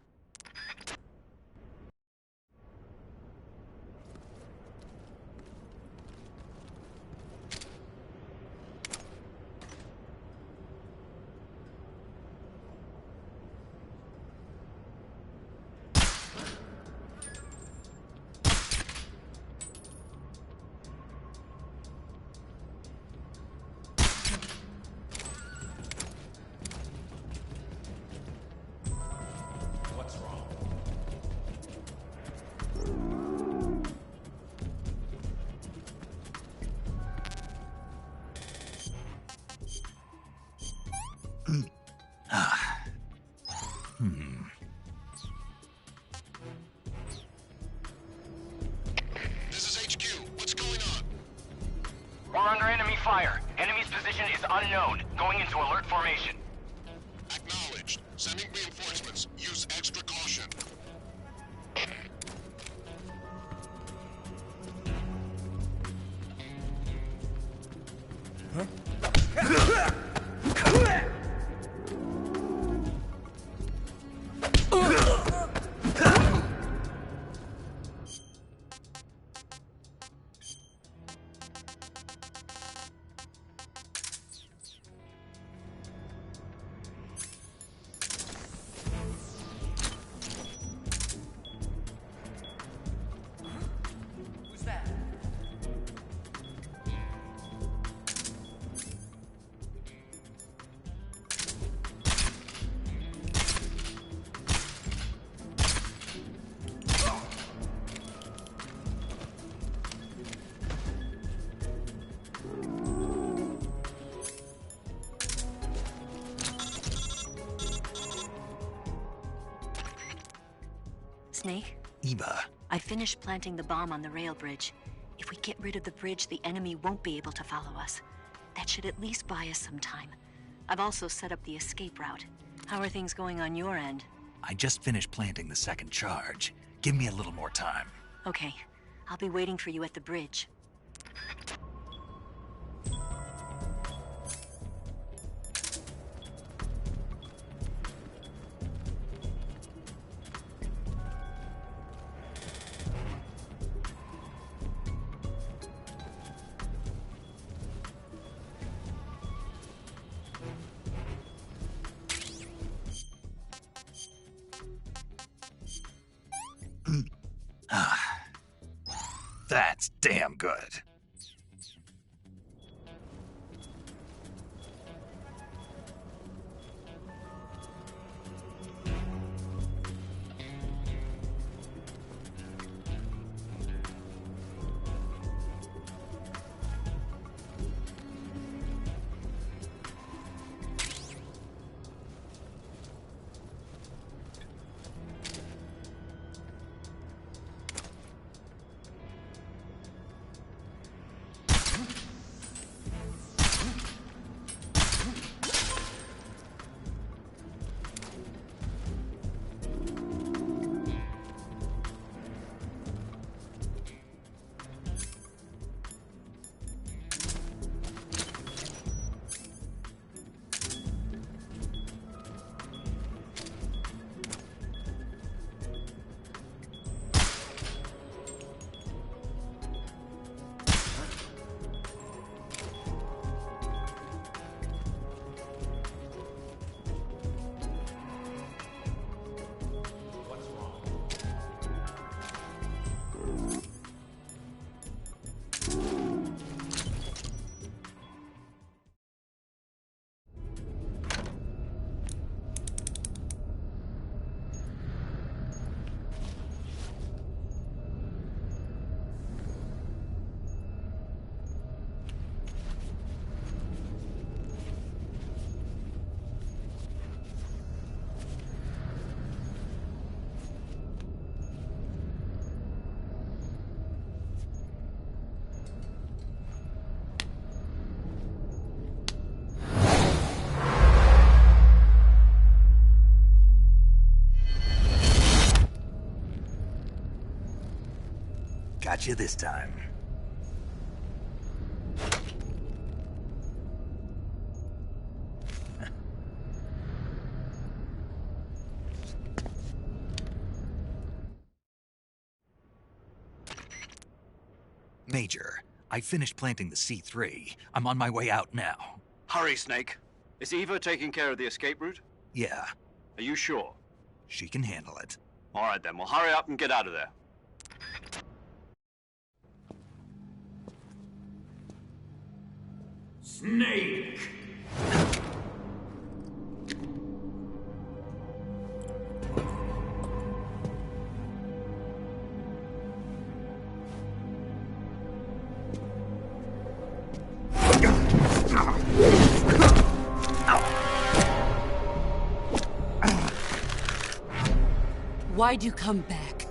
This is HQ. What's going on? We're under enemy fire. Enemy's position is unknown. Going into alert formation. Acknowledged. Sending reinforcements. Use extra caution. Snake? Eva. I finished planting the bomb on the rail bridge. If we get rid of the bridge, the enemy won't be able to follow us. That should at least buy us some time. I've also set up the escape route. How are things going on your end? I just finished planting the second charge. Give me a little more time. Okay. I'll be waiting for you at the bridge. That's damn good. Got you this time. Major, I finished planting the C3. I'm on my way out now. Hurry, Snake. Is Eva taking care of the escape route? Yeah. Are you sure? She can handle it. All right, then. Well, hurry up and get out of there. Snake! Why'd you come back?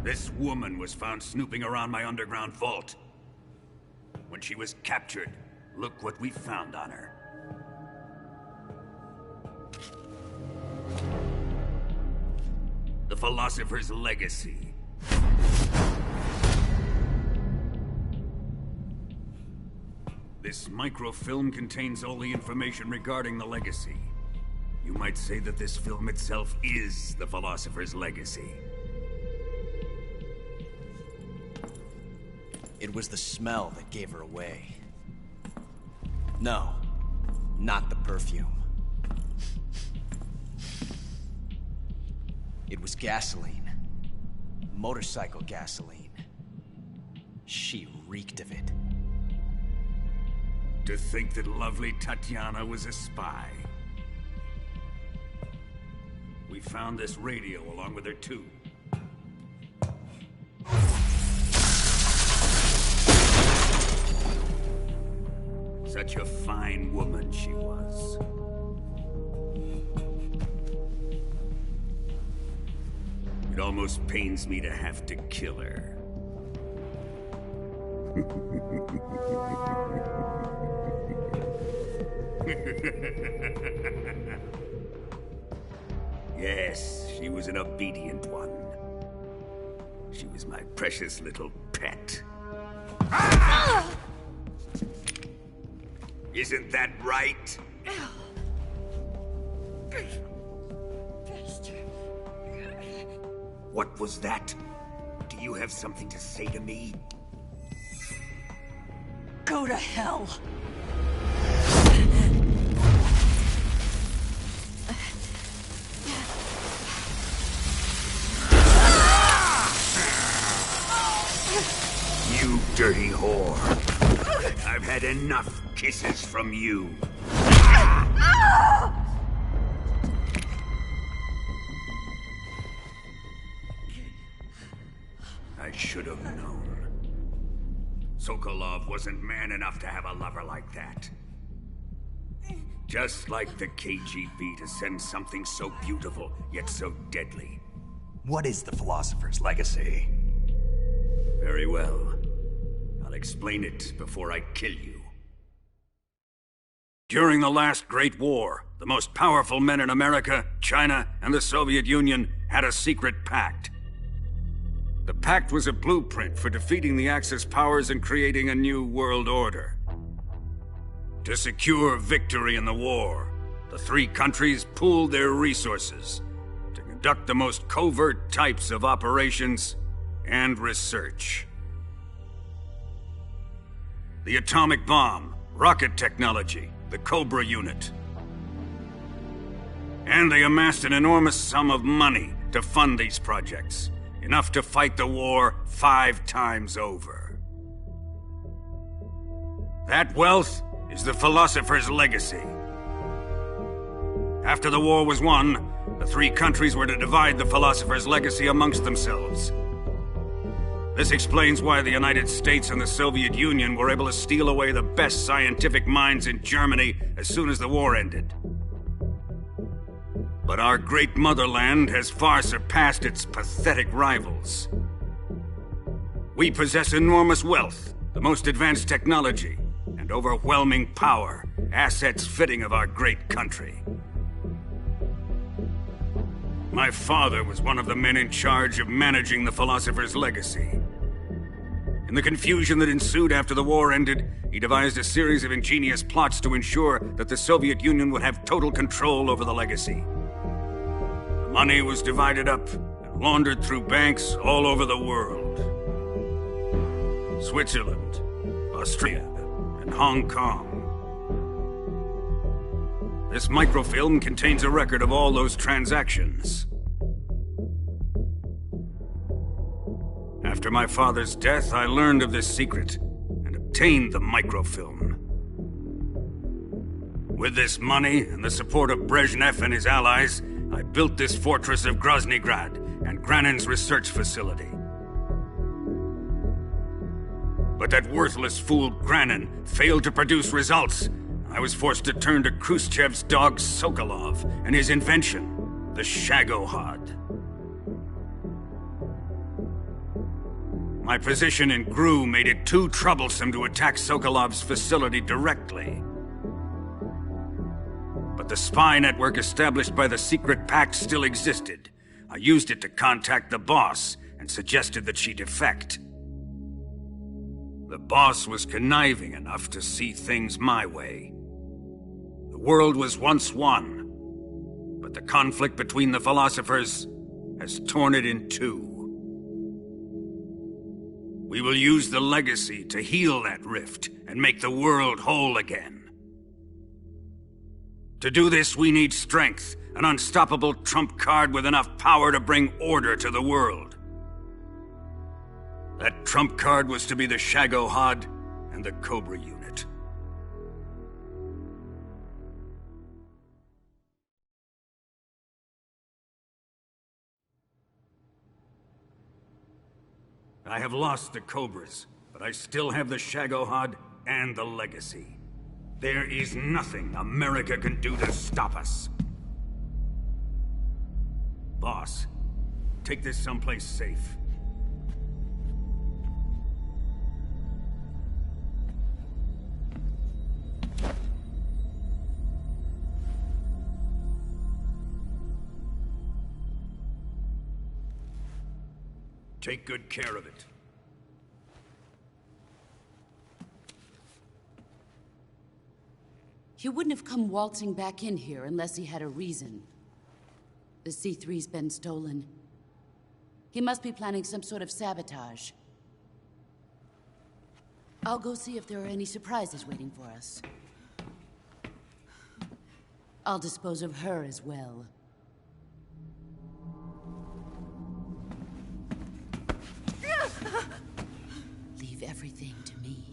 This woman was found snooping around my underground vault. When she was captured, look what we found on her. The the Philosopher's Legacy. This microfilm contains all the information regarding the Legacy. You might say that this film itself is the Philosopher's Legacy. It was the smell that gave her away. No, not the perfume. It was gasoline. Motorcycle gasoline. She reeked of it. To think that lovely Tatiana was a spy. We found this radio along with her too. Such a fine woman she was. It almost pains me to have to kill her. Yes, she was an obedient one. She was my precious little pet. Ah! Isn't that right? What was that? Do you have something to say to me? Go to hell. You dirty whore. I've had enough kisses from you. I should have known. Sokolov wasn't man enough to have a lover like that. Just like the KGB to send something so beautiful, yet so deadly. What is the Philosopher's Legacy? Very well. I'll explain it before I kill you. During the last Great War, the most powerful men in America, China, and the Soviet Union had a secret pact. The pact was a blueprint for defeating the Axis powers and creating a new world order. To secure victory in the war, the three countries pooled their resources to conduct the most covert types of operations and research. The atomic bomb, rocket technology, the Cobra unit. And they amassed an enormous sum of money to fund these projects, enough to fight the war 5 times over. That wealth is the Philosopher's Legacy. After the war was won, the three countries were to divide the Philosopher's Legacy amongst themselves. This explains why the United States and the Soviet Union were able to steal away the best scientific minds in Germany as soon as the war ended. But our great motherland has far surpassed its pathetic rivals. We possess enormous wealth, the most advanced technology, and overwhelming power, assets fitting of our great country. My father was one of the men in charge of managing the Philosopher's Legacy. In the confusion that ensued after the war ended, he devised a series of ingenious plots to ensure that the Soviet Union would have total control over the Legacy. The money was divided up and laundered through banks all over the world. Switzerland, Australia, and Hong Kong. This microfilm contains a record of all those transactions. After my father's death, I learned of this secret and obtained the microfilm. With this money and the support of Brezhnev and his allies, I built this fortress of Groznygrad and Granin's research facility. But that worthless fool Granin failed to produce results. I was forced to turn to Khrushchev's dog Sokolov and his invention, the Shagohod. My position in GRU made it too troublesome to attack Sokolov's facility directly. But the spy network established by the secret pact still existed. I used it to contact the boss and suggested that she defect. The boss was conniving enough to see things my way. The world was once one, but the conflict between the philosophers has torn it in two. We will use the legacy to heal that rift and make the world whole again. To do this, we need strength, an unstoppable trump card with enough power to bring order to the world. That trump card was to be the Shagohod and the Cobra unit. I have lost the Cobras, but I still have the Shagohod and the legacy. There is nothing America can do to stop us. Boss, take this someplace safe. Take good care of it. He wouldn't have come waltzing back in here unless he had a reason. The C3's been stolen. He must be planning some sort of sabotage. I'll go see if there are any surprises waiting for us. I'll dispose of her as well. Leave everything to me.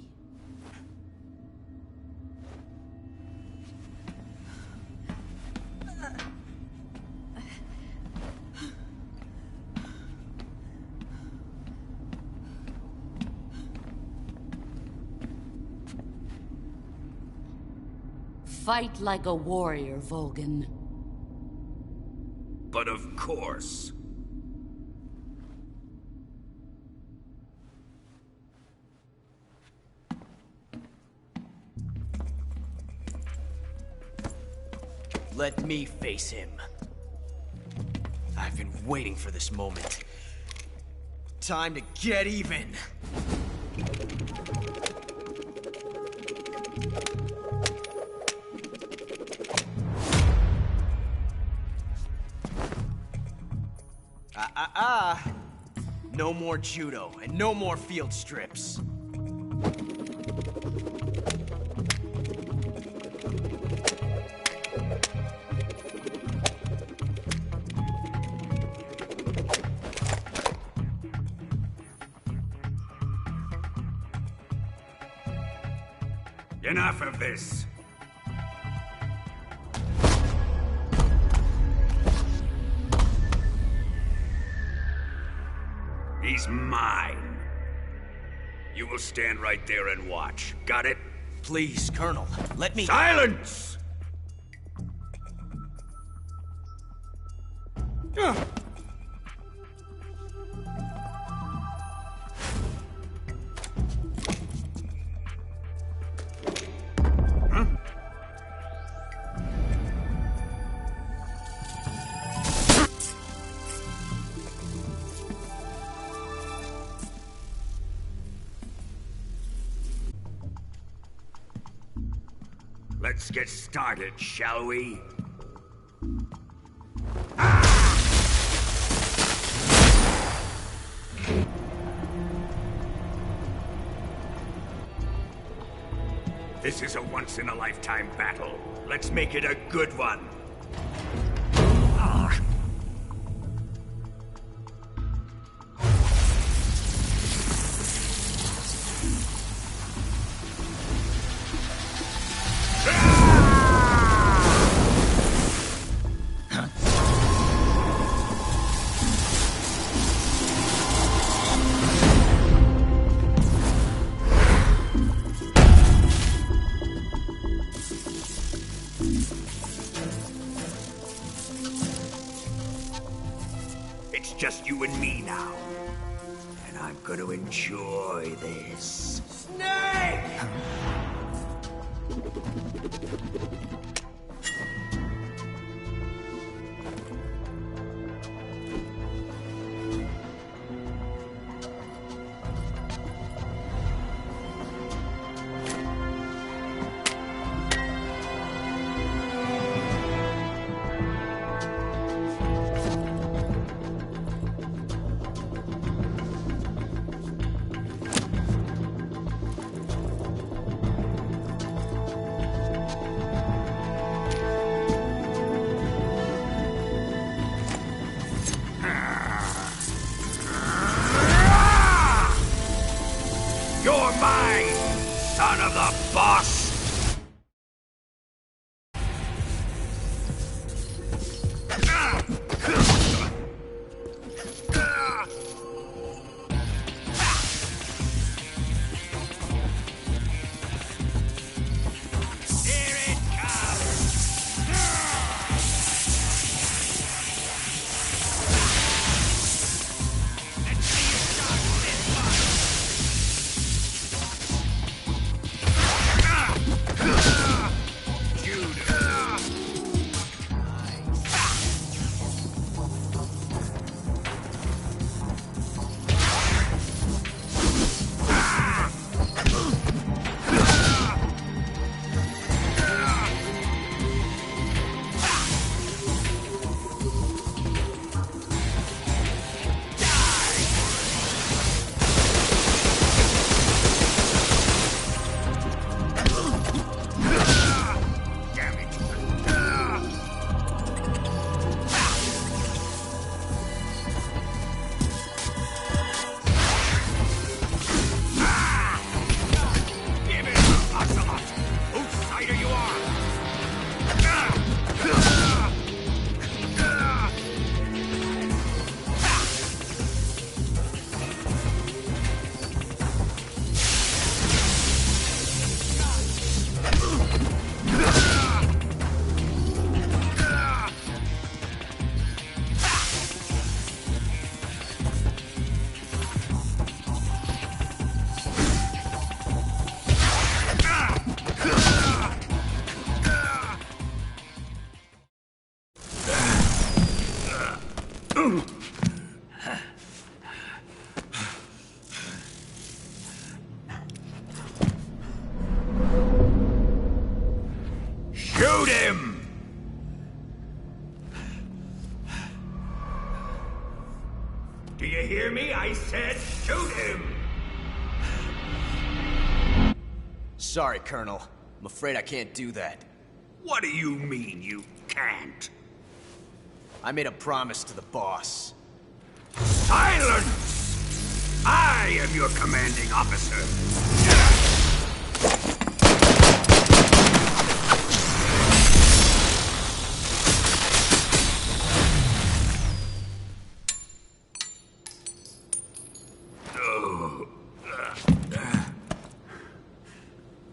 Fight like a warrior, Volgin. But of course. Let me face him. I've been waiting for this moment. Time to get even. No more judo, and no more field strips. Enough of this. He's mine. You will stand right there and watch. Got it? Please, Colonel, let me— Silence! Let's get started, shall we? This is a once-in-a-lifetime battle. Let's make it a good one. It's just you and me now. And I'm gonna enjoy this. Snake! Shoot him! Do you hear me? I said shoot him! Sorry, Colonel. I'm afraid I can't do that. What do you mean you can't? I made a promise to the boss. Silence! I am your commanding officer.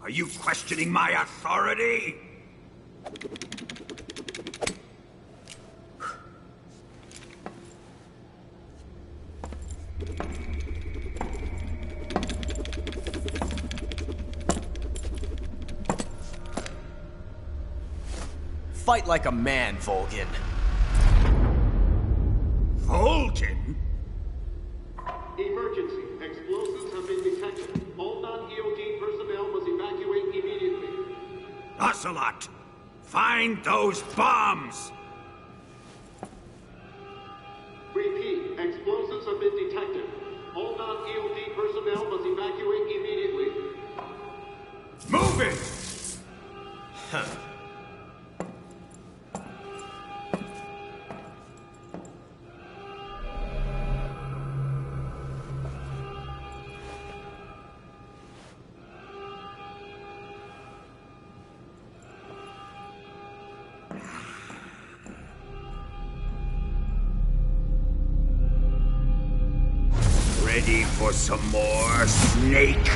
Are you questioning my authority? Fight like a man, Volgin. Volgin? Emergency. Explosives have been detected. All non-EOD personnel must evacuate immediately. Ocelot! Find those bombs! Repeat. Explosives have been detected. All non-EOD personnel must evacuate immediately. Move it! Huh. Ready for some more, Snake?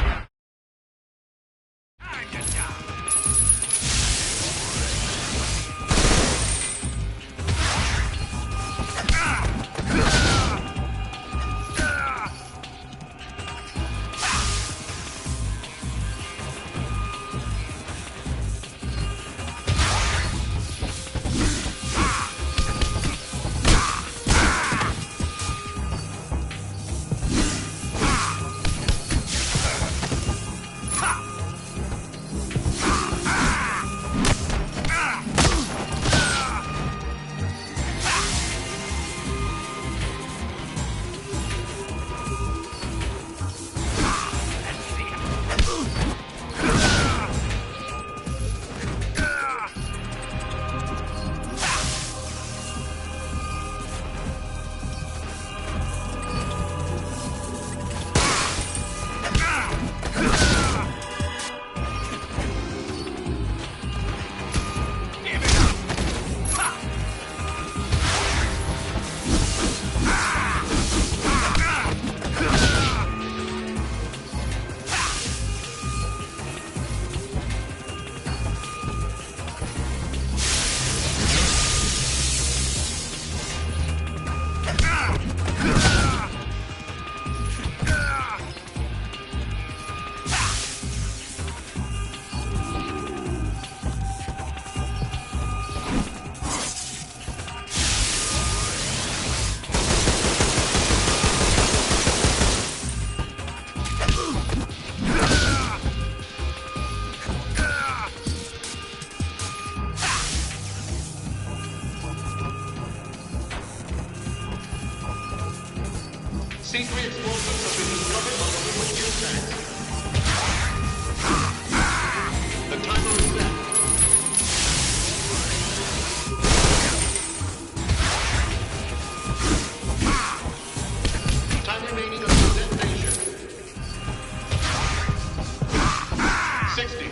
C3 explosives have been discovered on the liquid fuel tanks. The timer is set. Time remaining until detonation. 60.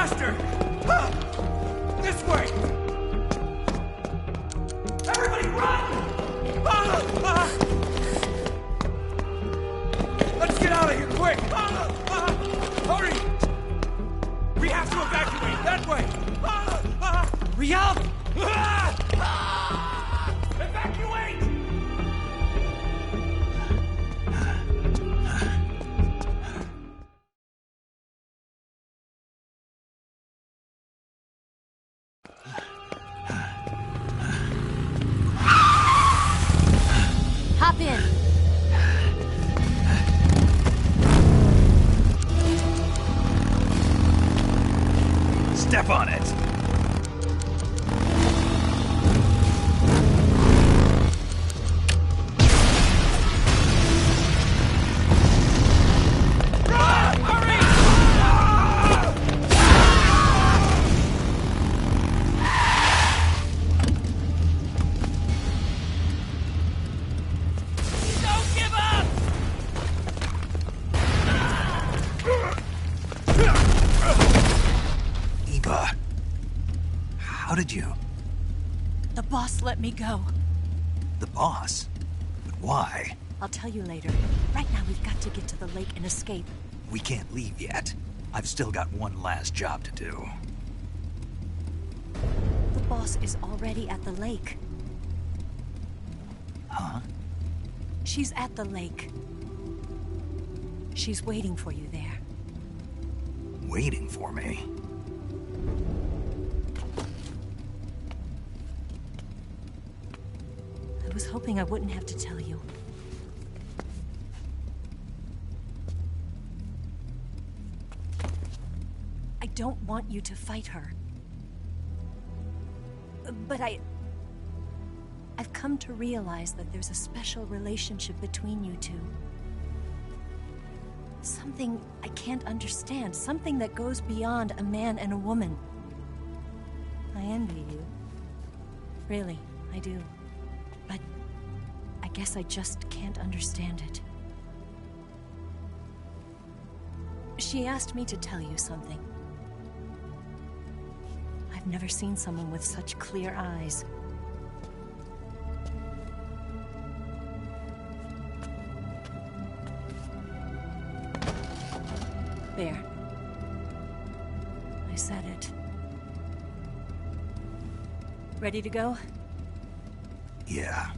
Faster! This way! Everybody run! Let's get out of here, quick! Hurry! We have to evacuate, that way! Hurry up! Evacuate! Hop in. Step on it. How did you? The boss let me go. The boss? But why? I'll tell you later. Right now, we've got to get to the lake and escape. We can't leave yet. I've still got one last job to do. The boss is already at the lake. Huh? She's at the lake. She's waiting for you there. Waiting for me? I was hoping I wouldn't have to tell you. I don't want you to fight her. But I've come to realize that there's a special relationship between you two. Something I can't understand. Something that goes beyond a man and a woman. I envy you. Really, I do. But I guess I just can't understand it. She asked me to tell you something. I've never seen someone with such clear eyes. There. I said it. Ready to go? Yeah.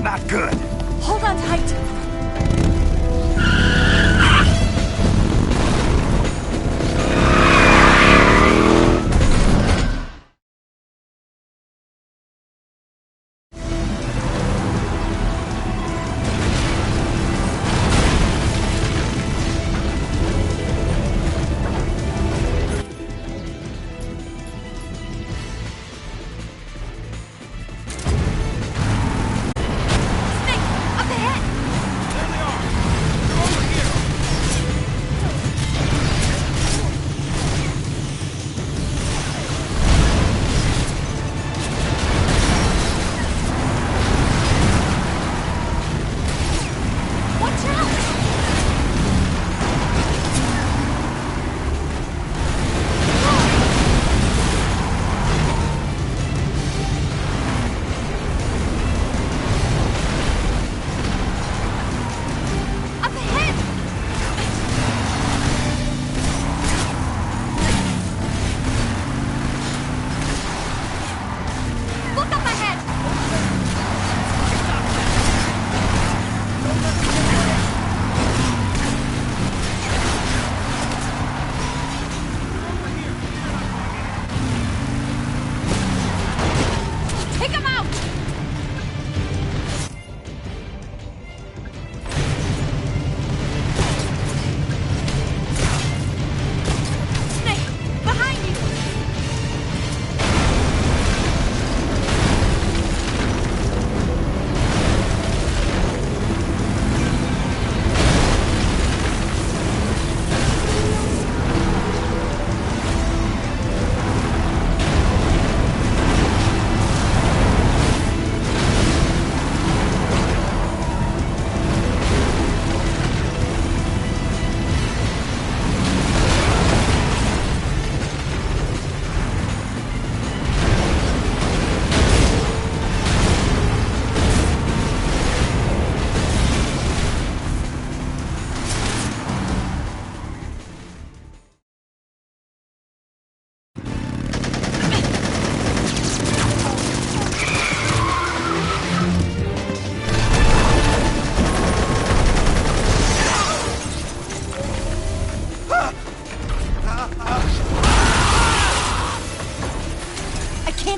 Not good. Hold on tight.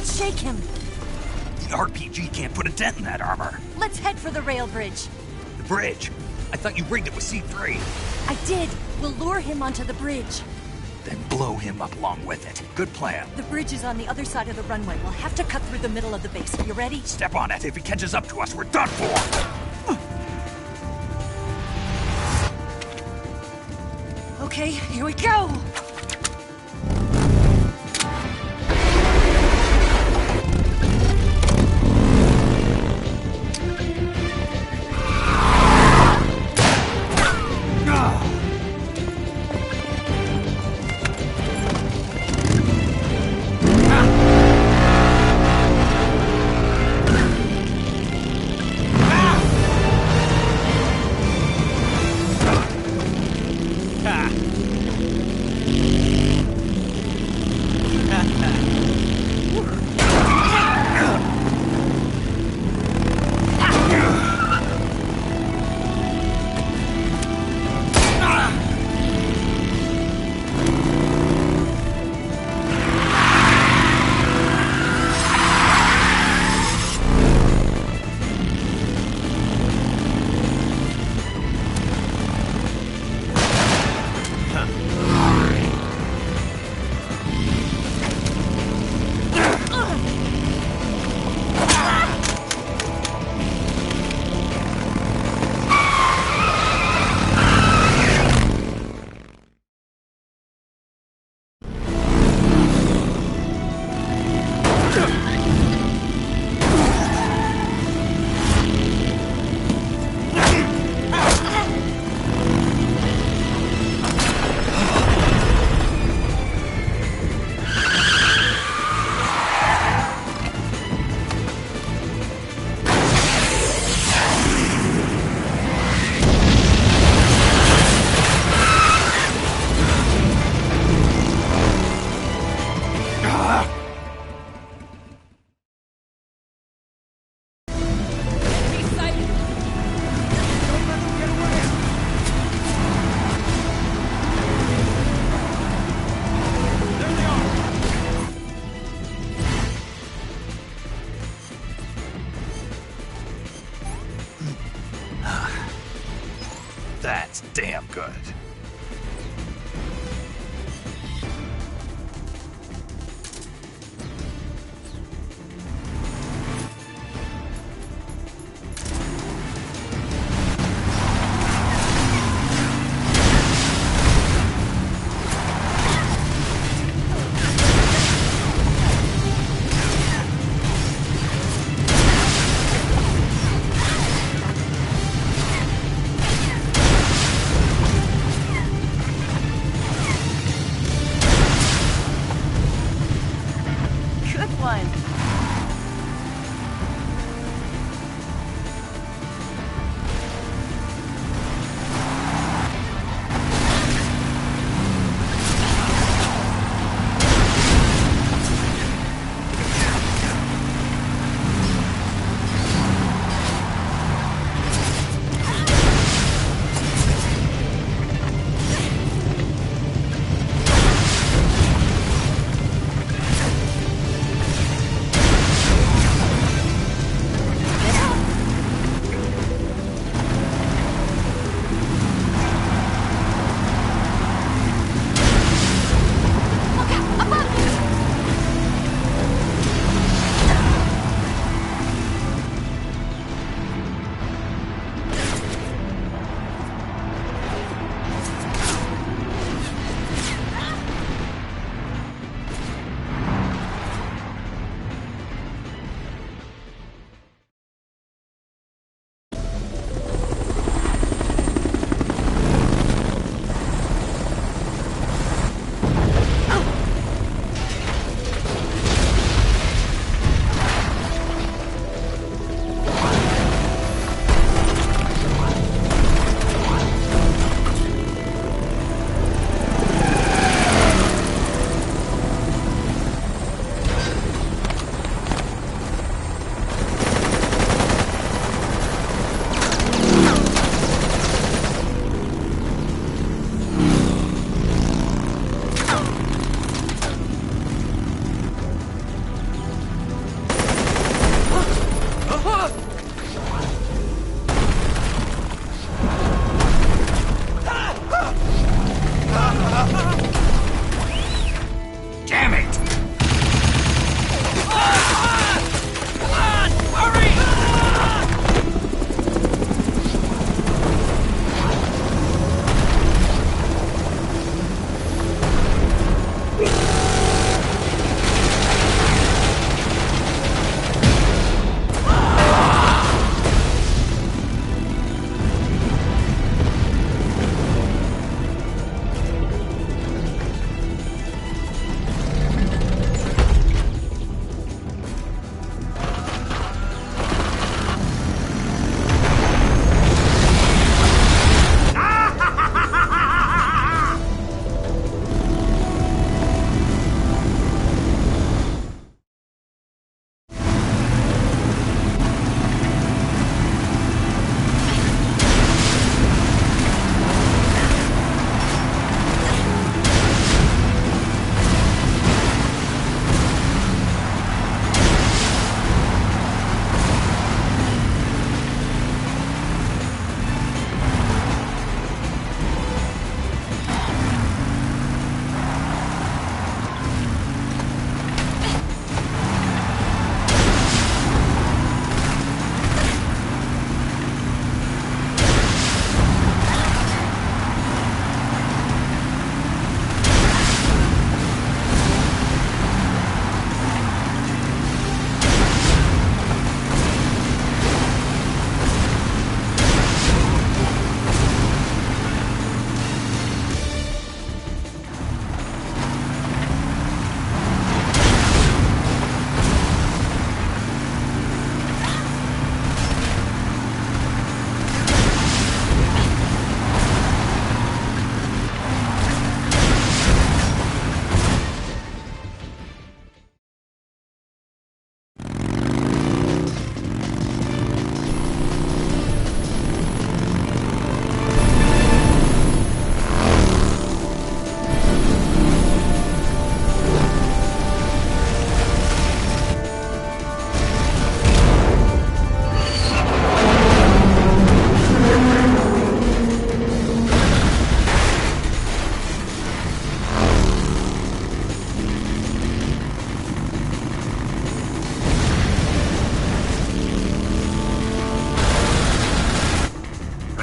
Let's shake him. The RPG can't put a dent in that armor. Let's head for the rail bridge. The bridge? I thought you rigged it with C3. I did. We'll lure him onto the bridge. Then blow him up along with it. Good plan. The bridge is on the other side of the runway. We'll have to cut through the middle of the base. You ready? Step on it. If he catches up to us, we're done for. Okay, here we go! That's damn good. Damn it! Come on! Hurry!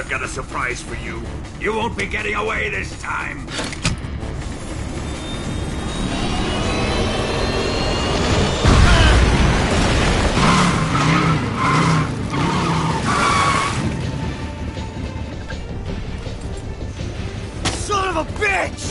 Got a surprise for you. You won't be getting away this time. Son of a bitch!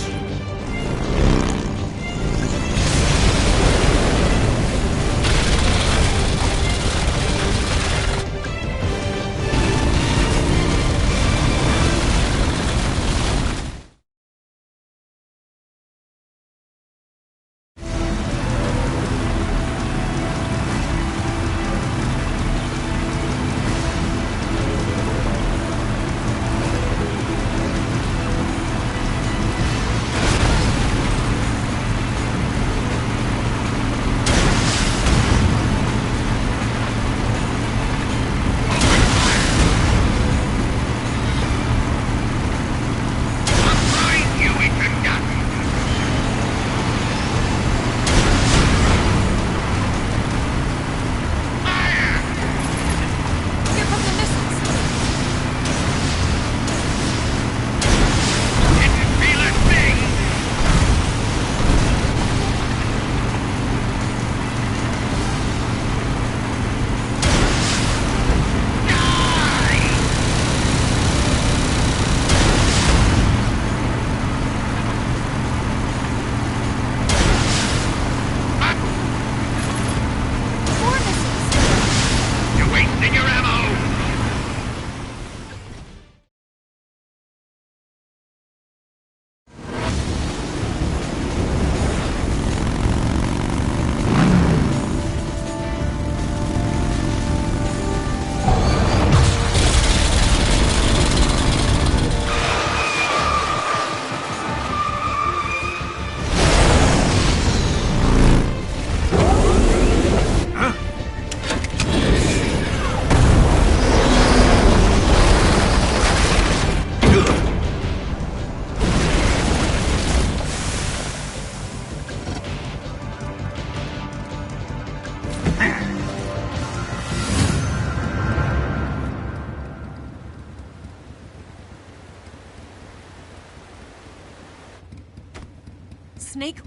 Snake,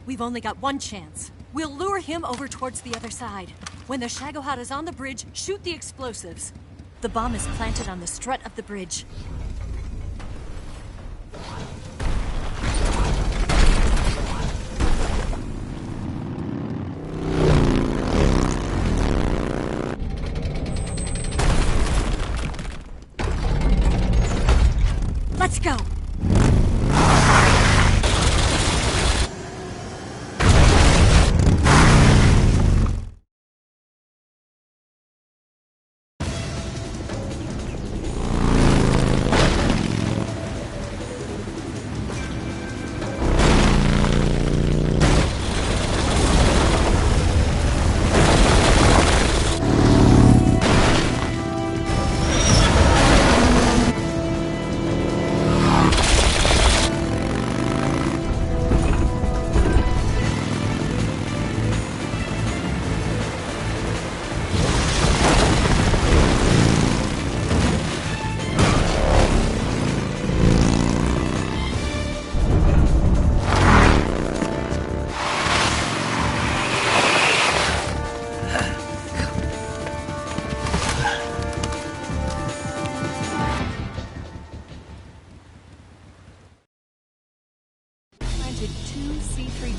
we've only got one chance. We'll lure him over towards the other side. When the Shagohod is on the bridge, shoot the explosives. The bomb is planted on the strut of the bridge. Let's go!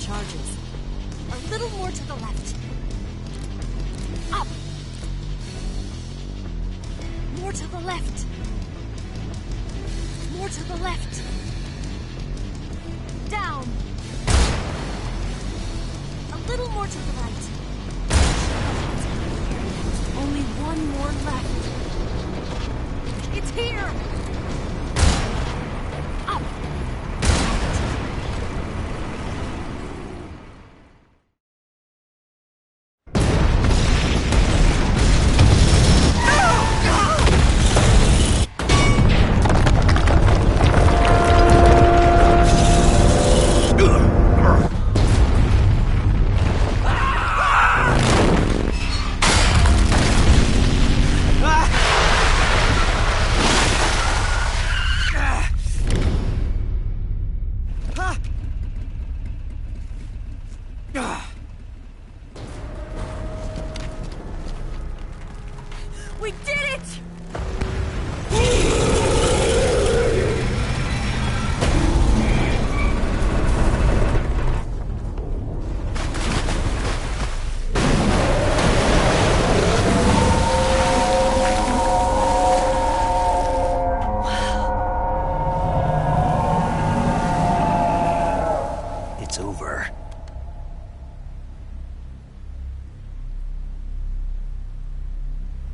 Charges. A little more to the left. Up! More to the left. More to the left. Down. A little more to the right. Only one more left. It's here! Up! We did it! It's over.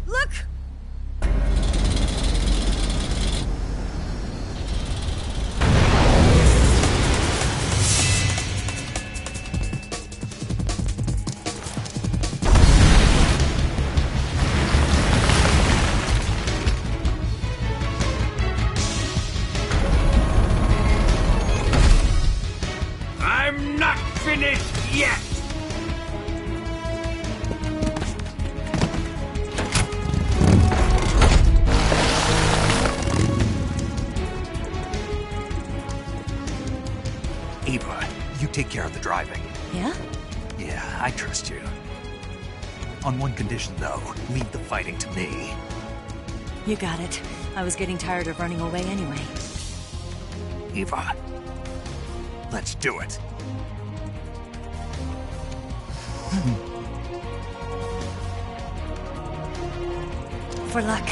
Look! I'm not finished yet! Eva, you take care of the driving. Yeah? Yeah, I trust you. On one condition, though, leave the fighting to me. You got it. I was getting tired of running away anyway. Eva, let's do it. For luck.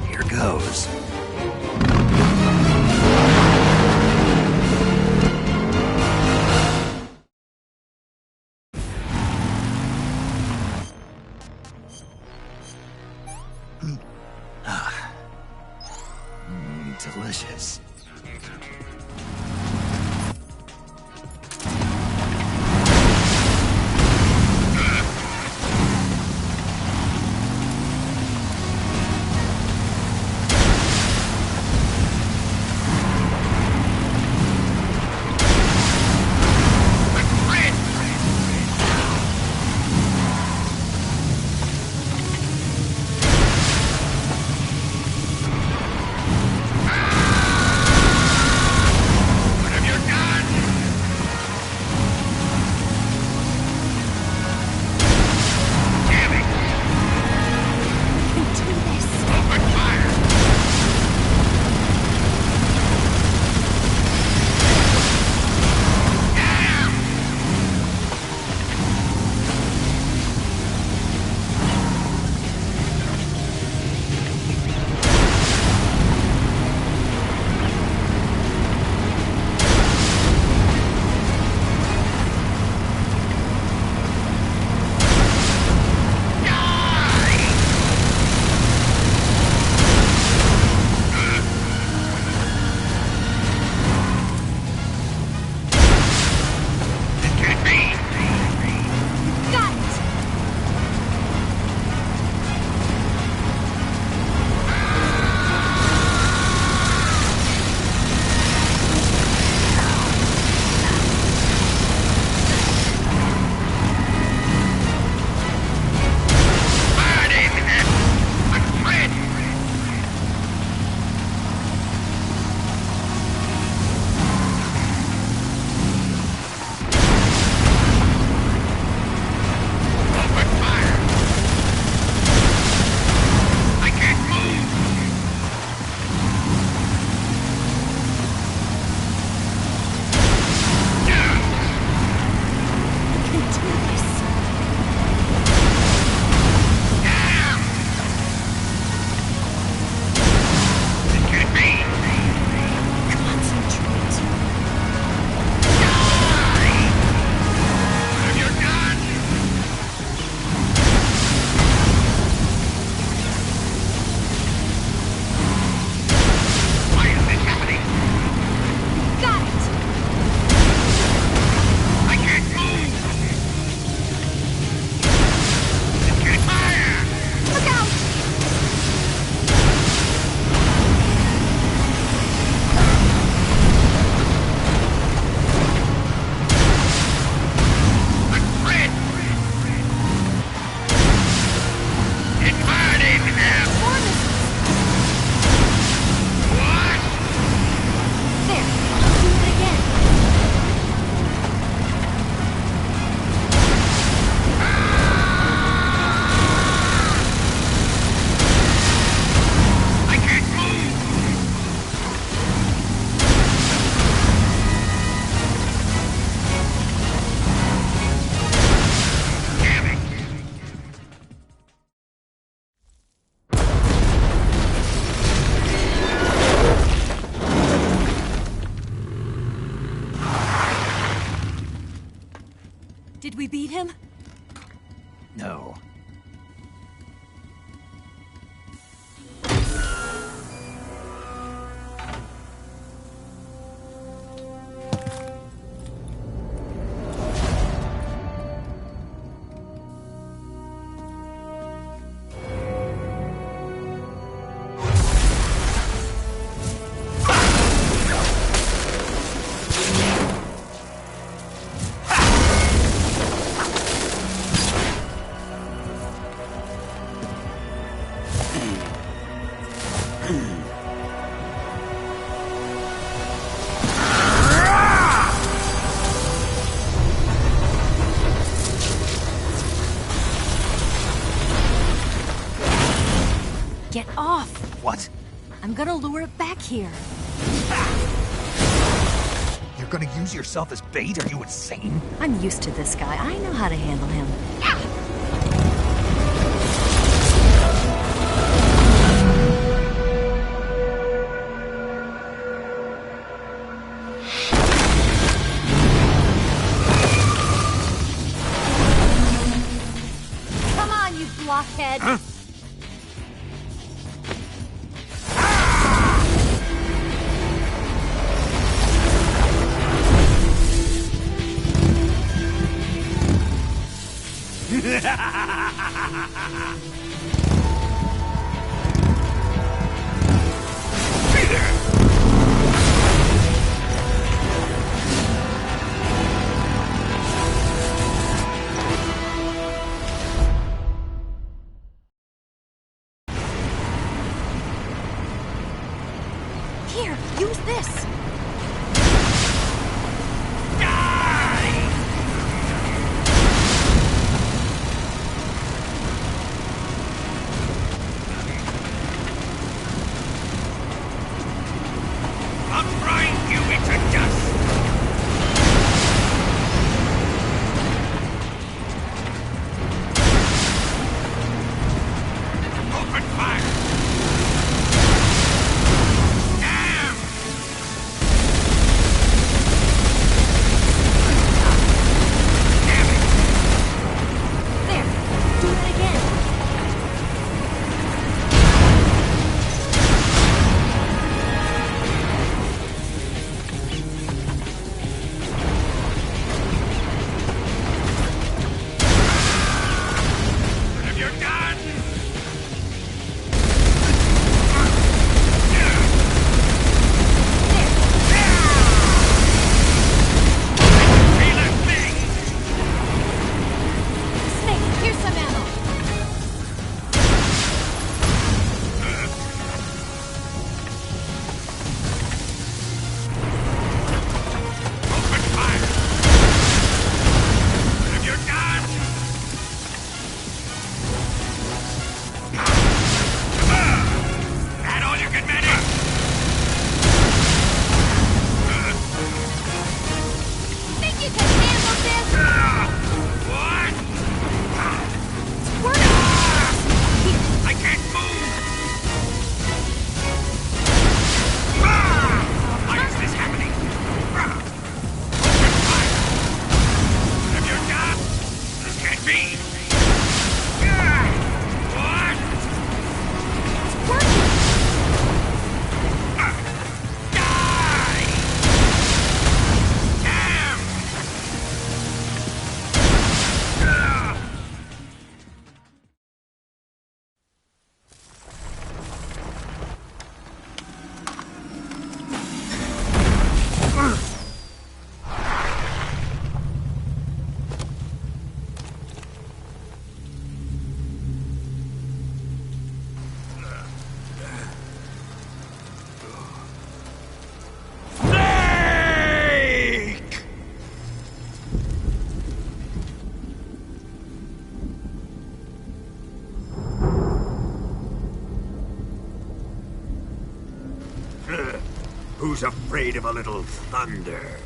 Here goes. Delicious. Did we beat him? No. Get off! What? I'm gonna lure it back here. You're gonna use yourself as bait? Are you insane? I'm used to this guy. I know how to handle him. Come on, you blockhead! Huh? Here, use this! Who's afraid of a little thunder?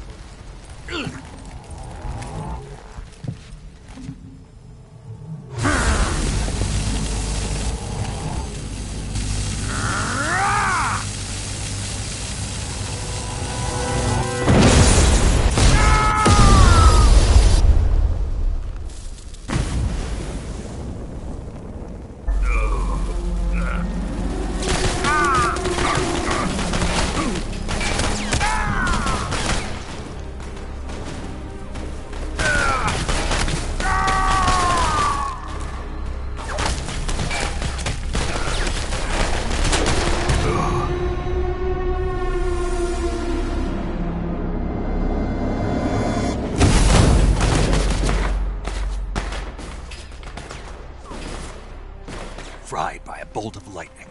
bolt of lightning.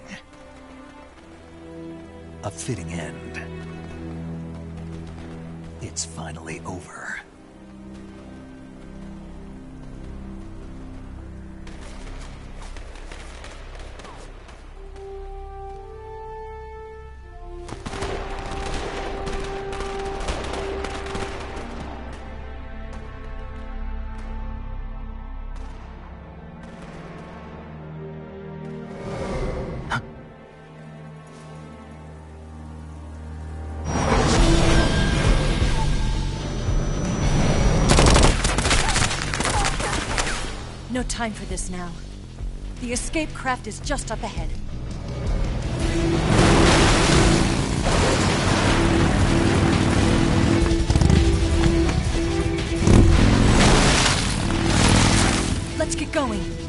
A fitting end. It's finally over. No time for this now. The escape craft is just up ahead. Let's get going.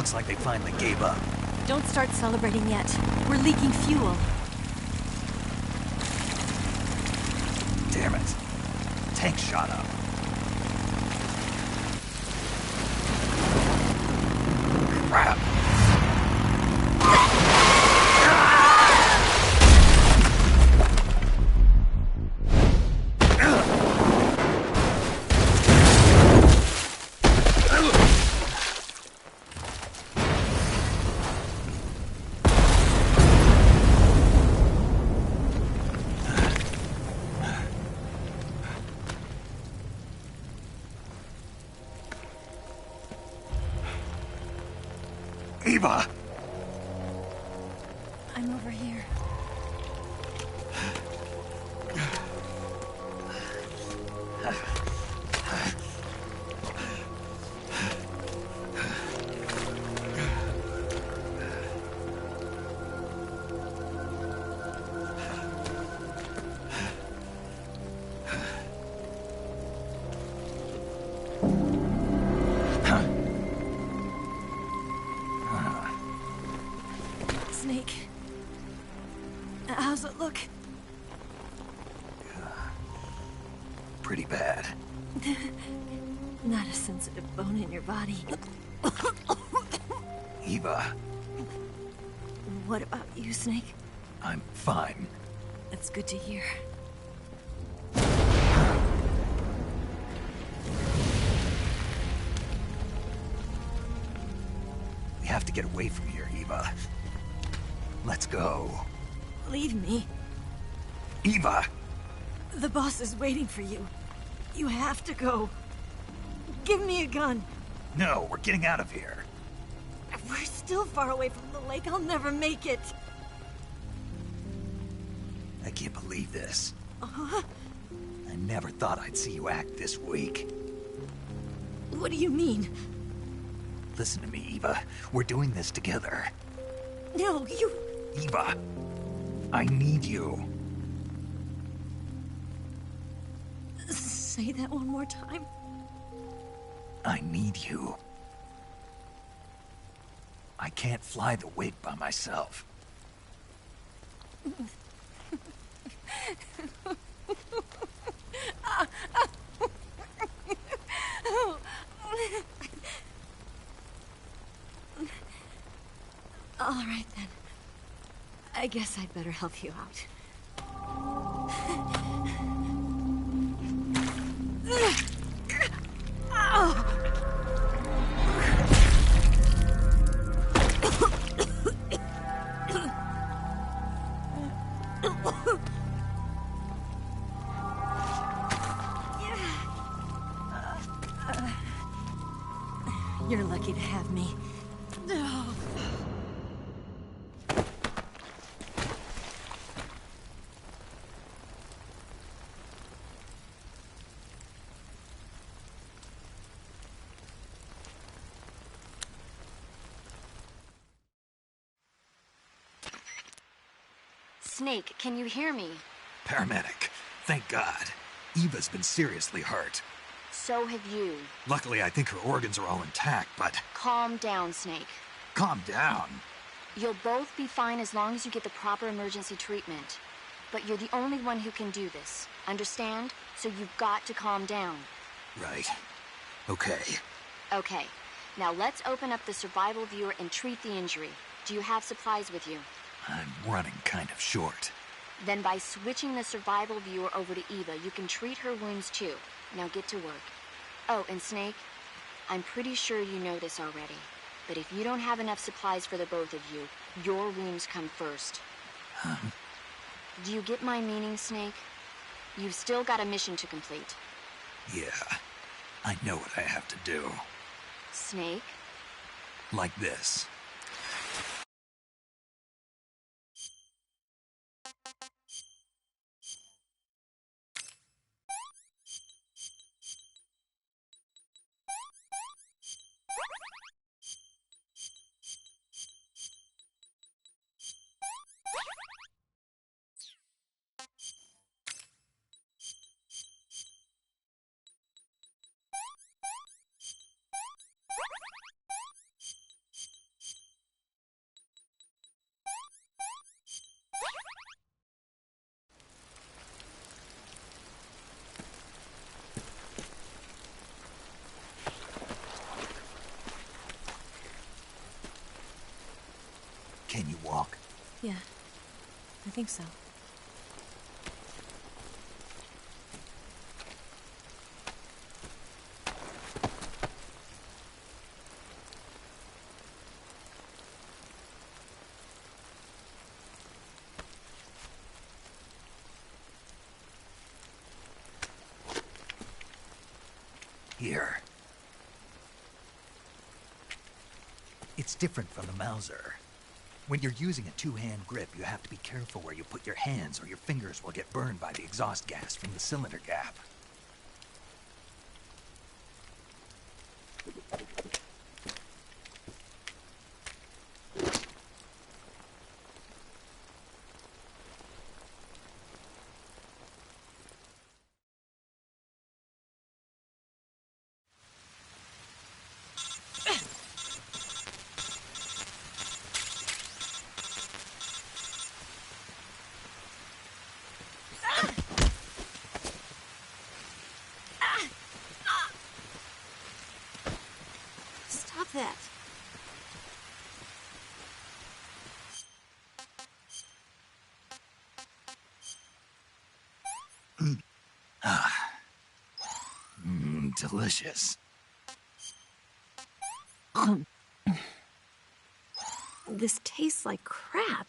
Looks like they finally gave up. Don't start celebrating yet. We're leaking fuel. Damn it. Tank shot up. Crap. Eva! I'm over here. Snake. How's it look? Pretty bad. Not a sensitive bone in your body. Eva, What about you, Snake? I'm fine. That's good to hear. We have to get away from here, Eva. Let's go. Leave me. Eva! The boss is waiting for you. You have to go. Give me a gun. No, we're getting out of here. We're still far away from the lake. I'll never make it. I can't believe this. I never thought I'd see you act this weak. What do you mean? Listen to me, Eva. We're doing this together. No, you... Eva, I need you. Say that one more time. I need you. I can't fly the wig by myself. All right, then. I guess I'd better help you out. You're lucky to have me. Snake, can you hear me? Paramedic, thank God. Eva's been seriously hurt. So have you. Luckily, I think her organs are all intact, but... Calm down, Snake. Calm down. You'll both be fine as long as you get the proper emergency treatment. But you're the only one who can do this. Understand? So you've got to calm down. Right. Okay. Okay. Now let's open up the survival viewer and treat the injury. Do you have supplies with you? I'm running kind of short. Then by switching the survival viewer over to Eva, you can treat her wounds too. Now get to work. Oh, and Snake, I'm pretty sure you know this already, but if you don't have enough supplies for the both of you, your wounds come first. Huh? Do you get my meaning, Snake? You've still got a mission to complete. Yeah, I know what I have to do. Snake? Like this. Yeah, I think so. Here. It's different from the Mauser. When you're using a two-hand grip, you have to be careful where you put your hands or your fingers will get burned by the exhaust gas from the cylinder gap. Stop that. Delicious. This tastes like crap.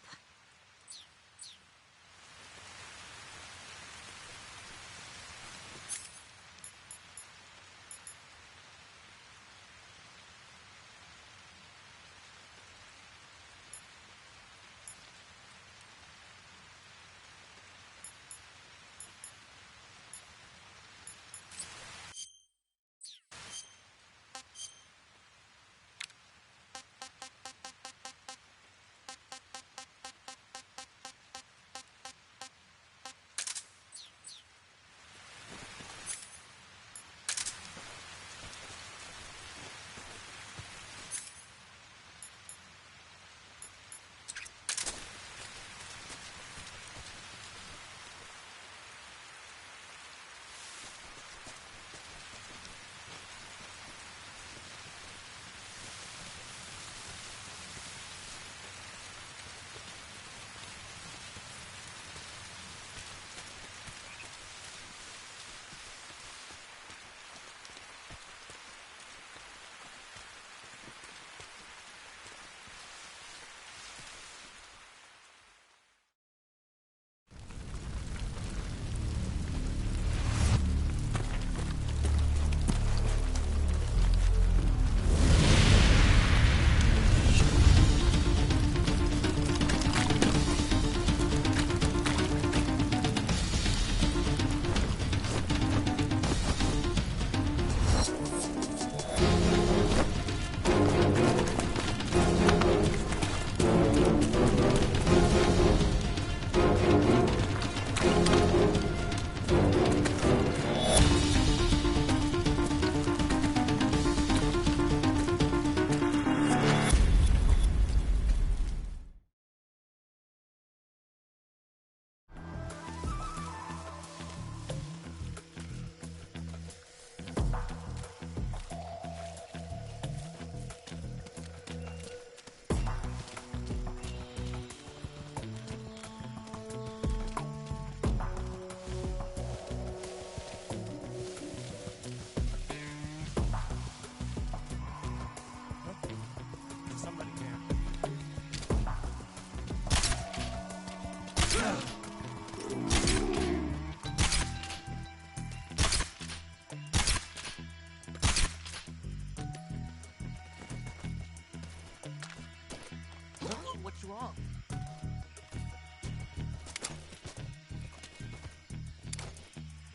What's wrong?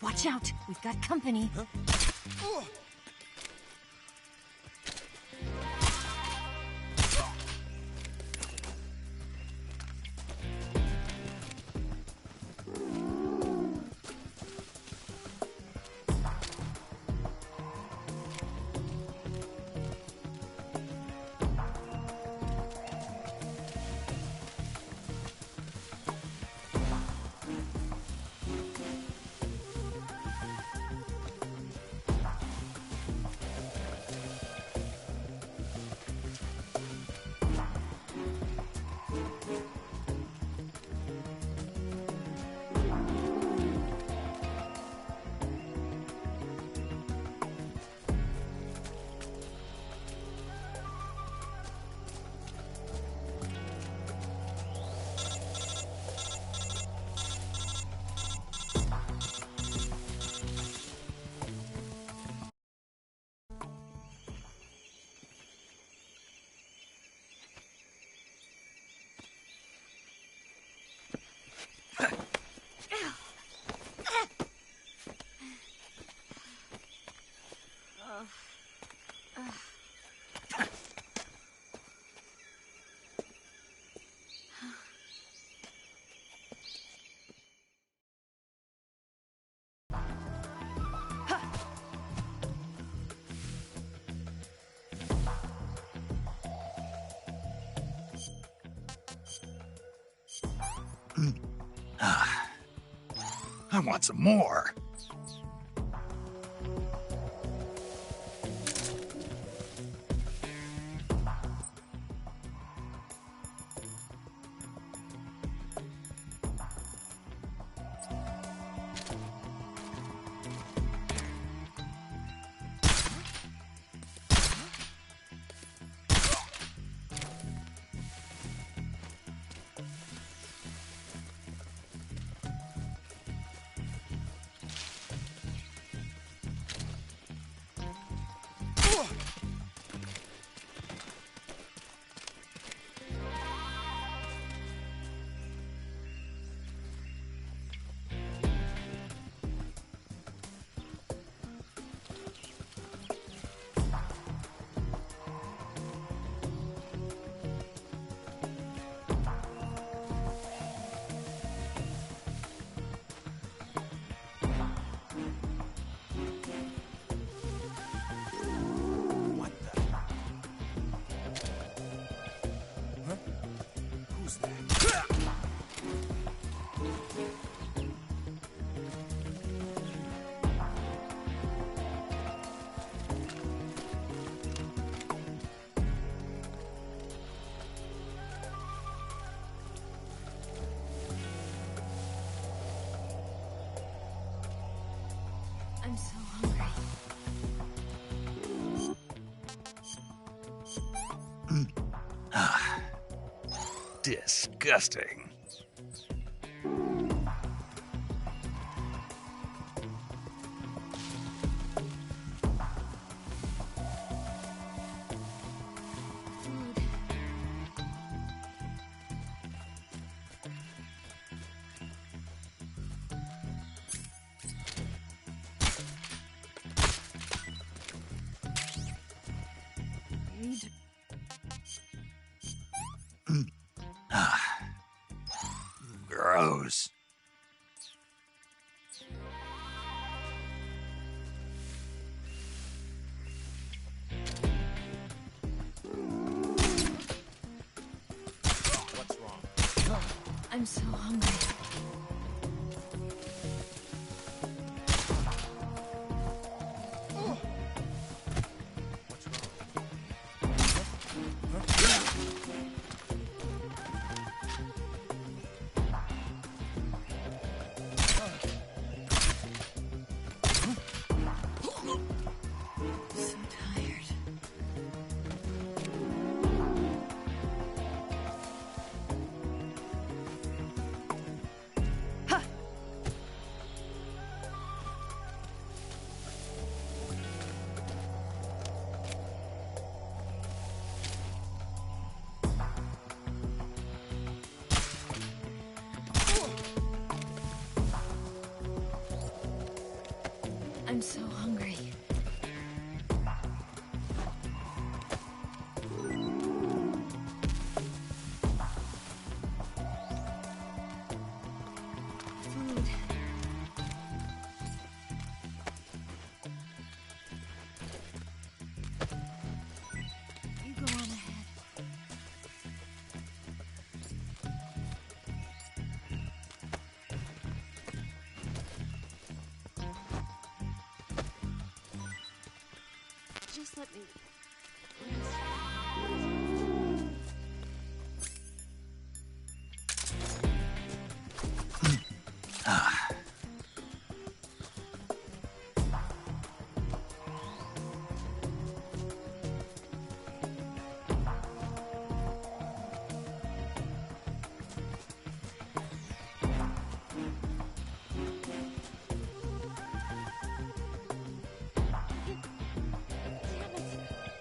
Watch out! We've got company. Huh? I want some more. I'm so hungry. Disgusting. Gross. What's wrong? I'm so hungry. I'm so hungry. Food. You go on ahead. Just let me Damn it.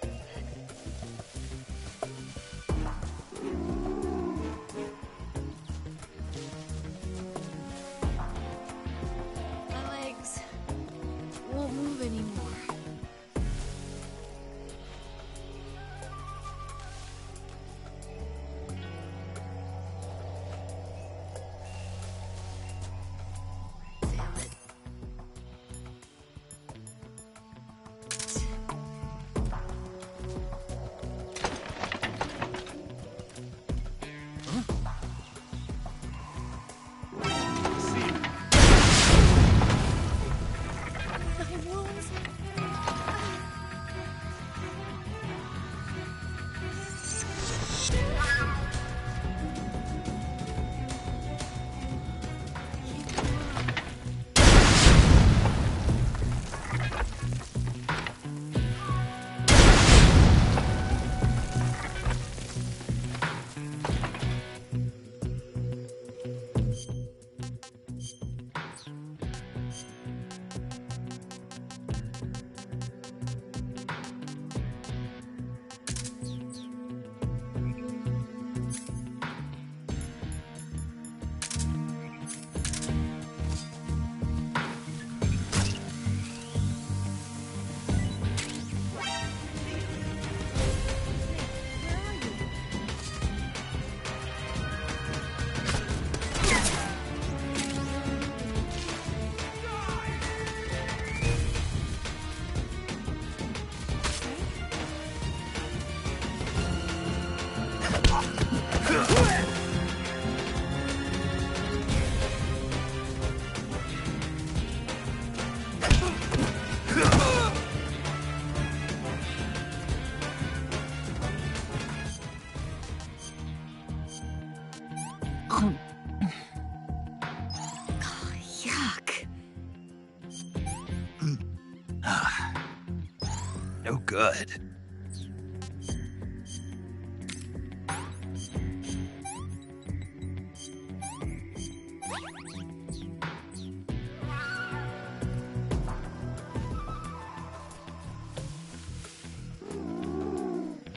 no good.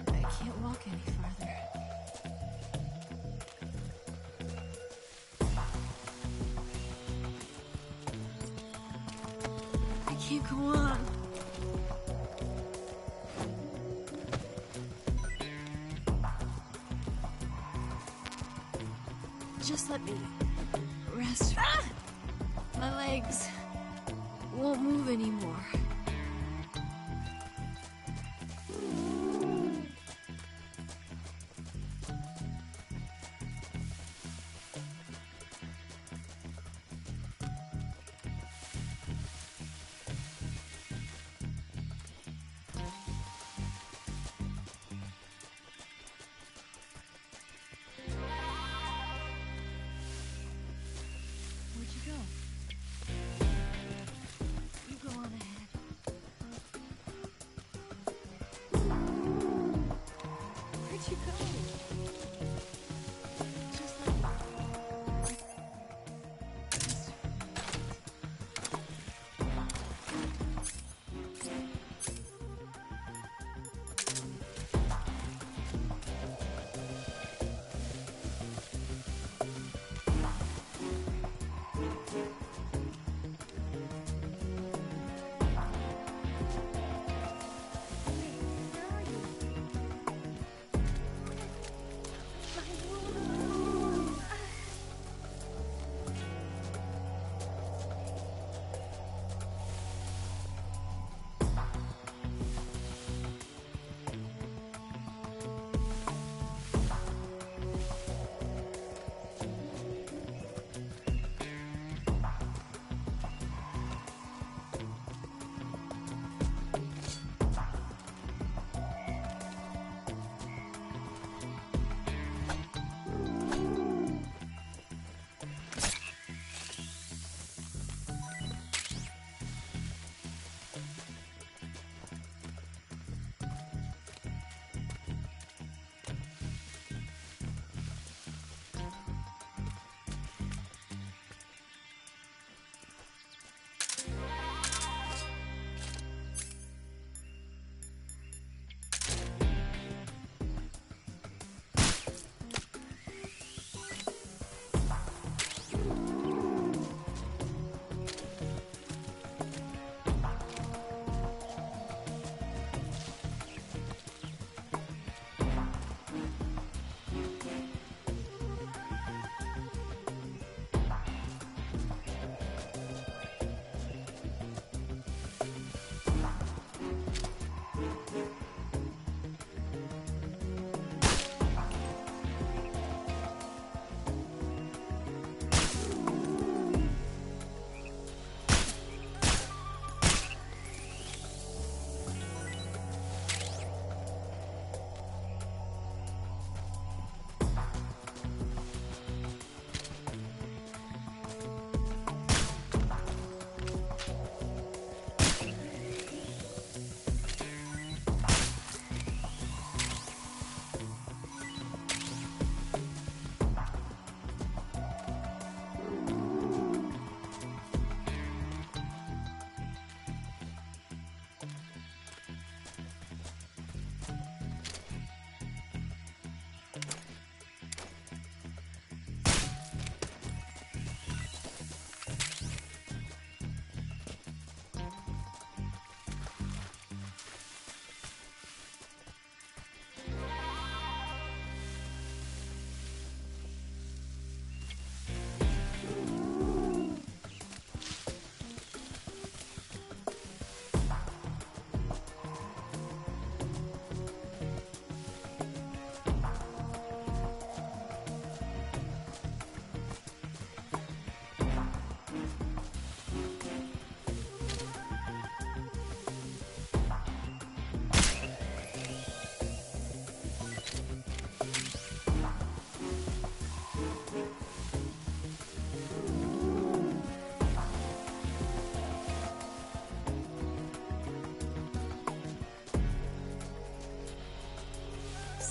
I can't walk any farther. I can't go on. Just let me rest. Ah! My legs won't move anymore. Where'd you go? You go on ahead.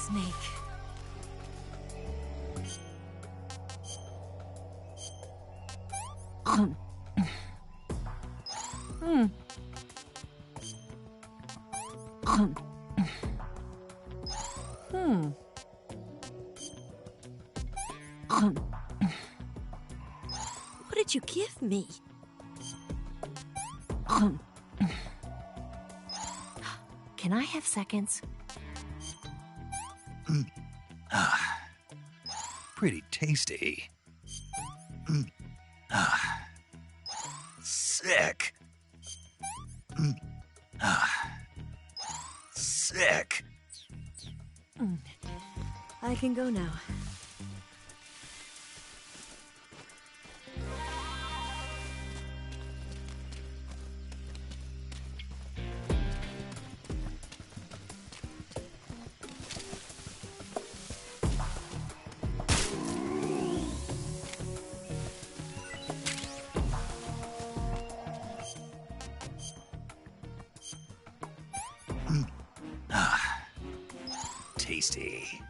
Snake. What did you give me? Can I have seconds? Pretty tasty. Sick. Sick. I can go now. Tasty.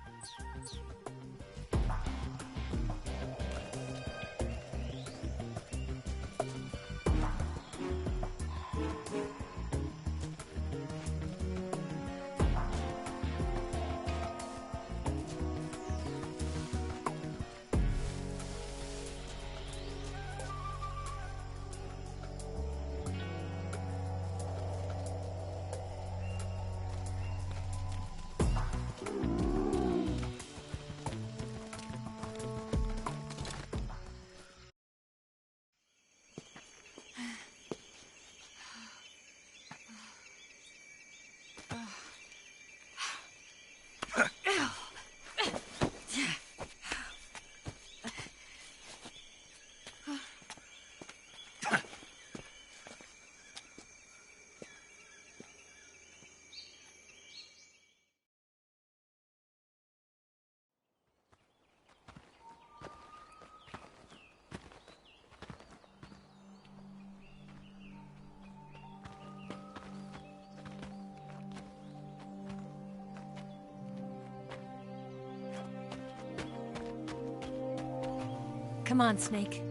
Come on, Snake.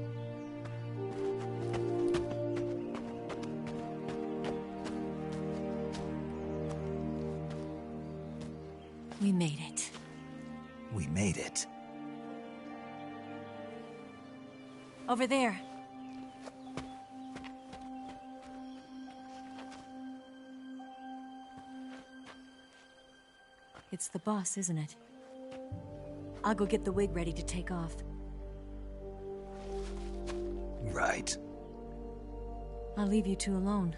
We made it. We made it. Over there. It's the boss, isn't it? I'll go get the wig ready to take off. Right. I'll leave you two alone.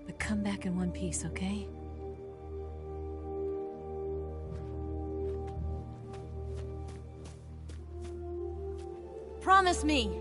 But come back in one piece, okay? Promise me!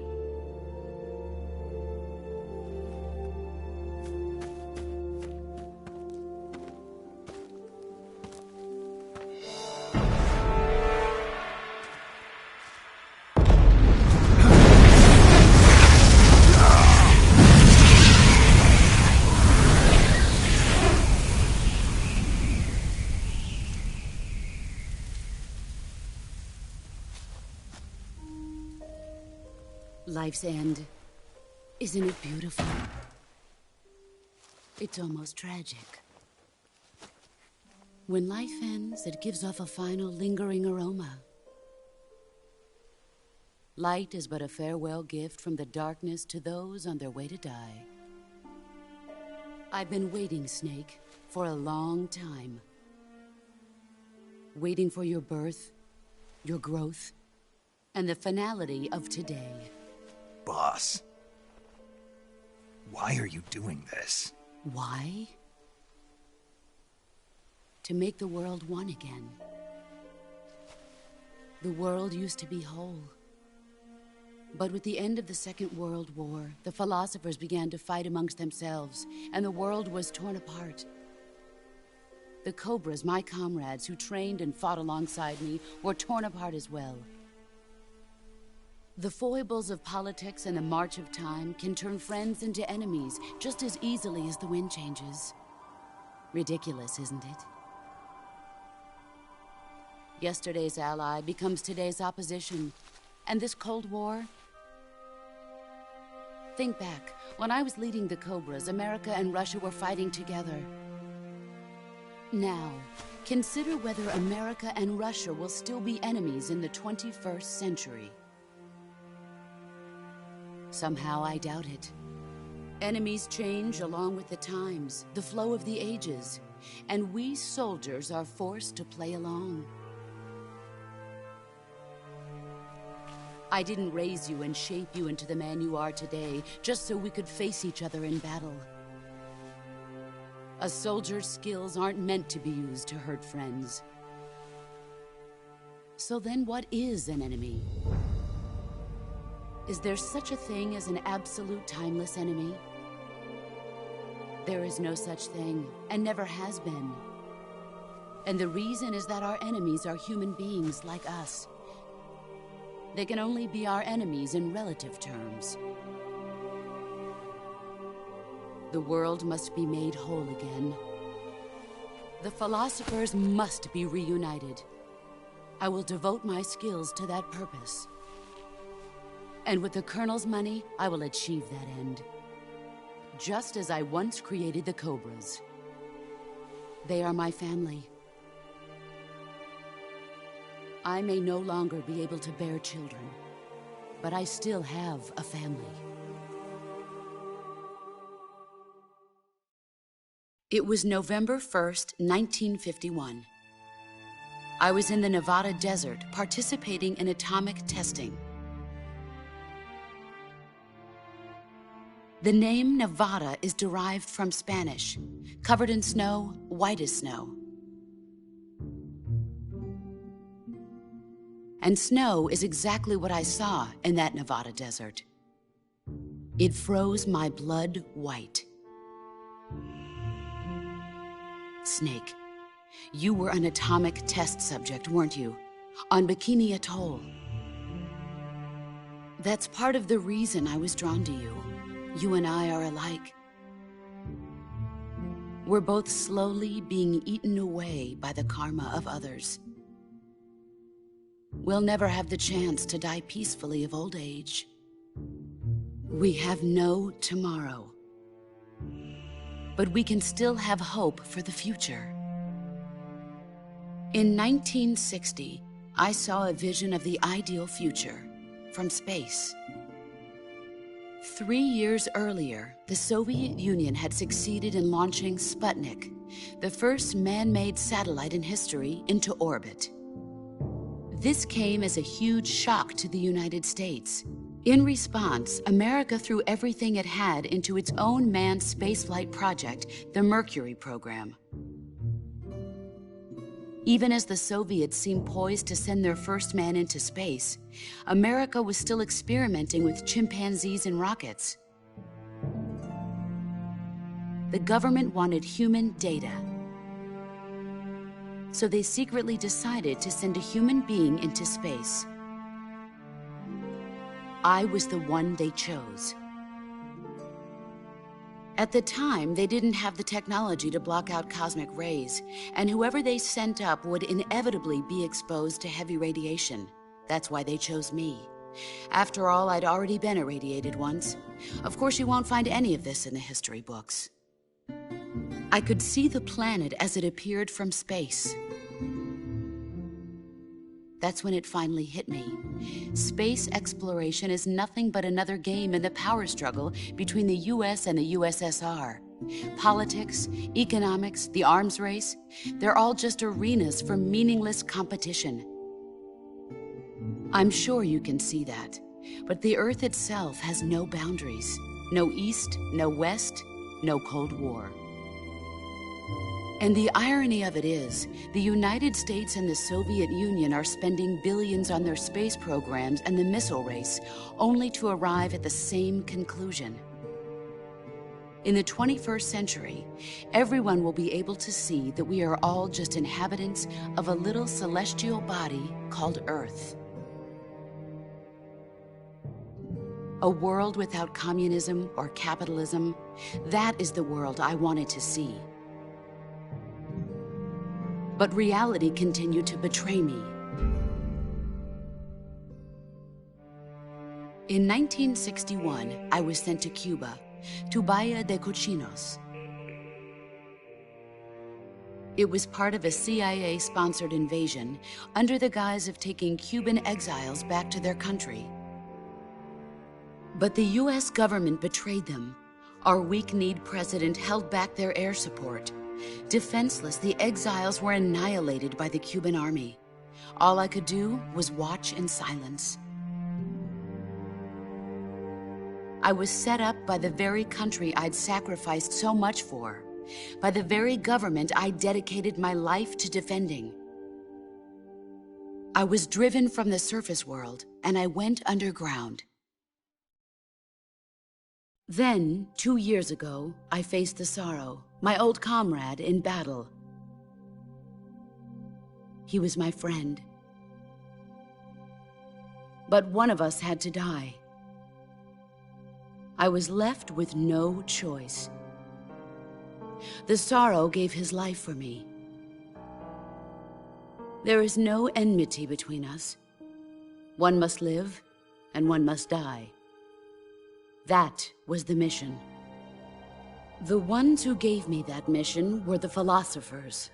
Life's end. Isn't it beautiful? It's almost tragic. When life ends, it gives off a final lingering aroma. Light is but a farewell gift from the darkness to those on their way to die. I've been waiting, Snake, for a long time. Waiting for your birth, your growth, and the finality of today. Boss, why are you doing this? Why? To make the world one again. The world used to be whole. But with the end of the Second World War, the philosophers began to fight amongst themselves, and the world was torn apart. The Cobras, my comrades who trained and fought alongside me, were torn apart as well. The foibles of politics and the march of time can turn friends into enemies just as easily as the wind changes. Ridiculous, isn't it? Yesterday's ally becomes today's opposition. And this Cold War? Think back. When I was leading the Cobras, America and Russia were fighting together. Now, consider whether America and Russia will still be enemies in the 21st century. Somehow I doubt it. Enemies change along with the times, the flow of the ages, and we soldiers are forced to play along. I didn't raise you and shape you into the man you are today just so we could face each other in battle. A soldier's skills aren't meant to be used to hurt friends. So then what is an enemy? Is there such a thing as an absolute timeless enemy? There is no such thing, and never has been. And the reason is that our enemies are human beings like us. They can only be our enemies in relative terms. The world must be made whole again. The philosophers must be reunited. I will devote my skills to that purpose. And with the Colonel's money, I will achieve that end. Just as I once created the Cobras. They are my family. I may no longer be able to bear children, but I still have a family. It was November 1st, 1951. I was in the Nevada desert participating in atomic testing. The name Nevada is derived from Spanish, covered in snow, white as snow. And snow is exactly what I saw in that Nevada desert. It froze my blood white. Snake, you were an atomic test subject, weren't you? On Bikini Atoll. That's part of the reason I was drawn to you. You and I are alike. We're both slowly being eaten away by the karma of others. We'll never have the chance to die peacefully of old age. We have no tomorrow. But we can still have hope for the future. In 1960, I saw a vision of the ideal future from space. 3 years earlier, the Soviet Union had succeeded in launching Sputnik, the first man-made satellite in history, into orbit. This came as a huge shock to the United States. In response, America threw everything it had into its own manned spaceflight project, the Mercury program. Even as the Soviets seemed poised to send their first man into space, America was still experimenting with chimpanzees and rockets. The government wanted human data. So they secretly decided to send a human being into space. I was the one they chose. At the time, they didn't have the technology to block out cosmic rays, and whoever they sent up would inevitably be exposed to heavy radiation. That's why they chose me. After all, I'd already been irradiated once. Of course, you won't find any of this in the history books. I could see the planet as it appeared from space. That's when it finally hit me. Space exploration is nothing but another game in the power struggle between the US and the USSR. Politics, economics, the arms race, they're all just arenas for meaningless competition. I'm sure you can see that, but the Earth itself has no boundaries. No East, no West, no Cold War. And the irony of it is, the United States and the Soviet Union are spending billions on their space programs and the missile race, only to arrive at the same conclusion. In the 21st century, everyone will be able to see that we are all just inhabitants of a little celestial body called Earth. A world without communism or capitalism, that is the world I wanted to see. But reality continued to betray me. In 1961, I was sent to Cuba, to Bahia de Cochinos. It was part of a CIA-sponsored invasion under the guise of taking Cuban exiles back to their country. But the US government betrayed them. Our weak-kneed president held back their air support. Defenseless, the exiles were annihilated by the Cuban army. All I could do was watch in silence. I was set up by the very country I'd sacrificed so much for, by the very government I dedicated my life to defending. I was driven from the surface world, and I went underground. Then, 2 years ago, I faced the Sorrow, my old comrade in battle. He was my friend. But one of us had to die. I was left with no choice. The Sorrow gave his life for me. There is no enmity between us. One must live, and one must die. That was the mission. The ones who gave me that mission were the philosophers.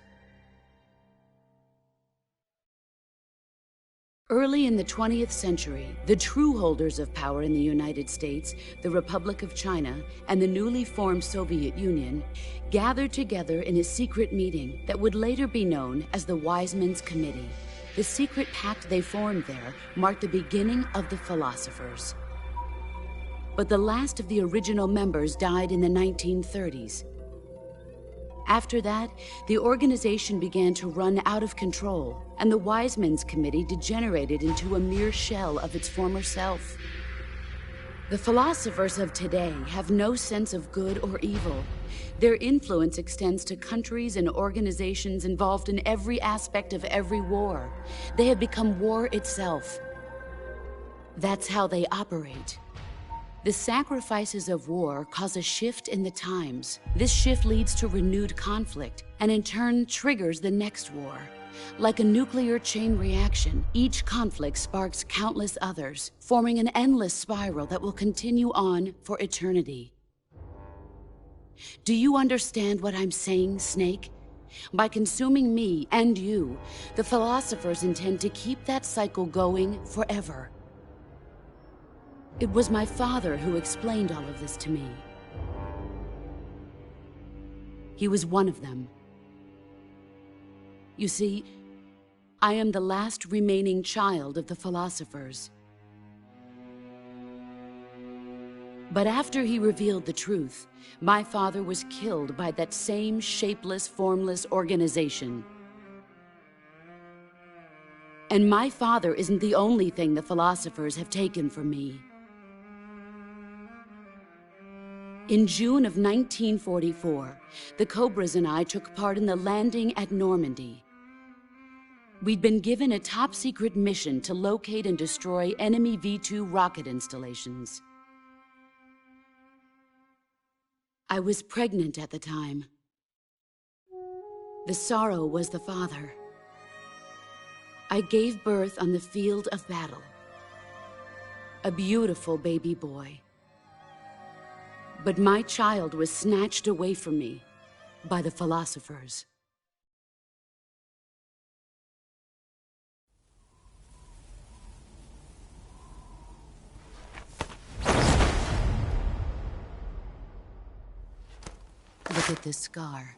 Early in the 20th century, the true holders of power in the United States, the Republic of China, and the newly formed Soviet Union gathered together in a secret meeting that would later be known as the Wise Men's Committee. The secret pact they formed there marked the beginning of the philosophers. But the last of the original members died in the 1930s. After that, the organization began to run out of control, and the Wise Men's Committee degenerated into a mere shell of its former self. The philosophers of today have no sense of good or evil. Their influence extends to countries and organizations involved in every aspect of every war. They have become war itself. That's how they operate. The sacrifices of war cause a shift in the times. This shift leads to renewed conflict, and in turn triggers the next war. Like a nuclear chain reaction, each conflict sparks countless others, forming an endless spiral that will continue on for eternity. Do you understand what I'm saying, Snake? By consuming me and you, the philosophers intend to keep that cycle going forever. It was my father who explained all of this to me. He was one of them. You see, I am the last remaining child of the philosophers. But after he revealed the truth, my father was killed by that same shapeless, formless organization. And my father isn't the only thing the philosophers have taken from me. In June of 1944, the Cobras and I took part in the landing at Normandy. We'd been given a top-secret mission to locate and destroy enemy V-2 rocket installations. I was pregnant at the time. The Sorrow was the father. I gave birth on the field of battle. A beautiful baby boy. But my child was snatched away from me by the philosophers. Look at this scar.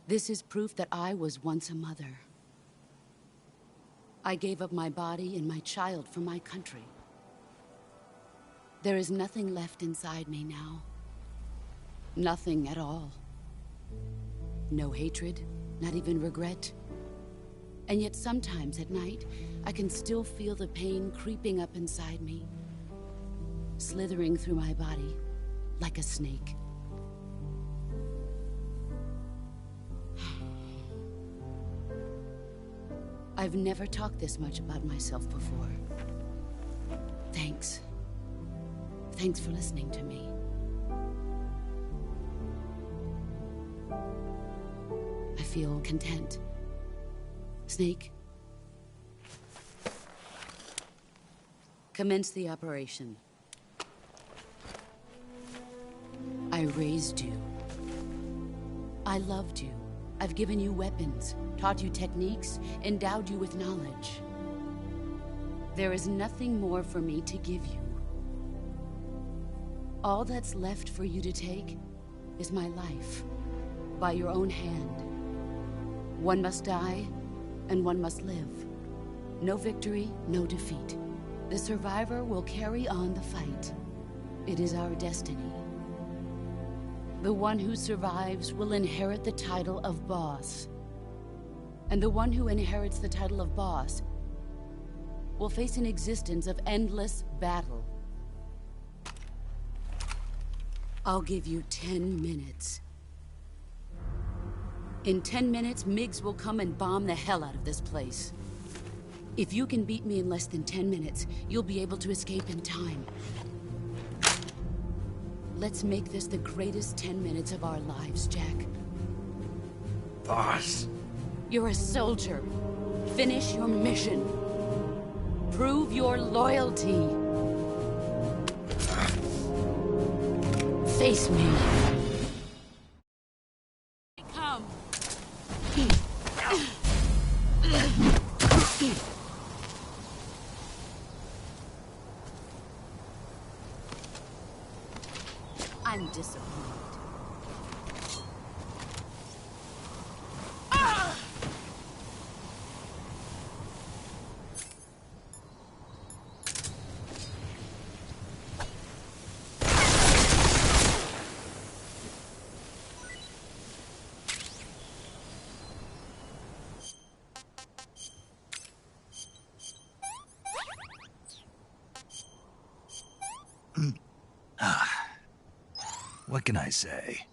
This is proof that I was once a mother. I gave up my body and my child for my country. There is nothing left inside me now. Nothing at all. No hatred, not even regret. And yet sometimes at night, I can still feel the pain creeping up inside me, slithering through my body like a snake. I've never talked this much about myself before. Thanks. Thanks for listening to me. I feel content, Snake. Commence the operation. I raised you. I loved you. I've given you weapons, taught you techniques, endowed you with knowledge. There is nothing more for me to give you. All that's left for you to take is my life, by your own hand. One must die, and one must live. No victory, no defeat. The survivor will carry on the fight. It is our destiny. The one who survives will inherit the title of boss. And the one who inherits the title of boss will face an existence of endless battle. I'll give you 10 minutes. In 10 minutes, MiGs will come and bomb the hell out of this place. If you can beat me in less than 10 minutes, you'll be able to escape in time. Let's make this the greatest 10 minutes of our lives, Jack. Boss. You're a soldier. Finish your mission. Prove your loyalty. Face me. Come. I'm disappointed. What can I say?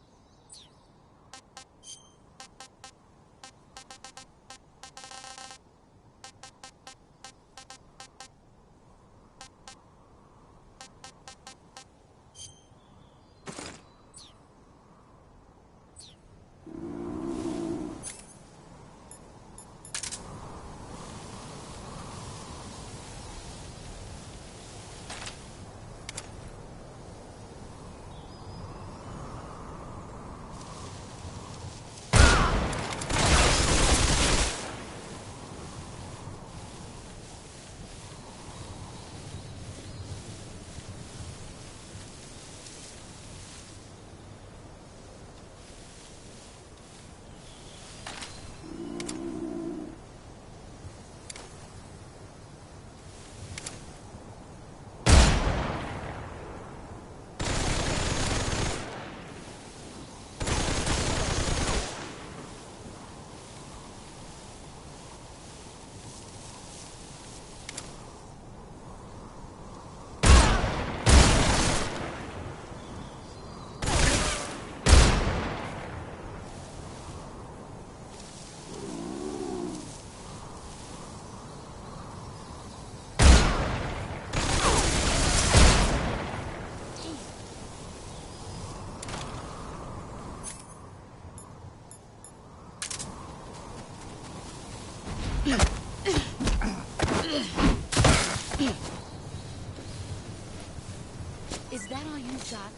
Is that all you got?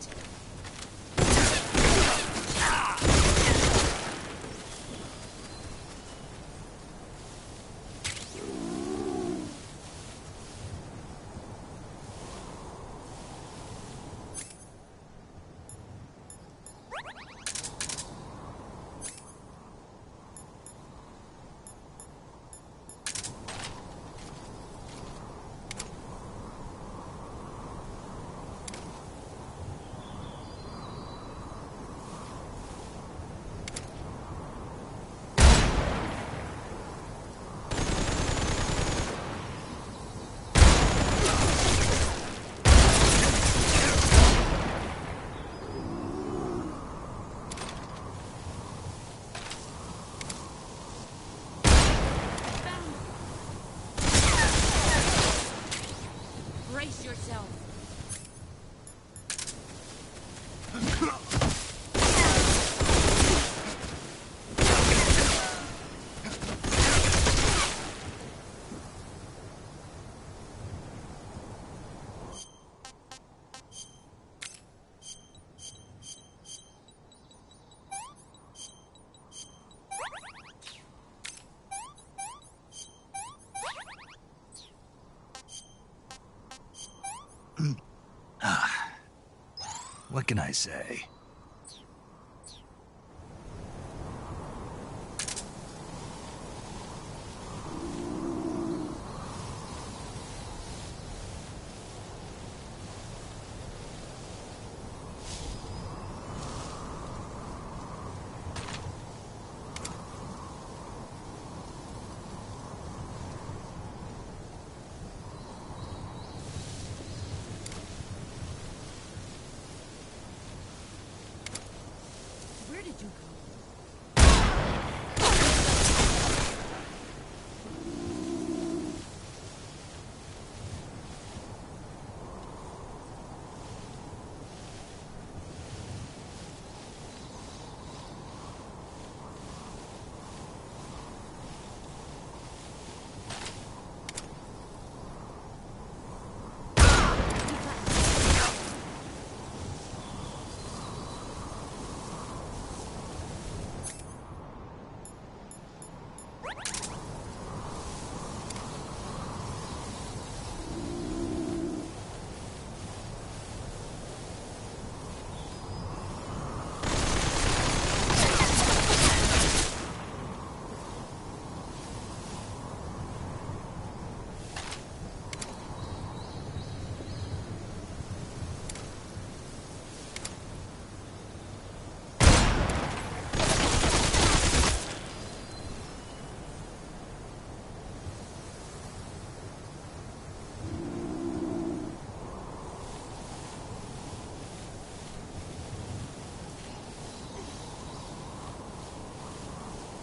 What can I say? Where did you go?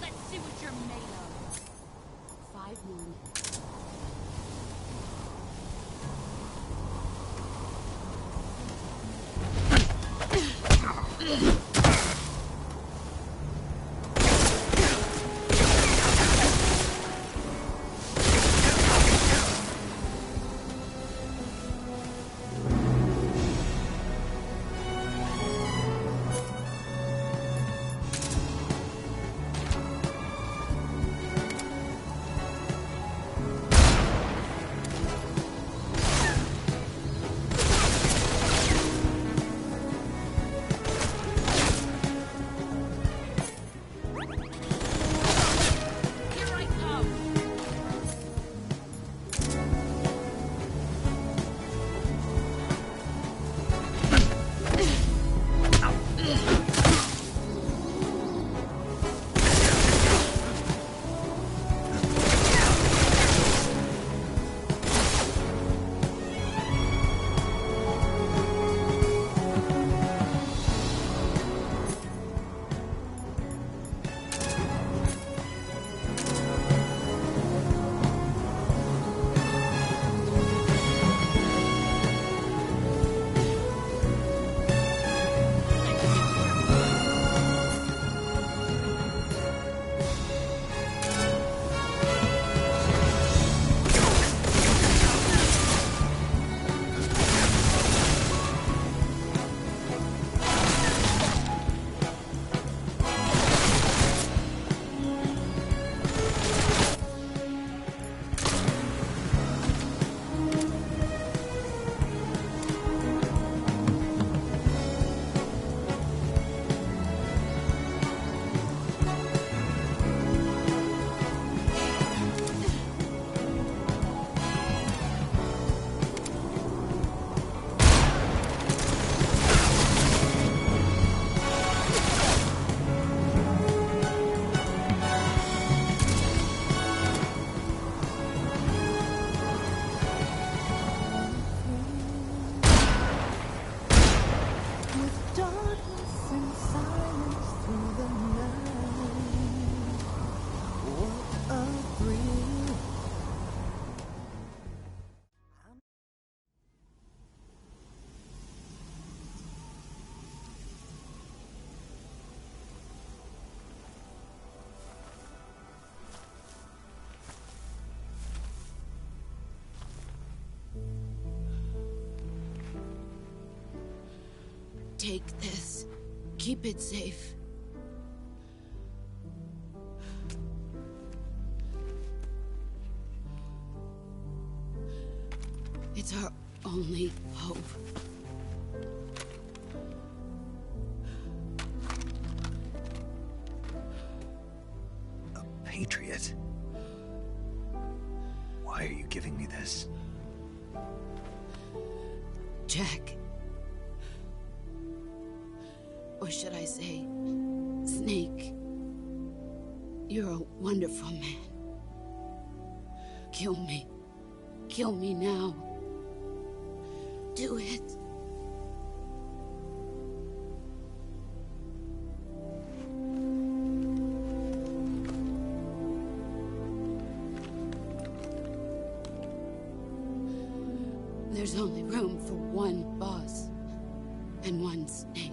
Let's see what you're made of. 5 men. Take this. Keep it safe. It's our only hope. Patriot. Why are you giving me this? Jack. Or should I say, Snake. You're a wonderful man. Kill me. Kill me now. Do it. There's only room for one boss and one Snake.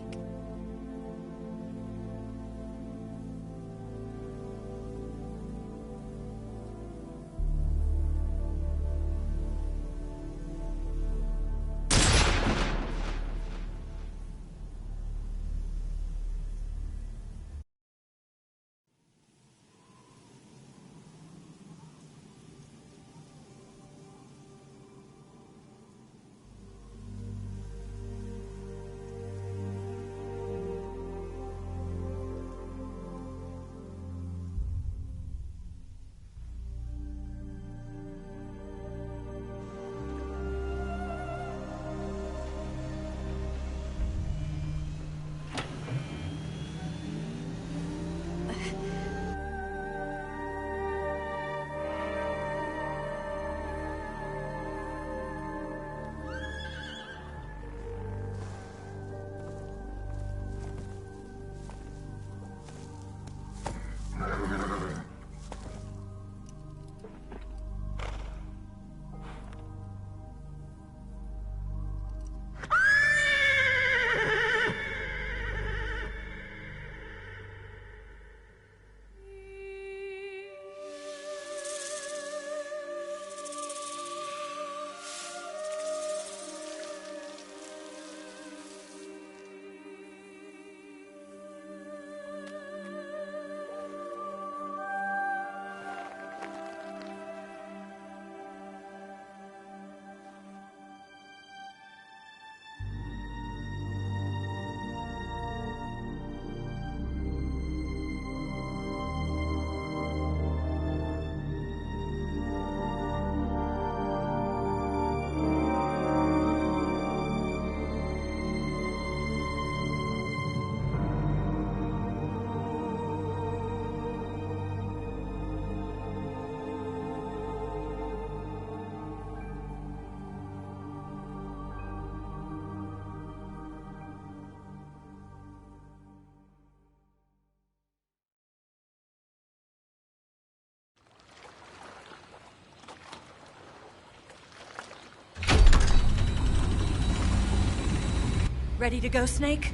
Ready to go, Snake?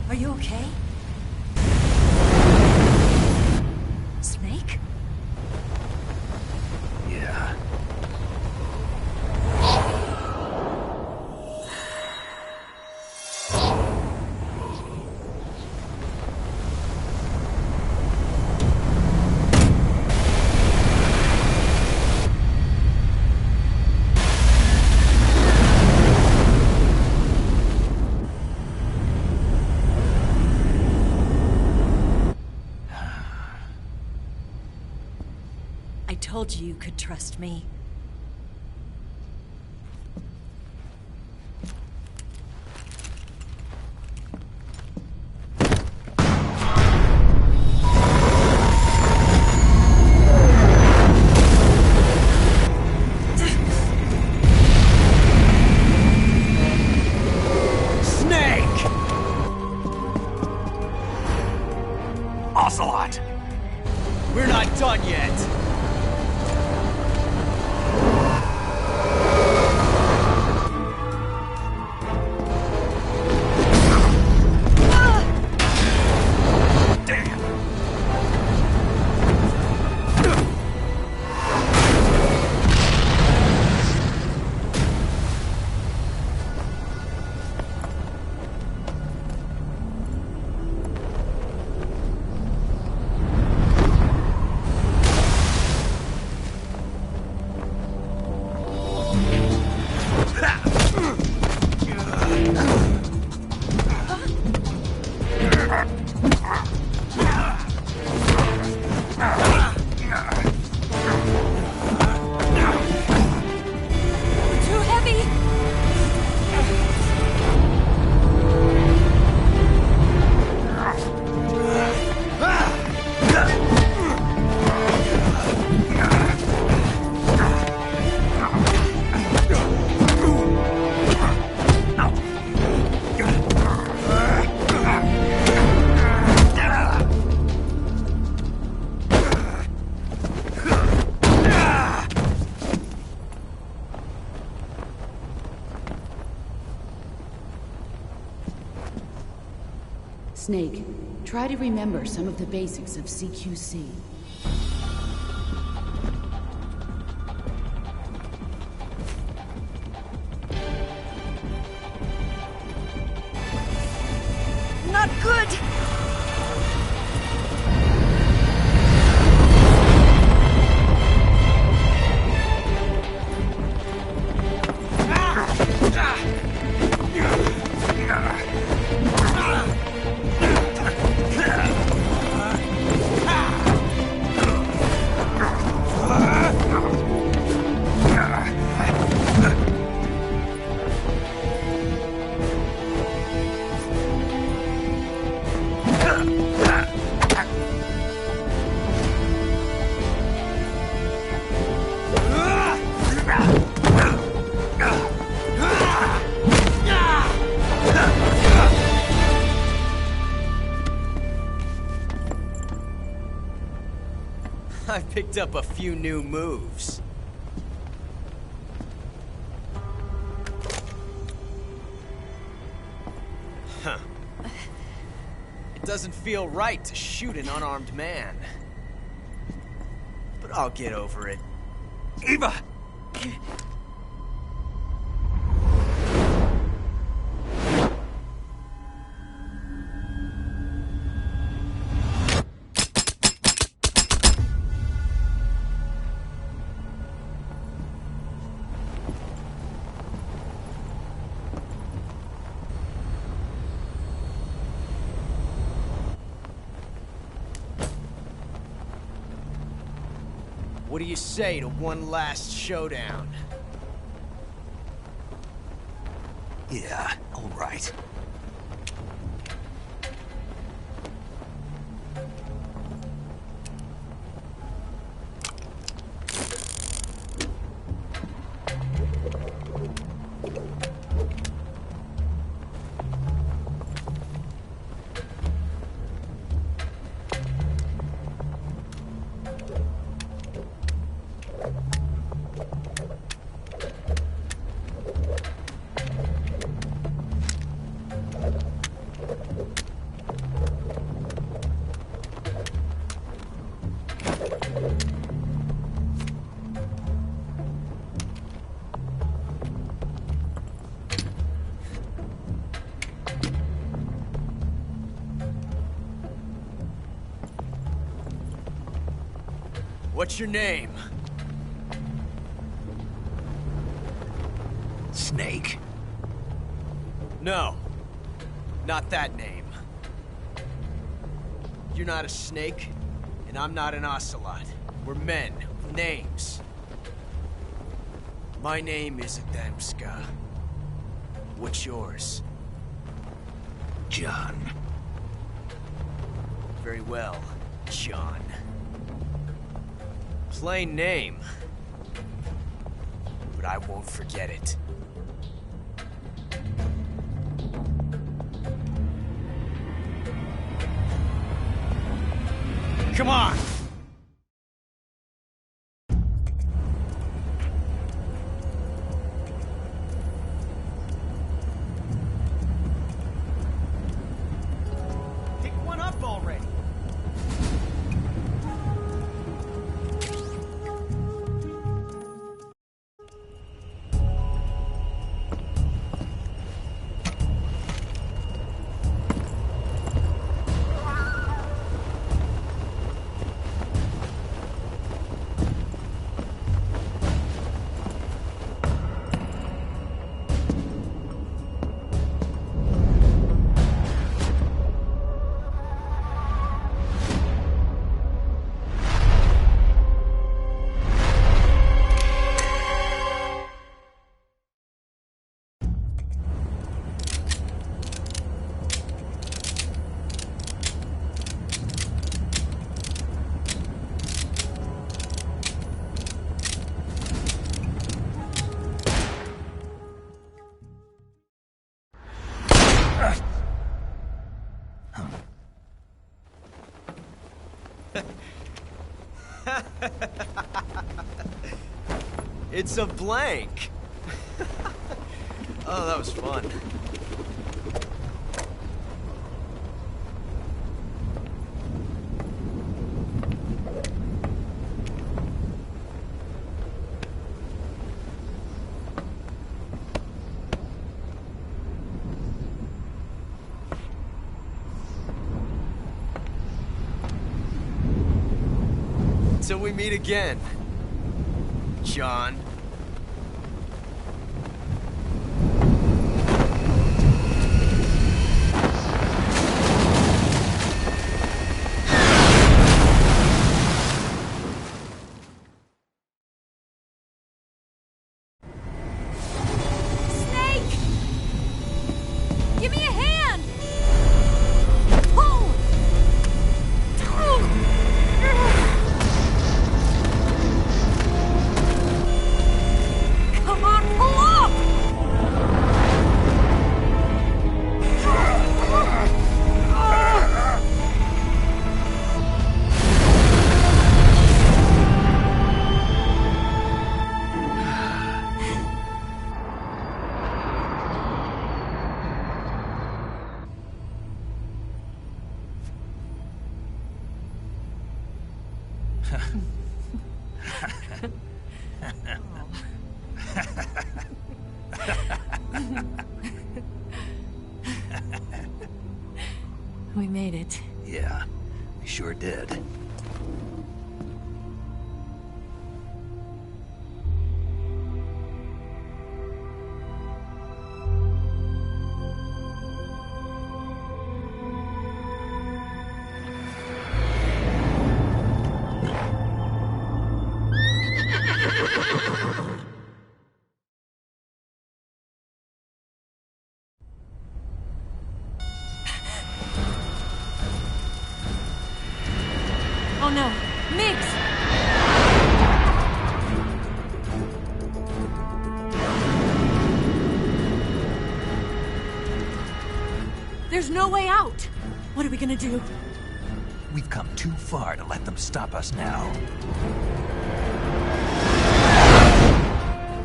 Are you okay? Snake? Yeah. I told you you could trust me. Snake! Ocelot! We're not done yet! Too heavy! Snake, try to remember some of the basics of CQC. Not good! I picked up a few new moves. Huh. It doesn't feel right to shoot an unarmed man. But I'll get over it. Eva! What do you say to one last showdown? Yeah, all right. What's your name? Snake. No. Not that name. You're not a snake, and I'm not an ocelot. We're men with names. My name is Adamska. What's yours? John. Very well, John. Plain name. But I won't forget it. Come on! Pick one up already! It's a blank. Oh, that was fun. Till we meet again, John. Snake! Give me a hand! Pull! Come on, pull up! We made it. Yeah, we sure did. Oh no, Migs! There's no way out! What are we gonna do? We've come too far to let them stop us now.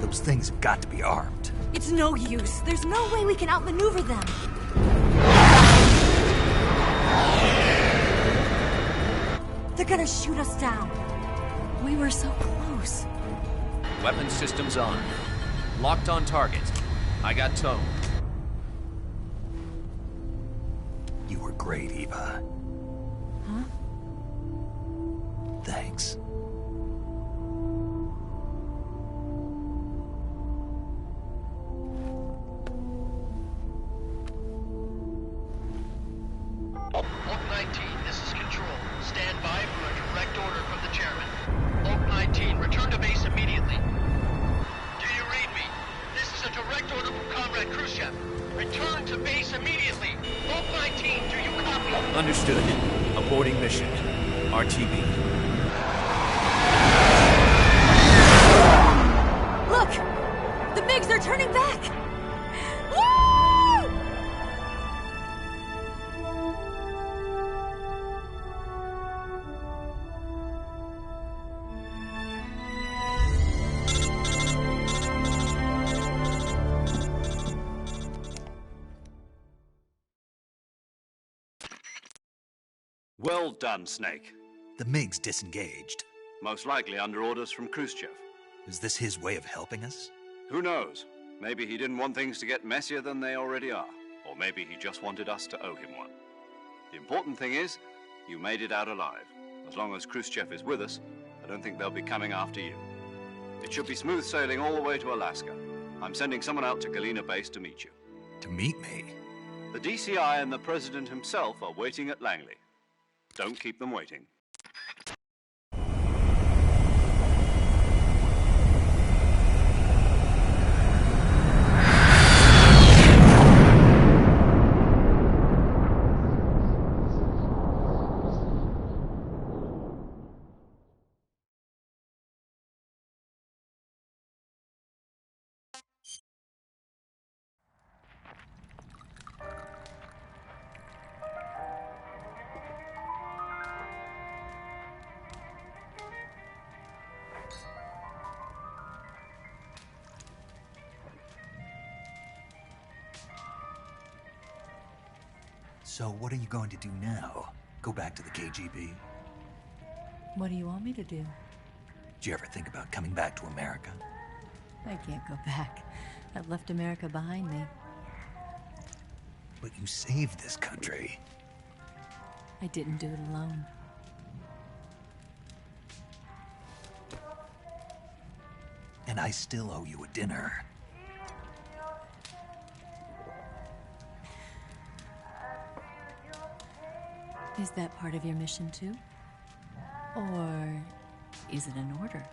Those things have got to be armed. It's no use. There's no way we can outmaneuver them. They're gonna shoot us down. We were so close. Weapon systems on. Locked on target. I got towed. You were great, Eva. Huh? Thanks. Oak 19, this is Control. Stand by for a direct order from the chairman. Oak 19, return to base immediately. Do you read me? This is a direct order from Comrade Khrushchev. Return to base immediately. Oak 19, do you copy? Understood. Aborting mission. RTB. Look! The MiGs are turning back! Woo! Well done, Snake. The MiGs disengaged. Most likely under orders from Khrushchev. Is this his way of helping us? Who knows? Maybe he didn't want things to get messier than they already are. Or maybe he just wanted us to owe him one. The important thing is, you made it out alive. As long as Khrushchev is with us, I don't think they'll be coming after you. It should be smooth sailing all the way to Alaska. I'm sending someone out to Galena Base to meet you. To meet me? The DCI and the President himself are waiting at Langley. Don't keep them waiting. So what are you going to do now? Go back to the KGB? What do you want me to do? Did you ever think about coming back to America? I can't go back. I've left America behind me. But you saved this country. I didn't do it alone. And I still owe you a dinner. Is that part of your mission too? Or is it an order?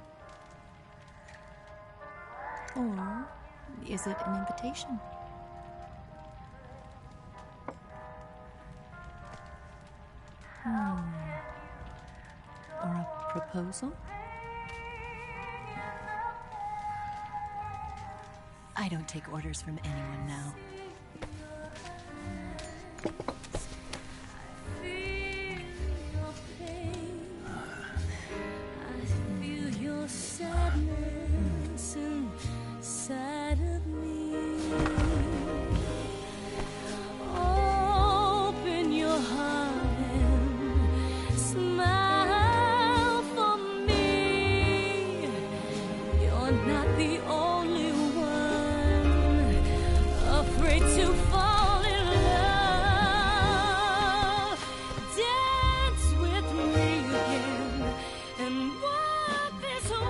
Or is it an invitation? Or a proposal? I don't take orders from anyone now. Sadness inside of me. Open your heart and smile for me. You're not the only one afraid to fall in love. Dance with me again and walk this way.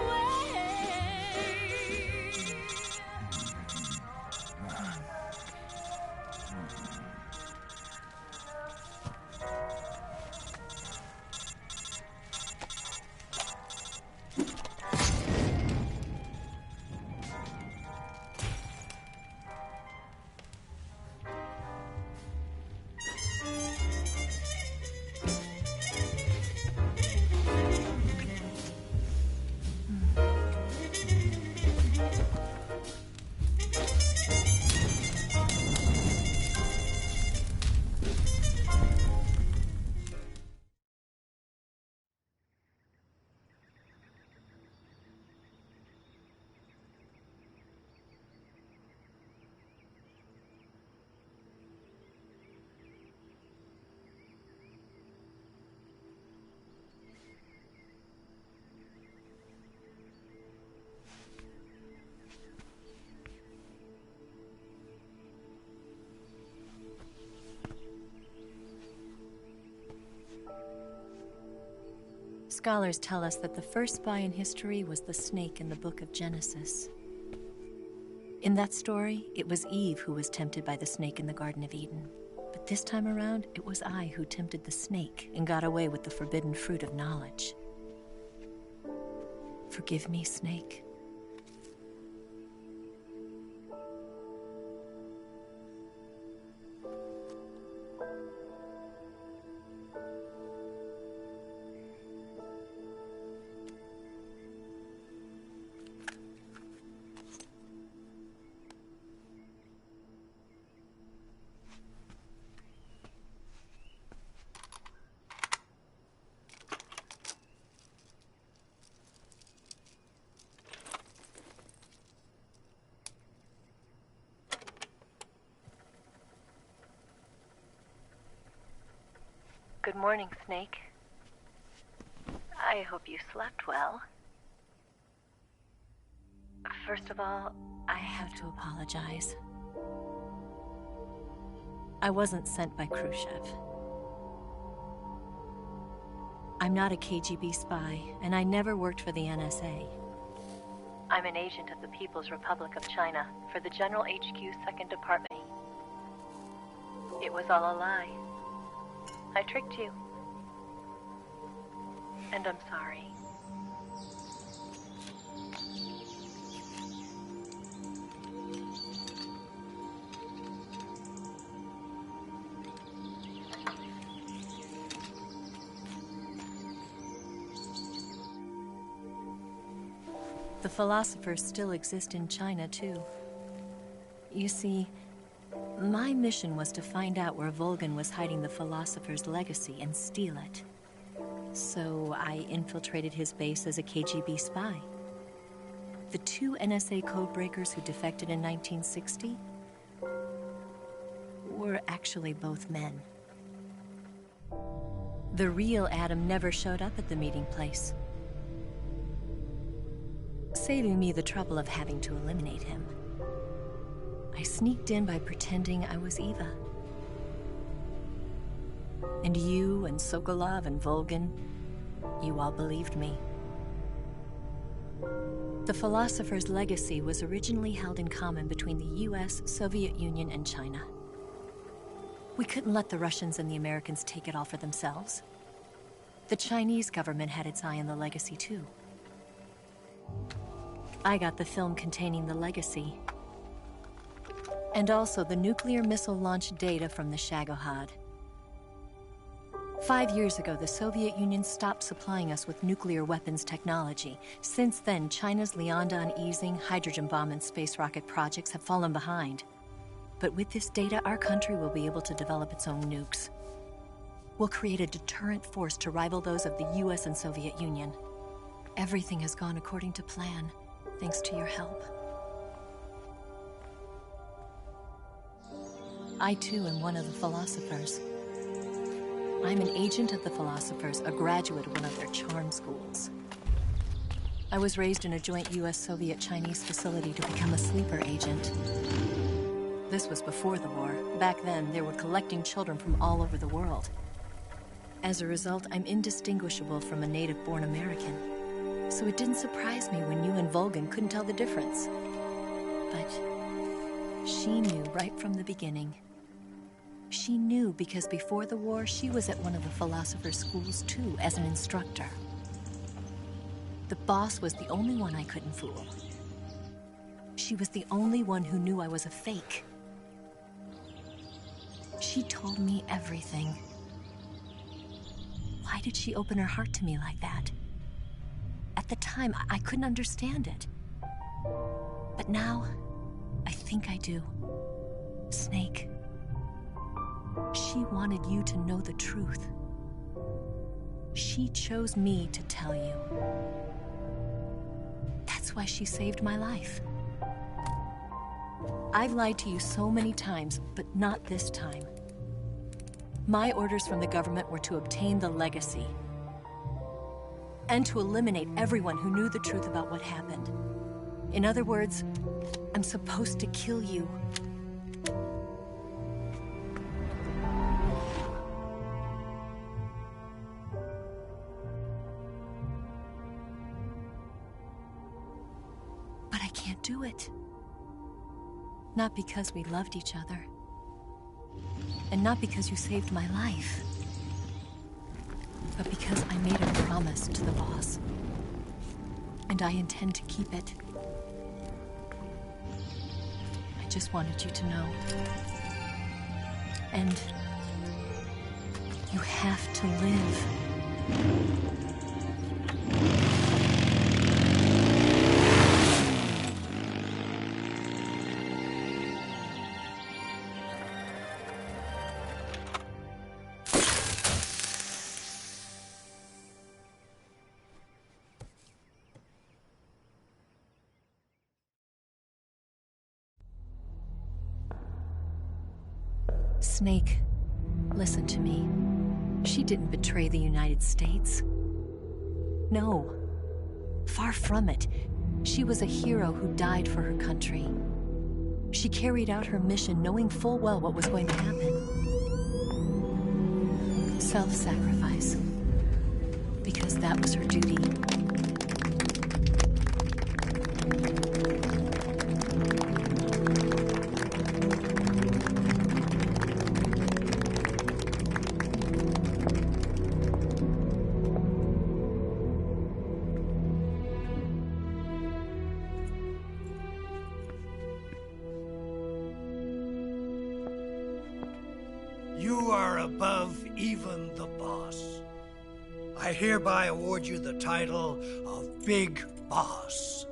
Scholars tell us that the first spy in history was the snake in the book of Genesis. In that story, it was Eve who was tempted by the snake in the Garden of Eden. But this time around, it was I who tempted the snake and got away with the forbidden fruit of knowledge. Forgive me, snake. Good morning, Snake. I hope you slept well. First of all, I have to apologize. I wasn't sent by Khrushchev. I'm not a KGB spy, and I never worked for the NSA. I'm an agent of the People's Republic of China for the General HQ 2nd Department. It was all a lie. I tricked you. And I'm sorry. The philosophers still exist in China, too. You see, my mission was to find out where Volgin was hiding the philosopher's legacy and steal it. So I infiltrated his base as a KGB spy. The two NSA codebreakers who defected in 1960 were actually both men. The real Adam never showed up at the meeting place, saving me the trouble of having to eliminate him. I sneaked in by pretending I was Eva. And you and Sokolov and Volgin, you all believed me. The philosopher's legacy was originally held in common between the US, Soviet Union, and China. We couldn't let the Russians and the Americans take it all for themselves. The Chinese government had its eye on the legacy too. I got the film containing the legacy, and also the nuclear missile launch data from the Shagohod. 5 years ago, the Soviet Union stopped supplying us with nuclear weapons technology. Since then, China's Liaodong easing, hydrogen bomb, and space rocket projects have fallen behind. But with this data, our country will be able to develop its own nukes. We'll create a deterrent force to rival those of the US and Soviet Union. Everything has gone according to plan, thanks to your help. I too am one of the philosophers. I'm an agent of the philosophers, a graduate of one of their charm schools. I was raised in a joint US-Soviet-Chinese facility to become a sleeper agent. This was before the war. Back then, they were collecting children from all over the world. As a result, I'm indistinguishable from a native-born American. So it didn't surprise me when you and Volgin couldn't tell the difference. But she knew right from the beginning. She knew because before the war, she was at one of the philosopher's schools too, as an instructor. The boss was the only one I couldn't fool. She was the only one who knew I was a fake. She told me everything. Why did she open her heart to me like that? At the time, I couldn't understand it. But now, I think I do. Snake. She wanted you to know the truth. She chose me to tell you. That's why she saved my life. I've lied to you so many times, but not this time. My orders from the government were to obtain the legacy and to eliminate everyone who knew the truth about what happened. In other words, I'm supposed to kill you. But I can't do it. Not because we loved each other. And not because you saved my life. But because I made a promise to the boss. And I intend to keep it. I just wanted you to know. And you have to live. Snake, listen to me. She didn't betray the United States. No. Far from it. She was a hero who died for her country. She carried out her mission knowing full well what was going to happen. Self-sacrifice. Because that was her duty. You are above even the boss. I hereby award you the title of Big Boss.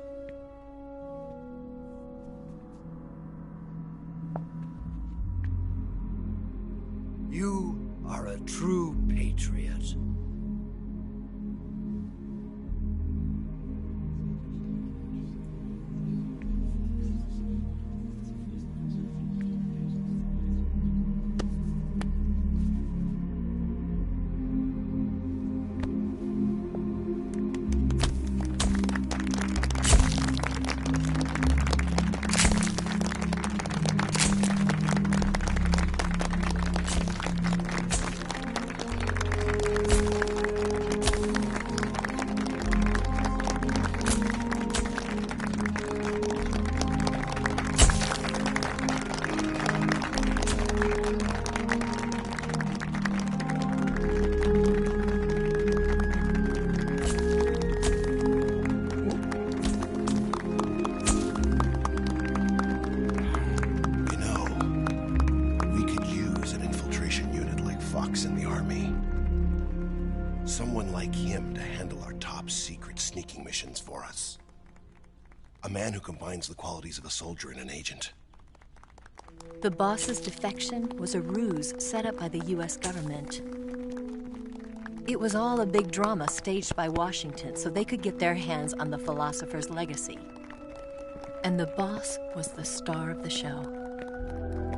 You are a true patriot. box in the army. Someone like him to handle our top secret sneaking missions for us. A man who combines the qualities of a soldier and an agent. The boss's defection was a ruse set up by the US government. It was all a big drama staged by Washington so they could get their hands on the philosopher's legacy. And the boss was the star of the show.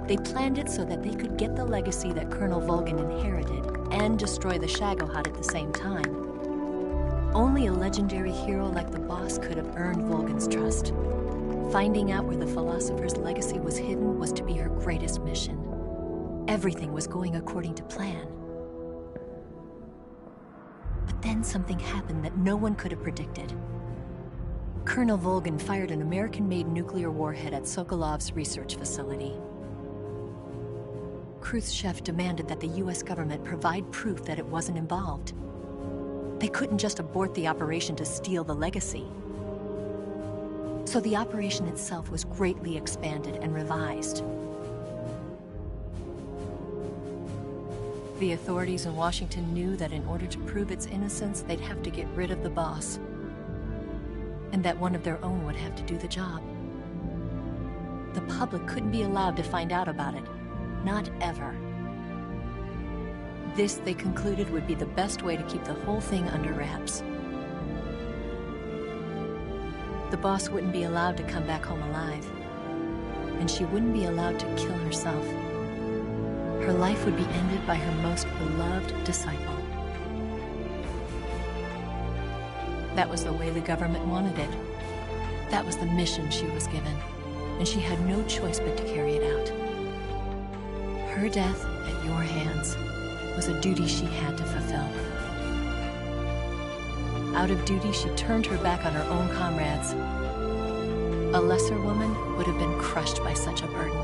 They planned it so that they could get the legacy that Colonel Volgin inherited and destroy the Shagohod at the same time. Only a legendary hero like the boss could have earned Volgin's trust. Finding out where the philosopher's legacy was hidden was to be her greatest mission. Everything was going according to plan. But then something happened that no one could have predicted. Colonel Volgin fired an American-made nuclear warhead at Sokolov's research facility. Khrushchev demanded that the US government provide proof that it wasn't involved. They couldn't just abort the operation to steal the legacy. So the operation itself was greatly expanded and revised. The authorities in Washington knew that in order to prove its innocence, they'd have to get rid of the boss, and that one of their own would have to do the job. The public couldn't be allowed to find out about it. Not ever. This, they concluded, would be the best way to keep the whole thing under wraps. The boss wouldn't be allowed to come back home alive, and she wouldn't be allowed to kill herself. Her life would be ended by her most beloved disciple. That was the way the government wanted it. That was the mission she was given, and she had no choice but to carry it out. Her death at your hands was a duty she had to fulfill. Out of duty, she turned her back on her own comrades. A lesser woman would have been crushed by such a burden.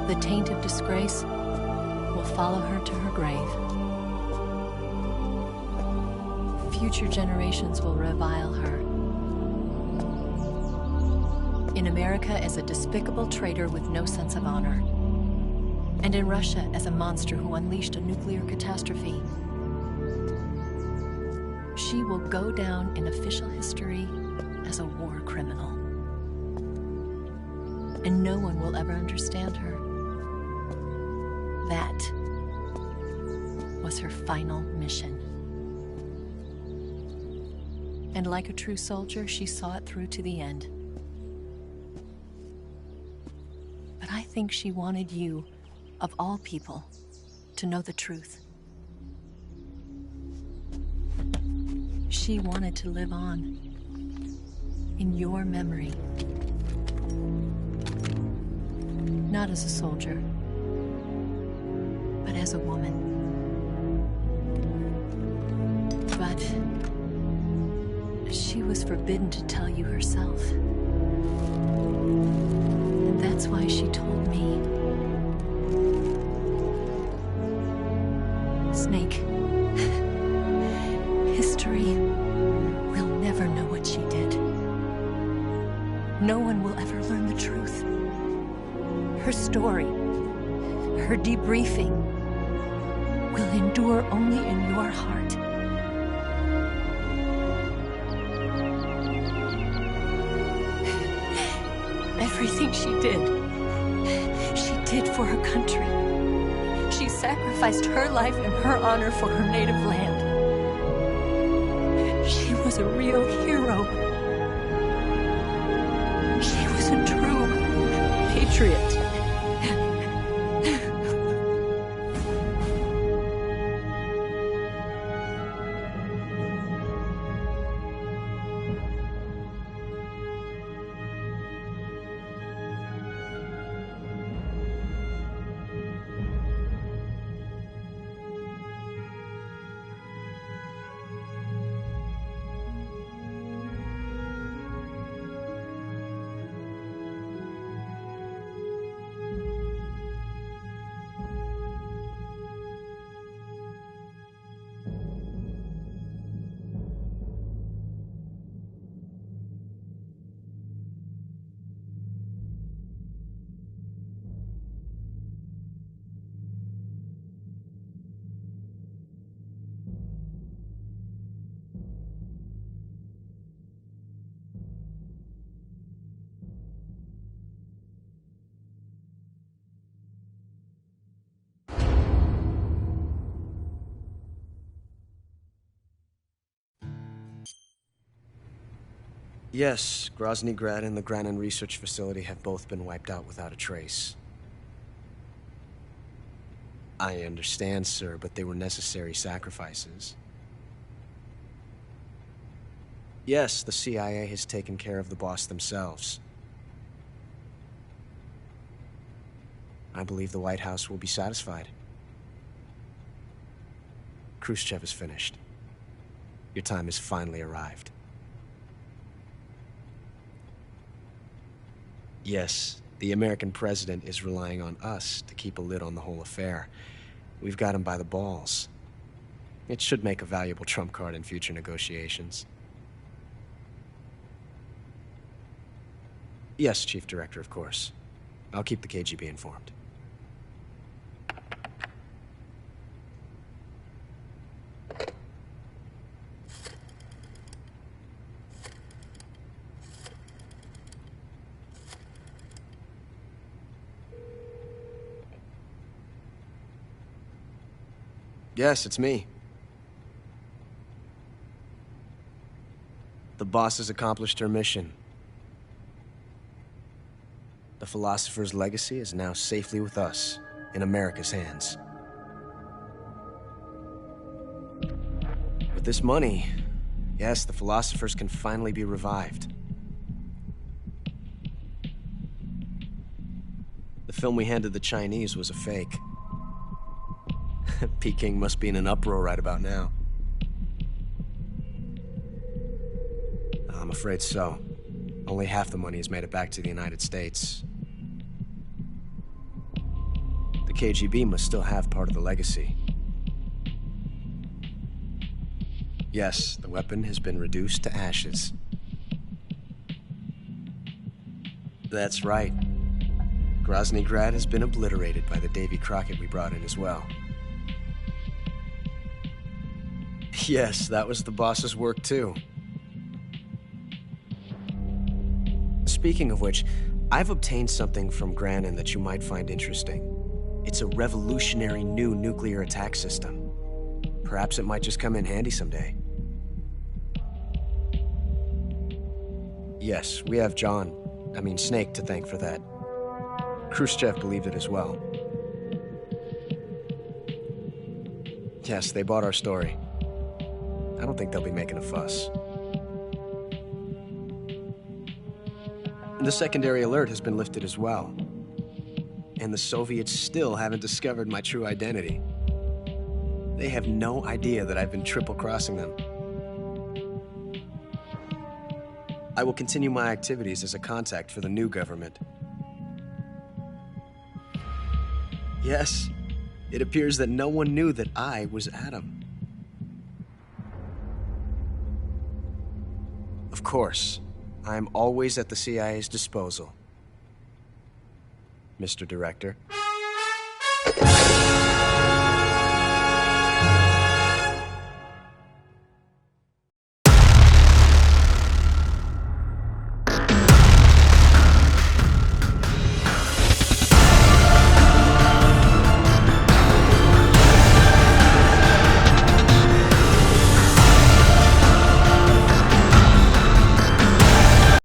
The taint of disgrace will follow her to her grave. Future generations will revile her. In America as a despicable traitor with no sense of honor. And in Russia as a monster who unleashed a nuclear catastrophe. She will go down in official history as a war criminal. And no one will ever understand her. That was her final mission. And like a true soldier, she saw it through to the end. But I think she wanted you, of all people, to know the truth. She wanted to live on, in your memory. Not as a soldier, but as a woman. But she was forbidden to tell you herself. And that's why she told me. Snake, history will never know what she did. No one will ever learn the truth. Her story, her debriefing, will endure only in your heart. Everything she did for her country. She sacrificed her life and her honor for her native land. She was a real hero. She was a true patriot. Yes, Grozny Grad and the Granin Research Facility have both been wiped out without a trace. I understand, sir, but they were necessary sacrifices. Yes, the CIA has taken care of the boss themselves. I believe the White House will be satisfied. Khrushchev is finished. Your time has finally arrived. Yes, the American president is relying on us to keep a lid on the whole affair. We've got him by the balls. It should make a valuable trump card in future negotiations. Yes, Chief Director, of course. I'll keep the KGB informed. Yes, it's me. The boss has accomplished her mission. The philosopher's legacy is now safely with us, in America's hands. With this money, yes, the philosophers can finally be revived. The film we handed the Chinese was a fake. Peking must be in an uproar right about now. I'm afraid so. Only half the money has made it back to the United States. The KGB must still have part of the legacy. Yes, the weapon has been reduced to ashes. That's right. Grozny Grad has been obliterated by the Davy Crockett we brought in as well. Yes, that was the boss's work too. Speaking of which, I've obtained something from Granin that you might find interesting. It's a revolutionary new nuclear attack system. Perhaps it might just come in handy someday. Yes, we have Snake to thank for that. Khrushchev believed it as well. Yes, they bought our story. I don't think they'll be making a fuss. The secondary alert has been lifted as well. And the Soviets still haven't discovered my true identity. They have no idea that I've been triple-crossing them. I will continue my activities as a contact for the new government. Yes, it appears that no one knew that I was Adam. Of course, I am always at the CIA's disposal, Mr. Director.